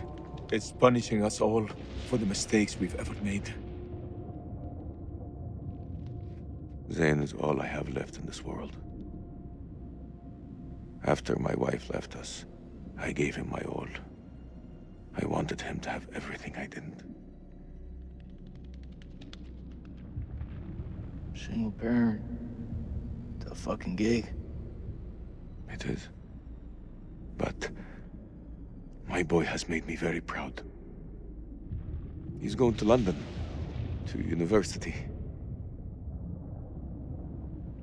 is punishing us all for the mistakes we've ever made. Zayn is all I have left in this world. After my wife left us, I gave him my all. I wanted him to have everything I didn't. Single parent. Tough fucking gig. It is. But my boy has made me very proud. He's going to London, to university.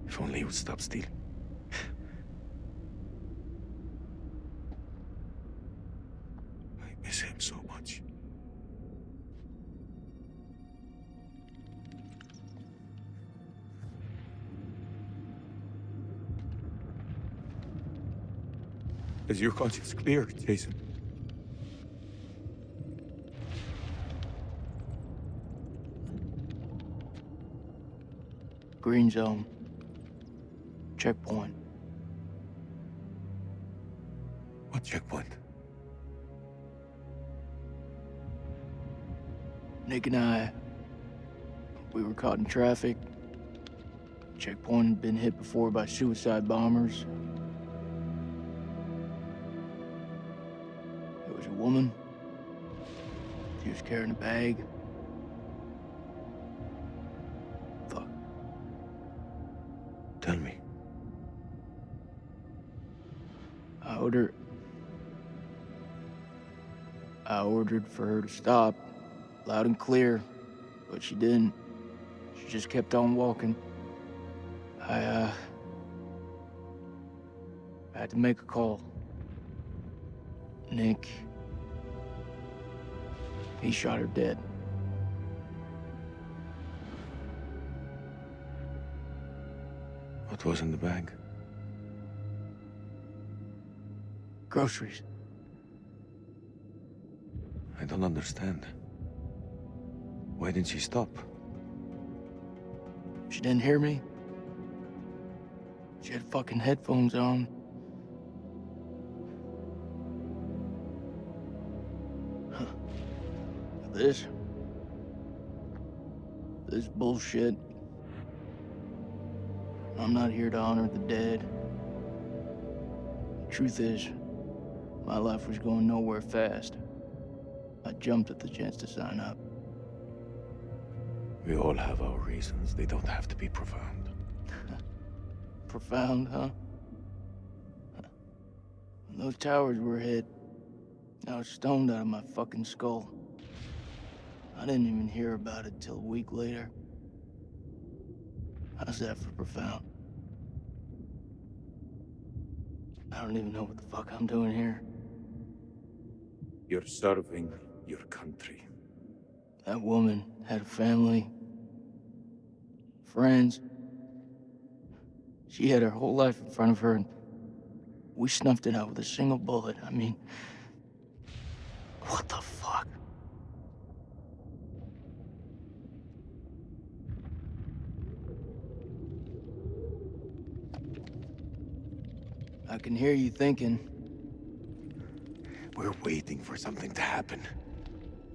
If only he would stop stealing. I miss him so much. Is your conscience clear, Jason? Green zone. Checkpoint. What checkpoint? Nick and I, we were caught in traffic. Checkpoint had been hit before by suicide bombers. There was a woman. She was carrying a bag. Fuck. Tell me. I ordered for her to stop, loud and clear, but she didn't. She just kept on walking. I had to make a call. Nick, he shot her dead. What was in the bag? Groceries. I don't understand. Why didn't she stop? She didn't hear me. She had fucking headphones on. Huh. This bullshit. I'm not here to honor the dead. The truth is, my life was going nowhere fast. I jumped at the chance to sign up. We all have our reasons. They don't have to be profound. Profound, huh? When those towers were hit, I was stoned out of my fucking skull. I didn't even hear about it till a week later. How's that for profound? I don't even know what the fuck I'm doing here. You're serving your country. That woman had a family, friends. She had her whole life in front of her, and we snuffed it out with a single bullet. I mean, what the fuck? I can hear you thinking. We're waiting for something to happen.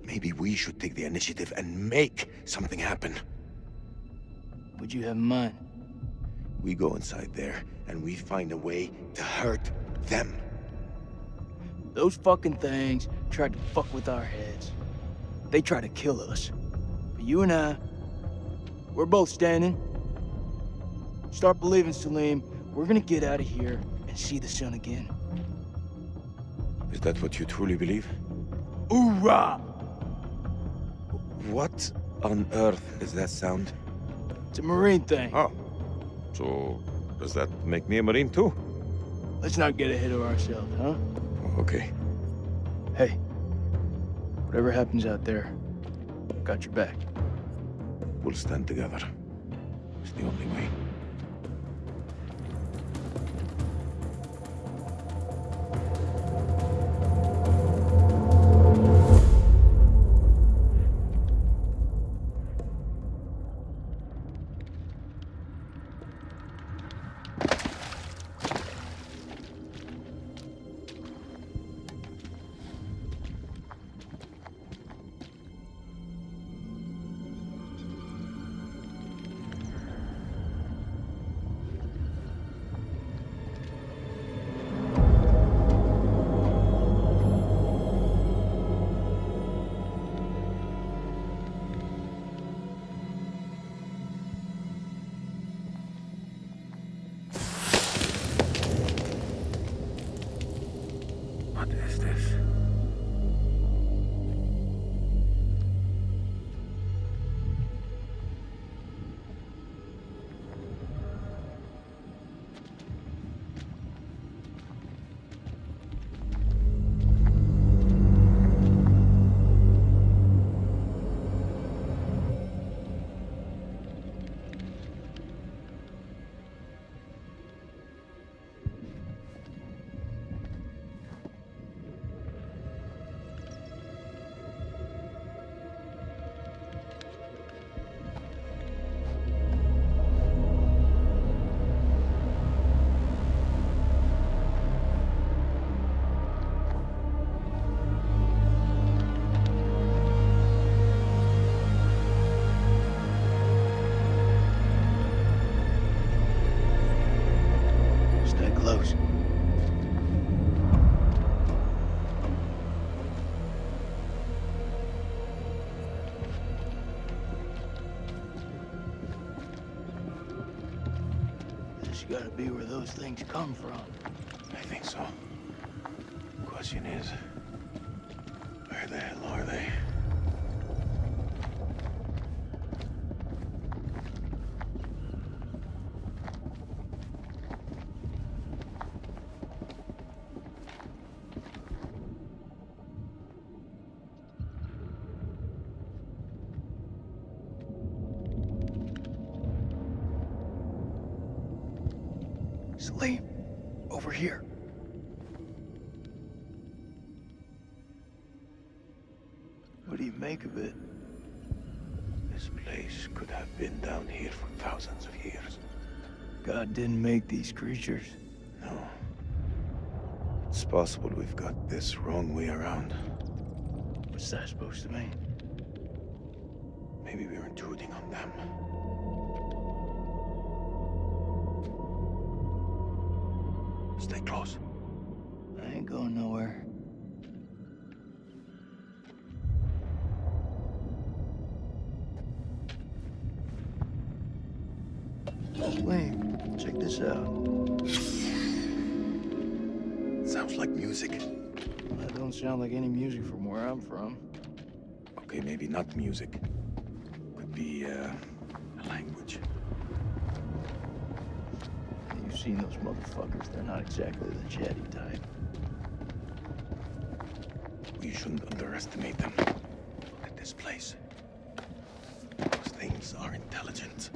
Maybe we should take the initiative and make something happen. What'd you have in mind? We go inside there, and we find a way to hurt them. Those fucking things tried to fuck with our heads. They tried to kill us. But you and I, we're both standing. Start believing, Salim. We're gonna get out of here and see the sun again. Is that what you truly believe? Hoorah! What on earth is that sound? It's a Marine thing. Oh. So, does that make me a Marine too? Let's not get ahead of ourselves, huh? Okay. Hey, whatever happens out there, I've got your back. We'll stand together. It's the only way. What is this? Stay close. This gotta be where those things come from. I think so. Question is, where the hell are they? Salim, over here. What do you make of it? place could have been down here for thousands of years. God didn't make these creatures. No. It's possible we've got this wrong way around. What's that supposed to mean? Maybe we're intruding on them. Stay close. I ain't going nowhere. Wait, check this out. Sounds like music. That don't sound like any music from where I'm from. Okay, maybe not music. Could be, a language. You've seen those motherfuckers. They're not exactly the chatty type. We shouldn't underestimate them. Look at this place. Those things are intelligent.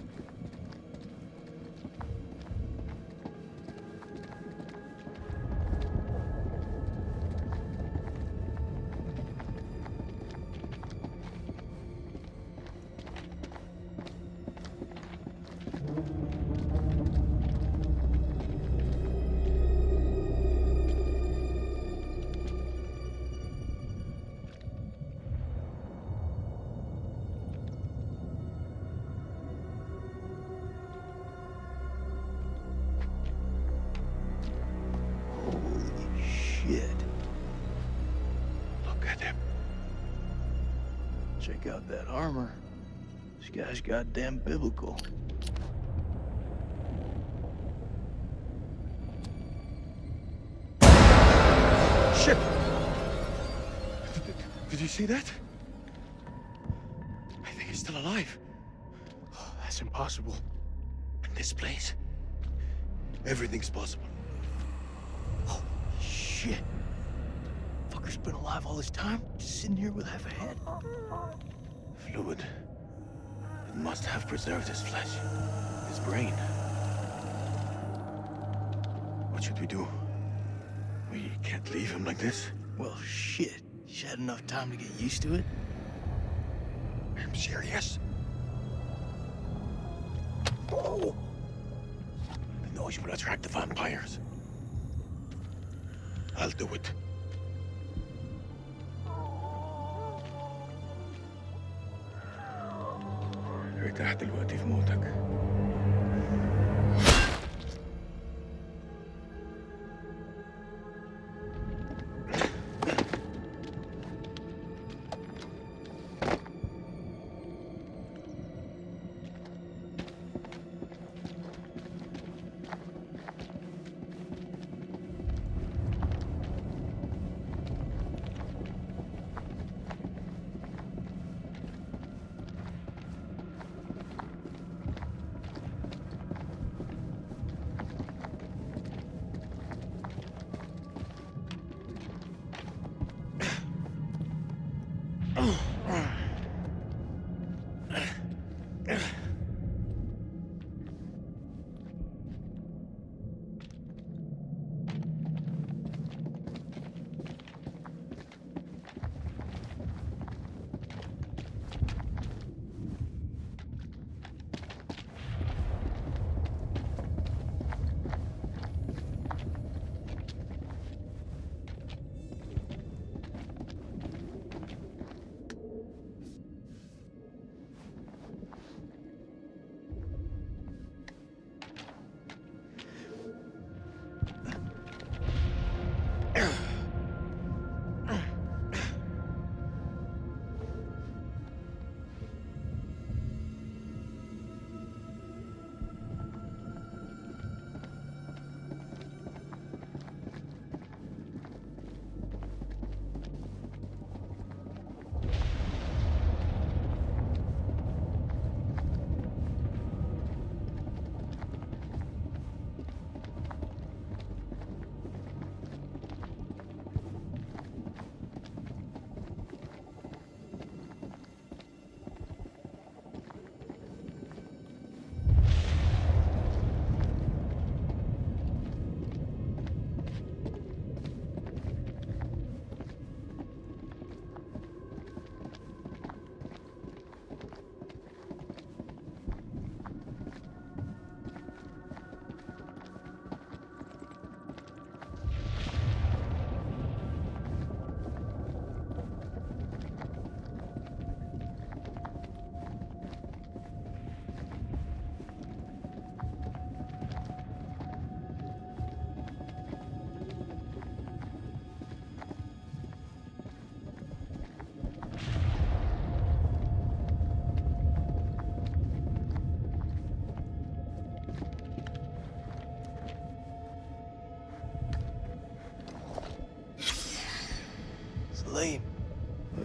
Check out that armor. This guy's goddamn biblical. Shit! Did you see that? I think he's still alive. Oh, that's impossible. In this place, everything's possible. Holy shit. Fucker's been alive all this time? Just sitting here with half a head? Fluid. It must have preserved his flesh, his brain. What should we do? We can't leave him like this. Well, shit. He's had enough time to get used to it. I'm serious. Oh! The noise will attract the vampires. I'll do it. ارتاح دلوقتي في موتك.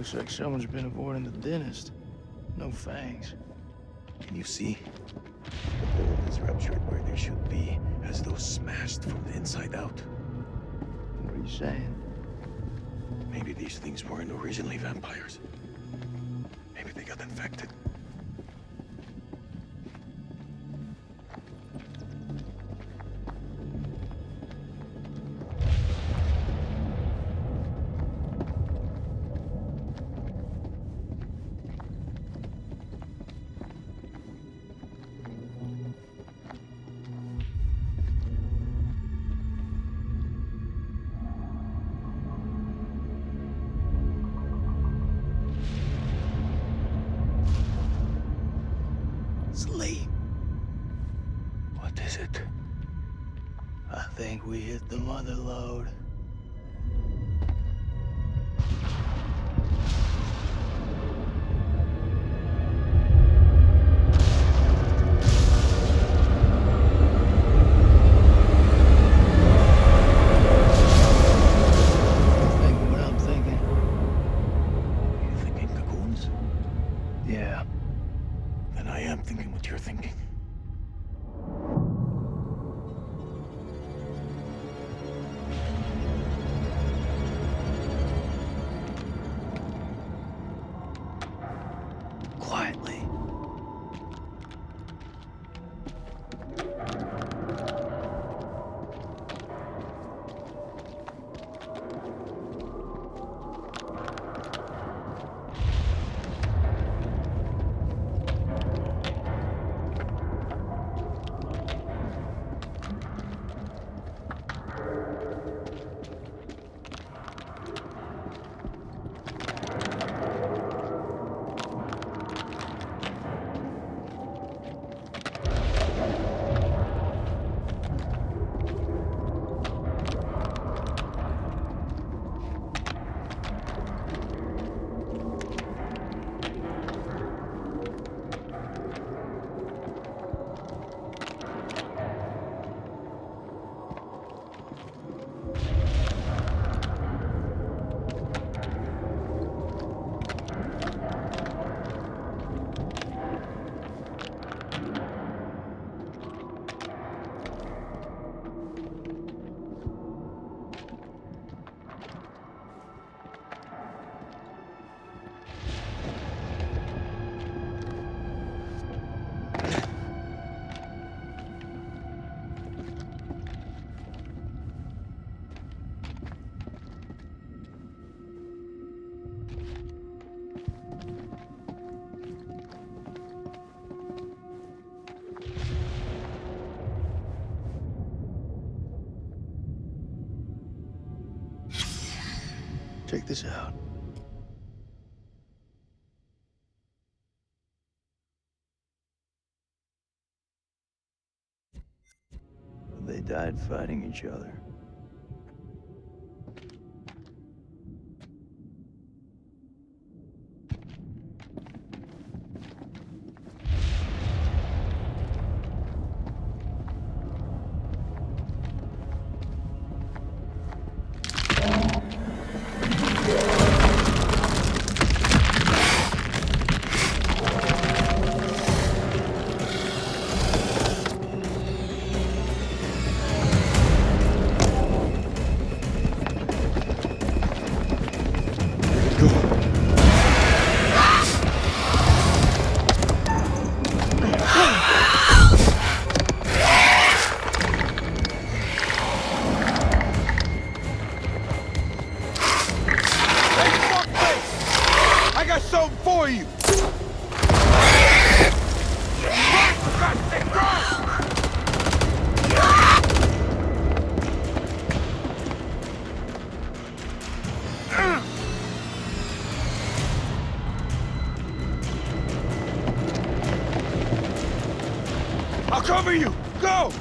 Looks like someone's been avoiding the dentist. No fangs. Can you see? The hole is ruptured where there should be, as though smashed from the inside out. What are you saying? Maybe these things weren't originally vampires. Maybe they got infected. Sleep. What is it? I think we hit the mother lode. Thinking what I'm thinking. You thinking cocoons? Yeah. Then I am thinking what you're thinking. Quietly. Check this out. They died fighting each other. For you! I'll cover you! Go!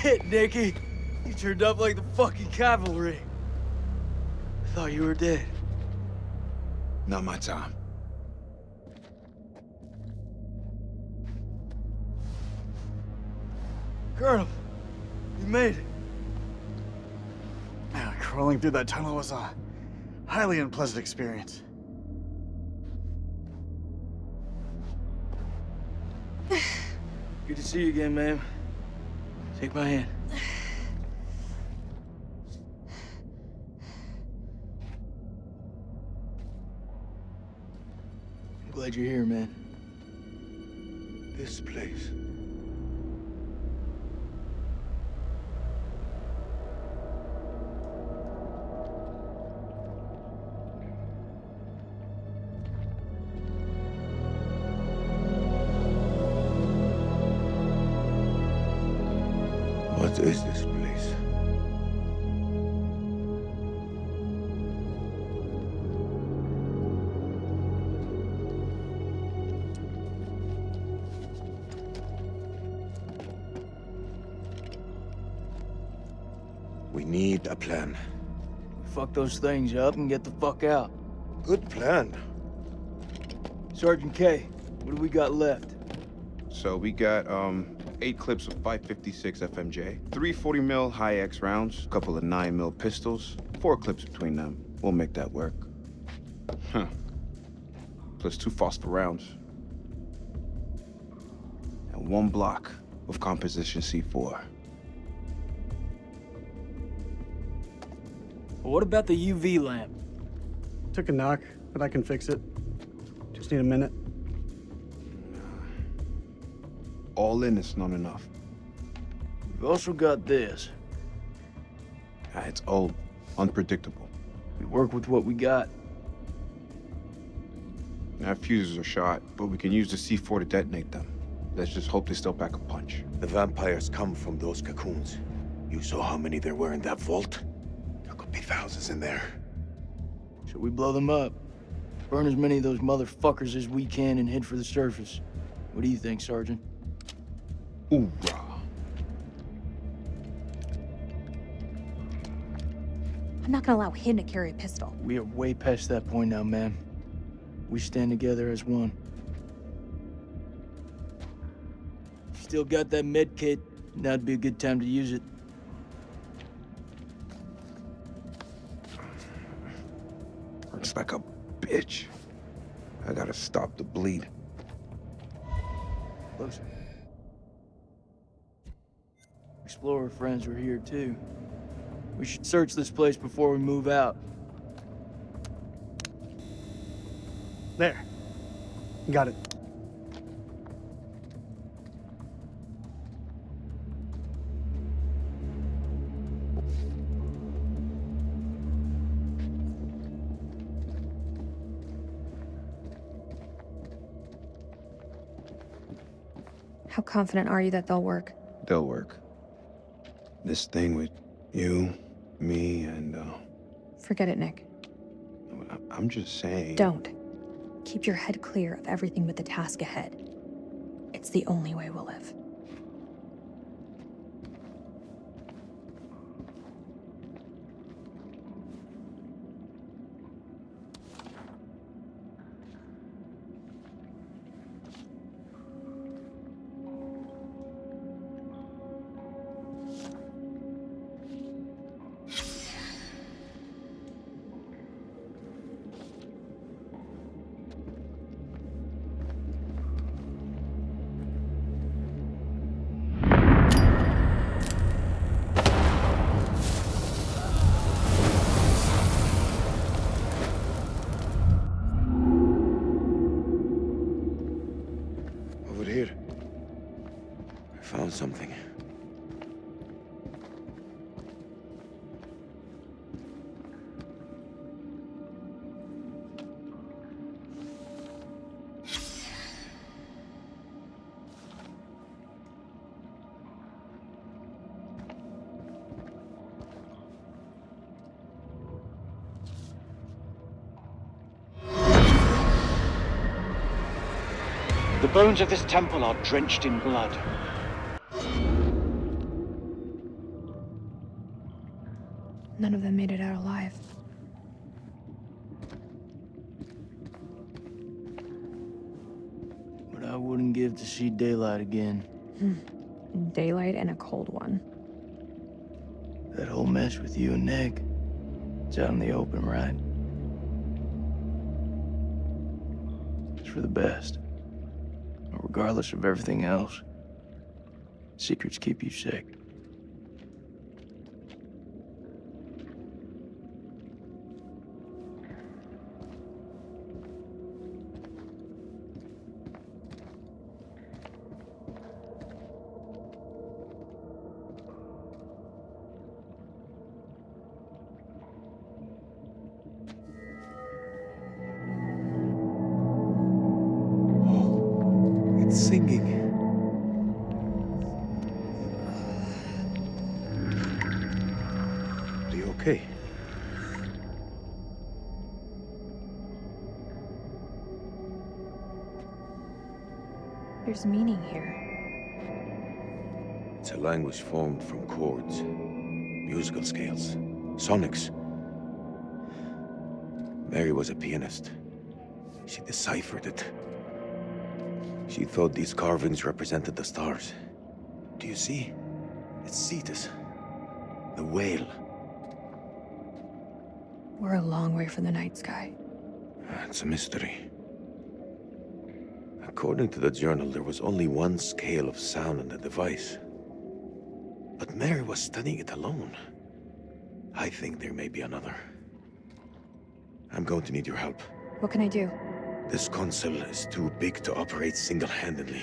Shit, Nicky. You turned up like the fucking cavalry. I thought you were dead. Not my time. Colonel, you made it. Yeah, crawling through that tunnel was a highly unpleasant experience. Good to see you again, ma'am. Take my hand. I'm glad you're here, man. This place. What is this place? We need a plan. Fuck those things up and get the fuck out. Good plan. Sergeant K, what do we got left? So we got 8 clips of 556 FMJ, 3 40mm high X rounds, a couple of 9mm pistols, 4 clips between them. We'll make that work. Huh. Plus 2 phosphor rounds. And 1 block of composition C4. What about the UV lamp? Took a knock, but I can fix it. Just need a minute. All in, it's not enough. We've also got this. It's old, unpredictable. We work with what we got. Our fuses are shot, but we can use the C4 to detonate them. Let's just hope they still pack a punch. The vampires come from those cocoons. You saw how many there were in that vault? There could be thousands in there. Should we blow them up? Burn as many of those motherfuckers as we can and head for the surface. What do you think, Sergeant? Hoorah. I'm not gonna allow him to carry a pistol. We are way past that point now, ma'am. We stand together as one. Still got that med kit. Now'd be a good time to use it. Hurts like a bitch. I gotta stop the bleed. Closer. Explorer friends were here too. We should search this place before we move out. There. Got it. How confident are you that they'll work? They'll work. This thing with you, me, and, Forget it, Nick. I'm just saying... Don't. Keep your head clear of everything but the task ahead. It's the only way we'll live. Something. The bones of this temple are drenched in blood. None of them made it out alive. But I wouldn't give to see daylight again. Daylight and a cold one. That whole mess with you and Nick, it's out in the open, right? It's for the best. Regardless of everything else, secrets keep you sick. It's singing. Are you okay? There's meaning here. It's a language formed from chords, musical scales, sonics. Mary was a pianist. She deciphered it. She thought these carvings represented the stars. Do you see? It's Cetus, the whale. We're a long way from the night sky. It's a mystery. According to the journal, there was only one scale of sound in the device. But Mary was studying it alone. I think there may be another. I'm going to need your help. What can I do? This console is too big to operate single-handedly.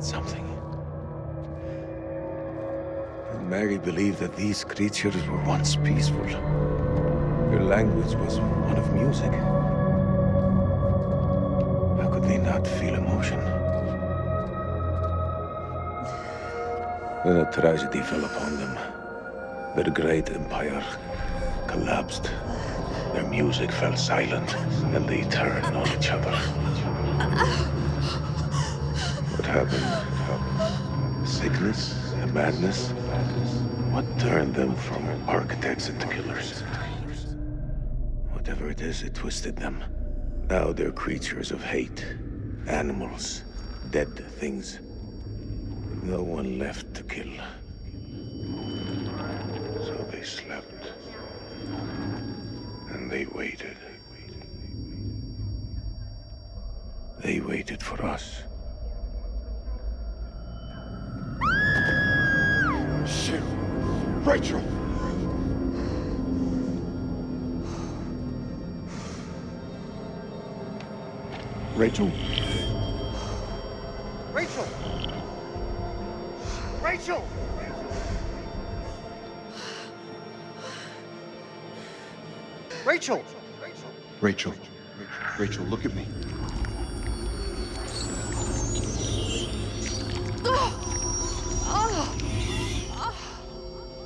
Something. And Mary believed that these creatures were once peaceful. Their language was one of music. How could they not feel emotion? Then a tragedy fell upon them. Their great empire collapsed. Their music fell silent, and they turned on each other. What happened? Sickness? A madness? What turned them from architects into killers? Whatever it is, it twisted them. Now they're creatures of hate. Animals. Dead things. With no one left to kill. So they slept. And they waited. They waited for us. Shit! Rachel! Rachel? Rachel! Rachel! Rachel! Rachel. Rachel, look at me.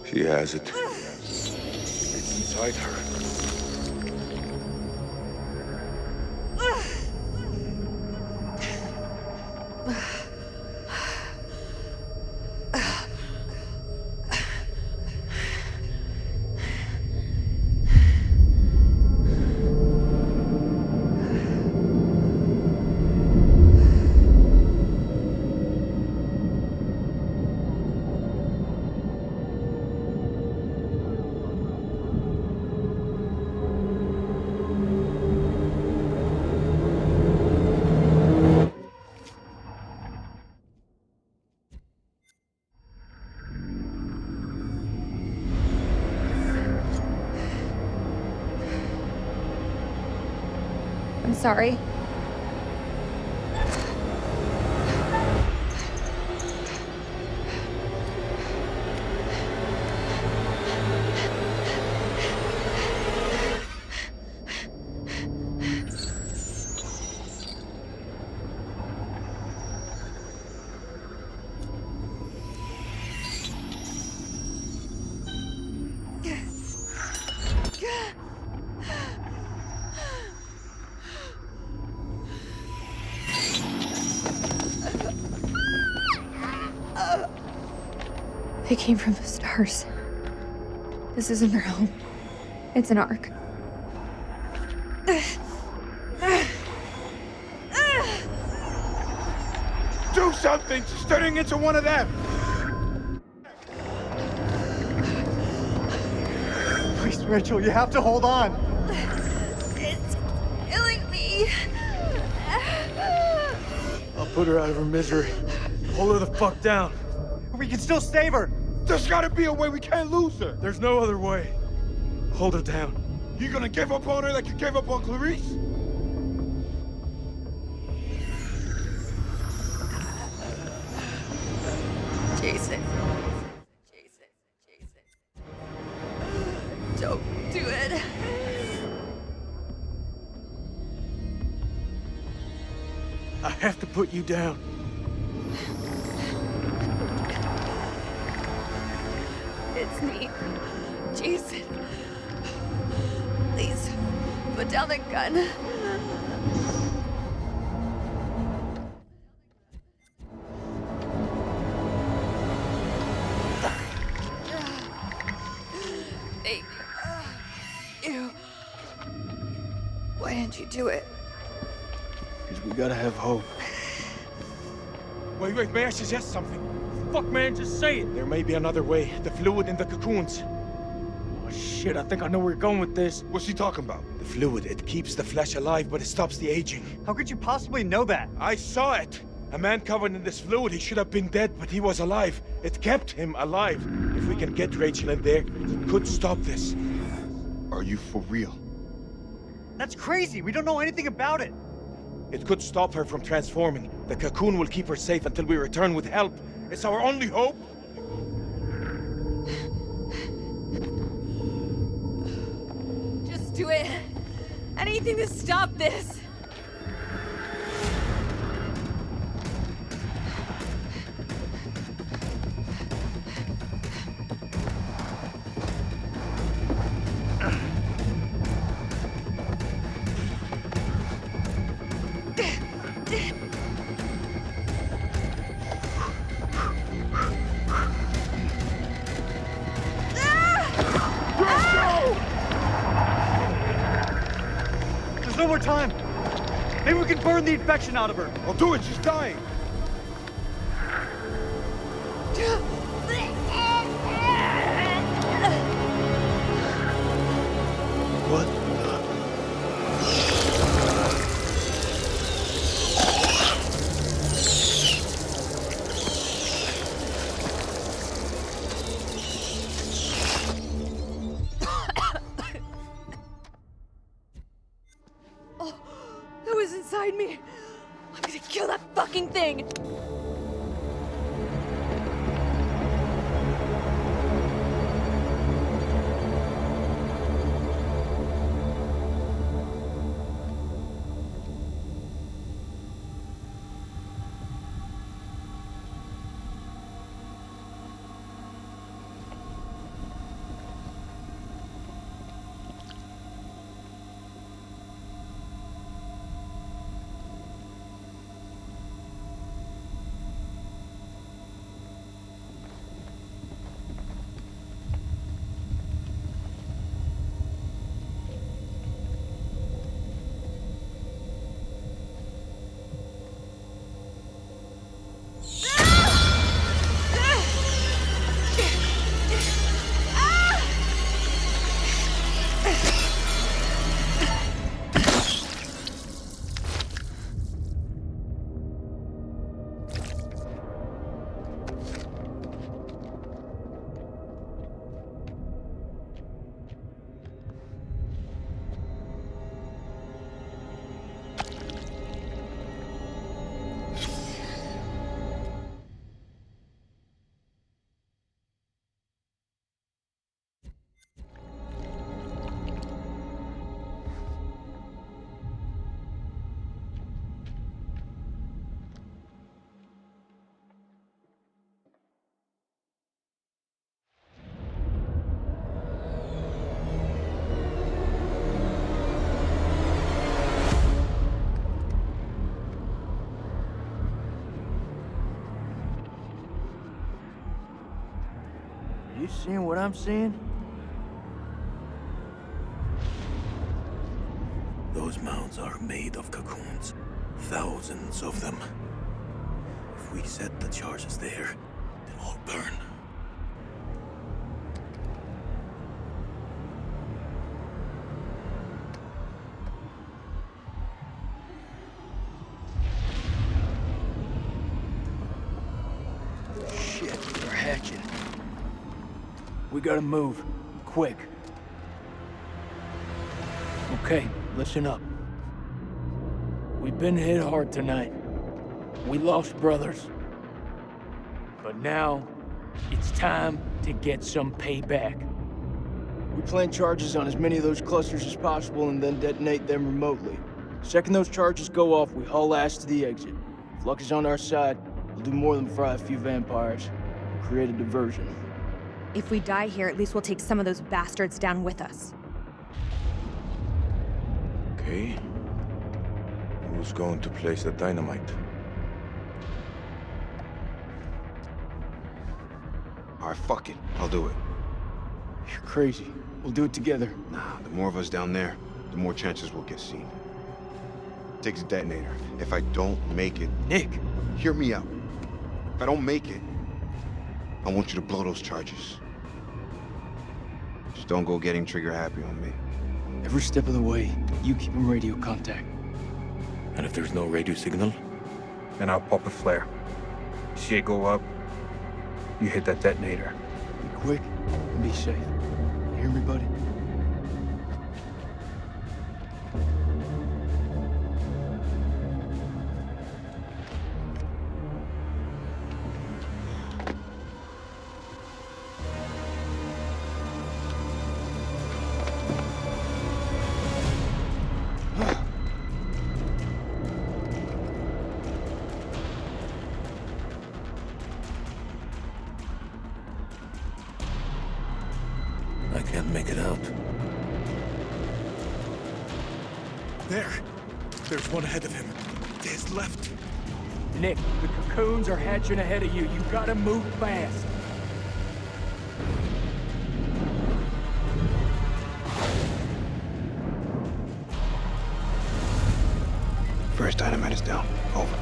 She has it. It's inside her. sorry. They came from the stars. This isn't their home. It's an ark. Do something! She's turning into one of them! Please, Rachel, you have to hold on. It's killing me. I'll put her out of her misery. Hold her the fuck down. We can still save her. There's gotta be a way. We can't lose her. There's no other way. Hold her down. You gonna give up on her like you gave up on Clarice? Jason. Don't do it. I have to put you down. It's me, Jason. Please, put down the gun. Thank you. Why didn't you do it? Because we gotta have hope. Wait, may I suggest something? Fuck, man, just say it. There may be another way. The fluid in the cocoons. Oh, shit, I think I know where you're going with this. What's he talking about? The fluid, it keeps the flesh alive, but it stops the aging. How could you possibly know that? I saw it. A man covered in this fluid, he should have been dead, but he was alive. It kept him alive. If we can get Rachel in there, it could stop this. Are you for real? That's crazy. We don't know anything about it. It could stop her from transforming. The cocoon will keep her safe until we return with help. It's our only hope. Just do it. Anything to stop this. There's no more time. Maybe we can burn the infection out of her. I'll do it. She's dying. What? Oh, that was inside me. I'm gonna kill that fucking thing. seeing what I'm seeing? Those mounds are made of cocoons. Thousands of them. If we set the charges there, they'll all burn. Shit, they're hatching. We gotta move. Quick. Okay, listen up. We've been hit hard tonight. We lost brothers. But now, it's time to get some payback. We plant charges on as many of those clusters as possible and then detonate them remotely. Second those charges go off, we haul ass to the exit. If luck is on our side, we'll do more than fry a few vampires. We'll create a diversion. If we die here, at least we'll take some of those bastards down with us. Okay. Who's going to place the dynamite? Alright, fuck it. I'll do it. You're crazy. We'll do it together. Nah, the more of us down there, the more chances we'll get seen. Take the detonator. If I don't make it... Nick! Hear me out. If I don't make it, I want you to blow those charges. Just don't go getting trigger happy on me. Every step of the way, you keep in radio contact. And if there's no radio signal? Then I'll pop a flare. See it go up, you hit that detonator. Be quick and be safe. You hear me, buddy? I can't make it out. There. There's one ahead of him. To his left. Nick, the cocoons are hatching ahead of you. You gotta move fast. First dynamite is down. Over.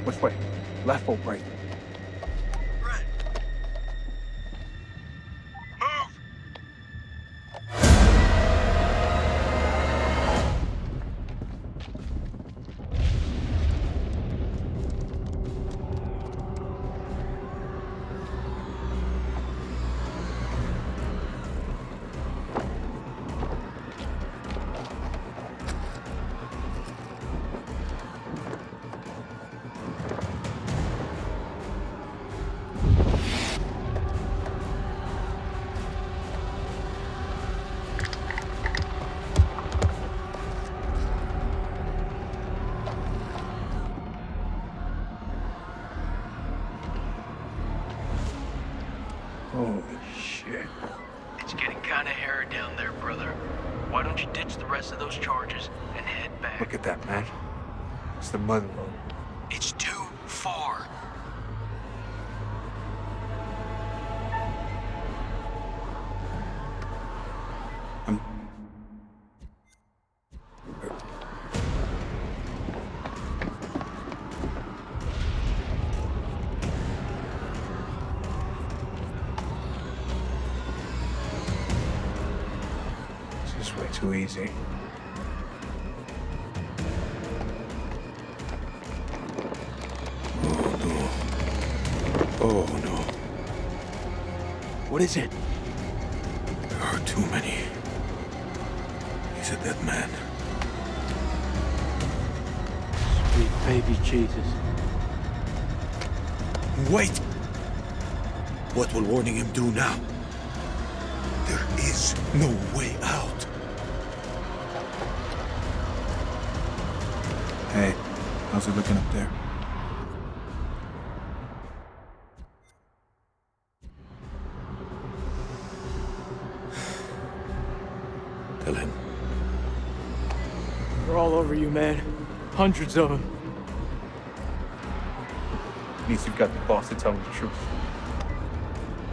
Which way? Left or right? Holy shit. It's getting kinda hairy down there, brother. Why don't you ditch the rest of those charges and head back? Look at that, man. It's the mud road. It's too far. This is way too easy. Oh no. What is it? There are too many. He's a dead man. Sweet baby Jesus. Wait! What will warning him do now? There is no way out. Hey, how's it looking up there? Tell him. all over you, man. Hundreds of them. At least you've got the boss to tell me the truth.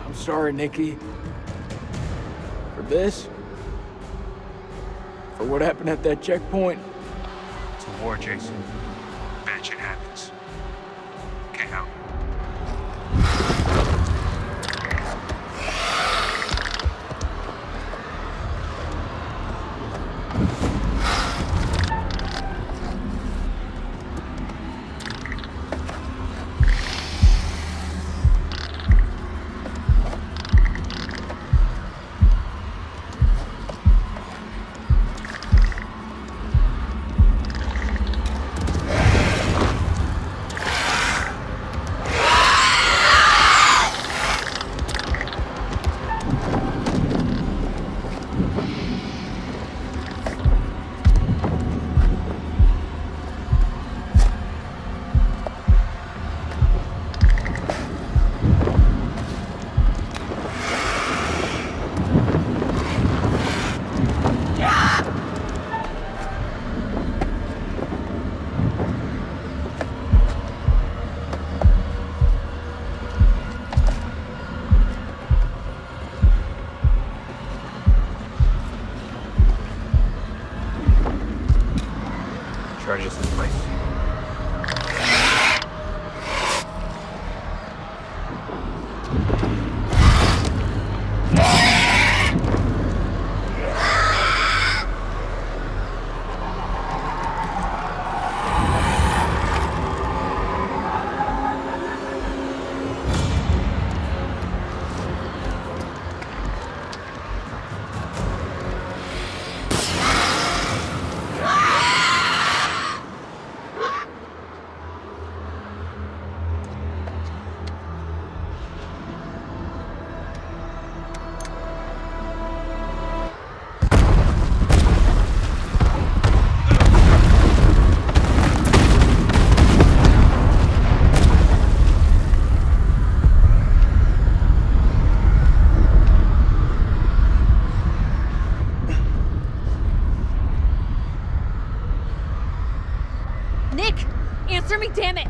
I'm sorry, Nikki. For this? For what happened at that checkpoint? It's a war, Jason. Bad shit happens. Can't help. Charges in place. Nick! Answer me, damn it!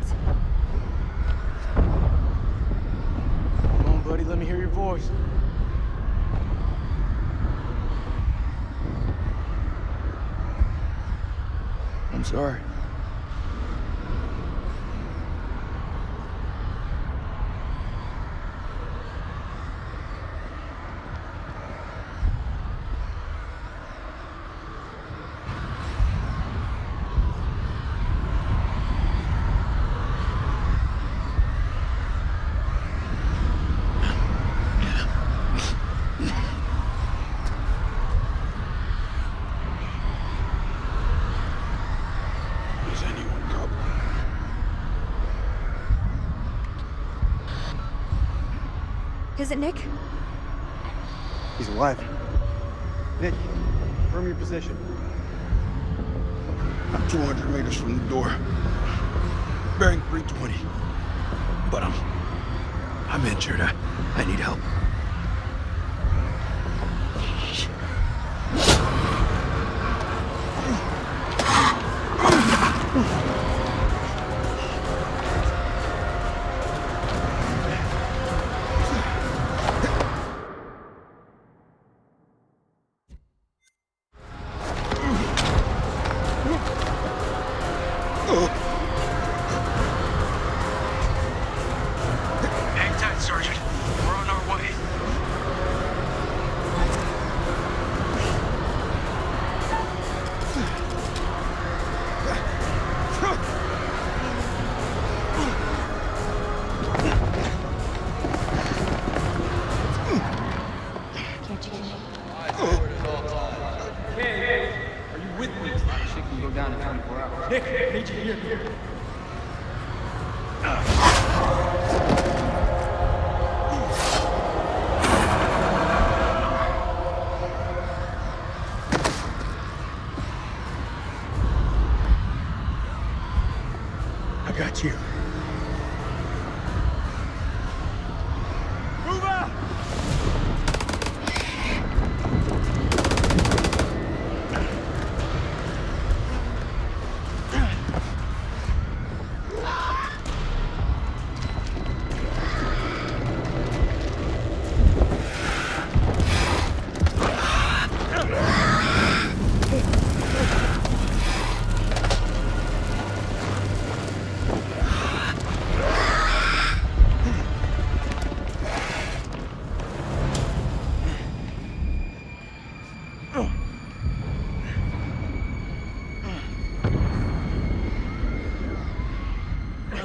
Come on, buddy, let me hear your voice. I'm sorry. Is it Nick? He's alive. Nick, confirm your position. I'm 200 meters from the door. Bearing 320. But I'm injured. I need help. Hang tight, Sergeant. We're on our way.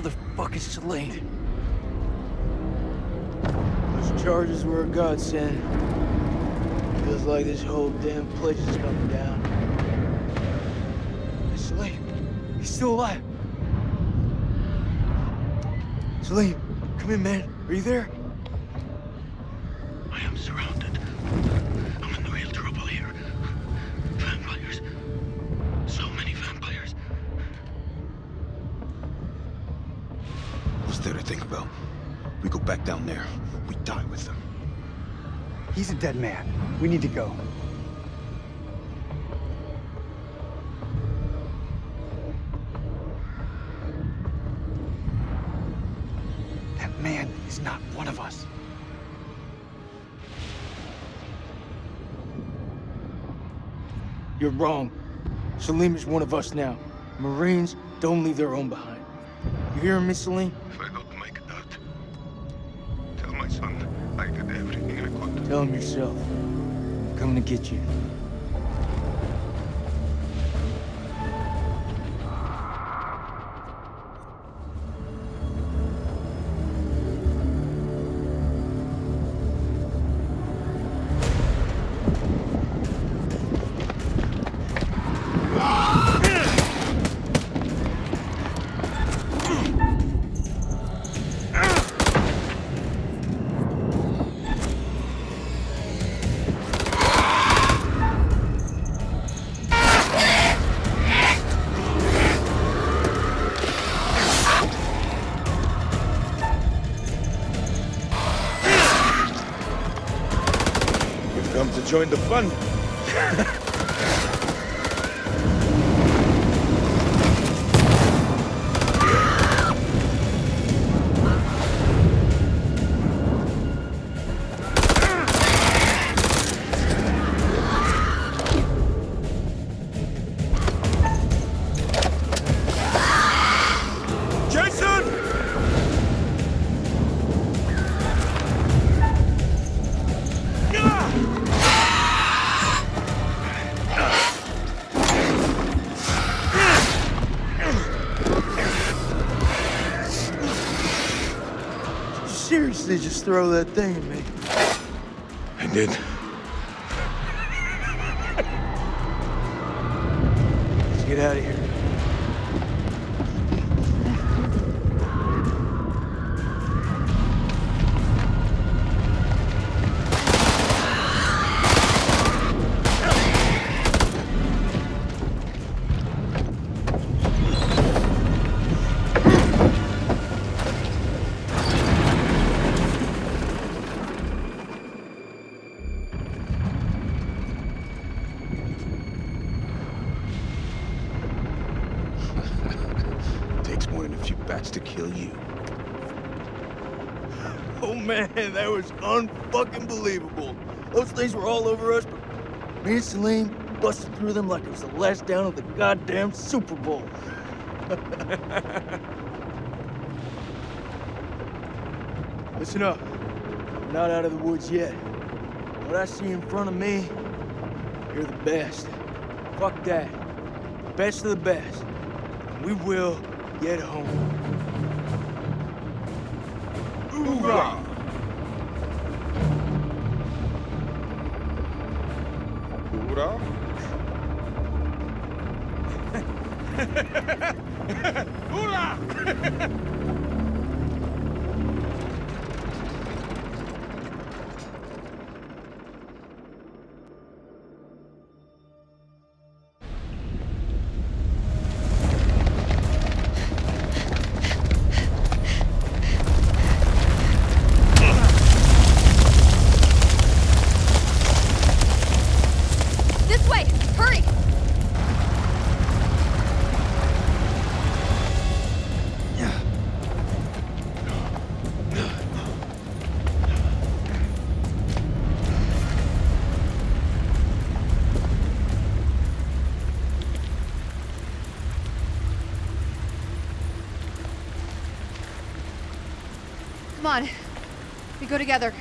the fuck is Celine? Those charges were a godsend. Feels like this whole damn place is coming down. Hey, Celine, he's still alive. Celine, come in, man. Are you there? I am surrounded. I'm in real trouble here. Vampires. So many vampires. What's there to think about? We go back down there. We die with them. He's a dead man. We need to go. That man is not one of us. You're wrong. Salim is one of us now. Marines don't leave their own behind. You hearing me, Salim? If I don't make it out, tell my son I did everything I could. Tell him yourself. I'm coming to get you. Come to join the fun. Seriously, just throw that thing at me. I did. Let's get out of here. Takes more than a few bats to kill you. Oh man, that was unfucking believable. Those things were all over us, but me and Salim busted through them like it was the last down of the goddamn Super Bowl. Listen up. We're not out of the woods yet. What I see in front of me, you're the best. Fuck that. Best of the best. We will get home. Hoorah! Hoorah? Hoorah! This way! Hurry! Come on. We go together.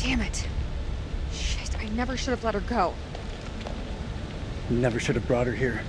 Damn it. Shit, I never should have let her go. Never should have brought her here.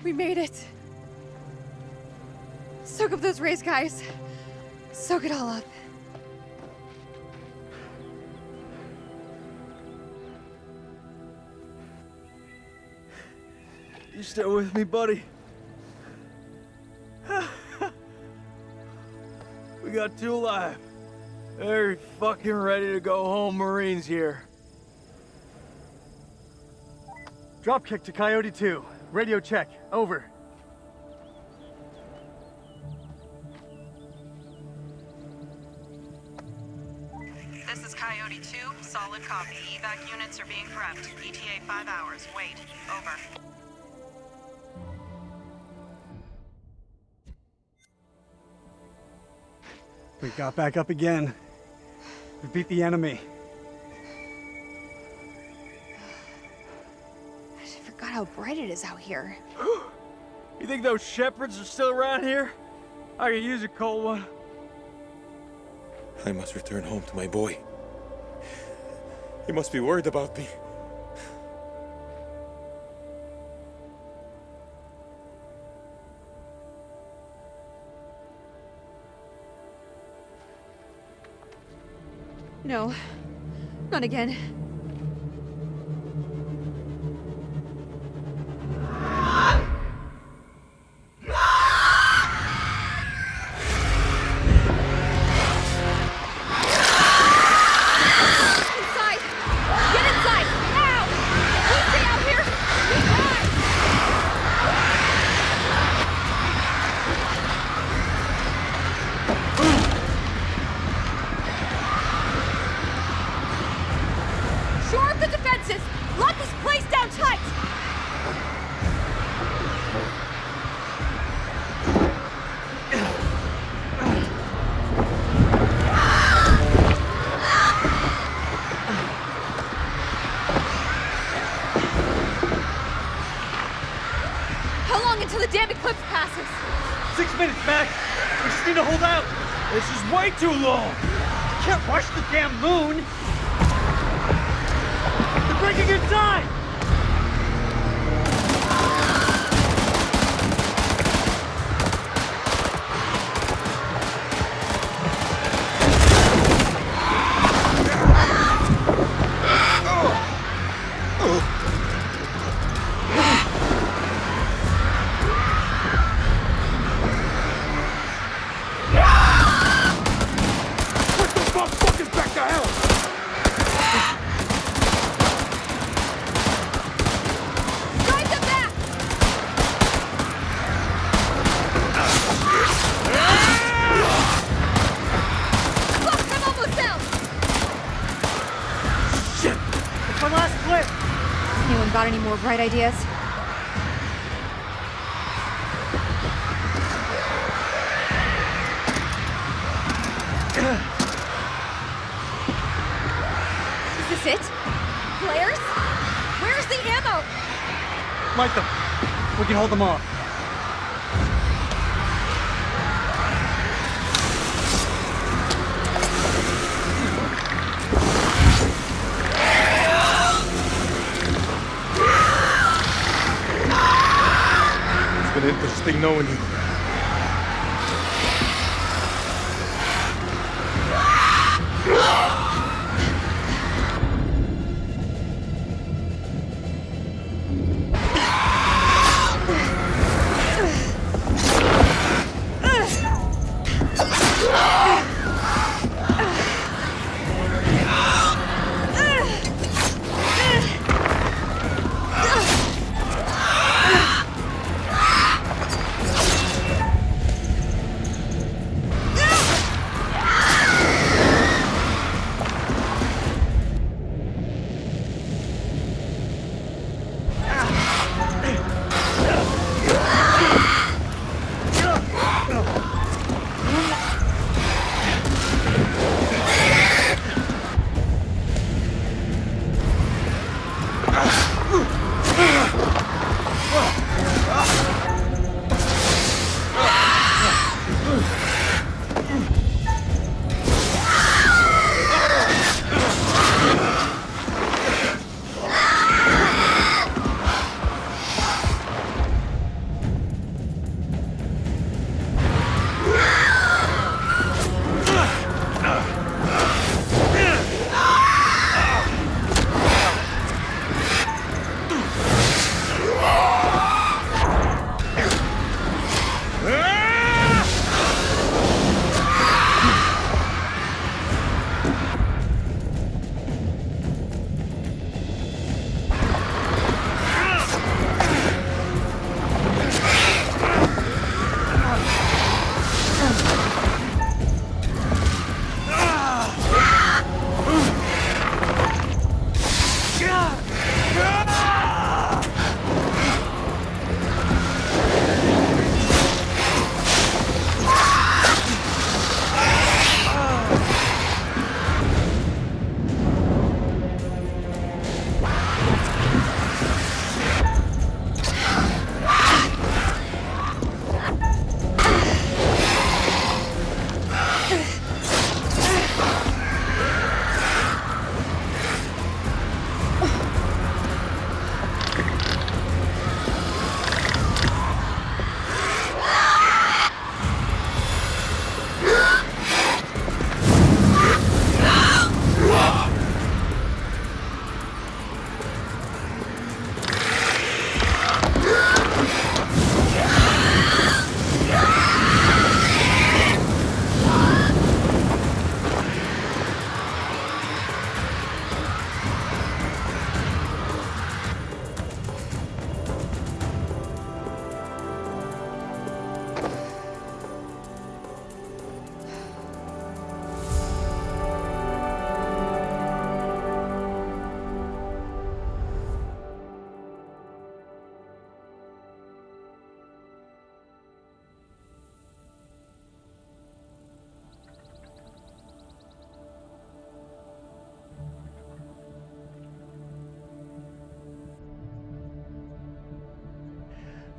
We made it. Soak up those rays, guys. Soak it all up. You still with me, buddy? We got two alive. Very fucking ready to go home, Marines here. Dropkick to Coyote 2. Radio check. Over. This is Coyote 2. Solid copy. Evac units are being prepped. ETA 5 hours. Wait. Over. We got back up again. We beat the enemy. I forgot how bright it is out here. You think those shepherds are still around here? I could use a cold one. I must return home to my boy. He must be worried about me. No, not again. Until the damn eclipse passes. 6 minutes, Mac. We just need to hold out. This is way too long. You can't rush the damn moon. They're breaking inside. more bright ideas? Is this it? Flares? Where's the ammo? Light them. We can hold them off. It's been interesting knowing you.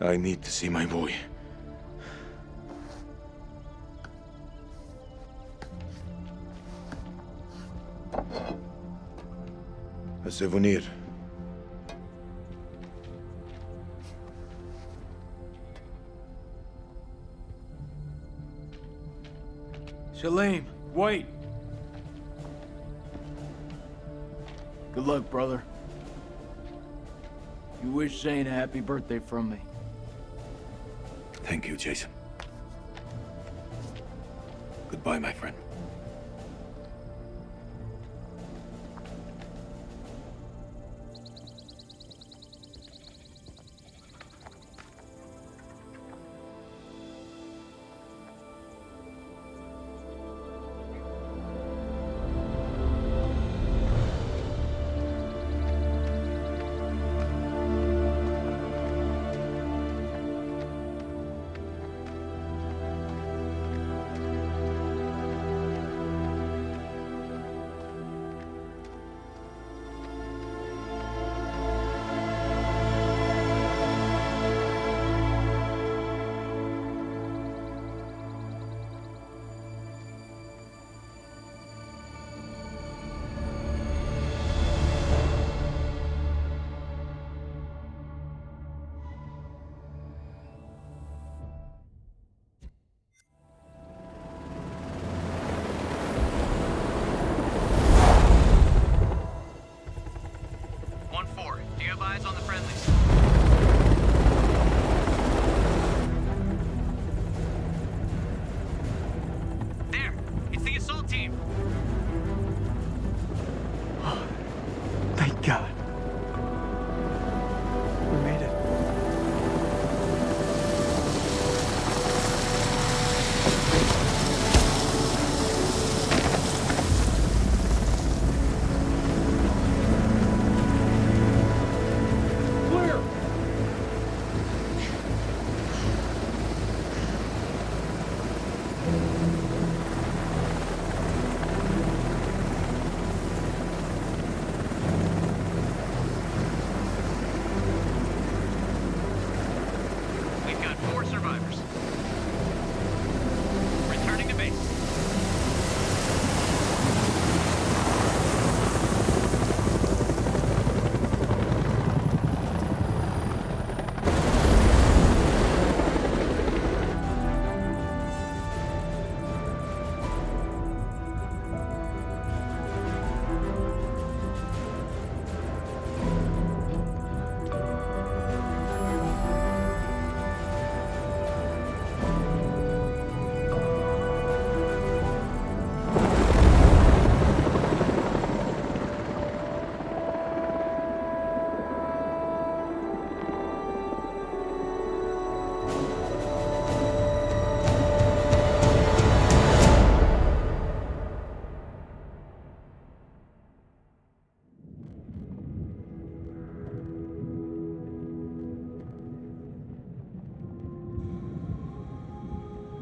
I need to see my boy. A souvenir. Shalim, wait! Good luck, brother. You wish Zane a happy birthday from me. Thank you, Jason. Goodbye, my friend.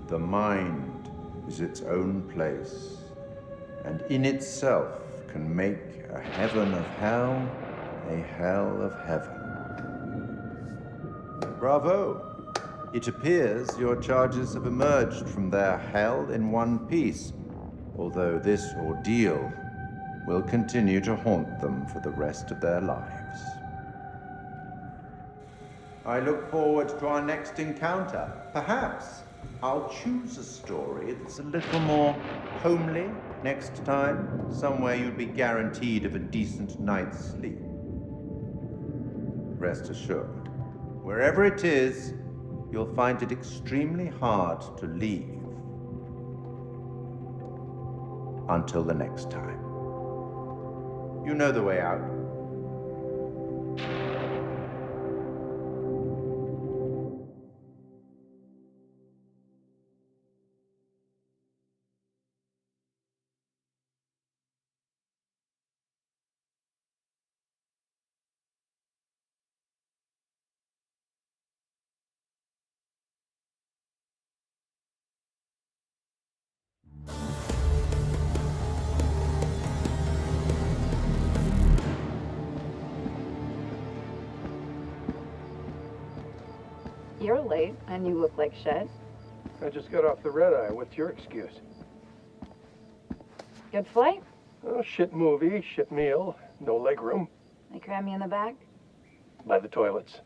The mind is its own place, and in itself can make a heaven of hell a hell of heaven. Bravo! It appears your charges have emerged from their hell in one piece, although this ordeal will continue to haunt them for the rest of their lives. I look forward to our next encounter. Perhaps I'll choose a story that's a little more homely next time, somewhere you'll be guaranteed of a decent night's sleep. Rest assured, wherever it is, you'll find it extremely hard to leave. Until the next time. You know the way out. You're late, and you look like shit. I just got off the red eye. What's your excuse? Good flight? Oh, shit movie, shit meal, no leg room. They cram you in the back? By the toilets.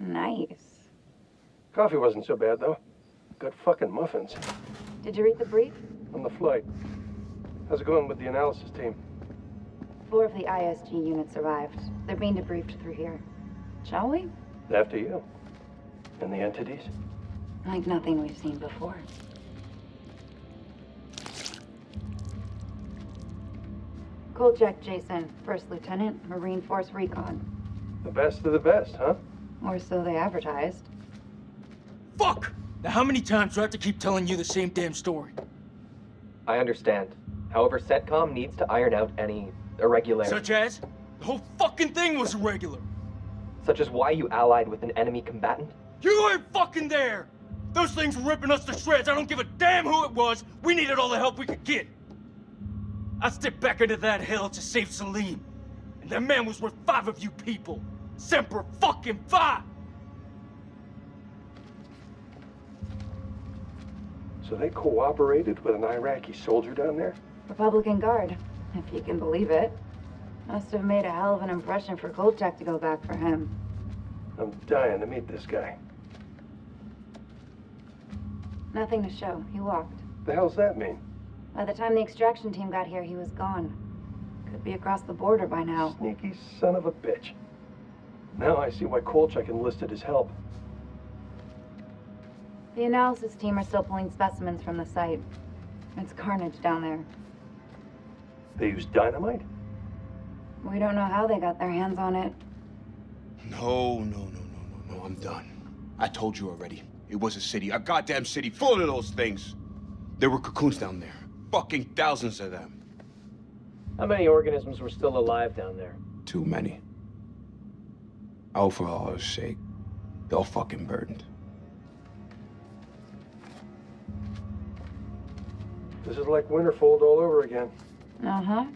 Nice. Coffee wasn't so bad, though. Good fucking muffins. Did you read the brief? On the flight. How's it going with the analysis team? 4 of the ISG units survived. They're being debriefed through here. Shall we? After you. And the entities? Like nothing we've seen before. Kolchak Jason, First Lieutenant, Marine Force Recon. The best of the best, huh? Or so they advertised. Fuck! Now how many times do I have to keep telling you the same damn story? I understand. However, CENTCOM needs to iron out any irregularities. Such as? The whole fucking thing was irregular. Such as why you allied with an enemy combatant? You weren't fucking there! Those things were ripping us to shreds. I don't give a damn who it was. We needed all the help we could get. I stepped back into that hell to save Salim. And that man was worth 5 of you people. Semper fucking Fi! So they cooperated with an Iraqi soldier down there? Republican Guard, if you can believe it. Must have made a hell of an impression for Kolchak to go back for him. I'm dying to meet this guy. Nothing to show. He walked. The hell's that mean? By the time the extraction team got here, he was gone. Could be across the border by now. Sneaky son of a bitch. Now I see why Kolchak enlisted his help. The analysis team are still pulling specimens from the site. It's carnage down there. They used dynamite? We don't know how they got their hands on it. No, I'm done. I told you already. It was a city, a goddamn city full of those things. There were cocoons down there. Fucking thousands of them. How many organisms were still alive down there? Too many. Overall's sake, they're all fucking burned. This is like Winterfold all over again. Uh-huh.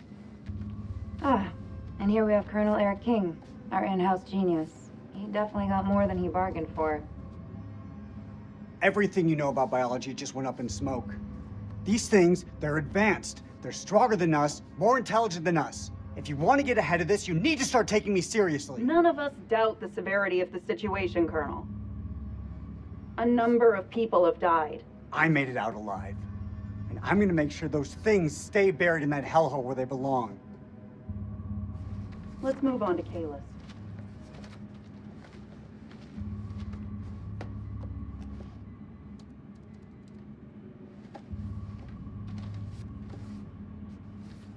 And here we have Colonel Eric King, our in-house genius. He definitely got more than he bargained for. Everything you know about biology just went up in smoke. These things, they're advanced. They're stronger than us, more intelligent than us. If you want to get ahead of this, you need to start taking me seriously. None of us doubt the severity of the situation, Colonel. A number of people have died. I made it out alive. And I'm gonna make sure those things stay buried in that hellhole where they belong. Let's move on to Kalis.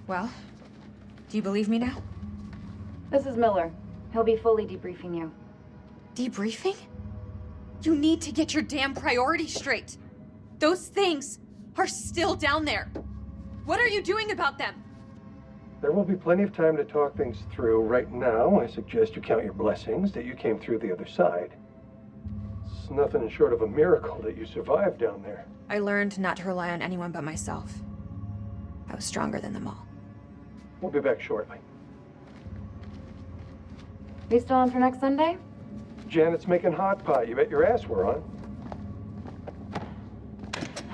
Well, do you believe me now? This is Miller. He'll be fully debriefing you. Debriefing? You need to get your damn priorities straight. Those things are still down there. What are you doing about them? There will be plenty of time to talk things through. Right now, I suggest you count your blessings that you came through the other side. It's nothing short of a miracle that you survived down there. I learned not to rely on anyone but myself. I was stronger than them all. We'll be back shortly. We still on for next Sunday? Janet's making hot pot. You bet your ass we're on.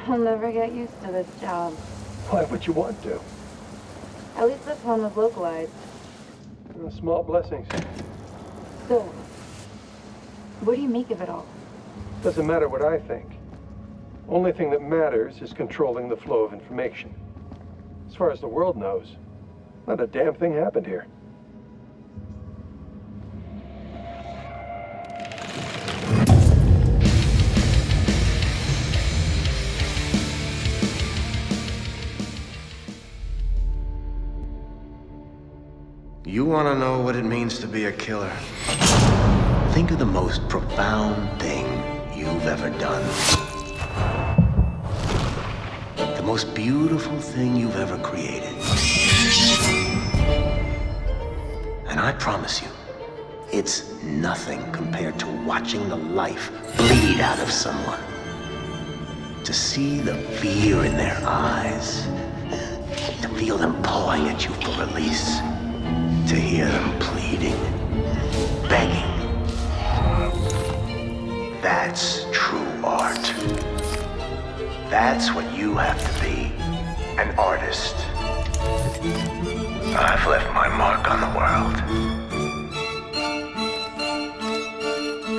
I'll never get used to this job. Why would you want to? At least this one was localized. Small blessings. Still, what do you make of it all? Doesn't matter what I think. Only thing that matters is controlling the flow of information. As far as the world knows, not a damn thing happened here. You want to know what it means to be a killer? Think of the most profound thing you've ever done. The most beautiful thing you've ever created. And I promise you, it's nothing compared to watching the life bleed out of someone. To see the fear in their eyes. To feel them pawing at you for release. To hear them pleading, begging. That's true art. That's what you have to be, an artist. I've left my mark on the world.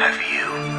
Have you?